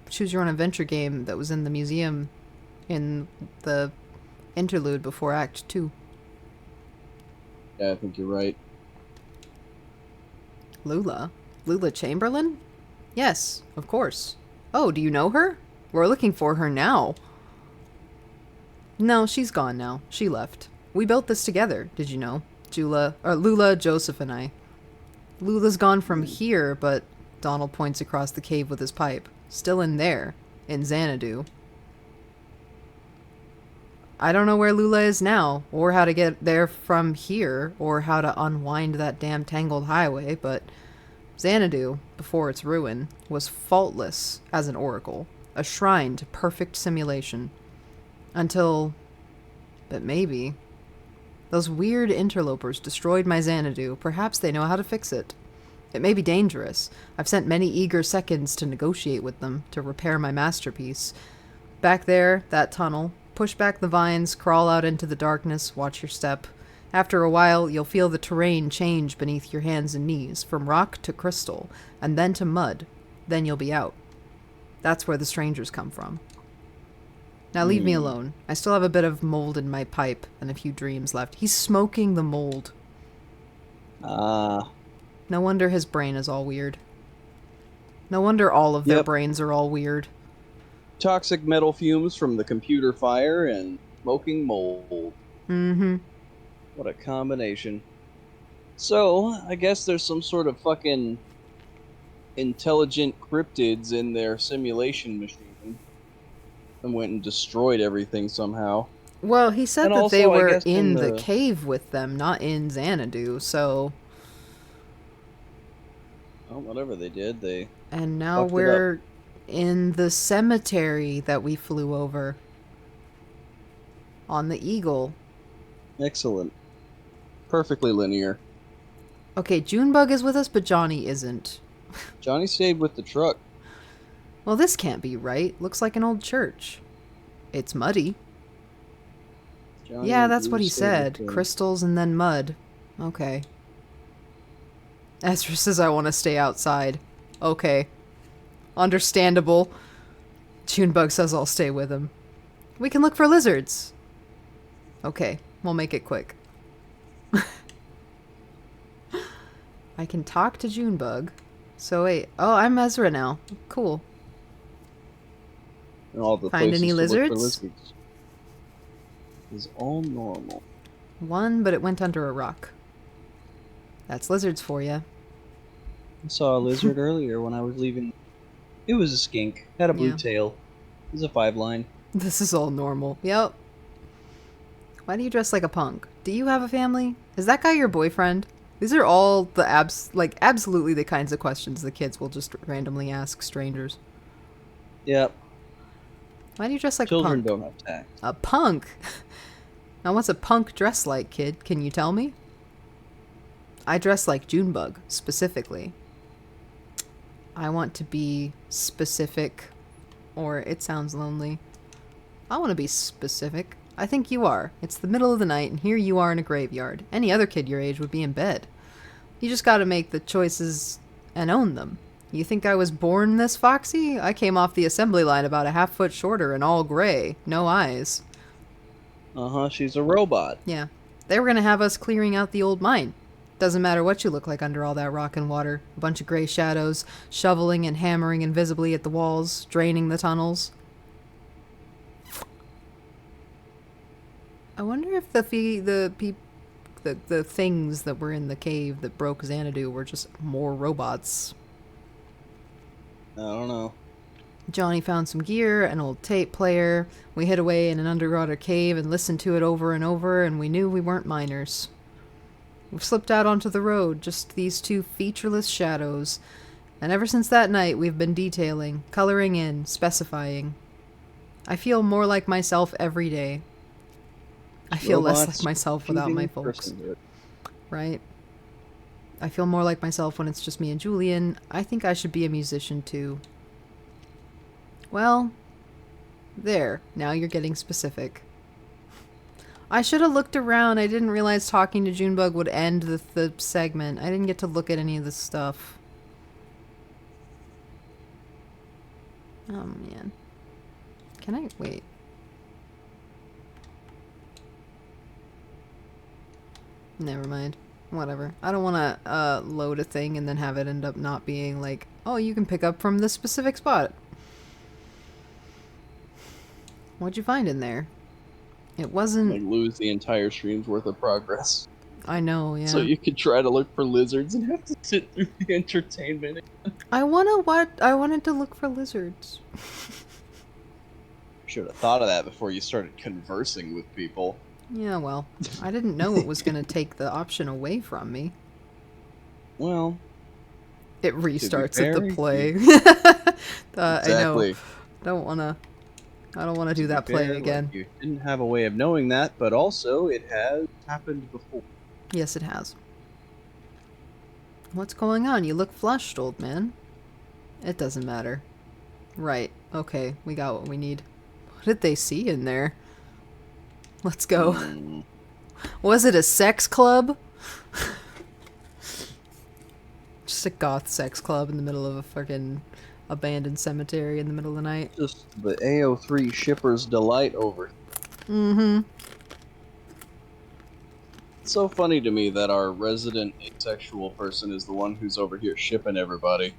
Choose Your Own Adventure game that was in the museum in the interlude before Act 2. Yeah, I think you're right. Lula? Lula Chamberlain? Yes, of course. Oh, do you know her? We're looking for her now. No, she's gone now. She left. We built this together, did you know? Lula, Joseph, and I. Lula's gone from here, but Donald points across the cave with his pipe. Still in there, in Xanadu. I don't know where Lula is now, or how to get there from here, or how to unwind that damn tangled highway, but Xanadu, before its ruin, was faultless as an oracle, a shrine to perfect simulation. Until... But maybe... Those weird interlopers destroyed my Xanadu. Perhaps they know how to fix it. It may be dangerous. I've sent many eager seconds to negotiate with them, to repair my masterpiece. Back there, that tunnel. Push back the vines, crawl out into the darkness, watch your step. After a while, you'll feel the terrain change beneath your hands and knees, from rock to crystal, and then to mud. Then you'll be out. That's where the strangers come from. Now leave me alone. I still have a bit of mold in my pipe and a few dreams left. He's smoking the mold. Ah. No wonder his brain is all weird. No wonder all of their brains are all weird. Toxic metal fumes from the computer fire and smoking mold. Mm-hmm. What a combination. So, I guess there's some sort of fucking intelligent cryptids in their simulation machine. And went and destroyed everything somehow. Well, he said And that also, they I were guess in in the the- cave with them, not in Xanadu, so... Well, whatever they did, they... And now Fucked it we're in the cemetery that we flew over. On the Eagle. Excellent. Perfectly linear. Okay, Junebug is with us, but Johnny isn't. Johnny stayed with the truck. Well, this can't be right. Looks like an old church. It's muddy. Johnny Yeah, and that's Drew what he stayed said. with the- Crystals and then mud. Okay. Ezra says I want to stay outside. Okay. Understandable. Junebug says I'll stay with him. We can look for lizards. Okay, we'll make it quick. I can talk to Junebug. So wait. Oh, I'm Ezra now. Cool. And all the Find places any to look for lizards? lizards. Is all normal. One, but it went under a rock. That's lizards for you. I saw a lizard earlier when I was leaving. It was a skink. Had a blue Yeah. tail. It was a 5-line. This is all normal. Yep. Why do you dress like a punk? Do you have a family? Is that guy your boyfriend? These are all the absolutely the kinds of questions the kids will just randomly ask strangers. Yep. Why do you dress like a Children punk? don't have tact. A punk? Now what's a punk dress like, kid? Can you tell me? I dress like Junebug, specifically. I want to be specific, or it sounds lonely. I want to be specific. I think you are. It's the middle of the night, and here you are in a graveyard. Any other kid your age would be in bed. You just gotta make the choices and own them. You think I was born this foxy? I came off the assembly line about a half-foot shorter and all gray. No eyes. Uh-huh, she's a robot. Yeah. They were gonna have us clearing out the old mine. Doesn't matter what you look like under all that rock and water. A bunch of gray shadows, shoveling and hammering invisibly at the walls, draining the tunnels. I wonder if the things that were in the cave that broke Xanadu were just more robots. I don't know. Johnny found some gear, an old tape player. We hid away in an underwater cave and listened to it over and over, and we knew we weren't miners. We've slipped out onto the road, just these two featureless shadows. And ever since that night, we've been detailing, coloring in, specifying. I feel more like myself every day. I feel less Robots like myself without my competing folks. personhood. Right? I feel more like myself when it's just me and Julian. I think I should be a musician too. Well, there. Now you're getting specific. I should have looked around. I didn't realize talking to Junebug would end the segment. I didn't get to look at any of this stuff. Oh, man. Can I... Wait. Never mind. Whatever. I don't want to load a thing and then have it end up not being like, oh, you can pick up from this specific spot. What'd you find in there? It wasn't... Like lose the entire stream's worth of progress. I know, yeah. So you could try to look for lizards and have to sit through the entertainment. I wanted to look for lizards. Should have thought of that before you started conversing with people. Yeah, well, I didn't know it was going to take the option away from me. Well, It restarts at fair, the play. exactly. I know. I don't want to do that play Fair, again. like, you didn't have a way of knowing that, but also it has happened before. Yes, it has. What's going on? You look flushed, old man. It doesn't matter. Right. Okay, we got what we need. What did they see in there? Let's go. Was it a sex club? Just a goth sex club in the middle of a fucking abandoned cemetery in the middle of the night. Just the AO3 shipper's delight over. Mm-hmm. It's so funny to me that our resident asexual person is the one who's over here shipping everybody.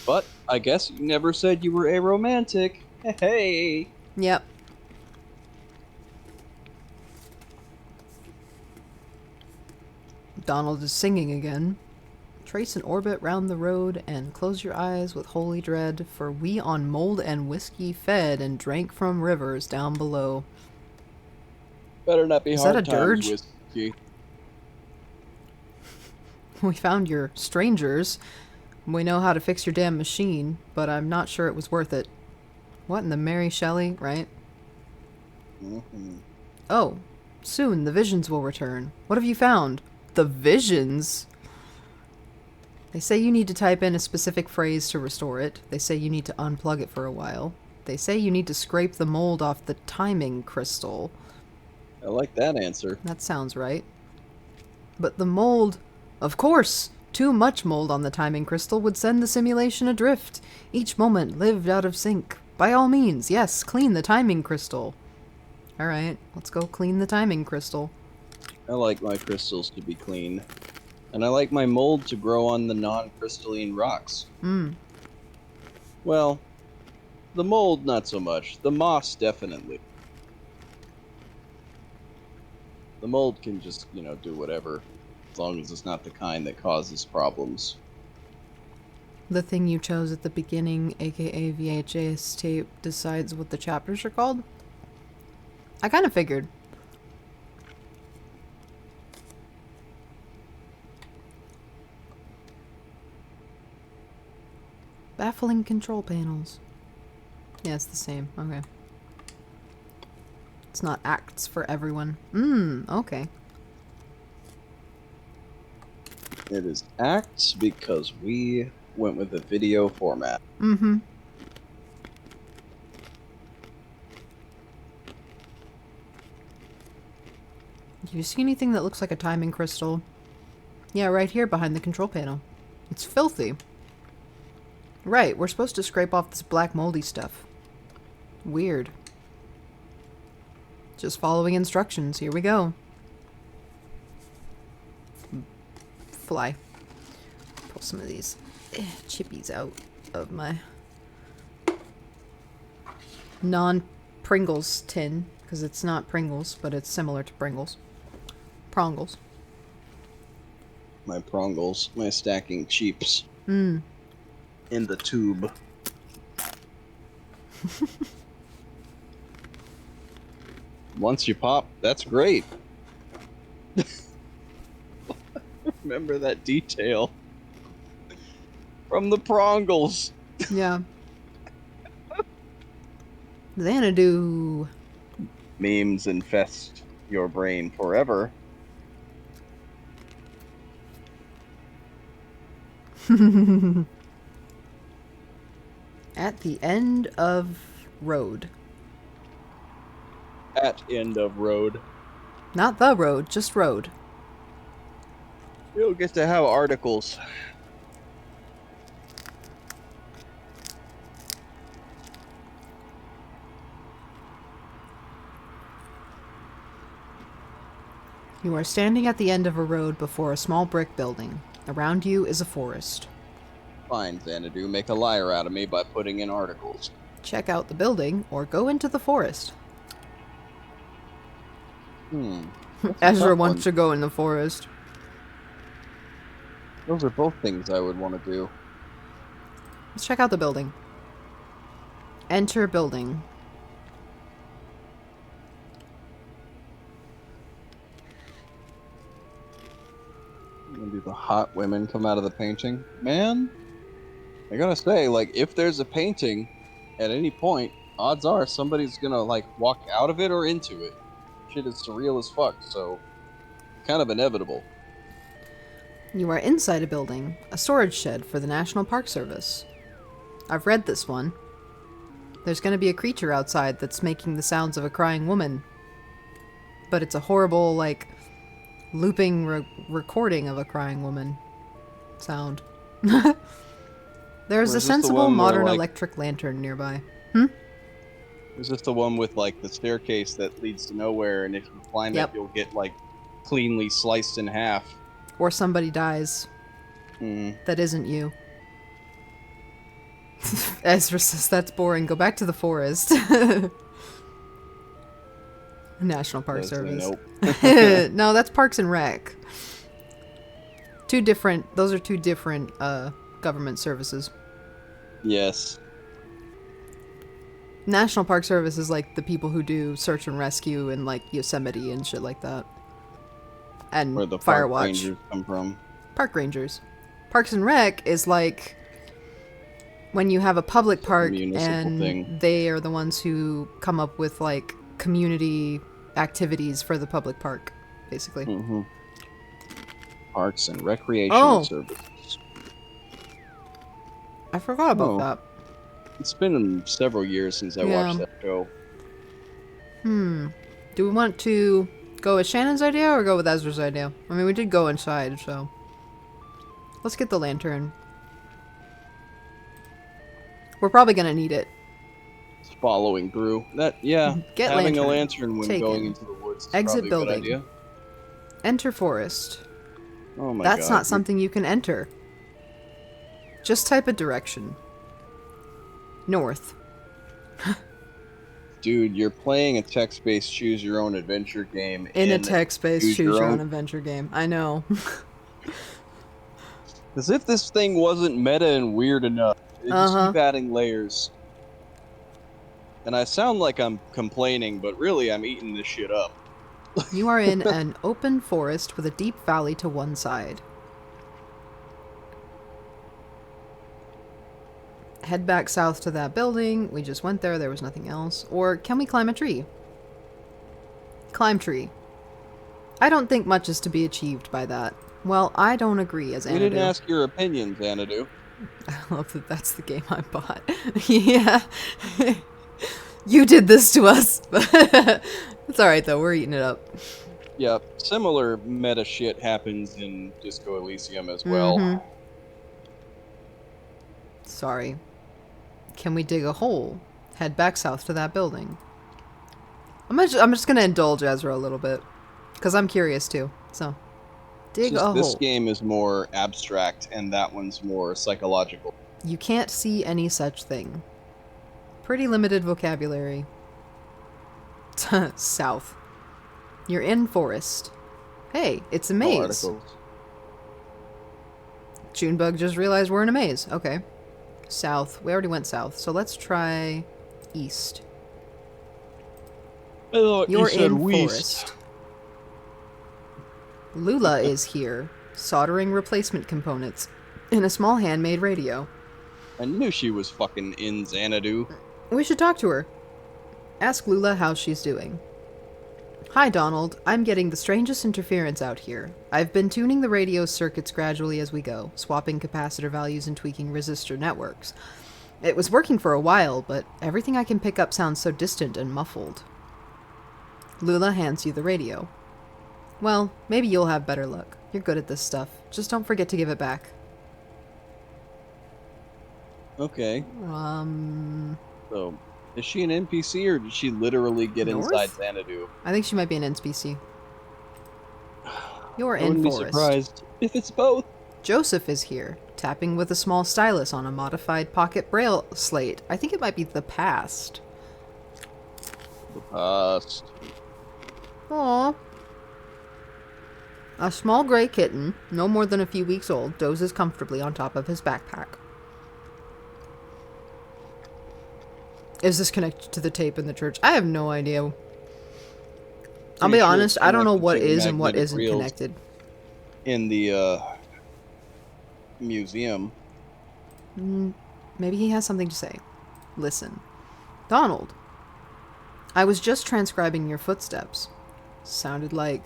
But I guess you never said you were aromantic. Hey. Yep. Donald is singing again. Trace an orbit round the road and close your eyes with holy dread, for we on mold and whiskey fed and drank from rivers down below. Better not be Is hard that a times, dirge? whiskey. We found your strangers. We know how to fix your damn machine, but I'm not sure it was worth it. What in the Mary Shelley, right? Mm-hmm. Oh, soon the visions will return. What have you found? The visions? They say you need to type in a specific phrase to restore it. They say you need to unplug it for a while. They say you need to scrape the mold off the timing crystal. I like that answer. That sounds right. But the mold... Of course! Too much mold on the timing crystal would send the simulation adrift. Each moment lived out of sync. By all means, yes, clean the timing crystal. Alright, let's go clean the timing crystal. I like my crystals to be clean. And I like my mold to grow on the non-crystalline rocks. Well, the mold not so much. The moss definitely. The mold can just, do whatever. As long as it's not the kind that causes problems. The thing you chose at the beginning, aka VHS tape, decides what the chapters are called? I kind of figured. Baffling control panels. Yeah, it's the same. Okay. It's not acts for everyone. Okay. It is acts because we went with the video format. Mm-hmm. Do you see anything that looks like a timing crystal? Yeah, right here behind the control panel. It's filthy. Right, we're supposed to scrape off this black moldy stuff. Weird. Just following instructions. Here we go. Fly. Pull some of these chippies out of my non-Pringles tin. Because it's not Pringles, but it's similar to Pringles. Prongles. My prongles, my stacking cheaps. Mm. In the tube. Once you pop, that's great. Remember that detail from the prongles. Yeah. Xanadu. Memes infest your brain forever. At the end of road. At end of road. Not the road, just road. You'll get to have articles. You are standing at the end of a road before a small brick building. Around you is a forest. Fine, Xanadu, make a liar out of me by putting in articles. Check out the building or go into the forest. That's a Ezra tough wants one. to go in the forest. Those are both things I would want to do. Let's check out the building. Enter building. Maybe the hot women come out of the painting. Man, I gotta say, like, if there's a painting at any point, odds are somebody's gonna, like, walk out of it or into it. Shit is surreal as fuck, so kind of inevitable. You are inside a building, a storage shed for the National Park Service. I've read this one. There's going to be a creature outside that's making the sounds of a crying woman. But it's a horrible, like, looping recording of a crying woman sound. There's Or a is this the sensible one where, modern like- electric lantern nearby. Is this the one with, like, the staircase that leads to nowhere, and if you climb Yep. it, you'll get, like, cleanly sliced in half? Or somebody dies Hmm. that isn't you. Ezra says that's boring. Go back to the forest. National Park Does say Service. nope. No, that's Parks and Rec. Those are two different government services. Yes. National Park Service is like the people who do search and rescue in like Yosemite and shit like that. And Where the Fire park Watch. rangers come from. Park Rangers. Parks and Rec is like when you have a public park municipal and thing. they are the ones who come up with like community activities for the public park, basically. Mm-hmm. Parks and Recreational Services. I forgot about Oh. that. It's been several years since I Yeah. watched that show. Do we want to go with Shannon's idea or go with Ezra's idea? I mean, we did go inside, so let's get the lantern. We're probably gonna need it. It's following through. Get having a lantern. lantern when Taken. going into the woods is Exit probably a building. good idea. Enter forest. Oh my god. That's not something you can enter. Just type a direction. North. Dude, you're playing a text-based choose-your-own-adventure game In a text-based choose choose your your own own- adventure game. I know. As if this thing wasn't meta and weird enough. They just keep adding layers. And I sound like I'm complaining, but really I'm eating this shit up. You are in an open forest with a deep valley to one side. Head back south to that building. We just went there was nothing else. Or can we climb a tree? Climb tree. I don't think much is to be achieved by that. Well, I don't agree as We didn't Anadu. ask your opinion, Xanadu. I love that that's the game I bought. Yeah. You did this to us. It's alright though, we're eating it up. Yep, similar meta shit happens in Disco Elysium as well. Mhm. Sorry. Can we dig a hole? Head back south to that building. I'm just gonna indulge Ezra a little bit. Because I'm curious too. So, dig a This hole. game is more abstract, and that one's more psychological. You can't see any such thing. Pretty limited vocabulary. South. You're in forest. Hey, it's a No maze. articles. Junebug just realized we're in a maze. Okay. South. We already went south, so let's try east. I thought You're you said in West. forest. Lula is here, soldering replacement components in a small handmade radio. I knew she was fucking in Xanadu. We should talk to her. Ask Lula how she's doing. Hi, Donald. I'm getting the strangest interference out here. I've been tuning the radio circuits gradually as we go, swapping capacitor values and tweaking resistor networks. It was working for a while, but everything I can pick up sounds so distant and muffled. Lula hands you the radio. Well, maybe you'll have better luck. You're good at this stuff. Just don't forget to give it back. Okay, Um, so is she an NPC or did she literally get North? inside Xanadu? I think she might be an NPC. You're I in wouldn't be forest. surprised if it's both. Joseph is here, tapping with a small stylus on a modified pocket braille slate. I think it might be the past. Past. Aww. A small gray kitten, no more than a few weeks old, dozes comfortably on top of his backpack. Is this connected to the tape in the church? I have no idea. I'll Pretty be sure honest, it's I don't know connected what to the is and what magnetic isn't reels connected. in the museum. Maybe he has something to say. Listen. Donald. I was just transcribing your footsteps. Sounded like...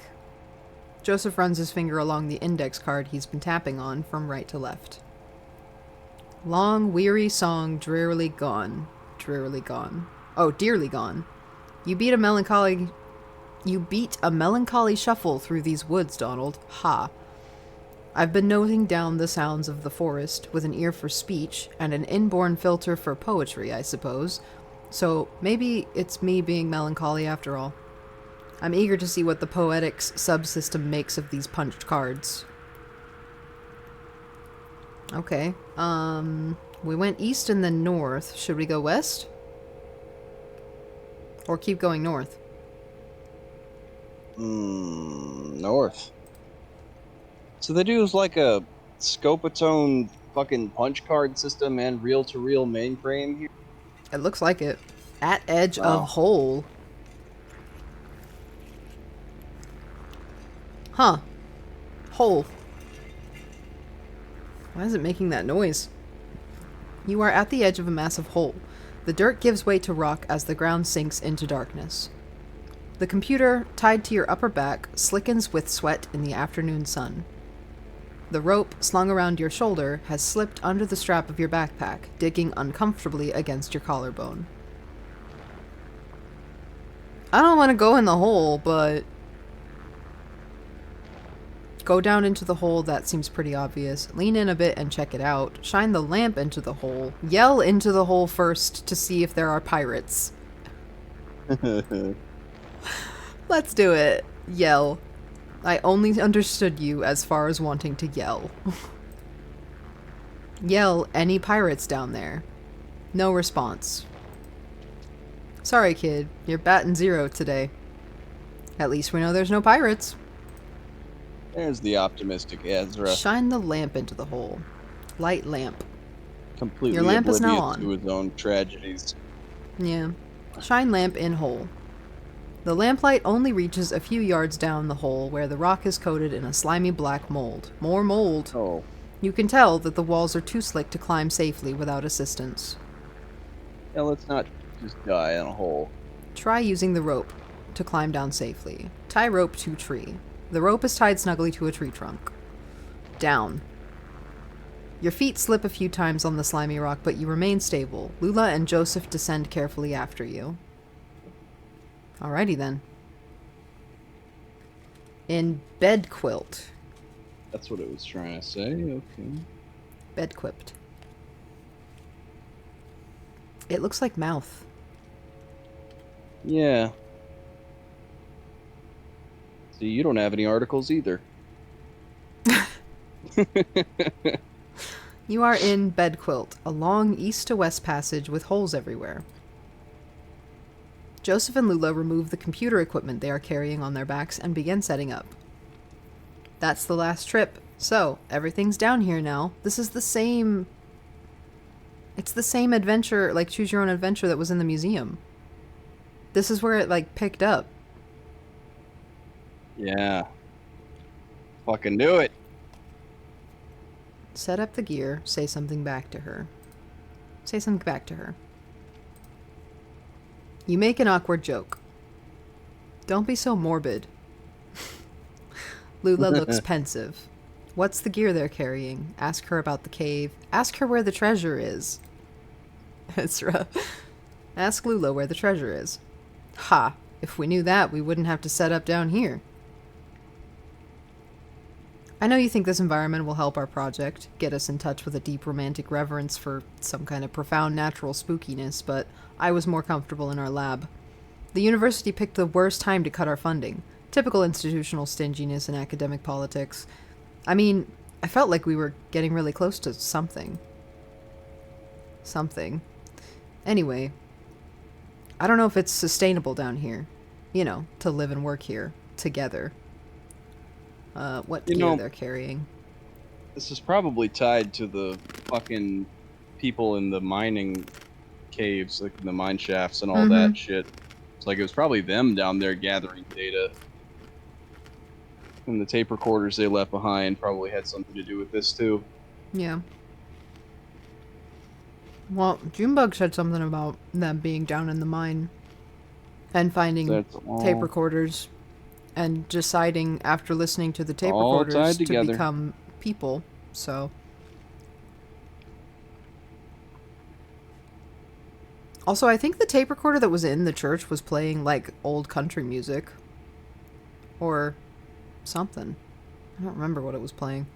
Joseph runs his finger along the index card he's been tapping on from right to left. Long, weary song, drearily gone. Drearily gone. Oh, dearly gone. You beat a melancholy shuffle through these woods, Donald. Ha. I've been noting down the sounds of the forest with an ear for speech and an inborn filter for poetry, I suppose. So maybe it's me being melancholy after all. I'm eager to see what the poetics subsystem makes of these punched cards. Okay. We went east and then north. Should we go west? Or keep going north? North. So they do like a Scopatone fucking punch card system and reel-to-reel mainframe here. It looks like it. At edge Wow. of hole. Huh. Hole. Why is it making that noise? You are at the edge of a massive hole. The dirt gives way to rock as the ground sinks into darkness. The computer, tied to your upper back, slickens with sweat in the afternoon sun. The rope, slung around your shoulder, has slipped under the strap of your backpack, digging uncomfortably against your collarbone. I don't want to go in the hole, but... Go down into the hole, that seems pretty obvious. Lean in a bit and check it out. Shine the lamp into the hole. Yell into the hole first to see if there are pirates. Let's do it. Yell. I only understood you as far as wanting to yell. Yell, any pirates down there? No response. Sorry, kid. You're batting 0 today. At least we know there's no pirates. There's the optimistic Ezra. Shine the lamp into the hole. Light lamp. Completely Your lamp is now oblivious on. to his own tragedies. Yeah. Shine lamp in hole. The lamplight only reaches a few yards down the hole where the rock is coated in a slimy black mold. More mold. Oh. You can tell that the walls are too slick to climb safely without assistance. Yeah, let's not just die in a hole. Try using the rope to climb down safely. Tie rope to tree. The rope is tied snugly to a tree trunk. Down. Your feet slip a few times on the slimy rock, but you remain stable. Lula and Joseph descend carefully after you. Alrighty then. In bed quilt. That's what it was trying to say. Okay. Bed quilt. It looks like mouth. Yeah. See, you don't have any articles either. You are in bed quilt, a long east to west passage with holes everywhere. Joseph and Lula remove the computer equipment they are carrying on their backs and begin setting up. That's the last trip. So, everything's down here now. This is the same... It's the same adventure, like choose your own adventure that was in the museum. This is where it, like, picked up. Yeah. Fucking do it. Set up the gear, say something back to her. Say something back to her. You make an awkward joke. Don't be so morbid. Lula looks pensive. What's the gear they're carrying? Ask her about the cave. Ask her where the treasure is. Ezra. Ask Lula where the treasure is. Ha! If we knew that, we wouldn't have to set up down here. I know you think this environment will help our project, get us in touch with a deep romantic reverence for some kind of profound natural spookiness, but I was more comfortable in our lab. The university picked the worst time to cut our funding. Typical institutional stinginess and academic politics. I mean, I felt like we were getting really close to something. Something. Anyway, I don't know if it's sustainable down here. You know, to live and work here, together. What gear they're carrying. This is probably tied to the fucking people in the mining caves, like in the mine shafts and all that shit. It's like it was probably them down there gathering data. And the tape recorders they left behind probably had something to do with this too. Yeah. Well, Junebug said something about them being down in the mine and finding tape recorders and deciding after listening to the tape recorders to become people. So also, I think the tape recorder that was in the church was playing like old country music or something. I don't remember what it was playing.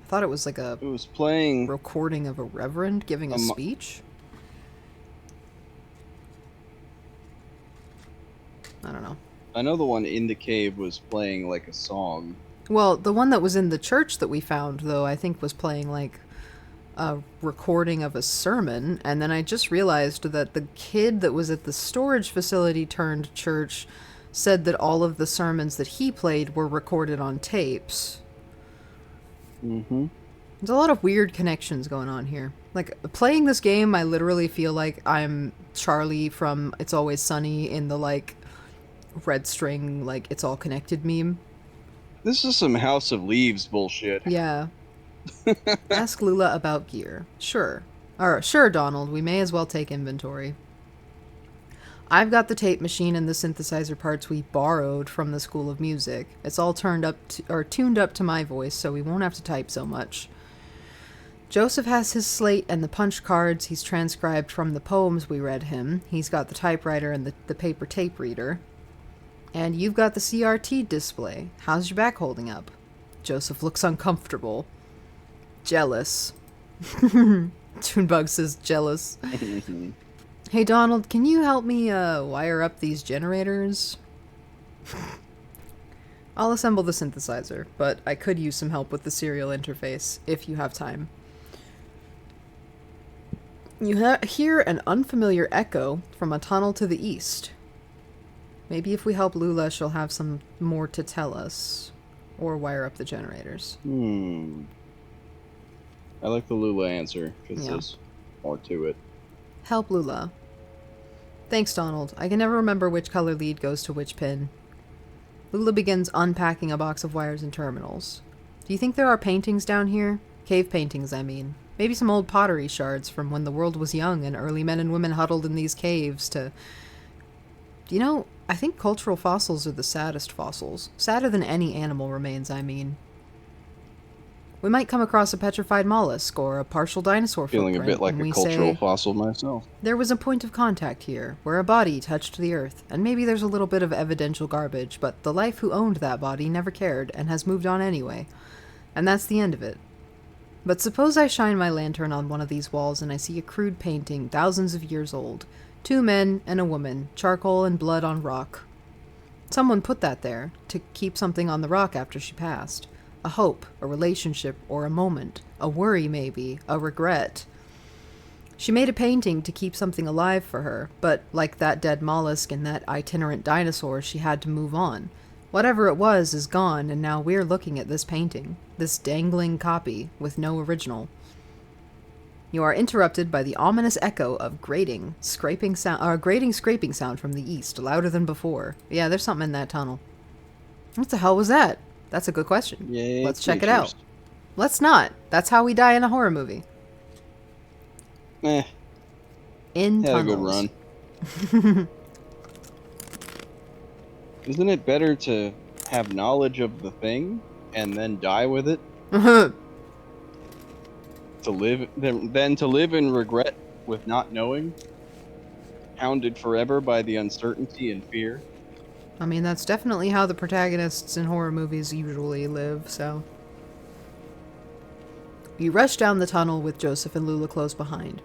I thought it was like a... It was playing... recording of a reverend giving a speech? I don't know. I know the one in the cave was playing like a song. Well, the one that was in the church that we found, though, I think was playing like a recording of a sermon. And then I just realized that the kid that was at the storage facility turned church said that all of the sermons that he played were recorded on tapes. Mm-hmm. There's a lot of weird connections going on here. Like, playing this game, I literally feel like I'm Charlie from It's Always Sunny in the, like, red string, like, it's all connected meme. This is some House of Leaves bullshit. Yeah. Ask Lula about gear. Sure. Sure, Donald, we may as well take inventory. I've got the tape machine and the synthesizer parts we borrowed from the School of Music. It's all tuned up to my voice, so we won't have to type so much. Joseph has his slate and the punch cards he's transcribed from the poems we read him. He's got the typewriter and the paper tape reader. And you've got the CRT display. How's your back holding up? Joseph looks uncomfortable. Jealous. Toonbug says jealous. Hey Donald, can you help me wire up these generators? I'll assemble the synthesizer, but I could use some help with the serial interface, if you have time. You hear an unfamiliar echo from a tunnel to the east. Maybe if we help Lula, she'll have some more to tell us. Or wire up the generators. I like the Lula answer, because there's more to it. Help Lula. Thanks, Donald. I can never remember which color lead goes to which pin. Lula begins unpacking a box of wires and terminals. Do you think there are paintings down here? Cave paintings, I mean. Maybe some old pottery shards from when the world was young and early men and women huddled in these caves to... You know, I think cultural fossils are the saddest fossils. Sadder than any animal remains, I mean. We might come across a petrified mollusk or a partial dinosaur Feeling a footprint, bit like and a we cultural say, fossil myself. there was a point of contact here, where a body touched the earth, and maybe there's a little bit of evidential garbage, but the life who owned that body never cared, and has moved on anyway. And that's the end of it. But suppose I shine my lantern on one of these walls and I see a crude painting thousands of years old. 2 men and a woman, charcoal and blood on rock. Someone put that there, to keep something on the rock after she passed. A hope, a relationship, or a moment. A worry, maybe. A regret. She made a painting to keep something alive for her, but like that dead mollusk and that itinerant dinosaur, she had to move on. Whatever it was is gone, and now we're looking at this painting. This dangling copy, with no original. You are interrupted by the ominous echo of grating, scraping sound from the east, louder than before. Yeah, there's something in that tunnel. What the hell was that? That's a good question. Yay, Let's check it creatures. out. Let's not. That's how we die in a horror movie. Eh, In had a good tunnels. run. Isn't it better to have knowledge of the thing and then die with it? To live than to live in regret with not knowing? Hounded forever by the uncertainty and fear? I mean, that's definitely how the protagonists in horror movies usually live, so... You rush down the tunnel with Joseph and Lula close behind.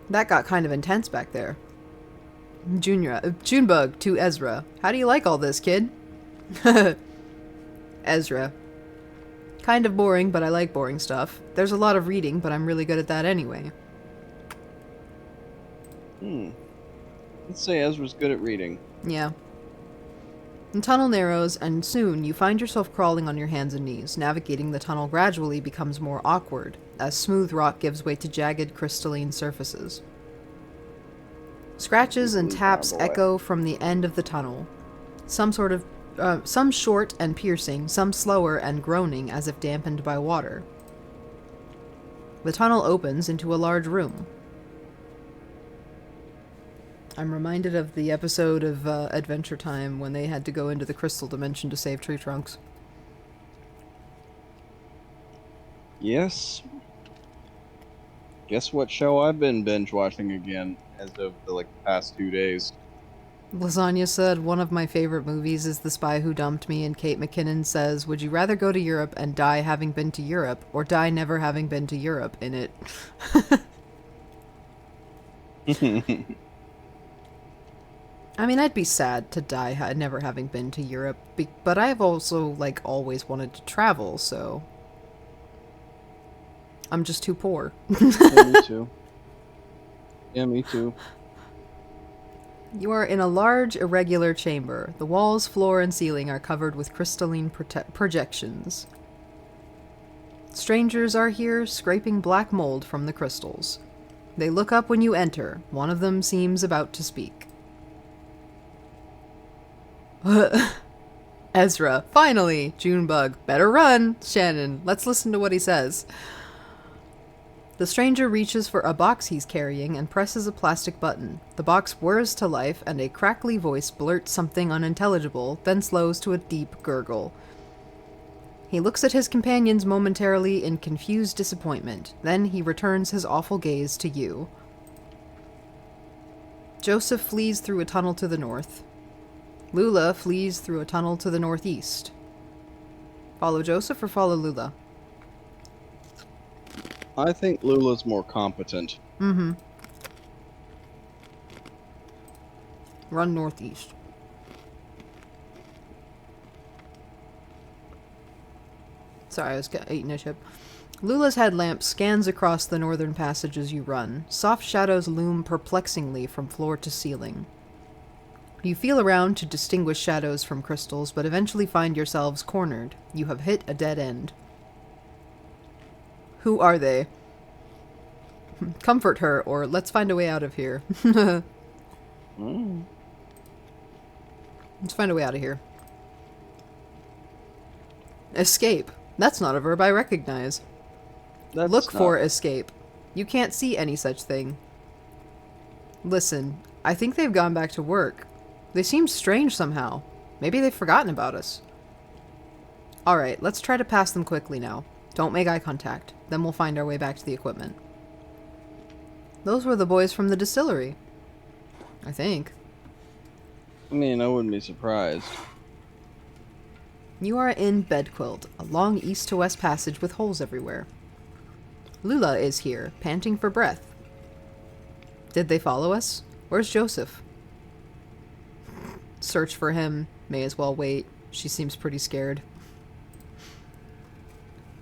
That got kind of intense back there. Junebug to Ezra. How do you like all this, kid? Ezra. Kind of boring, but I like boring stuff. There's a lot of reading, but I'm really good at that anyway. Let's say Ezra's good at reading. Yeah. The tunnel narrows, and soon you find yourself crawling on your hands and knees. Navigating the tunnel gradually becomes more awkward, as smooth rock gives way to jagged, crystalline surfaces. Scratches and taps echo from the end of the tunnel. Some short and piercing, some slower and groaning as if dampened by water. The tunnel opens into a large room. I'm reminded of the episode of Adventure Time when they had to go into the crystal dimension to save tree trunks. Yes. Guess what show I've been binge watching again as of the past 2 days. Lasagna said, one of my favorite movies is The Spy Who Dumped Me, and Kate McKinnon says, would you rather go to Europe and die having been to Europe, or die never having been to Europe in it? I mean, I'd be sad to die never having been to Europe, but I've also, always wanted to travel, so... I'm just too poor. Yeah, me too. Yeah, me too. You are in a large, irregular chamber. The walls, floor, and ceiling are covered with crystalline projections. Strangers are here, scraping black mold from the crystals. They look up when you enter. One of them seems about to speak. Ezra, finally! Junebug, better run! Shannon, let's listen to what he says. The stranger reaches for a box he's carrying and presses a plastic button. The box whirs to life, and a crackly voice blurts something unintelligible, then slows to a deep gurgle. He looks at his companions momentarily in confused disappointment. Then he returns his awful gaze to you. Joseph flees through a tunnel to the north. Lula flees through a tunnel to the northeast. Follow Joseph or follow Lula? I think Lula's more competent. Mm-hmm. Run northeast. Sorry, I was eating a chip. Lula's headlamp scans across the northern passage as you run. Soft shadows loom perplexingly from floor to ceiling. You feel around to distinguish shadows from crystals, but eventually find yourselves cornered. You have hit a dead end. Who are they? Comfort her, or let's find a way out of here. Let's find a way out of here. Escape. That's not a verb I recognize. Look That's for not. escape. You can't see any such thing. Listen, I think they've gone back to work. They seem strange somehow. Maybe they've forgotten about us. Alright, let's try to pass them quickly now. Don't make eye contact. Then we'll find our way back to the equipment. Those were the boys from the distillery. I think. I mean, I wouldn't be surprised. You are in Bedquilt, a long east to west passage with holes everywhere. Lula is here, panting for breath. Did they follow us? Where's Joseph? Search for him. May as well wait. She seems pretty scared.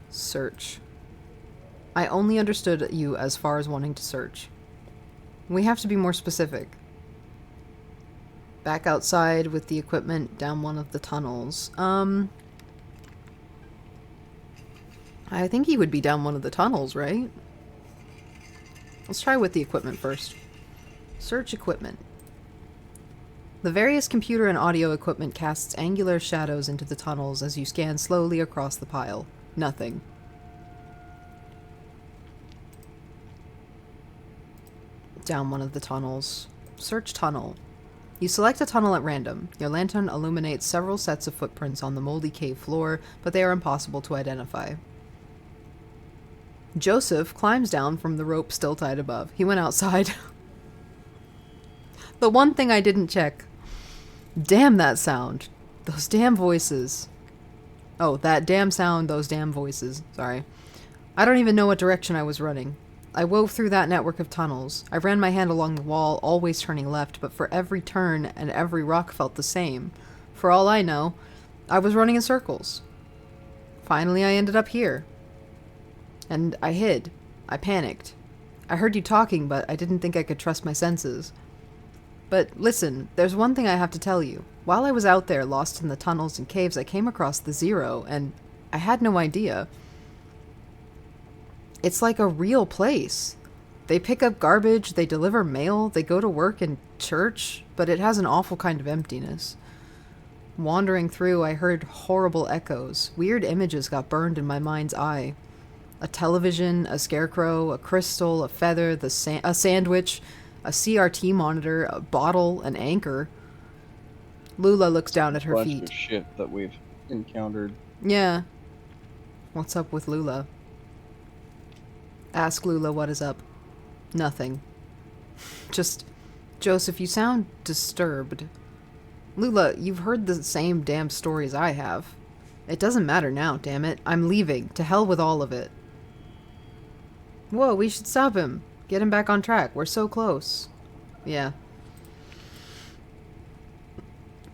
Search. I only understood you as far as wanting to search. We have to be more specific. Back outside with the equipment down one of the tunnels. I think he would be down one of the tunnels, right? Let's try with the equipment first. Search equipment. The various computer and audio equipment casts angular shadows into the tunnels as you scan slowly across the pile. Nothing. Down one of the tunnels. Search tunnel. You select a tunnel at random. Your lantern illuminates several sets of footprints on the moldy cave floor, but they are impossible to identify. Joseph climbs down from the rope still tied above. He went outside. The one thing I didn't check. Damn that sound. Those damn voices. Oh, that damn sound, those damn voices. Sorry. I don't even know what direction I was running. I wove through that network of tunnels. I ran my hand along the wall, always turning left, but for every turn and every rock felt the same. For all I know, I was running in circles. Finally, I ended up here. And I hid. I panicked. I heard you talking, but I didn't think I could trust my senses. But listen, there's one thing I have to tell you. While I was out there, lost in the tunnels and caves, I came across the Zero, and I had no idea. It's like a real place. They pick up garbage, they deliver mail, they go to work and church, but it has an awful kind of emptiness. Wandering through, I heard horrible echoes. Weird images got burned in my mind's eye. A television, a scarecrow, a crystal, a feather, a sandwich, a CRT monitor, a bottle, an anchor. Lula looks down at her Bunch feet. of shit that we've encountered. Yeah. What's up with Lula? Ask Lula what is up. Nothing. Just, Joseph, you sound disturbed. Lula, you've heard the same damn stories I have. It doesn't matter now, damn it. I'm leaving. To hell with all of it. Whoa, we should stop him. Get him back on track. We're so close. Yeah.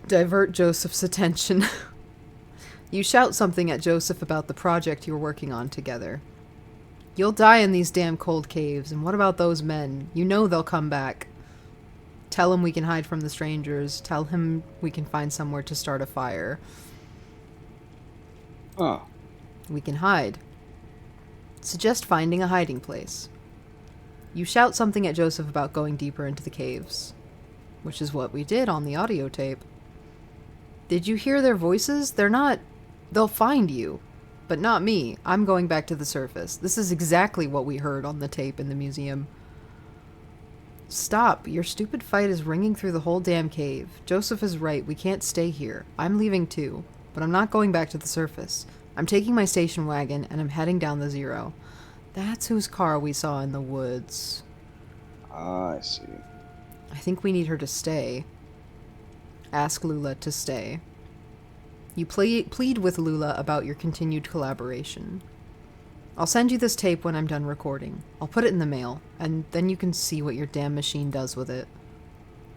Divert Joseph's attention. You shout something at Joseph about the project you're working on together. You'll die in these damn cold caves, and what about those men? You know they'll come back. Tell him we can hide from the strangers. Tell him we can find somewhere to start a fire. Huh. We can hide. Suggest finding a hiding place. You shout something at Joseph about going deeper into the caves. Which is what we did on the audio tape. Did you hear their voices? They'll find you. But not me. I'm going back to the surface. This is exactly what we heard on the tape in the museum. Stop. Your stupid fight is ringing through the whole damn cave. Joseph is right. We can't stay here. I'm leaving too. But I'm not going back to the surface. I'm taking my station wagon and I'm heading down the Zero. That's whose car we saw in the woods. I see. I think we need her to stay. Ask Lula to stay. You plead with Lula about your continued collaboration. I'll send you this tape when I'm done recording. I'll put it in the mail, and then you can see what your damn machine does with it.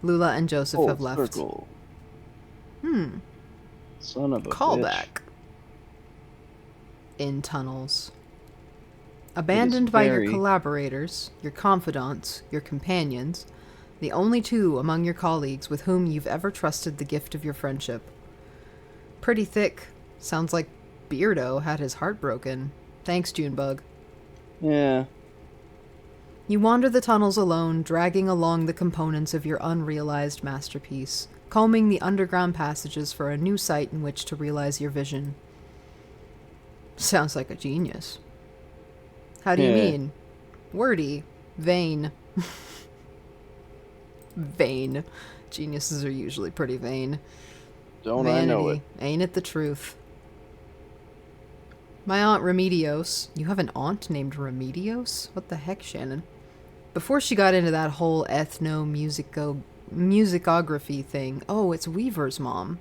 Lula and Joseph have left. Circle. Hmm. Son of a bitch. Callback. In tunnels. Abandoned by your very- collaborators, your confidants, your companions, the only two among your colleagues with whom you've ever trusted the gift of your friendship. Pretty thick. Sounds like Beardo had his heart broken. Thanks, Junebug. Yeah. You wander the tunnels alone, dragging along the components of your unrealized masterpiece, combing the underground passages for a new site in which to realize your vision. Sounds like a genius. How do you Yeah. mean? Wordy. Vain. Vain. Geniuses are usually pretty vain. Don't Vanity. I know it? Ain't it the truth? My aunt Remedios. You have an aunt named Remedios? What the heck, Shannon? Before she got into that whole musicography thing. Oh, it's Weaver's mom.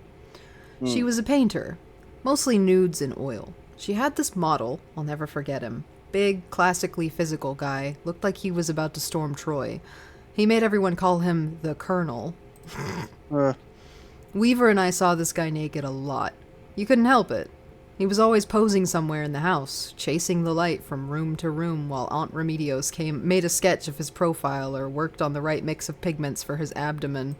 She was a painter. Mostly nudes in oil. She had this model, I'll never forget him. Big, classically physical guy. Looked like he was about to storm Troy. He made everyone call him the Colonel. Uh, Weaver and I saw this guy naked a lot. You couldn't help it. He was always posing somewhere in the house, chasing the light from room to room while Aunt Remedios made a sketch of his profile or worked on the right mix of pigments for his abdomen.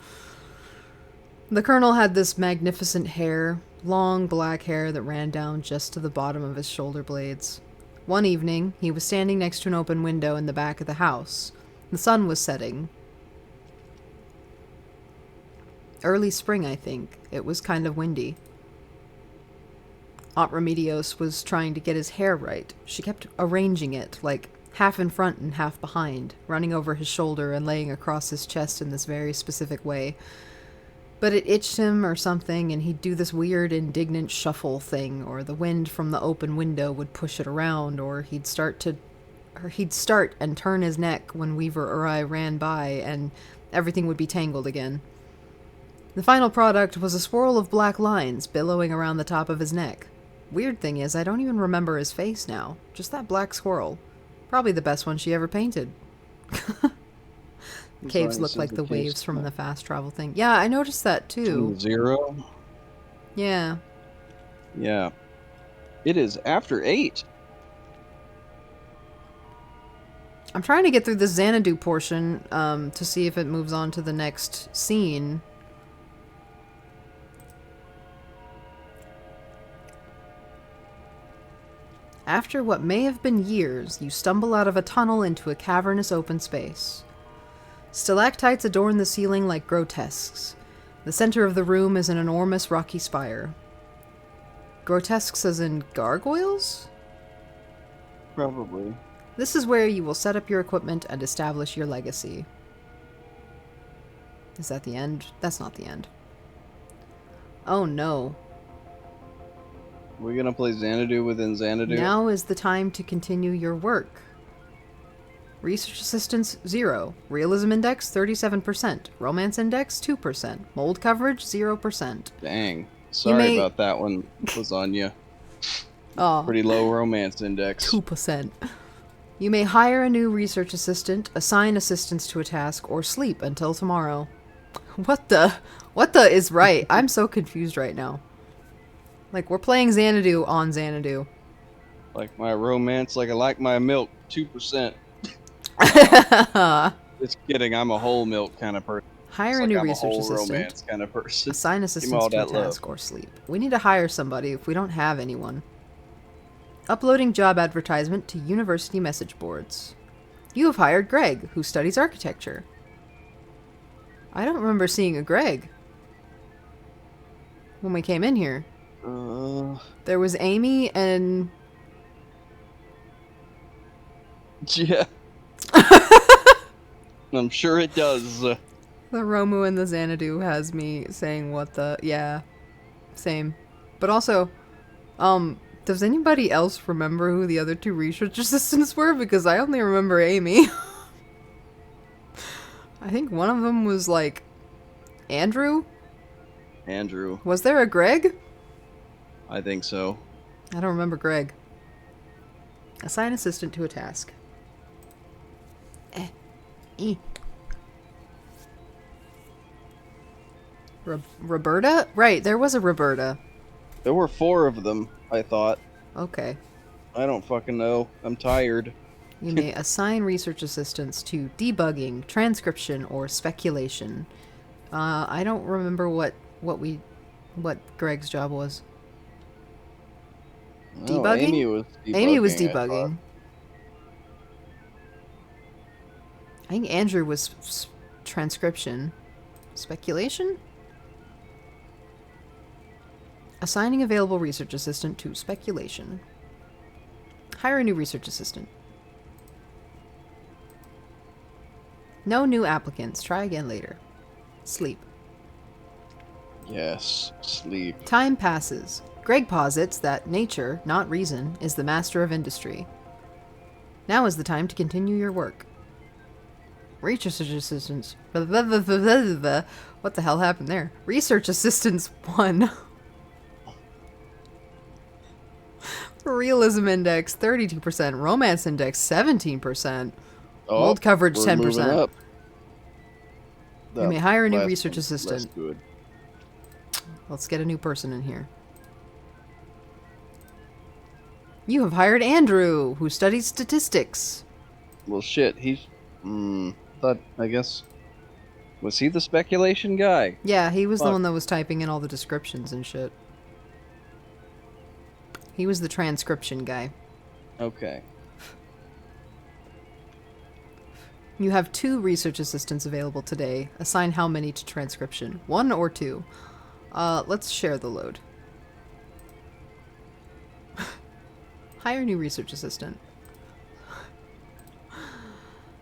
The Colonel had this magnificent hair, long black hair that ran down just to the bottom of his shoulder blades. One evening, he was standing next to an open window in the back of the house. The sun was setting. Early spring, I think. It was kind of windy. Aunt Remedios was trying to get his hair right. She kept arranging it, like half in front and half behind, running over his shoulder and laying across his chest in this very specific way. But it itched him or something, and he'd do this weird, indignant shuffle thing, or the wind from the open window would push it around, or he'd start and turn his neck when Weaver or I ran by, and everything would be tangled again. The final product was a swirl of black lines billowing around the top of his neck. Weird thing is, I don't even remember his face now. Just that black swirl. Probably the best one she ever painted. Caves look like the waves from the fast travel thing. Yeah, I noticed that too. 0. Yeah. Yeah. It is after 8. I'm trying to get through the Xanadu portion to see if it moves on to the next scene. After what may have been years, you stumble out of a tunnel into a cavernous open space. Stalactites adorn the ceiling like grotesques. The center of the room is an enormous rocky spire. Grotesques as in gargoyles? Probably. This is where you will set up your equipment and establish your legacy. Is that the end? That's not the end. Oh no. We're gonna play Xanadu within Xanadu. Now is the time to continue your work. Research assistance 0. Realism index 37%. Romance index 2%. Mold coverage 0%. Dang. Sorry may- about that one, Lasagna. Oh, Pretty low romance index. 2%. You may hire a new research assistant, assign assistants to a task, or sleep until tomorrow. What the is right? I'm so confused right now. Like, we're playing Xanadu on Xanadu. Like my romance, like I like my milk, 2%. Just kidding, I'm a whole milk kind of person. Hire It's a like new I'm a research whole assistant. romance kind of person. Assign all assistants to a that love. task or sleep. We need to hire somebody if we don't have anyone. Uploading job advertisement to university message boards. You have hired Greg, who studies architecture. I don't remember seeing a Greg when we came in here. There was Amy and... Yeah. I'm sure it does. The Romu and the Xanadu has me saying what the... Yeah. Same. But also, does anybody else remember who the other two research assistants were? Because I only remember Amy. I think one of them was, like, Andrew? Andrew. Was there a Greg? I think so. I don't remember Greg. Assign assistant to a task. Roberta? Right, there was a Roberta. There were 4 of them, I thought. Okay. I don't fucking know. I'm tired. You may assign research assistants to debugging, transcription, or speculation. I don't remember what Greg's job was. Oh, Debugging? Amy was debugging. Amy was debugging. I think Andrew was transcription. Speculation? Assigning available research assistant to speculation. Hire a new research assistant. No new applicants. Try again later. Sleep. Yes, sleep. Time passes. Greg posits that nature, not reason, is the master of industry. Now is the time to continue your work. Research assistants. What the hell happened there? Research assistants 1. Realism index 32%. Romance index 17%. Oh, Mold coverage we're 10%. moving up. You may hire a new last research one's less assistant. good. Let's get a new person in here. You have hired Andrew, who studies statistics. Well, shit. He's. I guess. Was he the speculation guy? Yeah, he was the Fuck. one that was typing in all the descriptions and shit. He was the transcription guy. Okay. You have 2 research assistants available today. Assign how many to transcription? 1 or 2? Let's share the load. Hire new research assistant.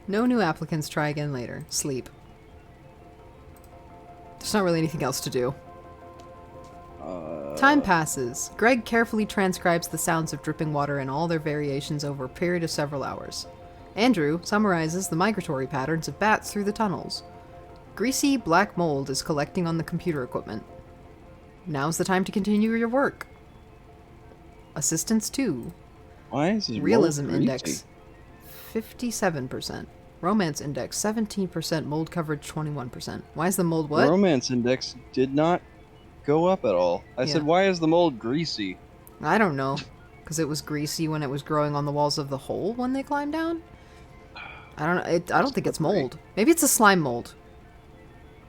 No new applicants. Try again later. Sleep. There's not really anything else to do. Time passes. Greg carefully transcribes the sounds of dripping water in all their variations over a period of several hours. Andrew summarizes the migratory patterns of bats through the tunnels. Greasy black mold is collecting on the computer equipment. Now's the time to continue your work. Assistance 2. Why is his Realism mold index 57%. Romance index 17%. Mold coverage 21%. Why is the mold what? Romance index did not go up at all. I Yeah. said, why is the mold greasy? I don't know. Because it was greasy when it was growing on the walls of the hole when they climbed down? I don't know. I don't think it's mold. Maybe it's a slime mold.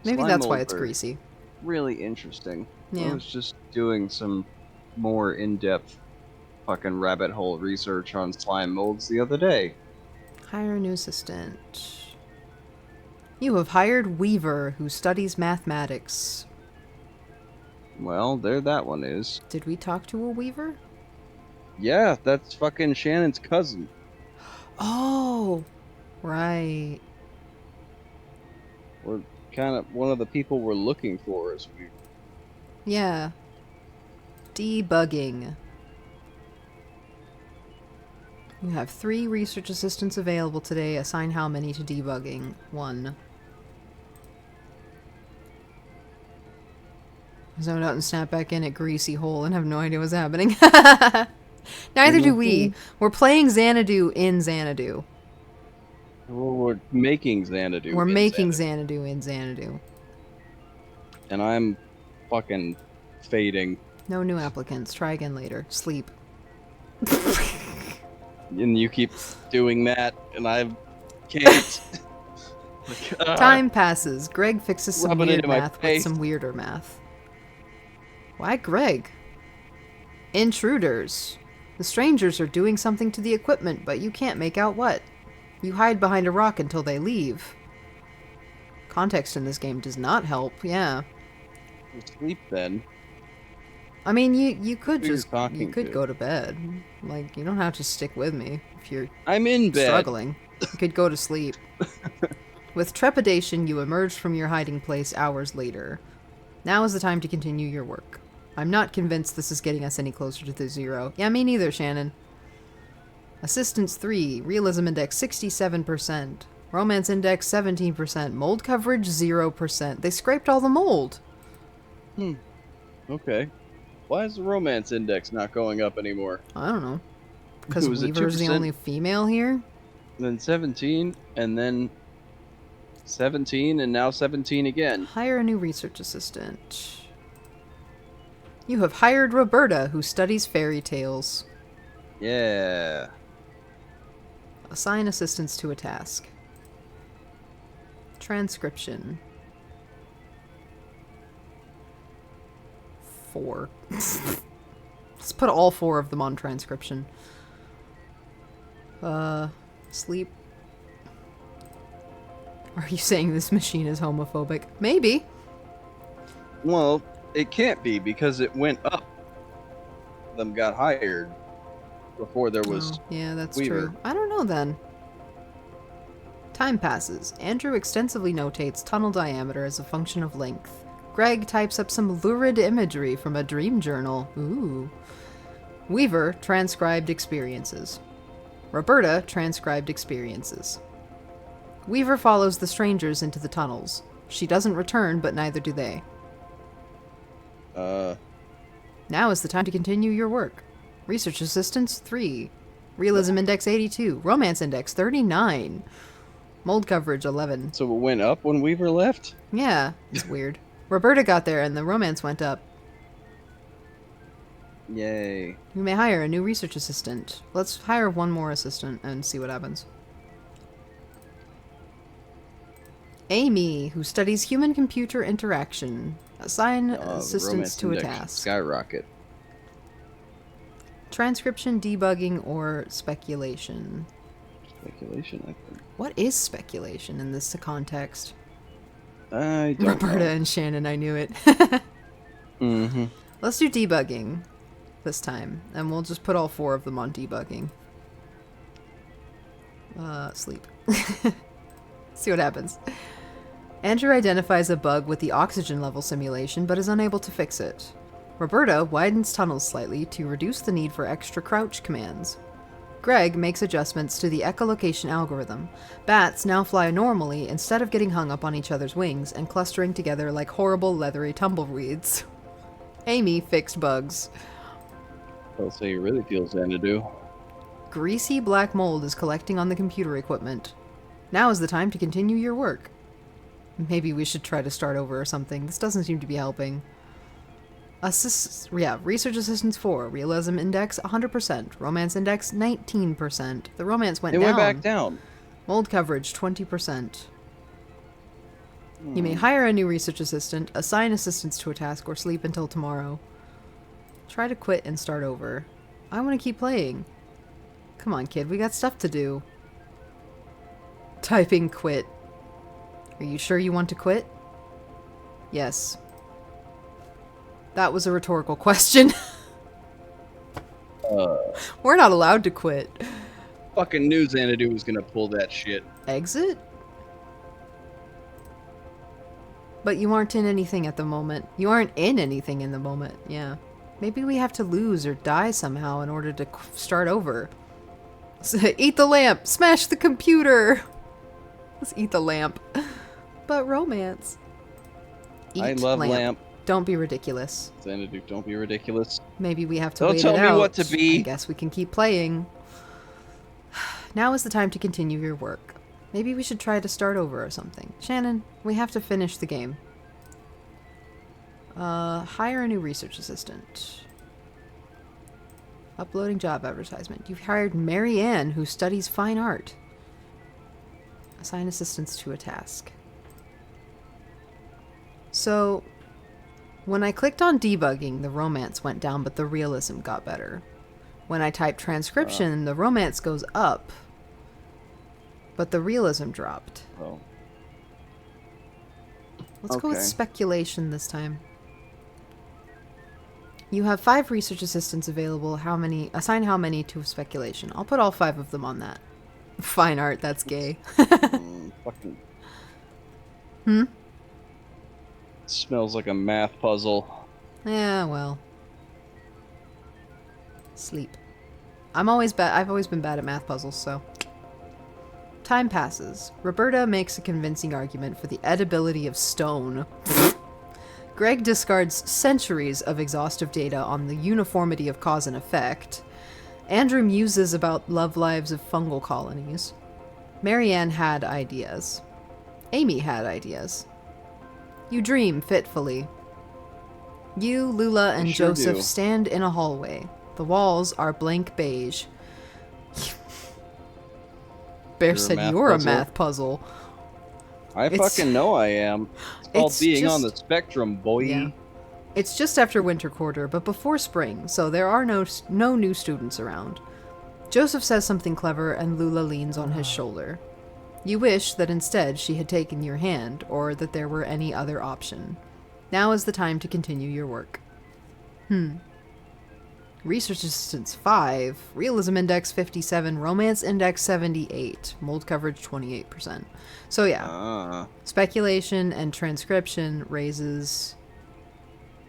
Maybe Slime that's why molds it's are greasy. Really interesting. Yeah. I was just doing some more in-depth fucking rabbit hole research on slime molds the other day. Hire a new assistant. You have hired Weaver, who studies mathematics. Well, there that one is. Did we talk to a Weaver? Yeah, that's fucking Shannon's cousin. Oh, right. We're kind of one of the people we're looking for as we. Yeah. Debugging. You have 3 research assistants available today. Assign how many to debugging? 1. Zone out and snap back in at Greasy Hole and have no idea what's happening. Neither do we. We're playing Xanadu in Xanadu. Well, we're making Xanadu. We're in making Xanadu. Xanadu in Xanadu. And I'm fucking fading. No new applicants. Try again later. Sleep. And you keep doing that, and I can't. Time passes. Greg fixes some Rubbing it weird in my math with face. some weirder math. Why Greg? Intruders. The strangers are doing something to the equipment, but you can't make out what. You hide behind a rock until they leave. Context in this game does not help, yeah. Sleep then. I mean, you could Who you're just talking you could to? go to bed. Like, you don't have to stick with me if you're I'm in bed. struggling. You could go to sleep. With trepidation, you emerge from your hiding place hours later. Now is the time to continue your work. I'm not convinced this is getting us any closer to the 0. Yeah, me neither, Shannon. Assistance 3, Realism Index 67%, Romance Index 17%, Mold Coverage 0%. They scraped all the mold. Okay. Why is the romance index not going up anymore? I don't know. Because Was it Weaver's the 2%? only female here? Then 17, and then 17, and now 17 again. Hire a new research assistant. You have hired Roberta, who studies fairy tales. Yeah. Assign assistants to a task. Transcription. 4. Let's put all 4 of them on transcription. Sleep. Are you saying this machine is homophobic? Maybe. Well, it can't be because it went up. Them got hired before there was. Oh, yeah, that's Weaver. true. I don't know then. Time passes. Andrew extensively notates tunnel diameter as a function of length. Greg types up some lurid imagery from a dream journal. Ooh. Weaver transcribed experiences. Roberta transcribed experiences. Weaver follows the strangers into the tunnels. She doesn't return, but neither do they. Now is the time to continue your work. Research Assistance 3. Realism Index 82. Romance Index 39. Mold Coverage 11. So it went up when Weaver left? Yeah, it's weird. Roberta got there and the romance went up. Yay. You may hire a new research assistant. Let's hire one more assistant and see what happens. Amy, who studies human-computer interaction. Assign assistants to a task. Skyrocket. Transcription, debugging, or speculation. Speculation, I think. What is speculation in this context? I don't Roberta know. and Shannon, I knew it. Mm-hmm. Let's do debugging this time, and we'll just put all 4 of them on debugging. Sleep. See what happens. Andrew identifies a bug with the oxygen level simulation, but is unable to fix it. Roberta widens tunnels slightly to reduce the need for extra crouch commands. Greg makes adjustments to the echolocation algorithm. Bats now fly normally instead of getting hung up on each other's wings and clustering together like horrible leathery tumbleweeds. Amy fixed bugs. I'll say you really feel Xanadu. Greasy black mold is collecting on the computer equipment. Now is the time to continue your work. Maybe we should try to start over or something. This doesn't seem to be helping. Research Assistance 4. Realism Index 100%. Romance Index 19%. The romance went It down. went back down. Mold coverage 20%. You may hire a new research assistant, assign assistants to a task, or sleep until tomorrow. Try to quit and start over. I want to keep playing. Come on, kid. We got stuff to do. Typing quit. Are you sure you want to quit? Yes. That was a rhetorical question. We're not allowed to quit. Fucking knew Xanadu was gonna pull that shit. Exit? But you aren't in anything at the moment. You aren't in anything in the moment, yeah. Maybe we have to lose or die somehow in order to start over. Eat the lamp! Smash the computer! Let's eat the lamp. But romance. Eat I love lamp. Don't be ridiculous. Xanadu, don't be ridiculous. Maybe we have to Don't wait tell it me out. what to be. I guess we can keep playing. Now is the time to continue your work. Maybe we should try to start over or something. Shannon, we have to finish the game. Hire a new research assistant. Uploading job advertisement. You've hired Mary Ann, who studies fine art. Assign assistants to a task. So, when I clicked on debugging, the romance went down, but the realism got better. When I typed transcription, the romance goes up, but the realism dropped. Oh. Let's go with Okay. speculation this time. You have 5 research assistants available. Assign how many to speculation. I'll put all 5 of them on that. Fine art, that's gay. Fucking smells like a math puzzle. Yeah, well. Sleep. I've always been bad at math puzzles, so. Time passes. Roberta makes a convincing argument for the edibility of stone. Greg discards centuries of exhaustive data on the uniformity of cause and effect. Andrew muses about love lives of fungal colonies. Marianne had ideas. Amy had ideas. You dream fitfully. You, Lula, and sure Joseph do. stand in a hallway. The walls are blank beige. Bear You're a said math you're puzzle? a math puzzle. I It's- fucking know I am. It's called It's being on just- the spectrum, boy. Yeah. It's just after winter quarter, but before spring, so there are no new students around. Joseph says something clever, and Lula leans on his shoulder. You wish that instead she had taken your hand, or that there were any other option. Now is the time to continue your work. Research Assistance 5, Realism Index 57, Romance Index 78, Mold Coverage 28%. So yeah, speculation and transcription raises...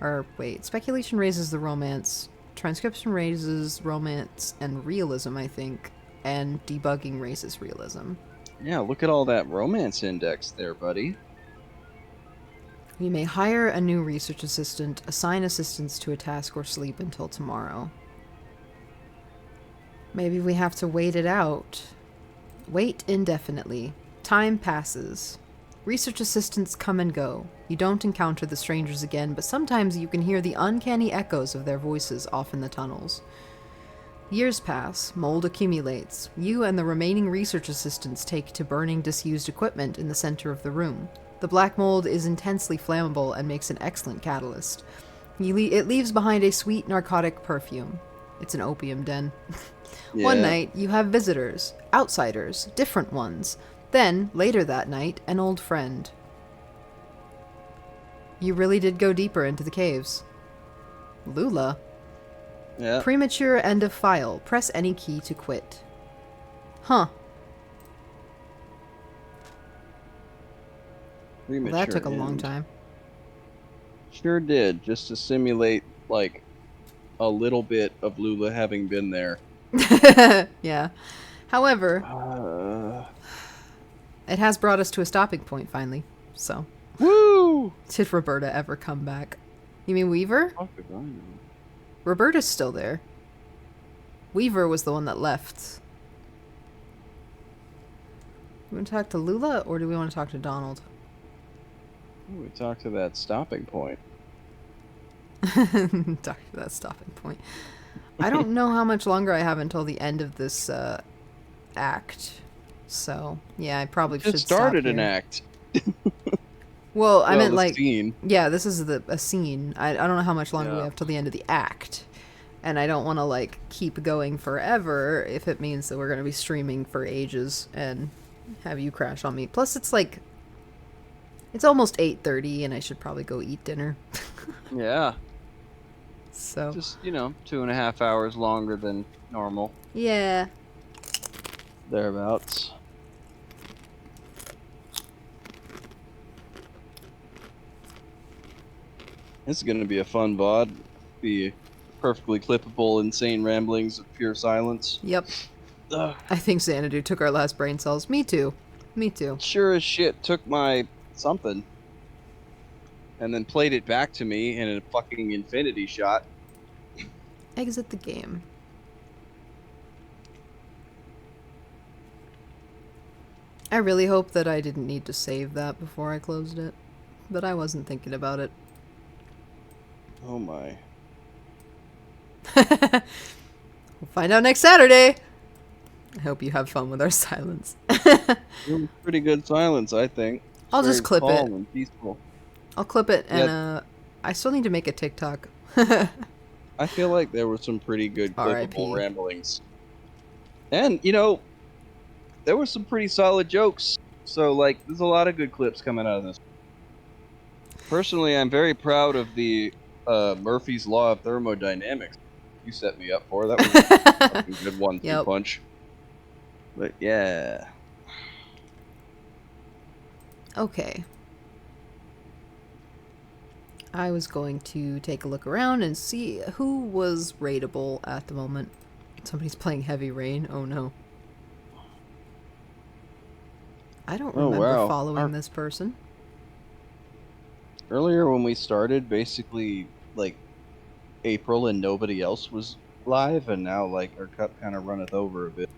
Or wait, speculation raises the romance, transcription raises romance and realism, I think, and debugging raises realism. Yeah, look at all that romance index there, buddy. You may hire a new research assistant, assign assistants to a task, or sleep until tomorrow. Maybe we have to wait it out. Wait indefinitely. Time passes. Research assistants come and go. You don't encounter the strangers again, but sometimes you can hear the uncanny echoes of their voices off in the tunnels. Years pass. Mold accumulates. You and the remaining research assistants take to burning disused equipment in the center of the room. The black mold is intensely flammable and makes an excellent catalyst. It leaves behind a sweet narcotic perfume. It's an opium den. Yeah. One night, you have visitors. Outsiders. Different ones. Then, later that night, an old friend. You really did go deeper into the caves. Lula. Yeah. Premature end of file. Press any key to quit. Huh. Well, that took a long time. Sure did, just to simulate, like, a little bit of Lula having been there. Yeah. However, it has brought us to a stopping point, finally. So. Woo! Did Roberta ever come back? You mean Weaver? Roberta's still there. Weaver was the one that left. We want to talk to Lula, or do we want to talk to Donald? We talked to that stopping point. Talk to that stopping point. I don't know how much longer I have until the end of this act. So, yeah, I probably should stop started an here. act. Well, I meant like... scene. Yeah, this is a scene. I don't know how much longer we Yeah. have till the end of the act. And I don't want to, like, keep going forever if it means that we're going to be streaming for ages and have you crash on me. Plus, it's like... It's almost 8:30 and I should probably go eat dinner. Yeah. So... Just, 2.5 hours longer than normal. Yeah. Thereabouts. This is going to be a fun VOD. Be perfectly clippable, insane ramblings of pure silence. Yep. Ugh. I think Xanadu took our last brain cells. Me too. Me too. Sure as shit took my something. And then played it back to me in a fucking infinity shot. Exit the game. I really hope that I didn't need to save that before I closed it. But I wasn't thinking about it. Oh my. We'll find out next Saturday. I hope you have fun with our silence. It was pretty good silence, I think. I'll Very just clip calm it. and peaceful. I'll clip it and I still need to make a TikTok. I feel like there were some pretty good clippable R.I.P. ramblings. And, there were some pretty solid jokes. So, like, there's a lot of good clips coming out of this. Personally, I'm very proud of the Murphy's Law of Thermodynamics you set me up for. That was a fucking good one-two Yep. punch. But, yeah. Okay. I was going to take a look around and see who was raidable at the moment. Somebody's playing Heavy Rain. Oh no. I don't Oh, remember wow. following this person. Earlier when we started, basically, like, April and nobody else was live, and now, like, our cup kind of runneth over a bit.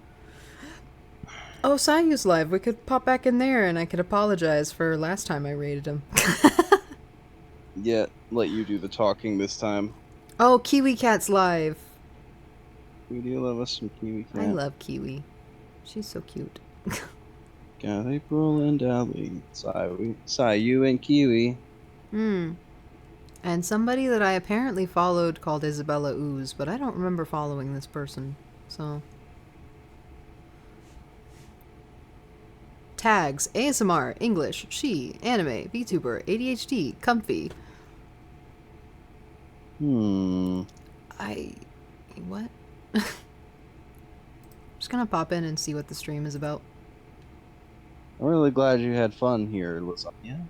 Oh, Sayu's live. We could pop back in there and I could apologize for last time I raided him. Yeah, let you do the talking this time. Oh, Kiwi Cat's live. We do love us some Kiwi Cat. I love Kiwi. She's so cute. Got April and Dolly. Sayu and Kiwi. And somebody that I apparently followed called Isabella Ooze, but I don't remember following this person, so... Tags, ASMR, English, she, anime, VTuber, ADHD, comfy. What? Just gonna pop in and see what the stream is about. I'm really glad you had fun here, Lasagna.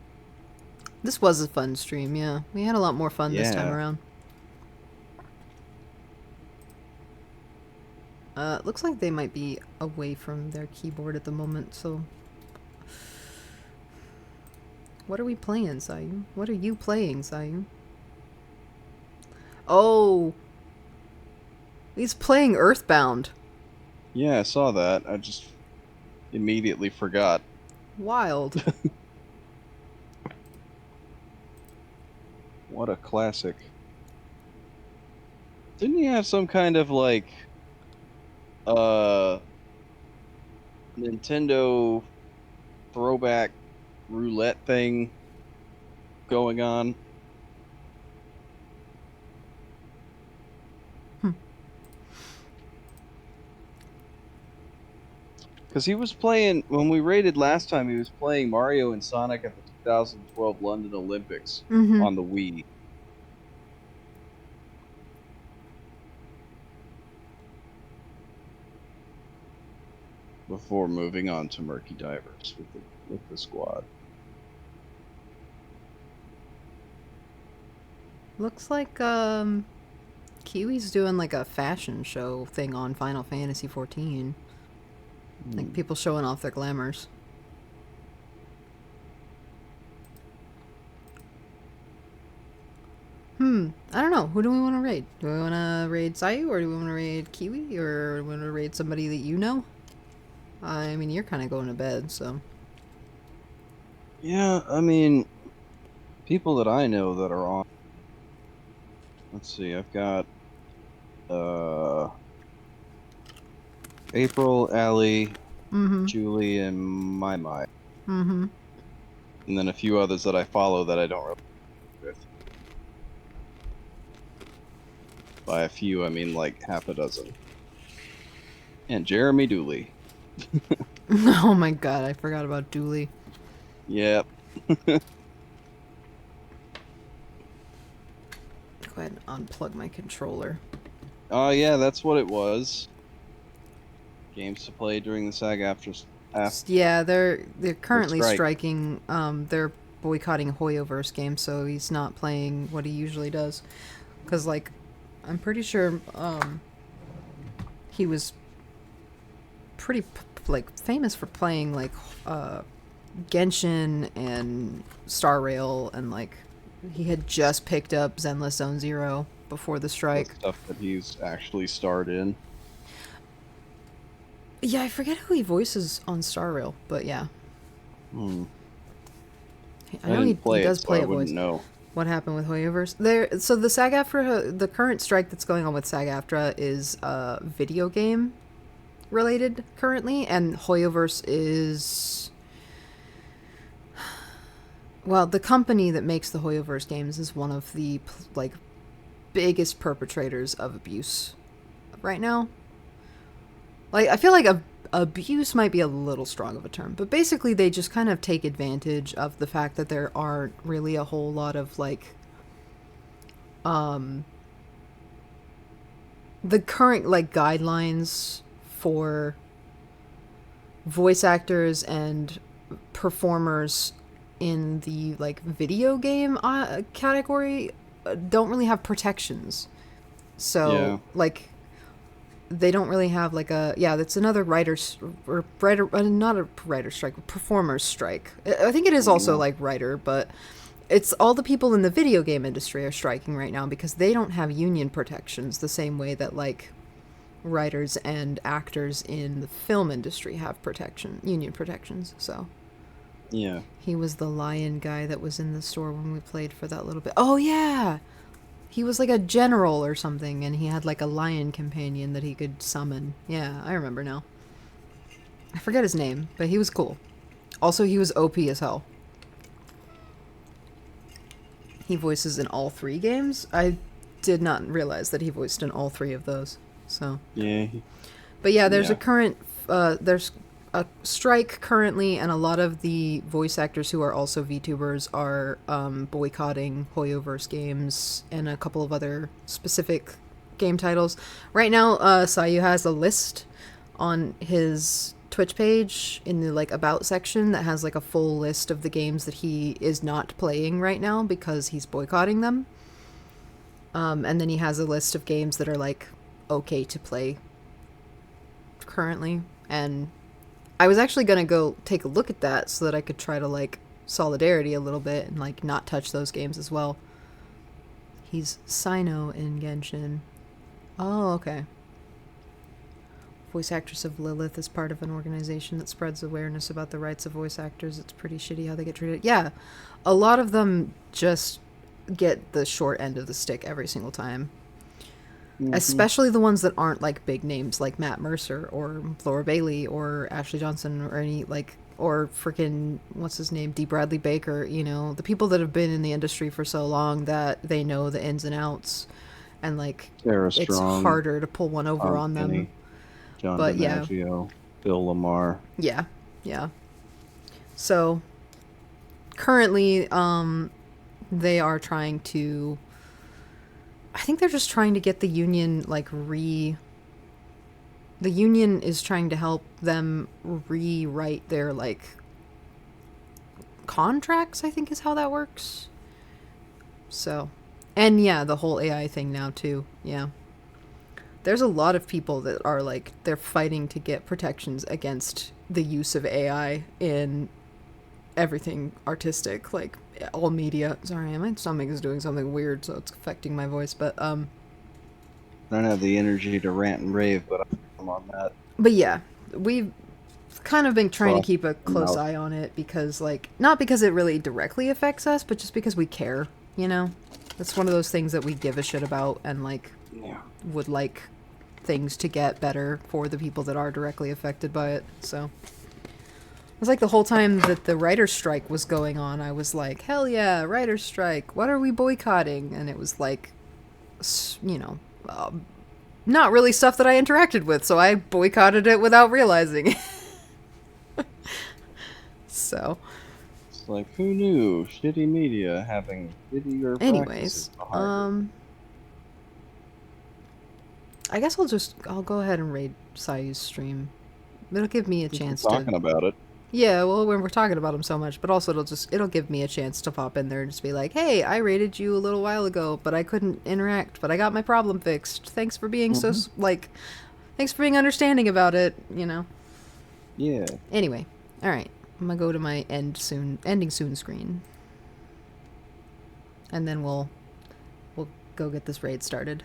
This was a fun stream, yeah. We had a lot more fun this time Yeah. around. Looks like they might be away from their keyboard at the moment, so... What are we playing, Sayu? What are you playing, Sayu? Oh! He's playing Earthbound. Yeah, I saw that. I just immediately forgot. Wild. What a classic. Didn't he have some kind of like Nintendo throwback roulette thing going on? Because he was playing, when we raided last time, he was playing Mario and Sonic at the 2012 London Olympics Mm-hmm. on the Wii. Before moving on to Murky Divers with the squad. Looks like, Kiwi's doing like a fashion show thing on Final Fantasy XIV. Like people showing off their glamours. I don't know. Who do we want to raid? Do we want to raid Sayu, or do we want to raid Kiwi, or do we want to raid somebody that you know? I mean, you're kind of going to bed, so... Yeah, I mean, people that I know that are on. Let's see, I've got April, Allie, Julie, and My. Mm-hmm. And then a few others that I follow that I don't really with. By a few, I mean like half a dozen. And Jeremy Dooley. Oh my god, I forgot about Dooley. Yep. Go ahead and unplug my controller. Oh yeah, that's what it was. Games to play during the SAG-AFTRA. Yeah, they're currently strike. striking. They're boycotting Hoyoverse games, so he's not playing what he usually does. Cause like, I'm pretty sure he was pretty famous for playing like Genshin and Star Rail, and like he had just picked up Zenless Zone Zero before the strike. The stuff that he's actually starred in. Yeah, I forget who he voices on Star Rail, but yeah. I know he does play a a voice. Know. What happened with Hoyoverse? So the SAG-AFTRA, the current strike that's going on with SAG-AFTRA is video game related currently, and Hoyoverse is... Well, the company that makes the Hoyoverse games is one of the like biggest perpetrators of abuse right now. Like, I feel like abuse might be a little strong of a term, but basically they just kind of take advantage of the fact that there aren't really a whole lot of like the current like guidelines for voice actors and performers in the like video game category don't really have protections. So Yeah. like they don't really have like a that's another not a writer strike, but performers strike. I think it is also like writer, but it's all the people in the video game industry are striking right now because they don't have union protections the same way that like writers and actors in the film industry have union protections. So Yeah. he was the lion guy that was in the store when we played for that little bit. Oh yeah, he was like a general or something, and he had like a lion companion that he could summon. Yeah, I remember now. I forget his name, but he was cool. Also, he was OP as hell. He voices in all 3 games. I did not realize that he voiced in all 3 of those. So. Yeah. But yeah, there's a current, there's a strike currently, and a lot of the voice actors who are also VTubers are boycotting Hoyoverse games and a couple of other specific game titles. Right now, Sayu has a list on his Twitch page in the like about section that has like a full list of the games that he is not playing right now because he's boycotting them. And then he has a list of games that are like okay to play currently. And I was actually gonna go take a look at that so that I could try to like solidarity a little bit and like not touch those games as well. He's Sino in Genshin. Oh, okay. Voice actress of Lilith is part of an organization that spreads awareness about the rights of voice actors. It's pretty shitty how they get treated. Yeah, a lot of them just get the short end of the stick every single time. Especially the ones that aren't like big names like Matt Mercer or Laura Bailey or Ashley Johnson or any like or freaking what's his name, D. Bradley Baker, you know, the people that have been in the industry for so long that they know the ins and outs and like Sarah it's Strong, harder to pull one over on them. Penny, John But DiMaggio, Bill Lamar. Yeah. So currently, they are trying to. I think they're just trying to get the union The union is trying to help them rewrite their like contracts. I think is how that works. So, and yeah, the whole AI thing now too. Yeah. There's a lot of people that are like they're fighting to get protections against the use of AI in everything artistic, like all media. Sorry, my stomach is doing something weird, so it's affecting my voice. But I don't have the energy to rant and rave, but I'm on that. But yeah, we've kind of been trying to keep a close mouth. eye on it because, like, not because it really directly affects us, but just because we care. You know, it's one of those things that we give a shit about and like would like things to get better for the people that are directly affected by it. So it was like the whole time that the writer's strike was going on, I was like, hell yeah, writer's strike. What are we boycotting? And it was like, you know, not really stuff that I interacted with, so I boycotted it without realizing. So, It's like, who knew? Shitty media having shittier anyways, practices behind I guess I'll go ahead and raid Sayu's stream. It'll give me a it. chance Talking to. about it. Yeah, well, when we're talking about him so much, but also it'll give me a chance to pop in there and just be like, hey, I raided you a little while ago, but I couldn't interact, but I got my problem fixed. Thanks for being thanks for being understanding about it, you know. Yeah. Anyway, all right, I'm gonna go to my ending soon screen, and then we'll go get this raid started.